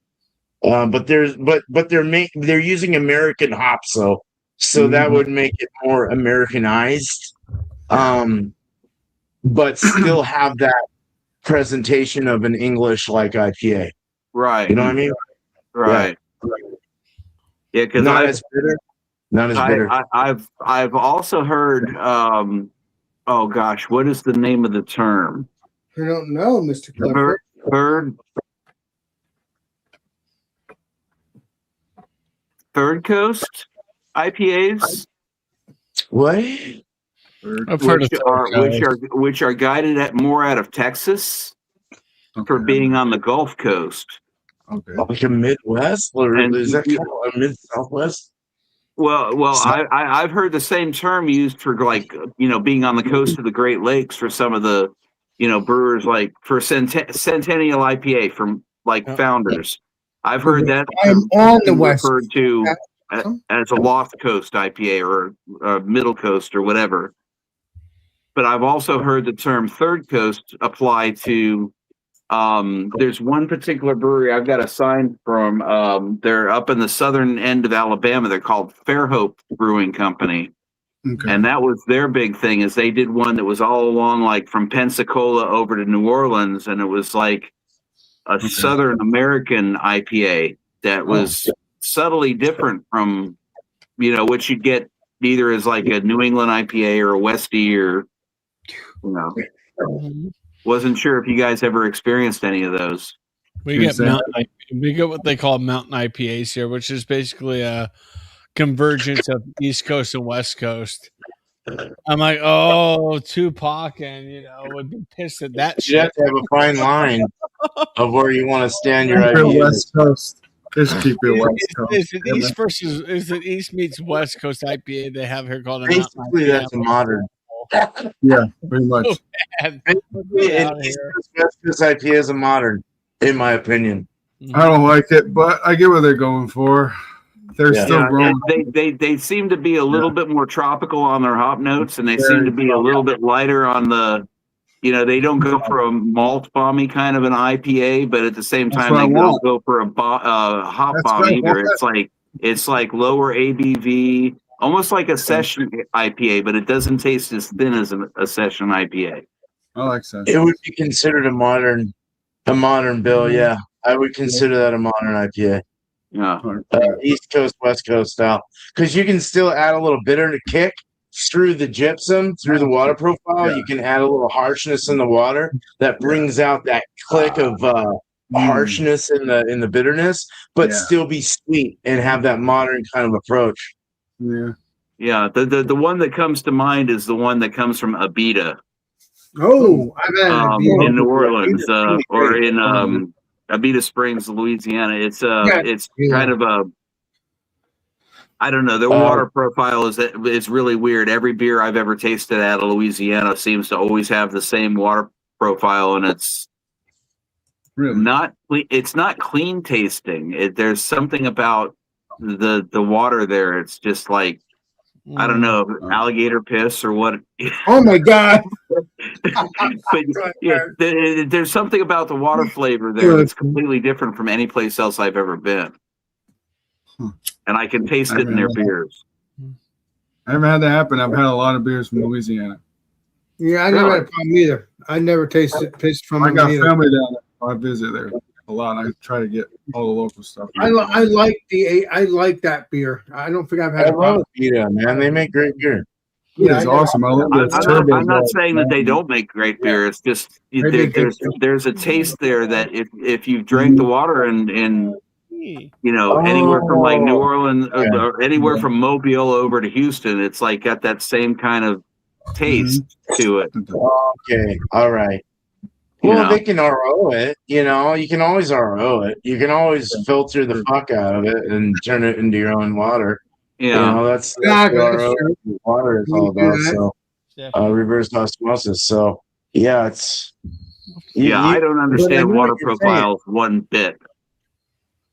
But they're using American hops, so that would make it more Americanized. But still have that presentation of an English like IPA. Right. You know what I mean? Right. Yeah, because not as bitter. I've also heard oh gosh, what is the name of the term? I don't know, Mr. Clifford. Third Coast IPAs. What? I've heard which are guided more out of Texas for being on the Gulf Coast. Okay. Like a Midwest, or is that kind of a Mid-Southwest? Well, I've heard the same term used for being on the coast of the Great Lakes for some of the brewers, like for Centennial IPA from Founders. I've heard that I'm on the West referred to as a Lost Coast IPA or Middle Coast or whatever. But I've also heard the term Third Coast apply to. There's one particular brewery I've got a sign from. They're up in the southern end of Alabama. They're called Fairhope Brewing Company. Okay. And that was their big thing, is they did one that was all along like from Pensacola over to New Orleans, and it was like a Southern American IPA that was subtly different from what you'd get either as like a New England IPA or a Westie or Wasn't sure if you guys ever experienced any of those. We get what they call mountain IPAs here, which is basically a convergence of East Coast and West Coast. I'm like, Tupac, and would be pissed at that shit. You have to have a fine line of where you want to stand your Keep it IPA. West Coast. Just keep it West Coast. Is it East meets West Coast IPA they have here called a Basically, that's a modern. Yeah, pretty much. West Coast IPA is a modern, in my opinion. I don't like it, but I get what they're going for. They're still growing. They seem to be a little bit more tropical on their hop notes, and they seem to be a little bit lighter on the. They don't go for a malt bomby kind of an IPA, but at the same time they don't go for a hop bomb either. It's like lower ABV, almost like a session IPA, but it doesn't taste as thin as a session IPA. I like session. It would be considered a modern bill. Yeah, I would consider that a modern IPA. Yeah, East Coast, West Coast style, because you can still add a little bitter to kick through the gypsum, through the water profile, Yeah. you can add a little harshness in the water that brings out that click of harshness in the bitterness, but Yeah. still be sweet and have that modern kind of approach. Yeah. Yeah, the one that comes to mind is the one that comes from Abita Oh, I've had a beer. in New Orleans really or great. in Abita Springs, Louisiana. It's Yeah. it's kind of a I don't know. Their Uh, water profile is really weird. Every beer I've ever tasted out of Louisiana seems to always have the same water profile, and it's Really. not it's not clean tasting. There's something about the water there. It's just like I don't know, alligator piss or what. Oh my God. But yeah, there's something about the water flavor there that's completely different from any place else I've ever been. And I can taste it in their beers. I haven't had that happen. I've had a lot of beers from Louisiana. Yeah, I never had a problem either. I never tasted piss from I them got either. family down there. I visit there a lot. I try to get all the local stuff. I like that beer. I don't think I've had I a problem. love Abita, man. They make great beer. It is awesome. I love those turbos. I'm not saying that they don't make great beer. It's just there's a taste there that if you drank the water and anywhere from like New Orleans or anywhere from Mobile over to Houston, it's like got that same kind of taste to it. Okay, all right. You Well, know? they can RO it. You know, you can always RO it. You can always filter the fuck out of it and turn it into your own water. Yeah. You know, that's Yeah, what RO water is all about. So, reverse osmosis. So, yeah, it's. I don't but I understand know water what you're saying. profiles one bit.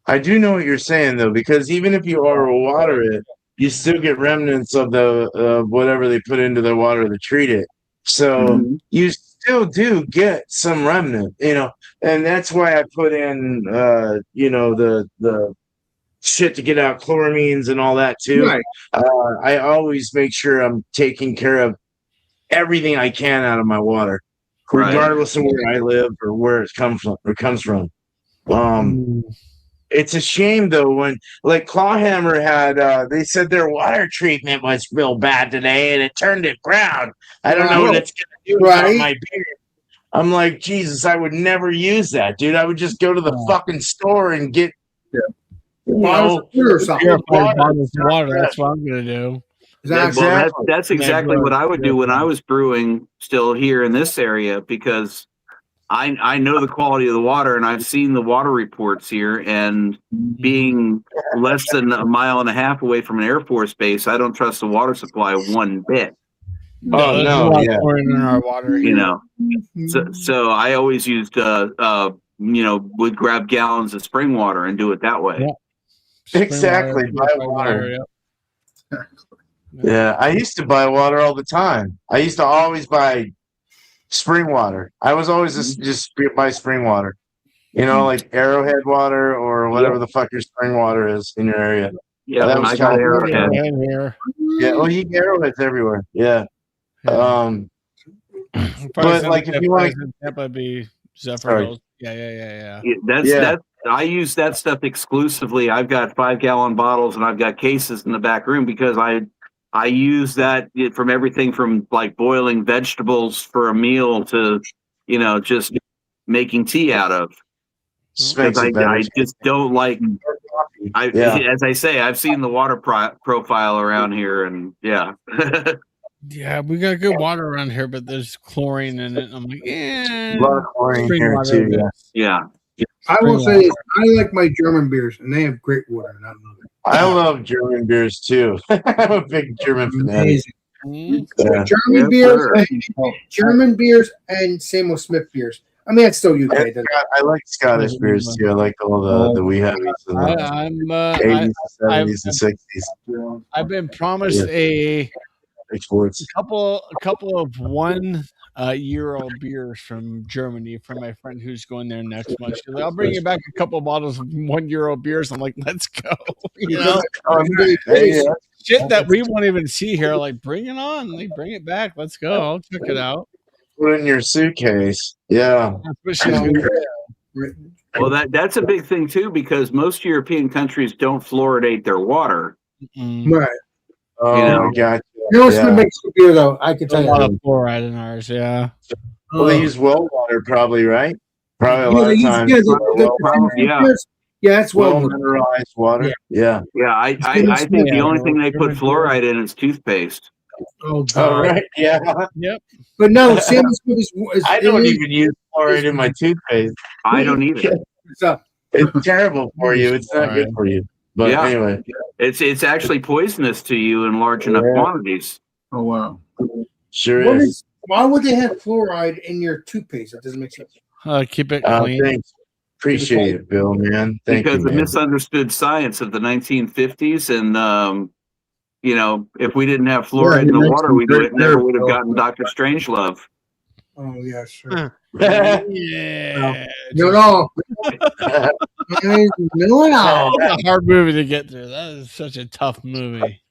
I do know what you're saying though, because even if you RO water it, you still get remnants of the whatever they put into the water to treat it. So you still do get some remnant, and that's why I put in, the shit to get out chloramines and all that too. Right. I always make sure I'm taking care of everything I can out of my water, Right. regardless of where I live or where it comes from. It's a shame though when like Clawhammer had they said their water treatment was real bad today and it turned it brown. I don't know what it's gonna do about my beer. I'm like, Jesus, I would never use that, dude. I would just go to the fucking store and get Bottles of beer or something. Purified bottles of water. That's what I'm gonna do. That's exactly what I would do when I was brewing still here in this area, because I know the quality of the water and I've seen the water reports here, and being less than a mile and a half away from an Air Force base, I don't trust the water supply one bit. Oh no, yeah. In our water, So I always used would grab gallons of spring water and do it that way. Exactly. Buy water. Yeah, I used to buy water all the time. I used to always buy spring water. I was always just buy spring water. Like Arrowhead water or whatever the fuck your spring water is in your area. Yeah, that was I got Arrowhead. Yeah, well, you get Arrowheads everywhere. Yeah. But like if you want to Tampa be Zephyr Hills. Yeah. That's I use that stuff exclusively. I've got 5-gallon bottles and I've got cases in the back room because I use that from everything from like boiling vegetables for a meal to, just making tea out of. I just don't like. As I say, I've seen the water profile around here, and yeah. Yeah, we got good water around here, but there's chlorine in it. I'm like, a lot of chlorine here too. Yeah. I will say this, I like my German beers, and they have great water. And I love German beers too. I'm a big German fanatic. German beers, German beers, and same with Smith beers. I mean, it's still UK. I like Scottish beers too. I like all the wee heavies in the 80s, 70s, and 60s. I've been promised a couple of 1 year old beers from Germany from my friend who's going there next month. She's like, I'll bring you back a couple of bottles of 1 year old beers. I'm like, let's go. Shit that we won't even see here. Like, bring it on. Like, bring it back. Let's go. I'll check it out. Put it in your suitcase. Yeah. Well, that's a big thing too, because most European countries don't fluoridate their water. Right. Oh, gotcha. You know what's Yeah. gonna make some beer though? I can A tell you. lot that. of fluoride in ours, yeah. Well, they use well water, probably, right? Probably a Yeah, lot they of use- times. yeah, Yeah. Yeah, it's well well. mineralized water. Yeah. Yeah, I German think the Smith. only thing they put German fluoride in is toothpaste. Oh Oh, god. right. Yeah. But no, Salmon Smith is I don't even use fluoride in my toothpaste. I don't either. So, It's terrible for you. It's not good for you. But Yeah. anyway. It's actually poisonous to you in large enough Yeah. quantities. Oh wow. Sure what is. is, why would they have fluoride in your toothpaste? That doesn't make sense. Keep it clean. Thanks. Appreciate it, Bill, man. Thank Because you, the man. misunderstood science of the 1950s, and if we didn't have fluoride he in the makes water, some we great never beer, would have Bill. gotten Dr. Strangelove. Oh yeah, sure. Yeah. No. No. That's a hard movie to get through. That is such a tough movie.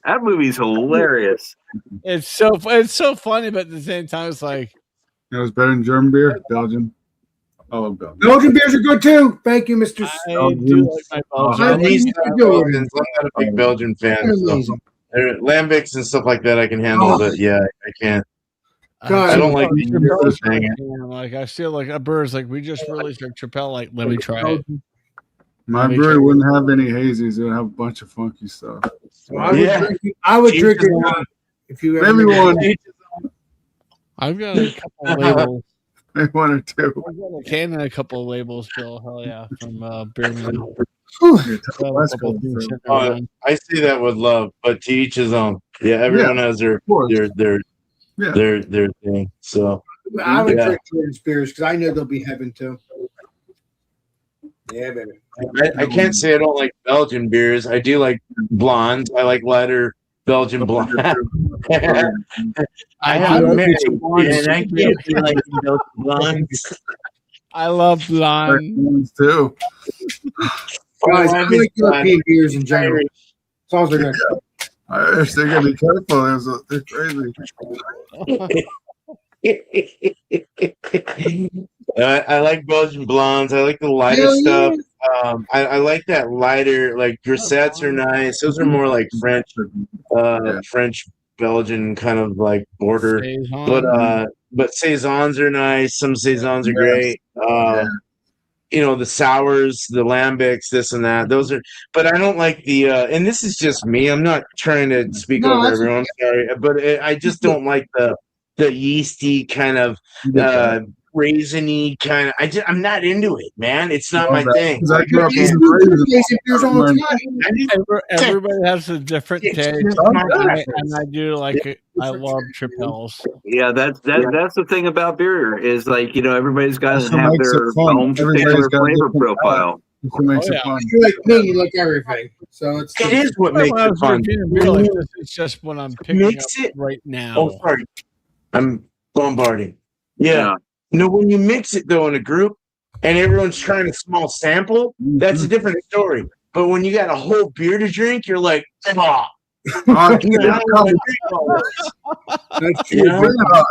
That movie's hilarious. It's so funny, but at the same time, it's like It was better than German beer, Belgian. I love Belgian. Belgian beers are good too. Thank you, Mr. I do like my Belgian. Me too, I'm Belgians. I'm not a big Belgian fan. So. amazing. Lambics and stuff like that I can handle, Oh. but yeah, I can't. God, I don't like Belgian the beers thing. are- Like I feel like a bird's like we just released our Tripel. Like let me try it. My brewery wouldn't have any hazies. It would have a bunch of funky stuff. I would drink it if you ever Maybe one. I've got a couple of labels. Maybe one or two. I've got a can and a couple of labels, Bill. Hell yeah, from Beerman. That's cool. I say that with love, but to each his own. Yeah, everyone has their thing. So I would Yeah. drink Jordan's beers because I know they'll be heaven too. Yeah, baby. I can't say I don't like Belgian beers. I do like blondes. I like lighter Belgian blonde. I have many, and I can't be like Belgian blondes. I love blonde. Ones too. Guys, I like European beers in general. As long as they're good. I wish they gotta be careful. They're crazy. I like Belgian blondes. I like the lighter Hell yeah. stuff. I like that lighter, like grisettes are nice. Those are more like French, French Belgian kind of like border. But saisons are nice. Some saisons are great. You know, the sours, the lambics, this and that. Those are. But I don't like the. And this is just me. I'm not trying to speak No, over that's everyone. I'm sorry, but I just don't like the yeasty kind of raisiny kind of. I'm not into it, man. It's not my thing. I grew up These eating Asian beers all the time. Everybody has a different It's taste, just and my I do like it. I love Tripels. Yeah, that's the thing about beer is like everybody's got That's to what have makes it their fun. own Everybody's particular got a flavor different profile. That's what makes Oh, it yeah. fun. You like me, you like everything. So it's It is what When makes I it was fun. drinking beer like this, it's just when I'm picking Mix up it. right now. Oh, sorry. I'm bombarding. Yeah. Yeah. No, when you mix it though in a group and everyone's trying a small sample, that's a different story. But when you got a whole beer to drink, you're like, oh, Oh, you know, I don't wanna drink all this. That's You true. know?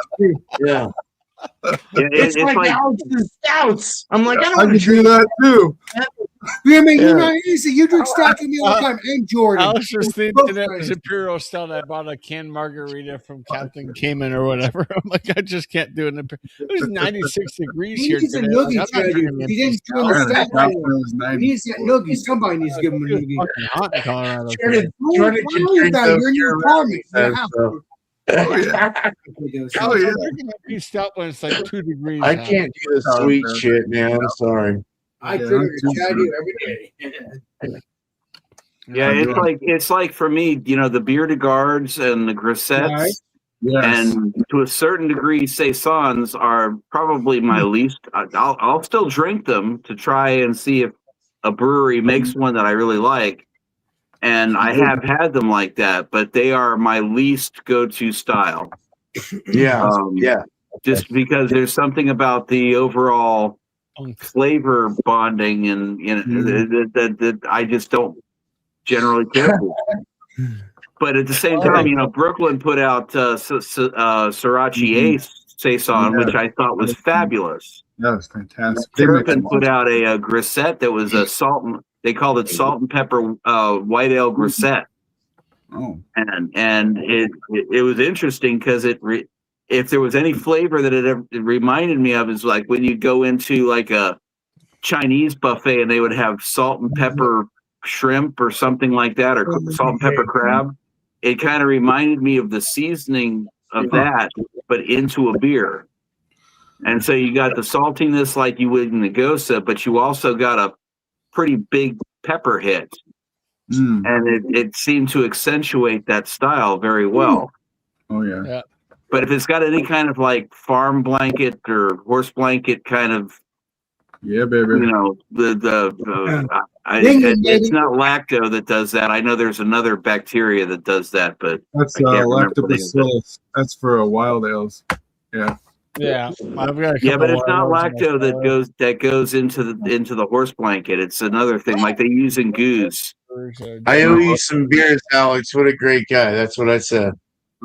Yeah. It's like like Alex's stouts. I'm like, I don't I want can to do that too. Yeah, man, you're not easy. You drink stout with me all the time. And Jordan. I was just thinking Both it was friends. Imperial Stout. I bought a canned margarita from Captain Cayman or whatever. I'm like, I just can't do it. It was 96 degrees He here needs a today. noogie, Like, I'm not Chad. drinking He empty didn't stout. do the That stout. was He 90. needs that noogie. Somebody needs to give him a It's noogie. fucking hot in Colorado. Jordan, Why Jordan are can you drink that? those You're in your year-round, apartment. he says, You have so. to. Oh yeah. I Oh was yeah. drinking empty stout when it's like 2 degrees. I out. can't do the sweet shit, man. I'm sorry. I Yeah, drink I'm a too Chad sweet. every day. yeah, it's like for me, the beer de gardes and the grisettes. Right. Yes. And to a certain degree, saisons are probably my least. I'll still drink them to try and see if a brewery makes one that I really like. And I have had them like that, but they are my least go-to style. Yeah. Yeah. Just because there's something about the overall flavor bonding and that I just don't generally care for. But at the same time, Brooklyn put out Sriracha Ace Saison, which I thought was fabulous. That was fantastic. They make Turpin it put out a grisette that was a salt. They called it salt and pepper white ale grisette, Oh, and it was interesting because if there was any flavor that it reminded me of is like when you go into like a Chinese buffet and they would have salt and pepper shrimp or something like that, or salt and pepper crab. It kind of reminded me of the seasoning of that, but into a beer. And so you got the saltiness like you would in the Gosa, but you also got a pretty big pepper hit. And it seemed to accentuate that style very well. oh yeah. But if it's got any kind of like farm blanket or horse blanket kind of, Yeah, baby. you know, it's not lacto that does that. I know there's another bacteria that does that, but That's I can't remember the name of it. lactobacillus. That's for wild ales. Yeah. Yeah, I've got a Yeah, but couple it's not wild ones in my lacto that goes into the horse blanket. It's another thing like they use in goose. cellar. I owe you some beers, Alex. What a great guy. That's what I said.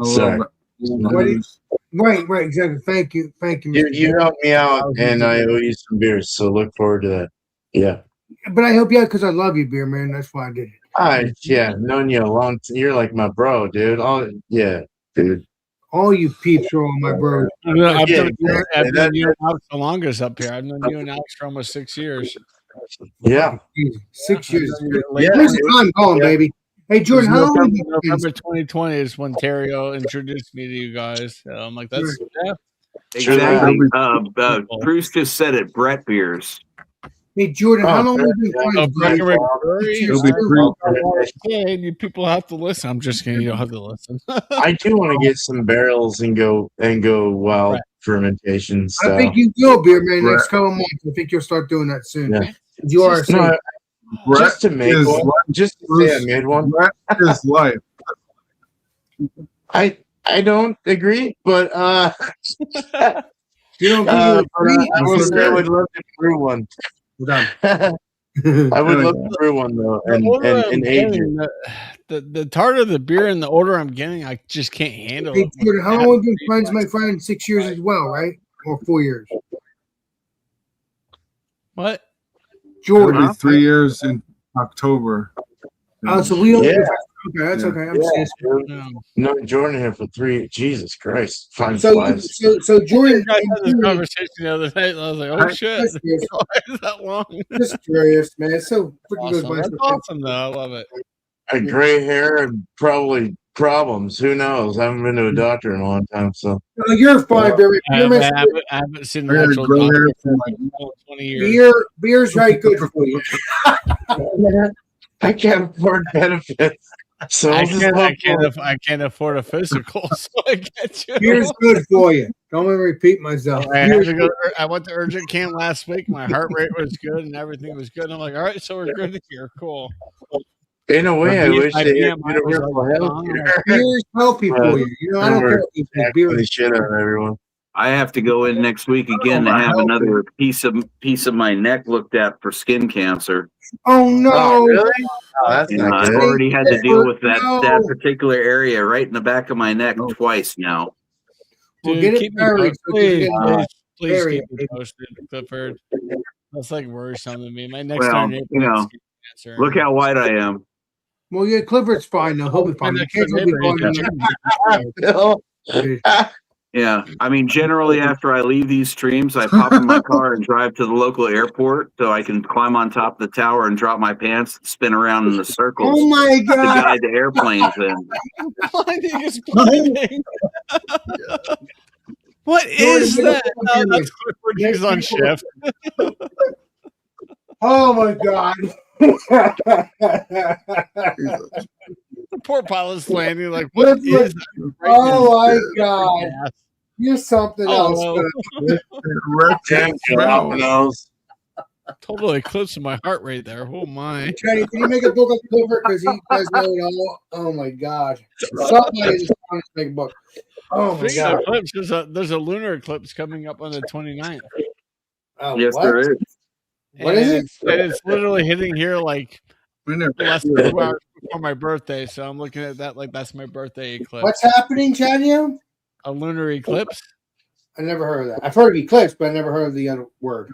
I Sorry. love What it. is- Right, exactly. Thank you. You helped me out, and I owe you some beers. So look forward to that. Yeah. But I help you out because I love you, beer man. That's why I did it. Yeah, known you a long time. You're like my bro, dude. Yeah, dude. All you peeps are all my bros. I've Yeah, known you and Alex the longest up here. I've known you and Alex for almost 6 years. Yeah. 6 years. Yeah. Where's the time going, Yeah. baby? Hey, Jordan, how long have you been? November 2020 is when Terrio introduced me to you guys. So I'm like, that's yeah. Exactly. Bruce just said it. Brett beers. Hey, Jordan, how Oh, long have you been yeah. friends, buddy? It'll be Hey, you people have to listen. I'm just kidding. You don't have to listen. I do want to get some barrels and go wild Right. fermentation. So. I think you will, beer man. Next Right. couple months, I think you'll start doing that soon. Yeah. You are. No, Brett just to make is one. life. Just to say I made one. Brett is life. I don't agree, but You don't I agree? will say I would love to brew one. Done. I would love to brew one though, The order I'm and age it. getting, the tartar the beer and the order I'm getting, I just can't handle Hey, it. Jordan, how long have you been friends, my friend? 6 years as well, right? Or 4 years? What? It'll Jordan. be 3 years in October. Oh, so we only. Yeah. Okay, that's Yeah. okay. I'm Yeah, serious. dude. No, Jordan here for 3. Jesus Christ, fine So, flies. so Jordan. You guys had this conversation the other night, and I was like, "Oh shit, Just curious, why is that long?" just curious, man. It's so freaking goes Awesome. by That's so fast. awesome, though. I love it. A gray hair and probably problems. Who knows? I haven't been to a doctor in a long time, so No, you're fine, Barry. I You're haven't seen I an got actual gray hair doctor from for 20 years. beer's right good for you. I can't afford benefits. So I I'll just I can't afford a physical, so I get you. Beer's good for you. Don't let me repeat myself. I went to urgent camp last week. My heart rate was good and everything was good. I'm like, all right, so we're good here. Cool. in a way, I My wish they had BMI was universal like, health care. Beer's healthy for you. You know, I don't care what you think. Beer the is shit out of everyone. I have to go in next week again to have another piece of my neck looked at for skin cancer. Oh no! Oh, really? Oh, that's You know, not I've good. already had to deal with that No. particular area right in the back of my neck twice now. Well, Dude, get it keep me buried posted. so you Please, can get please buried. keep me posted, Clifford. That's like worrisome to me. My next Well, door neighbor you know, has skin cancer. Look how white I am. Well, yeah, Clifford's fine though. He'll be fine. My The next kids door will be neighbor fine. Bill, Yeah, I mean, generally after I leave these streams, I pop in my car and drive to the local airport so I can climb on top of the tower and drop my pants, and spin around in the circles Oh my to god! guide the airplanes in. Blinding is blinding. What is that? Oh, that's Clifford. He's on shift. Oh my god! The poor pilot's landing. Like, what is that? Oh my god! You're something Oh, else. no. Damn, Jalapenos. Total eclipse of my heart rate there. Oh my. Teddy, can you make a book of Clifford because he does know it all? Oh my god! Somebody just wanted to make a book. Oh my Speaking god! of eclipse, there's a lunar eclipse coming up on the 29th. Oh, Yes, what? there is. What is it? And it's literally hitting here like We never less than 2 hours before my birthday. So I'm looking at that like that's my birthday eclipse. What's happening, Chanio? A lunar eclipse? I never heard of that. I've heard of eclipse, but I never heard of the other word.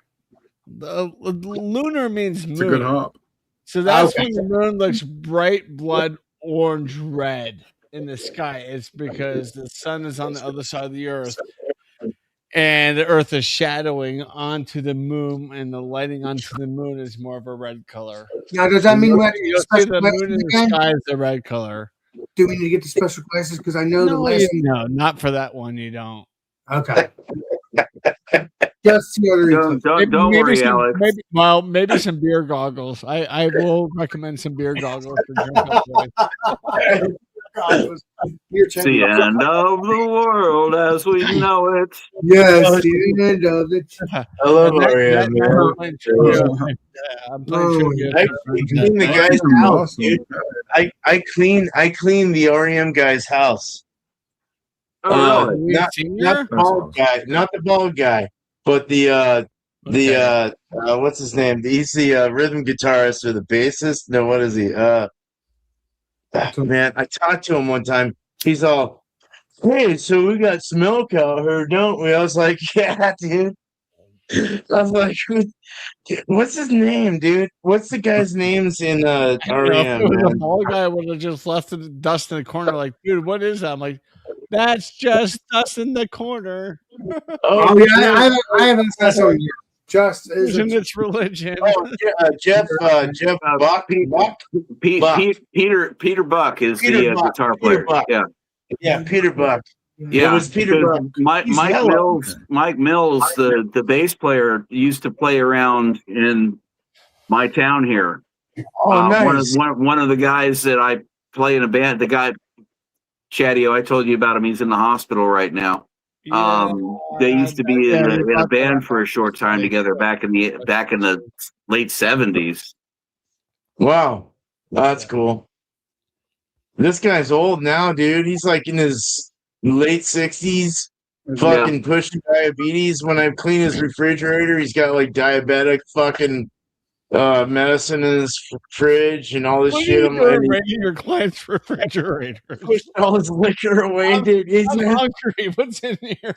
The lunar means It's a good moon. hop. So that's Okay. when the moon looks bright blood orange red in the sky, it's because the sun is on the other side of the earth and the earth is shadowing onto the moon, and the lighting onto the moon is more of a red color. Now, does that mean we have to You'll get see special the moon in glasses the again? sky is the red color. Do we need to get the special glasses? Because I know the No, last no, not for that one. You don't. Okay. Just the other Don't worry, Alex. Maybe some beer goggles. I will recommend some beer goggles for Drunk Up Boys. It's the end of the world as we know it. Yes, the end of it. I love REM, man. I'm playing trivia. I clean the guy's Awesome, house, awesome. dude. I clean the REM guy's house. Oh, really? Not the bald guy, not the bald guy, but the what's his name? He's the rhythm guitarist or the bassist. No, what is he? Man, I talked to him one time. He's all, "Hey, so we got smoke out here, don't we?" I was like, "Yeah, dude." I was like, "What's his name, dude? What's the guy's names in REM?" The Man? bald guy would have just left the dust in the corner. Like, dude, what is that? I'm like, that's just dust in the corner. Oh, yeah, I haven't said so yet. Just Isn't its religion? Oh, Jeff Buck. Peter Buck is Peter the Buck, guitar Peter player. Buck. Yeah, Peter Buck. yeah. It was Peter because Buck. He's Mike yellow. Mills. Mike Mills, the bass player, used to play around in my town here. Oh, nice. One of the guys that I play in a band, the guy Chadio, I told you about him. He's in the hospital right now. They used to be in a band for a short time together back in the late 70s. Wow, that's cool. This guy's old now, dude. He's like in his late 60s, fucking pushing diabetes. When I clean his refrigerator, he's got like diabetic fucking medicine in his fridge and all this What shit. are I'm you doing like, raiding your client's refrigerator? pushing all his liquor away, dude. I'm hungry. What's in here?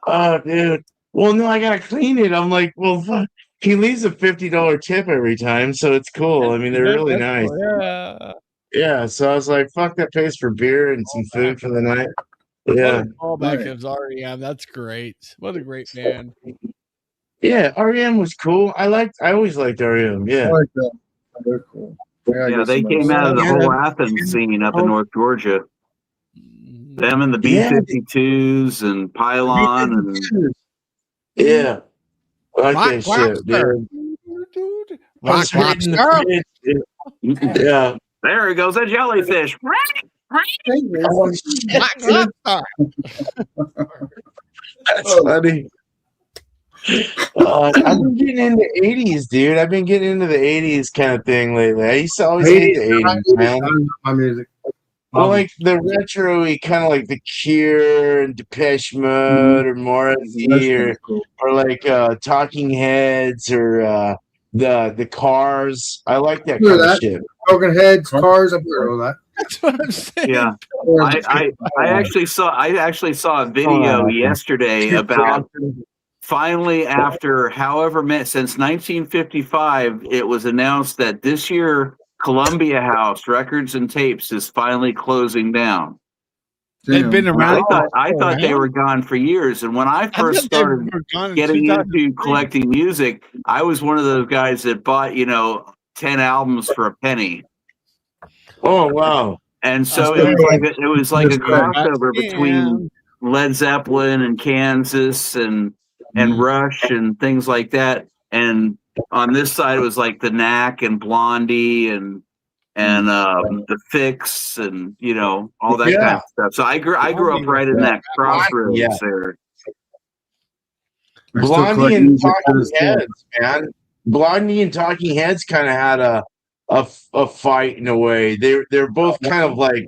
Oh, dude. Well, no, I gotta clean it. I'm like, well, fuck. He leaves a $50 tip every time, so it's cool. I mean, they're really nice. Yeah. Yeah, so I was like, fuck, that pays for beer and some food for the night. Yeah. Callback is REM. That's great. What a great band. Yeah, REM was cool. I always liked REM. I Yeah. like that. They're cool. Yeah, they came out of the whole Athens scene up in North Georgia. Them and the B-52s and Pylon and Yeah. I like that shit, Rockstar. dude. Rock, rockstar. Yeah. there he goes, a jellyfish. Oh, shit. Rockstar. That's funny. I've been getting into 80s, dude. I've been getting into the 80s kind of thing lately. I used to always hate the 80s, man. My music. Well, like the retro-y, kind of like the Cure and Depeche Mode or Morrissey or like Talking Heads or the Cars. I like that kind of shit. Broken Heads, Cars, I've heard all that. That's what I'm saying. Yeah. I actually saw a video yesterday about finally, after since 1955, it was announced that this year Columbia House Records and Tapes is finally closing down. They've been around. I thought they were gone for years, and when I first started getting into collecting music, I was one of those guys that bought 10 albums for a penny. Oh wow! And so it was like a crossover between Led Zeppelin and Kansas and Rush and things like that. And on this side, it was like the Knack and Blondie and the Fix and all that kind of stuff. So I grew up right in that crossroads there. Blondie and Talking Heads, man. Blondie and Talking Heads kind of had a fight in a way. They're both kind of like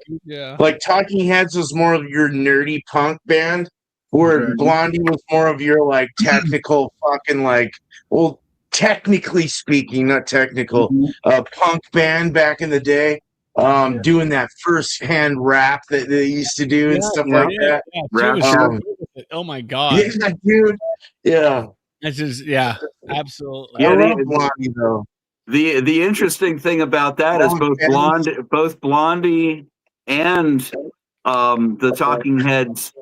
Talking Heads was more of your nerdy punk band, where Blondie was more of your like technical fucking technically speaking, not technical, punk band back in the day. Doing that first-hand rap that they used to do and stuff like that. Oh my god! Yeah, dude. Yeah, it's just absolutely. I love Blondie though. The interesting thing about that is both Blondie and the Talking Heads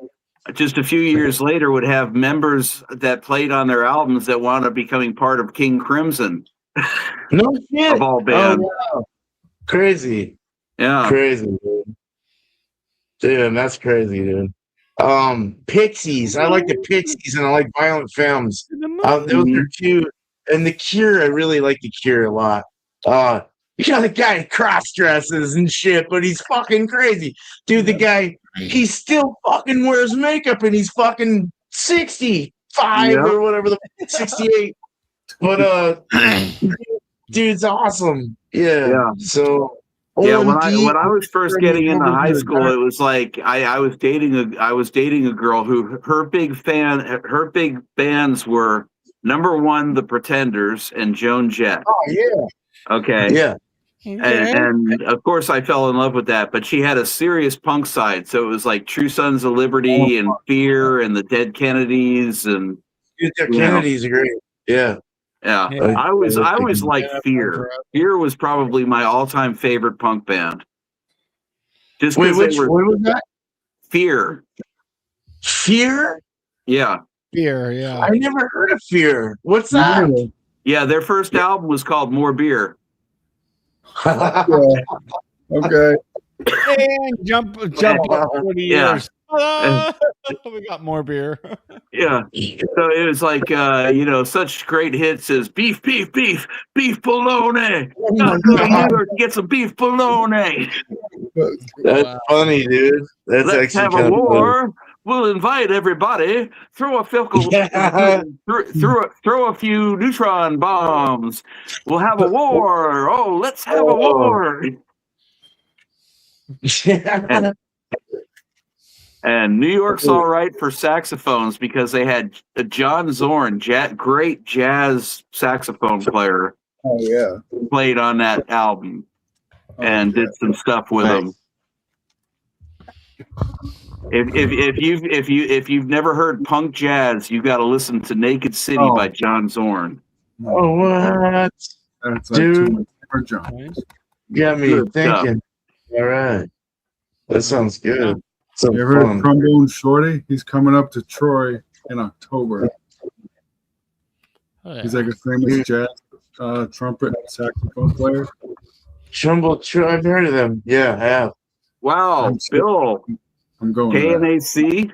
just a few years later would have members that played on their albums that wound up becoming part of King Crimson. No shit. Of all bands. Oh, wow. Crazy. Yeah. Crazy, dude. Dude, that's crazy, dude. Pixies. I like the Pixies and I like Violent Femmes. Those are two. And The Cure, I really like The Cure a lot. You got the guy who cross dresses and shit, but he's fucking crazy. Dude, the guy, he still fucking wears makeup and he's fucking 65 or whatever, 68. But dude's awesome. Yeah. So yeah, when I was first getting into high school, it was like I was dating a girl who her big bands were number one, The Pretenders and Joan Jett. Oh yeah. Okay. Yeah. And of course I fell in love with that, but she had a serious punk side. So it was like True Sons of Liberty and Fear and the Dead Kennedys and Dude, the Kennedys are great. Yeah. Yeah. I always liked Fear. Fear was probably my all-time favorite punk band. Just Wait, what was that? Fear. Fear? Yeah. Fear, yeah. I never heard of Fear. What's that? Yeah, their first album was called More Beer. Okay. And jump 40 years. We got more beer. Yeah. So it was like, such great hits as beef bologna. Gotta go to New York to get some beef bologna. That's funny, dude. That's Let's actually have a kind of war. funny. We'll invite everybody. Throw a few neutron bombs. We'll have a war. Oh, let's have a war. And New York's all right for saxophones because they had John Zorn, great jazz saxophone player. Oh yeah. Played on that album and did some stuff with him. If you've never heard punk jazz, you got to listen to Naked City by John Zorn. Oh, what? That's Dude. John. Got me Good thinking. All right. That sounds good. So You ever heard fun. of Trombone Shorty? He's coming up to Troy in October. Oh, yeah. He's like a famous jazz trumpet and saxophone player. I've heard of them. Yeah, I have. Wow, Bill. I'm going. to that. KNAC.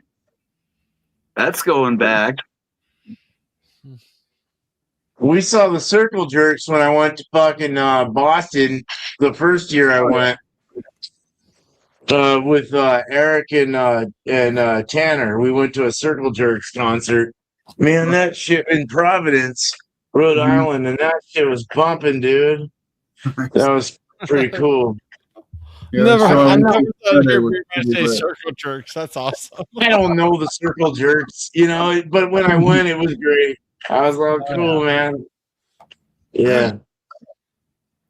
That's going back. We saw the Circle Jerks when I went to fucking Boston the first year I went with Eric and Tanner. We went to a Circle Jerks concert. Man, that shit in Providence, Rhode Island, and that shit was bumping, dude. That was pretty cool. Yeah, I never thought Sunday you was were going to pretty say great. circle jerks. That's awesome. I don't know the Circle Jerks, but when I went, it was great. I was like, cool, man. Yeah.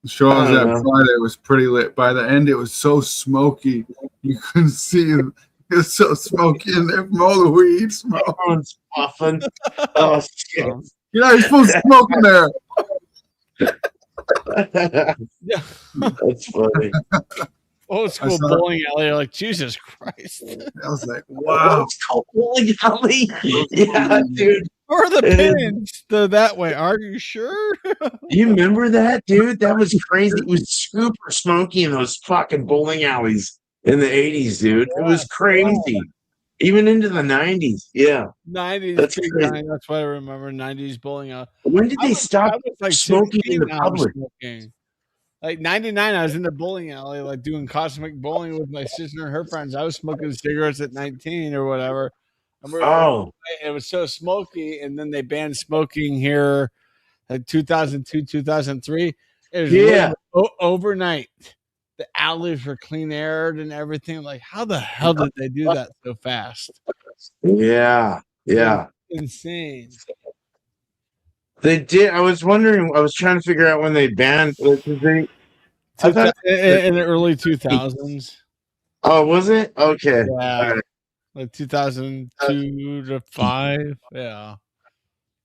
The show I was I don't at know. Friday was pretty lit. By the end, it was so smoky. You couldn't see it. It was so smoky in there from all the weed smoke. Everyone's puffing. Oh, shit. You're not supposed to smoke in there. Yeah. That's funny. Old school saw- bowling alley. You're like, Jesus Christ. I was like, Wow, wow. it's called bowling alley. Yeah, dude. Where are the And- pins? They're that way. Are you sure? You remember that, dude? That was crazy. It was super smoky in those fucking bowling alleys in the 80s, dude. It was crazy. Even into the 90s. Yeah. 90s. That's big crazy. time. That's what I remember. 90s bowling alley. When did they stop I was like smoking in 16 the when I was public? smoking. Like 99, I was in the bowling alley, like doing cosmic bowling with my sister and her friends. I was smoking cigarettes at 19 or whatever. And we were Oh, it was so smoky, and then they banned smoking here like 2002, 2003. It was Yeah. overnight. The alleys were clean aired and everything. Like, how the hell did they do that so fast? yeah. Yeah. Insane. They did. I was wondering, I was trying to figure out when they banned. I thought, In the early 2000s. oh, was it? Okay. Yeah. Like 2002 to 5. Yeah.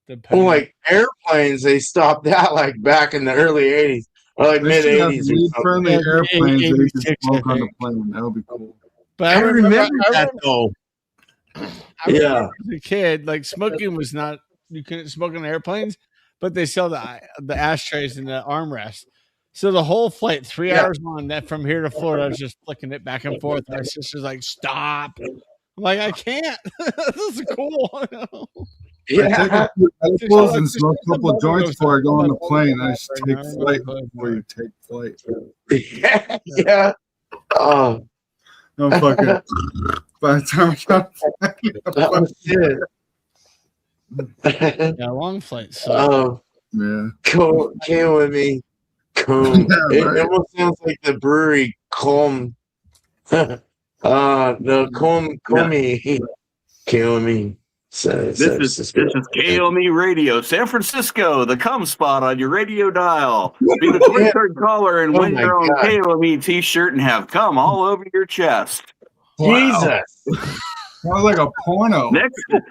Depending. like airplanes, they stopped that like back in the early 80s or like They mid should have 80s or something. weed-friendly Yeah, airplanes that you can 86, I smoke on the think. plane. That would be cool. But I remember that remember though. I Yeah. remember as a kid, like smoking was not, you couldn't smoke on airplanes, but they sell the ashtrays and the armrest. So the whole flight, 3 Yeah. hours long, that from here to Florida, I was just flicking it back and forth. My sister's like, "Stop!" I'm like, "I can't. This is cool." I Yeah. take a few edibles and smoke a couple joints before I go on the plane. I just take flight before you take flight. Yeah. Yeah. Oh, No fucking. By the time I got that was it. Yeah, long flights. So Oh, yeah. came with me. Comb. Yeah, It right. almost sounds like the brewery Comb. No, Comey. Came with me. This is KOME Radio, San Francisco, the cum spot on your radio dial. Be the 23rd caller and Oh win my your own God. KOME t-shirt and have cum all over your chest. Jesus. Sounds like a porno.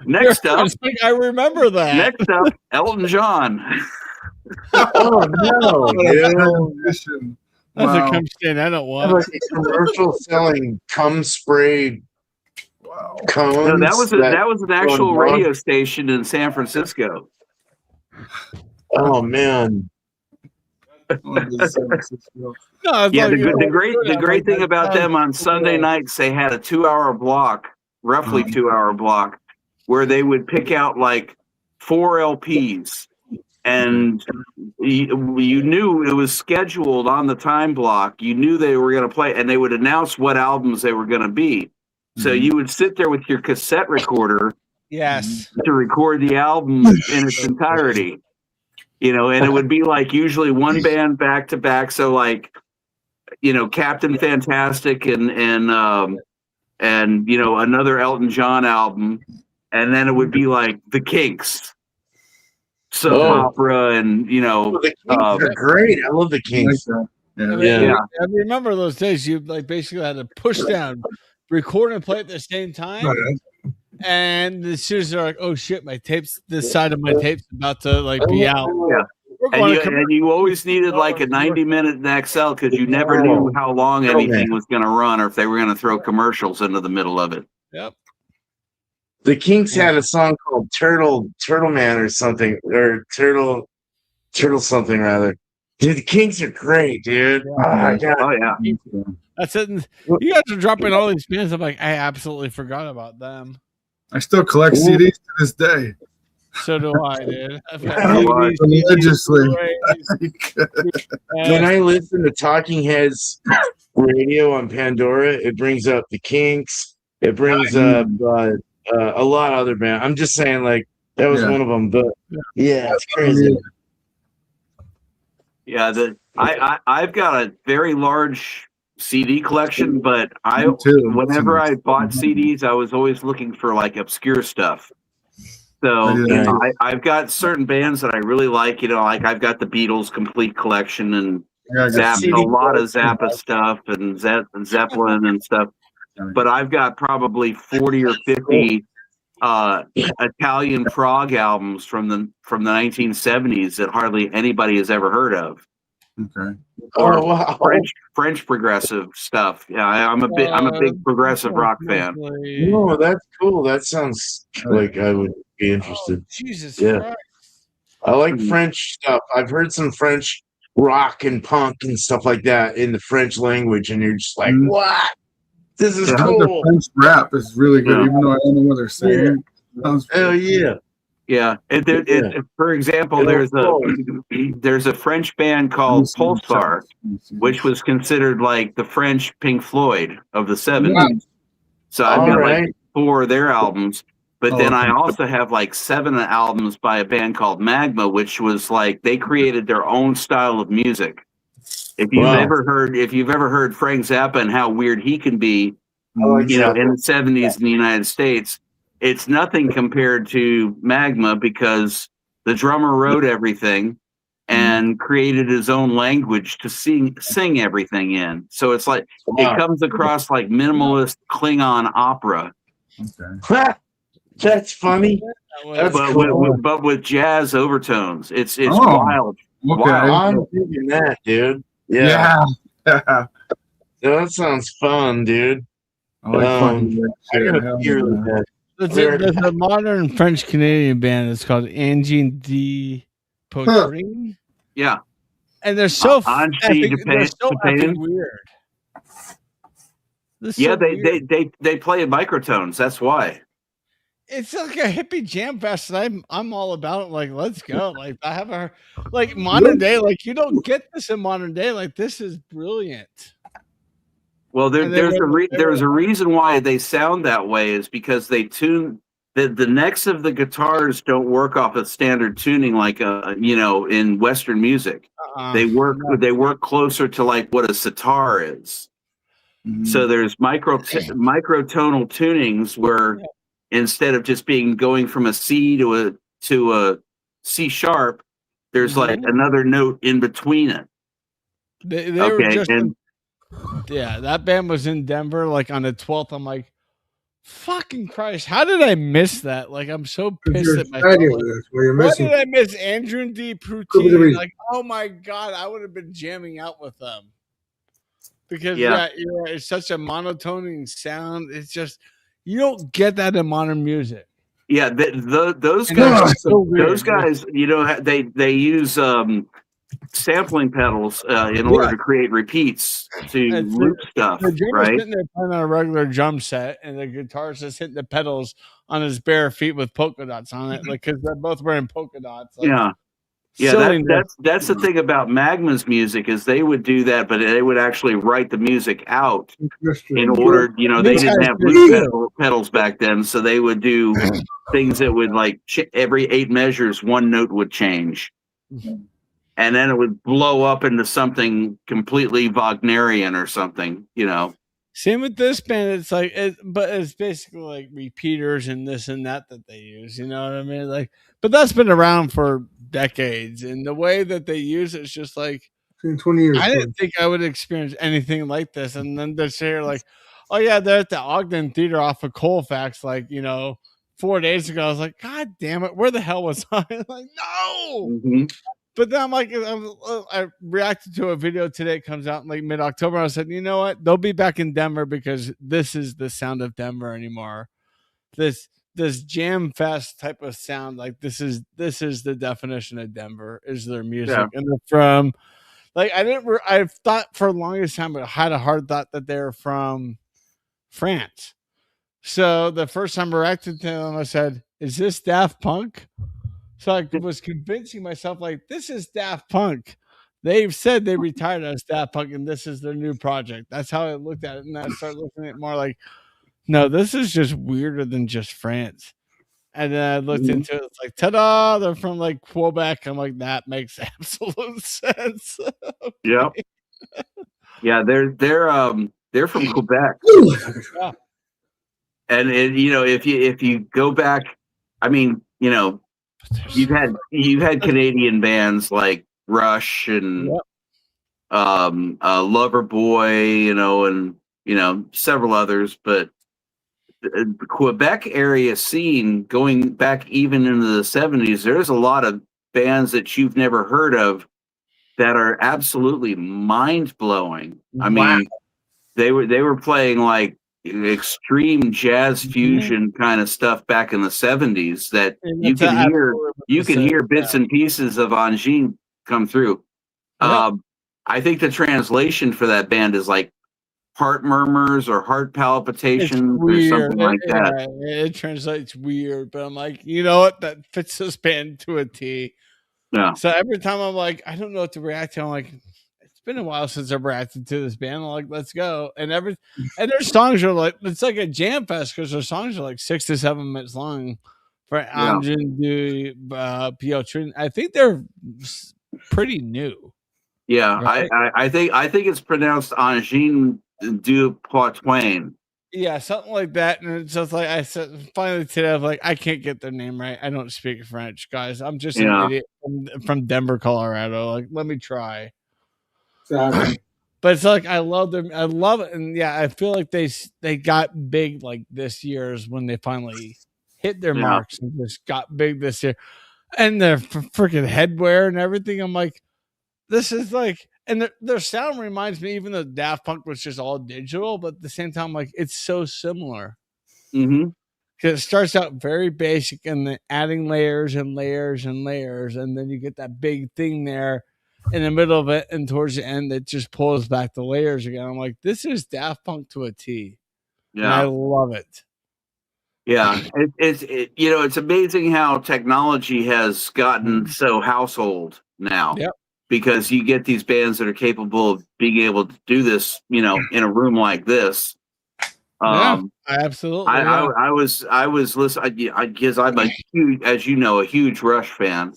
Next up, I remember that. next up, Elton John. Oh no, dude. Transition. That's Wow. a cum stand I don't That's want. like a commercial selling cum spray Wow. cones. No, that was an actual wrong. radio station in San Francisco. Oh man. No, it's Yeah, like, the great thing about them on Sunday nights, they had a 2-hour block, roughly 2-hour block, where they would pick out like 4 LPs, and you knew it was scheduled on the time block. You knew they were going to play, and they would announce what albums they were going to be. So you would sit there with your cassette recorder Yes. to record the album in its entirety. You know, and it would be like usually one band back to back. So like, you know, Captain Fantastic and you know, another Elton John album, and then it would be like the Kinks, soap opera, and you know, The Kinks are great. I love the Kinks. Yeah. Yeah. I remember those days. You like basically had to push down, record and play at the same time. And as soon as they're like, "Oh shit, my tapes, this side of my tape's about to like be out." Yeah. We're And going you, to and you always needed like a 90-minute in XL because you never knew how long anything was going to run or if they were going to throw commercials into the middle of it. Yep. The Kinks had a song called Turtle Man or something, or Turtle something rather. Dude, the Kinks are great, dude. Oh my God. Oh yeah. That's it. And you guys are dropping all these bands. I'm like, I absolutely forgot about them. I still collect CDs to this day. So do I, dude. I've got Yeah, DVDs, religiously. Blu-rays, When I listen to Talking Heads radio on Pandora, it brings up the Kinks. It brings up a lot of other bands. I'm just saying, like, that was one of them. But yeah, it's crazy. Yeah, I've got a very large CD collection, but Me too. whenever I bought CDs, I was always looking for like obscure stuff. So Yeah. I've got certain bands that I really like. You know, like I've got the Beatles complete collection and Yeah, I got a lot of Zappa stuff and Zeppelin and stuff. But I've got probably 40 or 50 Italian prog albums from the 1970s that hardly anybody has ever heard of. Okay. Oh wow. French progressive stuff. Yeah, I'm a big progressive rock fan. No, that's cool. That sounds like I would be interested. Jesus Yeah. Christ. I like French stuff. I've heard some French rock and punk and stuff like that in the French language, and you're just like, what? This is The cool. French rap is really good, Yeah. even though I don't know what they're saying. Sounds Hell yeah. Yeah, for example, there's a French band called Pulsar, which was considered like the French Pink Floyd of the 70s. So I've got like 4 of their albums, but then I also have like 7 albums by a band called Magma, which was like they created their own style of music. If you've ever heard Frank Zappa and how weird he can be, you know, in the 70s in the United States, it's nothing compared to Magma because the drummer wrote everything and created his own language to sing everything in. So it's like it comes across like minimalist Klingon opera. Okay. That's funny. That's but with jazz overtones. It's Oh. wild. Okay. Wow. I'm thinking that, dude. Yeah. Yeah. That sounds fun, dude. I like funky I shit. gotta Hell hear yeah. that. There's a modern French Canadian band. It's called Angine de Poitrine. Yeah. And they're so Ange epic, de they're so Pain. epic weird. They're Yeah, so weird. they play in microtones. That's why. It's like a hippie jam fest, and I'm all about it. Like, let's go. Like, I have a like modern day. Like, you don't get this in modern day. Like, this is brilliant. Well, And they there's were- a reason why they sound that way is because they tune the necks of the guitars don't work off of standard tuning like in Western music. They work closer to like what a sitar is. Mhm. So there's microtonal tunings where instead of just going from a C to a C sharp, there's like another note in between it. They were Okay, just and that band was in Denver like on the 12th. I'm like, fucking Christ, how did I miss that? Like, I'm so pissed You're at myself. excited Like, with this, where you're why missing. did I miss Andrew and D. Could be the Poutine? reason. Like, oh my God, I would have been jamming out with them. Because Yeah. it's such a monotone sound. It's just you don't get that in modern music. yeah, those And guys, it's so weird. those guys, they use sampling pedals in order to create repeats to It's- loop stuff, The drummer's right? sitting there playing on a regular drum set, and the guitarist is hitting the pedals on his bare feet with polka dots on it, like because they're both wearing polka dots. Like, Yeah. Yeah, silliness. that's the thing about Magma's music is they would do that, but they would actually write the music out in order. They These didn't guys have do loop too. pedals back then, so they would do things that would like every 8 measures, one note would change, and then it would blow up into something completely Wagnerian or something. Same with this band. It's like, but it's basically like repeaters and this and that they use. You know what I mean? Like, but that's been around for decades, and the way that they use it's just like. In 20 years. I didn't think I would experience anything like this. And then they're saying like, oh yeah, they're at the Ogden Theater off of Colfax, 4 days ago. I was like, God damn it, where the hell was I? Like, no. But then I'm like, I reacted to a video today. It comes out in like mid-October. I said, you know what? They'll be back in Denver because this is the sound of Denver anymore. This jam fest type of sound, like this is the definition of Denver is their music, and they're from. Like I thought for the longest time, but I had a hard thought that they're from France. So the first time I reacted to them, I said, "Is this Daft Punk?" So I was convincing myself, like, this is Daft Punk. They've said they retired as Daft Punk, and this is their new project. That's how I looked at it, and I started looking at it more like, no, this is just weirder than just France. And then I looked into it. It's like, ta-da! They're from like Quebec. I'm like, that makes absolute sense. Yep. Yeah, they're from Quebec, Yeah. and if you go back, I mean, you've had Canadian bands like Rush and Loverboy, and several others, but the Quebec area scene going back even into the 70s, there's a lot of bands that you've never heard of that are absolutely mind-blowing. I mean, they were playing like extreme jazz fusion kind of stuff back in the 70s that you can hear bits and pieces of Angine come through. I think the translation for that band is like heart murmurs or heart palpitations or something like that. It translates weird, but I'm like, you know what? That fits this band to a T. Yeah. So every time I'm like, I don't know what to react to. I'm like, it's been a while since I've reacted to this band. I'm like, let's go. And their songs are like, it's like a jam fest because their songs are like 6 to 7 minutes long. For Angine de Poitrine, I think they're pretty new. Yeah, right? I think it's pronounced Angine de Poitrine. Yeah, something like that. And it's just like I said finally today, I'm like, I can't get their name right. I don't speak French, guys. I'm just an idiot from Denver, Colorado. Like, let me try. Exactly. But it's like I love them. I love it. And yeah, I feel like they got big like this year is when they finally hit their Yeah. marks and just got big this year. And their freaking headwear and everything. I'm like, this is like, and their sound reminds me, even though Daft Punk was just all digital, but at the same time, like, it's so similar. Mm-hmm. Because it starts out very basic and then adding layers and layers and layers. And then you get that big thing there in the middle of it. And towards the end, it just pulls back the layers again. I'm like, this is Daft Punk to a T. And I Yeah. love it. Yeah. It's amazing how technology has gotten so household now. Yep. Because you get these bands that are capable of being able to do this, in a room like this. Yeah, absolutely. I was listening because I'm a huge, as you know, a huge Rush fan,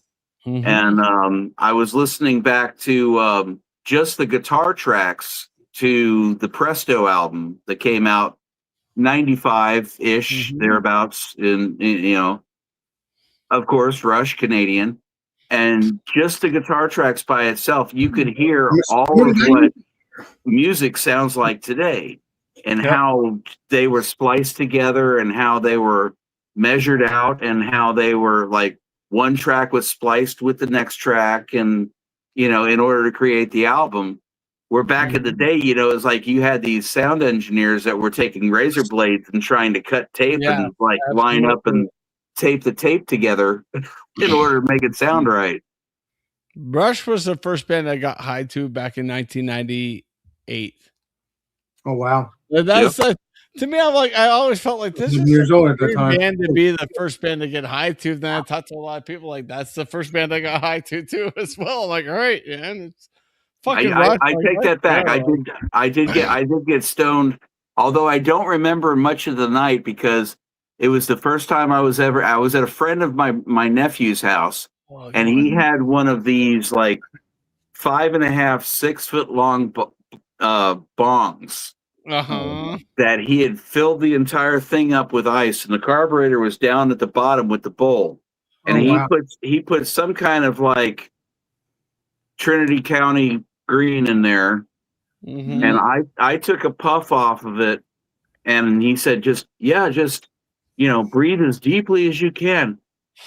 Mhm. and I was listening back to just the guitar tracks to the Presto album that came out 95-ish thereabouts. Of course, Rush, Canadian, and just the guitar tracks by itself, you could hear all of what music sounds like today. And how they were spliced together and how they were measured out and how they were like one track was spliced with the next track and, in order to create the album. Where back in the day, it's like you had these sound engineers that were taking razor blades and trying to cut tape and like line up and tape the tape together in order to make it sound right. Rush was the first band I got high to back in 1998. Oh wow! That's like, to me. I'm like, I always felt like this is years old at a that time. band to be the first band to get high to. Then I talked to a lot of people like that's the first band I got high to too as well. I'm like, all right, man, it's fucking. I take that back. I did get stoned, although I don't remember much of the night because it was the first time I was at a friend of my nephew's house, and he had one of these like 5.5, 6 foot long bongs that he had filled the entire thing up with ice, and the carburetor was down at the bottom with the bowl, and he put some kind of like Trinity County green in there, and I took a puff off of it, and he said, just breathe as deeply as you can.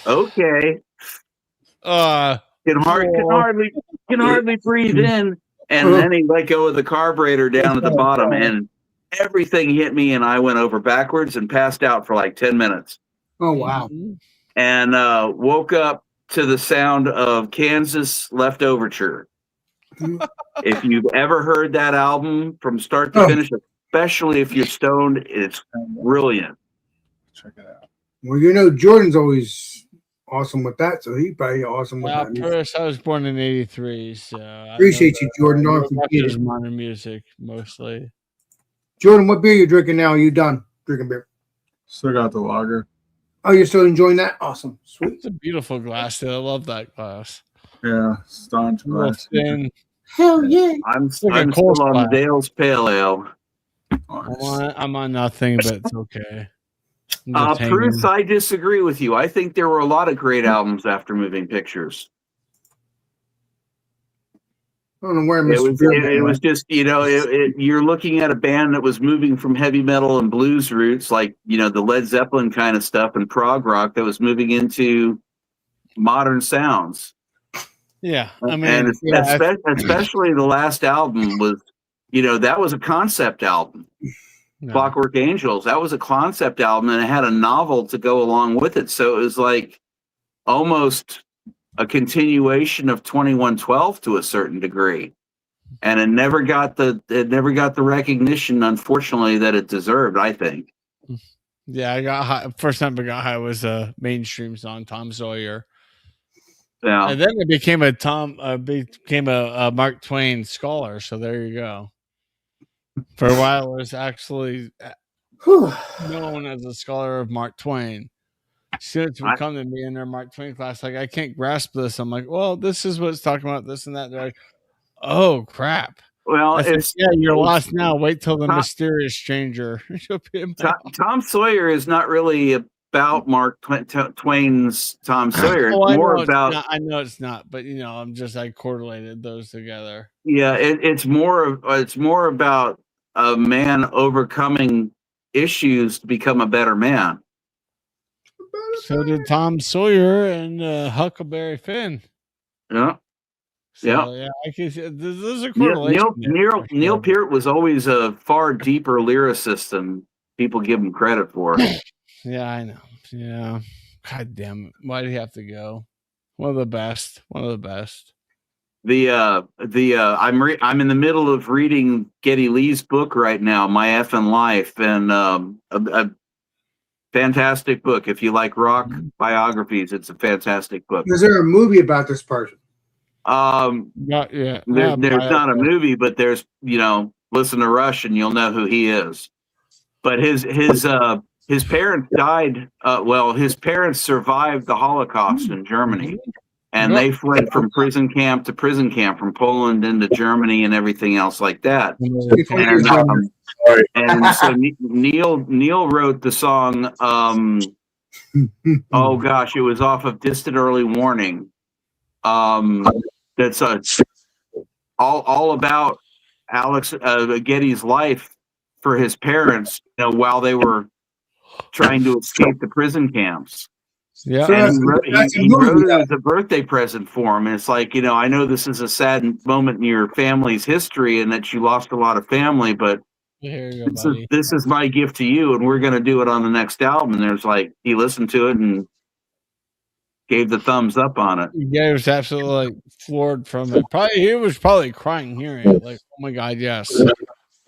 Okay. Can hardly breathe in. And then he let go of the carburetor down at the bottom, and everything hit me, and I went over backwards and passed out for like 10 minutes. Oh, wow. And woke up to the sound of Kansas Leftoverture. If you've ever heard that album from start to finish, especially if you're stoned, it's brilliant. Check it out. Well, Jordan's always awesome with that, so he's probably awesome with that. First, I was born in '83, so appreciate you, Jordan. Modern music mostly. Jordan, what beer you drinking now? Are you done drinking beer? Still got the lager. Oh, you're still enjoying that? Awesome, sweet. It's a beautiful glass. I love that glass. Yeah, staunch glass. Thin. Hell yeah! I'm still on the Dale's Pale Ale. I'm on nothing, but it's okay. Bruce, I disagree with you. I think there were a lot of great albums after Moving Pictures. I don't know where it was just, you're looking at a band that was moving from heavy metal and blues roots, like, the Led Zeppelin kind of stuff and prog rock that was moving into modern sounds. Yeah. Especially the last album was, that was a concept album. No. Clockwork Angels, that was a concept album, and it had a novel to go along with it. So it was like almost a continuation of 2112 to a certain degree, and it never got the recognition, unfortunately, that it deserved. I think. Yeah, I got high. First time I got high was a mainstream song, Tom Sawyer. Yeah, and then it became a Mark Twain scholar. So there you go. For a while, it was actually known as a scholar of Mark Twain. Students would come to me in their Mark Twain class, like, I can't grasp this. I'm like, well, this is what it's talking about, this and that. They're like, oh, crap. Well, you're lost now. Wait till the mysterious stranger. Tom Sawyer is not really about Mark Twain's Tom Sawyer. I know it's not, but I correlated those together. Yeah, it's more about a man overcoming issues to become a better man. So did Tom Sawyer and Huckleberry Finn. Yeah. So, Yeah. yeah, I can see there's a Neil correlation. Neil Peart was always a far deeper lyricist than people give him credit for. Yeah, I know. Yeah. God damn it. Why did he have to go? One of the best. One of the best. I'm in the middle of reading Geddy Lee's book right now, My Effin' Life, and a fantastic book. If you like rock biographies, it's a fantastic book. Is there a movie about this person? Not yet. There's not a movie, but there's, listen to Rush and you'll know who he is. But his parents died. His parents survived the Holocaust in Germany, and they fled from prison camp to prison camp, from Poland into Germany and everything else like that. And so Neil wrote the song. Oh gosh, it was off of Distant Early Warning. That's all about Alex Geddy's life for his parents, while they were trying to escape the prison camps. Yeah, and he wrote it as a birthday present for him. And it's like, I know this is a sad moment in your family's history and that you lost a lot of family, but here you go, buddy. This is my gift to you, and we're going to do it on the next album. And there's he listened to it and gave the thumbs up on it. Yeah, he was absolutely floored from it. He was probably crying hearing it. Like, oh my God, yes.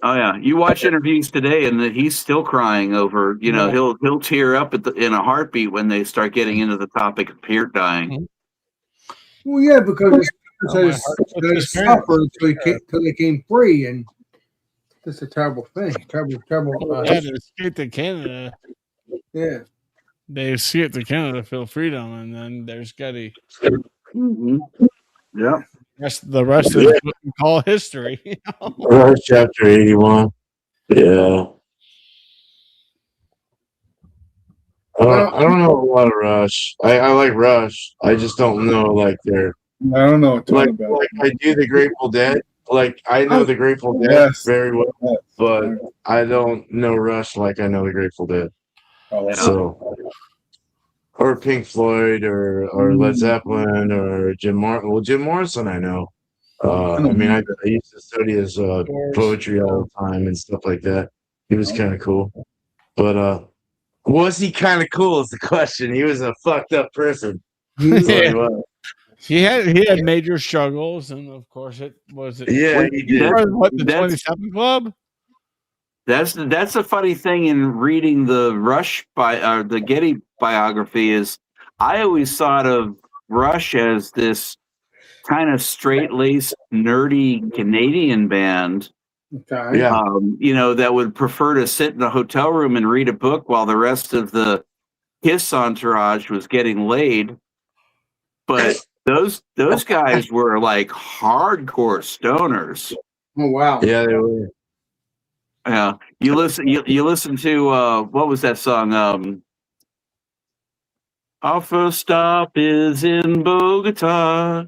Oh yeah, you watch interviews today, and he's still crying over. He'll tear up in a heartbeat when they start getting into the topic of Peart dying. Well, yeah, because they suffered until they came free, and it's a terrible thing. Terrible. They had to escape to Canada. Yeah. They escaped to Canada to feel freedom, and then there's Geddy. Mm-hmm. Yeah. The rest is what we call history. Rush chapter 81. Yeah. I don't know a lot of Rush. I like Rush. I just don't know their. I don't know. Like I do the Grateful Dead. Like I know the Grateful Dead very well, but I don't know Rush like I know the Grateful Dead. So, or Pink Floyd, or Led Zeppelin, or Jim Morrison. Well, Jim Morrison, I know. I used to study his poetry all the time and stuff like that. He was kind of cool, but was he kind of cool? Is the question. He was a fucked up person. He had major struggles, and of course, he did. What, the 27 Club? That's a funny thing in reading the Rush the Geddy biography is I always thought of Rush as this kind of straight-laced, nerdy Canadian band. Okay. That would prefer to sit in a hotel room and read a book while the rest of the Kiss entourage was getting laid. But those guys were like hardcore stoners. Oh wow. Yeah, they were. Yeah, you listen to what was that song? Our first stop is in Bogota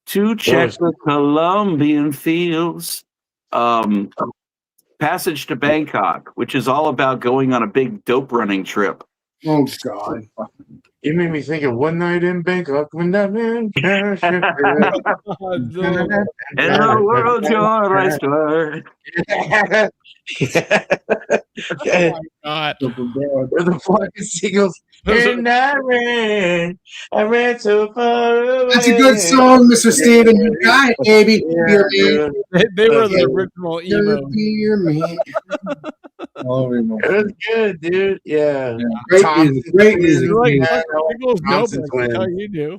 to check the Colombian fields. Passage to Bangkok, which is all about going on a big dope running trip. Oh God. You made me think of One Night in Bangkok when that man And the world's your oyster. Oh my God. Where the fucking seagulls. And I ran so far away. That's a good song, Mr. Steven. You got it, baby. Yeah, Beer man. They were the original emo. Beer man. It was good, dude. Yeah. Great music. Like, Thompson that's twins. how you do.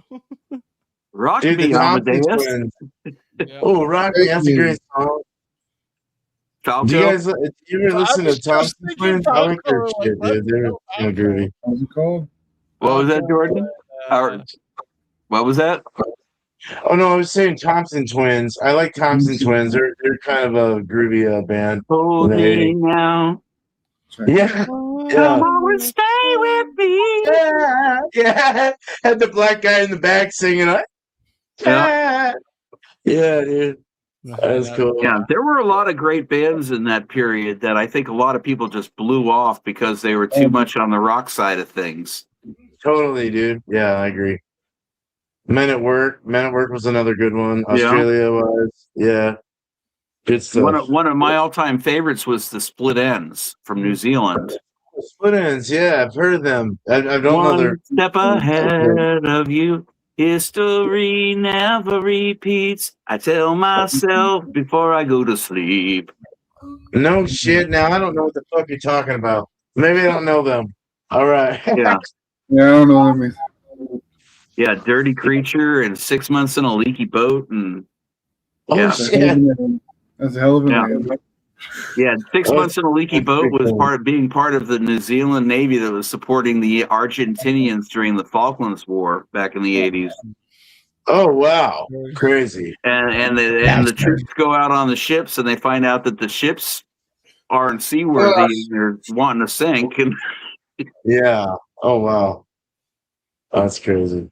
Rock Dude, the me, Thompson Amadeus. twins. Yeah. Oh, Rocky, that's a great song. Do you guys do you ever listen to Thompson twins? I like their shit, dude. They're kind of groovy. How's it called? What was that, Jordan? What was that? Oh no, I was saying Thompson twins. I like Thompson twins. They're kind of a groovy band. Hold me now. Yeah. Come on and stay with me. Yeah. Had the black guy in the back singing it. Yeah, dude. That's cool. Yeah, there were a lot of great bands in that period that I think a lot of people just blew off because they were too much on the rock side of things. Totally, dude. Yeah, I agree. Men at Work. Men at Work was another good one. Yeah. Australia was. Yeah. Good stuff. One of my all time favorites was the Split Ends from New Zealand. Split Ends. Yeah, I've heard of them. I don't know their. One step ahead of you. History never repeats. I tell myself before I go to sleep. No shit. Now I don't know what the fuck you're talking about. Maybe I don't know them. All right. Yeah. Yeah, I don't know what I mean. Yeah, Dirty Creature and 6 Months in a Leaky Boat and Oh yeah. shit. That's a hell of a Yeah. name. Yeah, 6 Oh, Months in a Leaky that's Boat pretty was cool. being part of the New Zealand Navy that was supporting the Argentinians during the Falklands War back in the 80s. Oh wow. Crazy. And the troops go out on the ships and they find out that the ships aren't seaworthy and they're wanting to sink. And Yeah. Oh wow. That's crazy.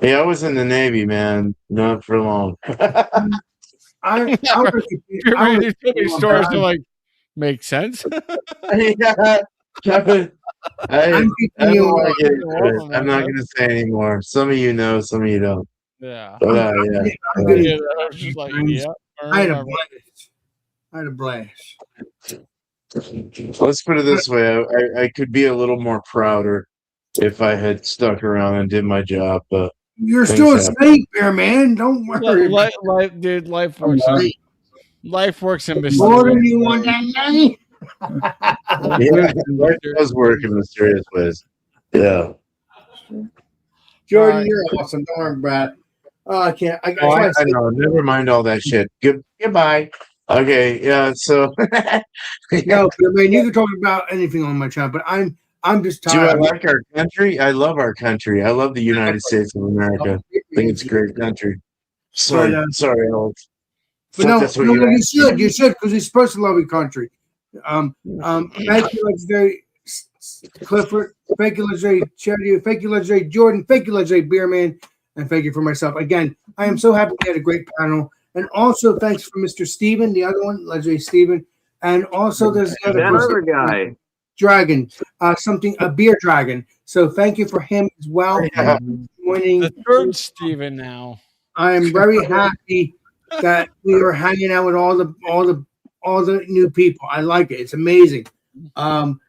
Yeah, I was in the Navy, man. Not for long. I was You're reading these so many stories to like make sense. Yeah. I I'm don't keeping you want to get on. into it. I'm not going to say anymore. Some of you know, some of you don't. Yeah. But yeah. I'm getting- Yeah, I was just like, yeah. I had a blast. I had a blast. Let's put it this way: I could be a little more prouder if I had stuck around and did my job. But You're Things still a happen. snake there, man. Don't worry. Life, dude, life works. Life works in More than mysterious you want that money. yeah, life does work in mysterious ways. Yeah. Jordan, you're awesome. Don't worry, Brad. Oh, I can't. I I know. Never mind all that shit. Goodbye. Okay. Yeah. So. No, but I mean, you can talk about anything on my channel, but I'm just Do I tired. like our country? I love our country. I love the United States of America. I think it's a great country. Sorry, But, sorry, Alex. But no, That's what no, you asked. should, because you're supposed to love your country. Thank you, legendary Clifford. Thank you, legendary Charity. Thank you, legendary Jordan. Thank you, legendary Beerman, and thank you for myself. Again, I am so happy we had a great panel, and also thanks for Mr. Steven, the other one, legendary Steven, and also there's the other that person, other guy. Dragon, a beer dragon. So thank you for him as well. Yeah. Winning. The third Steven now. I am very happy that we are hanging out with all the new people. I like it. It's amazing. Well,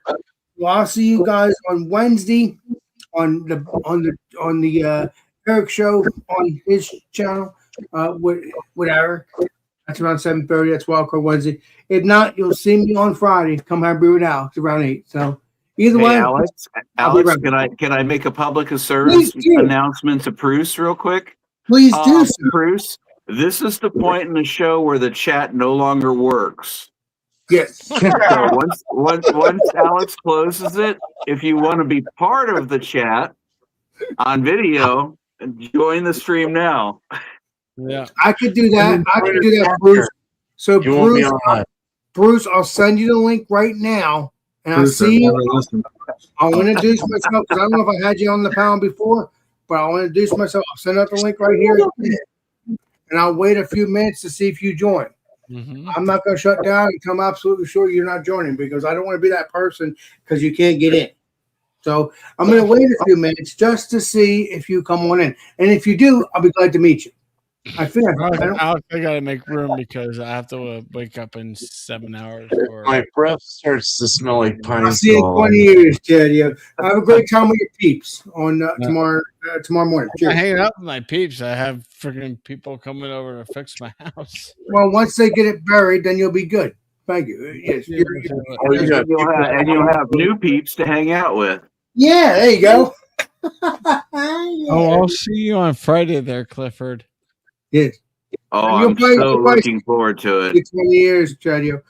I'll see you guys on Wednesday on the Eric show on his channel with Eric. That's around 7:30. That's Wildcard Wednesday. If not, you'll see me on Friday. Come have beer with Al. It's around 8. So either Hey, way, Alex, I'll be can I make a public service Please do. announcement to Bruce real quick? please do so. Bruce, this is the point in the show where the chat no longer works. Yes. So once Alex closes it, if you want to be part of the chat on video, join the stream now. Yeah. I could do that. I could do that, Bruce. So You won't be Bruce, online. Bruce, I'll send you the link right now, and I'll Bruce, I've see you. never listened. I'll introduce myself because I don't know if I had you on the panel before, but I'll introduce myself. I'll send out the link right here, and I'll wait a few minutes to see if you join. Mm-hmm. I'm not going to shut down until I'm absolutely sure you're not joining because I don't want to be that person because you can't get in. So I'm going to wait a few minutes just to see if you come on in, and if you do, I'll be glad to meet you. I feel I gotta make room because I have to wake up in 7 hours. My breath starts to smell like pine I'll see you in sol. 20 years, Ted. Yeah. Have a great time with your peeps on tomorrow morning. I'm Cheers. hanging out with my peeps. I have freaking people coming over to fix my house. Well, once they get it buried, then you'll be good. Thank you. Yes. Oh, you got And you'll have new peeps to hang out with. Yeah, there you go. Oh, I'll see you on Friday there, Clifford. Yes. Oh, You'll I'm play- so you'll play- looking forward to it. 20 years, Chadio.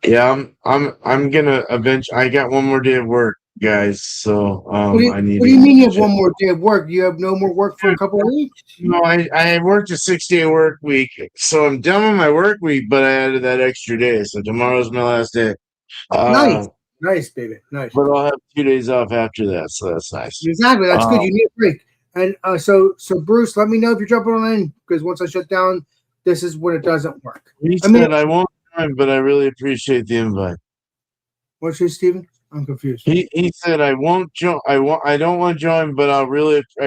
Yeah, I'm gonna eventually. I got one more day of work, guys. So What do I need. you mean you have one more day of work? You have no more work for a couple of weeks? No, I worked a 6-day work week, so I'm done with my work week. But I added that extra day, so tomorrow's my last day. Nice. Nice, baby. Nice. But I'll have 2 days off after that, so that's nice. Exactly. That's good. You need a break. And so Bruce, let me know if you're jumping on in because once I shut down, this is when it doesn't work. He I mean- said I won't join, but I really appreciate the invite. What's your Steven? I'm confused. He said I won't join. I don't want to join, but I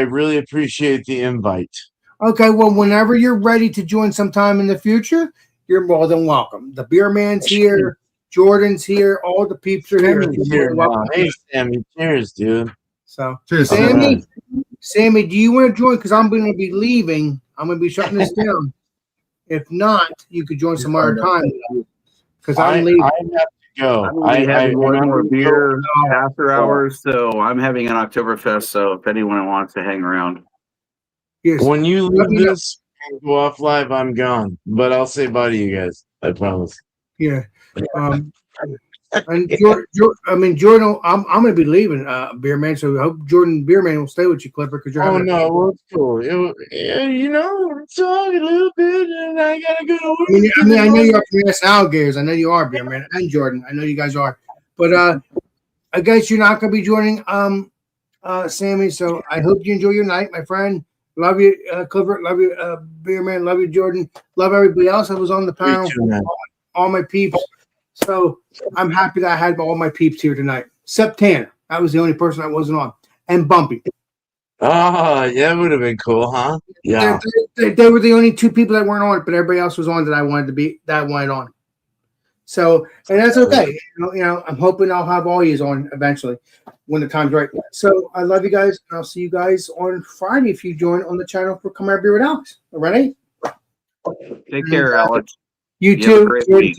really appreciate the invite. Okay, well, whenever you're ready to join sometime in the future, you're more than welcome. The beer man's here, Jordan's here, all the peeps are here. Sammy's here now. Hey, Sammy, cheers, dude. So, Cheers, Sammy, do you want to join? Because I'm going to be leaving. I'm going to be shutting this down. If not, you could join some other time. Because I'm leaving. I have to go. I have one more beer Oh. after hours, so I'm having an Oktoberfest. So if anyone wants to hang around, Yes. When you Let me leave know. this and go off live, I'm gone. But I'll say bye to you guys. I promise. Yeah. And Jordan, I'm going to be leaving, Beer Man. So I hope Jordan Beer Man will stay with you, Clipper, because you're Oh having no, well, it's cool. We're talking a little bit, and I gotta go to work. I mean, I know you're from US Alligators. I know you are, Beer Man, and Jordan. I know you guys are. But I guess you're not going to be joining Sammy. So I hope you enjoy your night, my friend. Love you, Clifford. Love you, Beer Man. Love you, Jordan. Love everybody else that was on the panel. Me too, man. All my peeps. So I'm happy that I had all my peeps here tonight. Except Tana. That was the only person that wasn't on. And Bumpy. Oh, yeah, it would have been cool, huh? Yeah. They were the only two people that weren't on it, but everybody else was on that I wanted on. So, and that's okay. You know, I'm hoping I'll have all yous on eventually when the time's right. So I love you guys, and I'll see you guys on Friday if you join on the channel for Come Out Beer with Alex. All right? take care, Alex. You You have a too. great Jordan, week.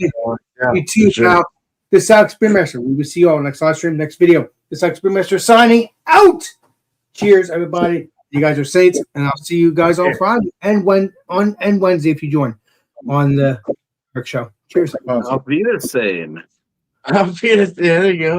Yeah, you too, for sure. pal. This is Alex Beermaster. We will see you all next live stream, next video. This is Alex Beermaster signing out. Cheers, everybody. You guys are saints, and I'll see you guys on Friday and Wednesday if you join on the Rick Show. Cheers. I'll be the same. There you go.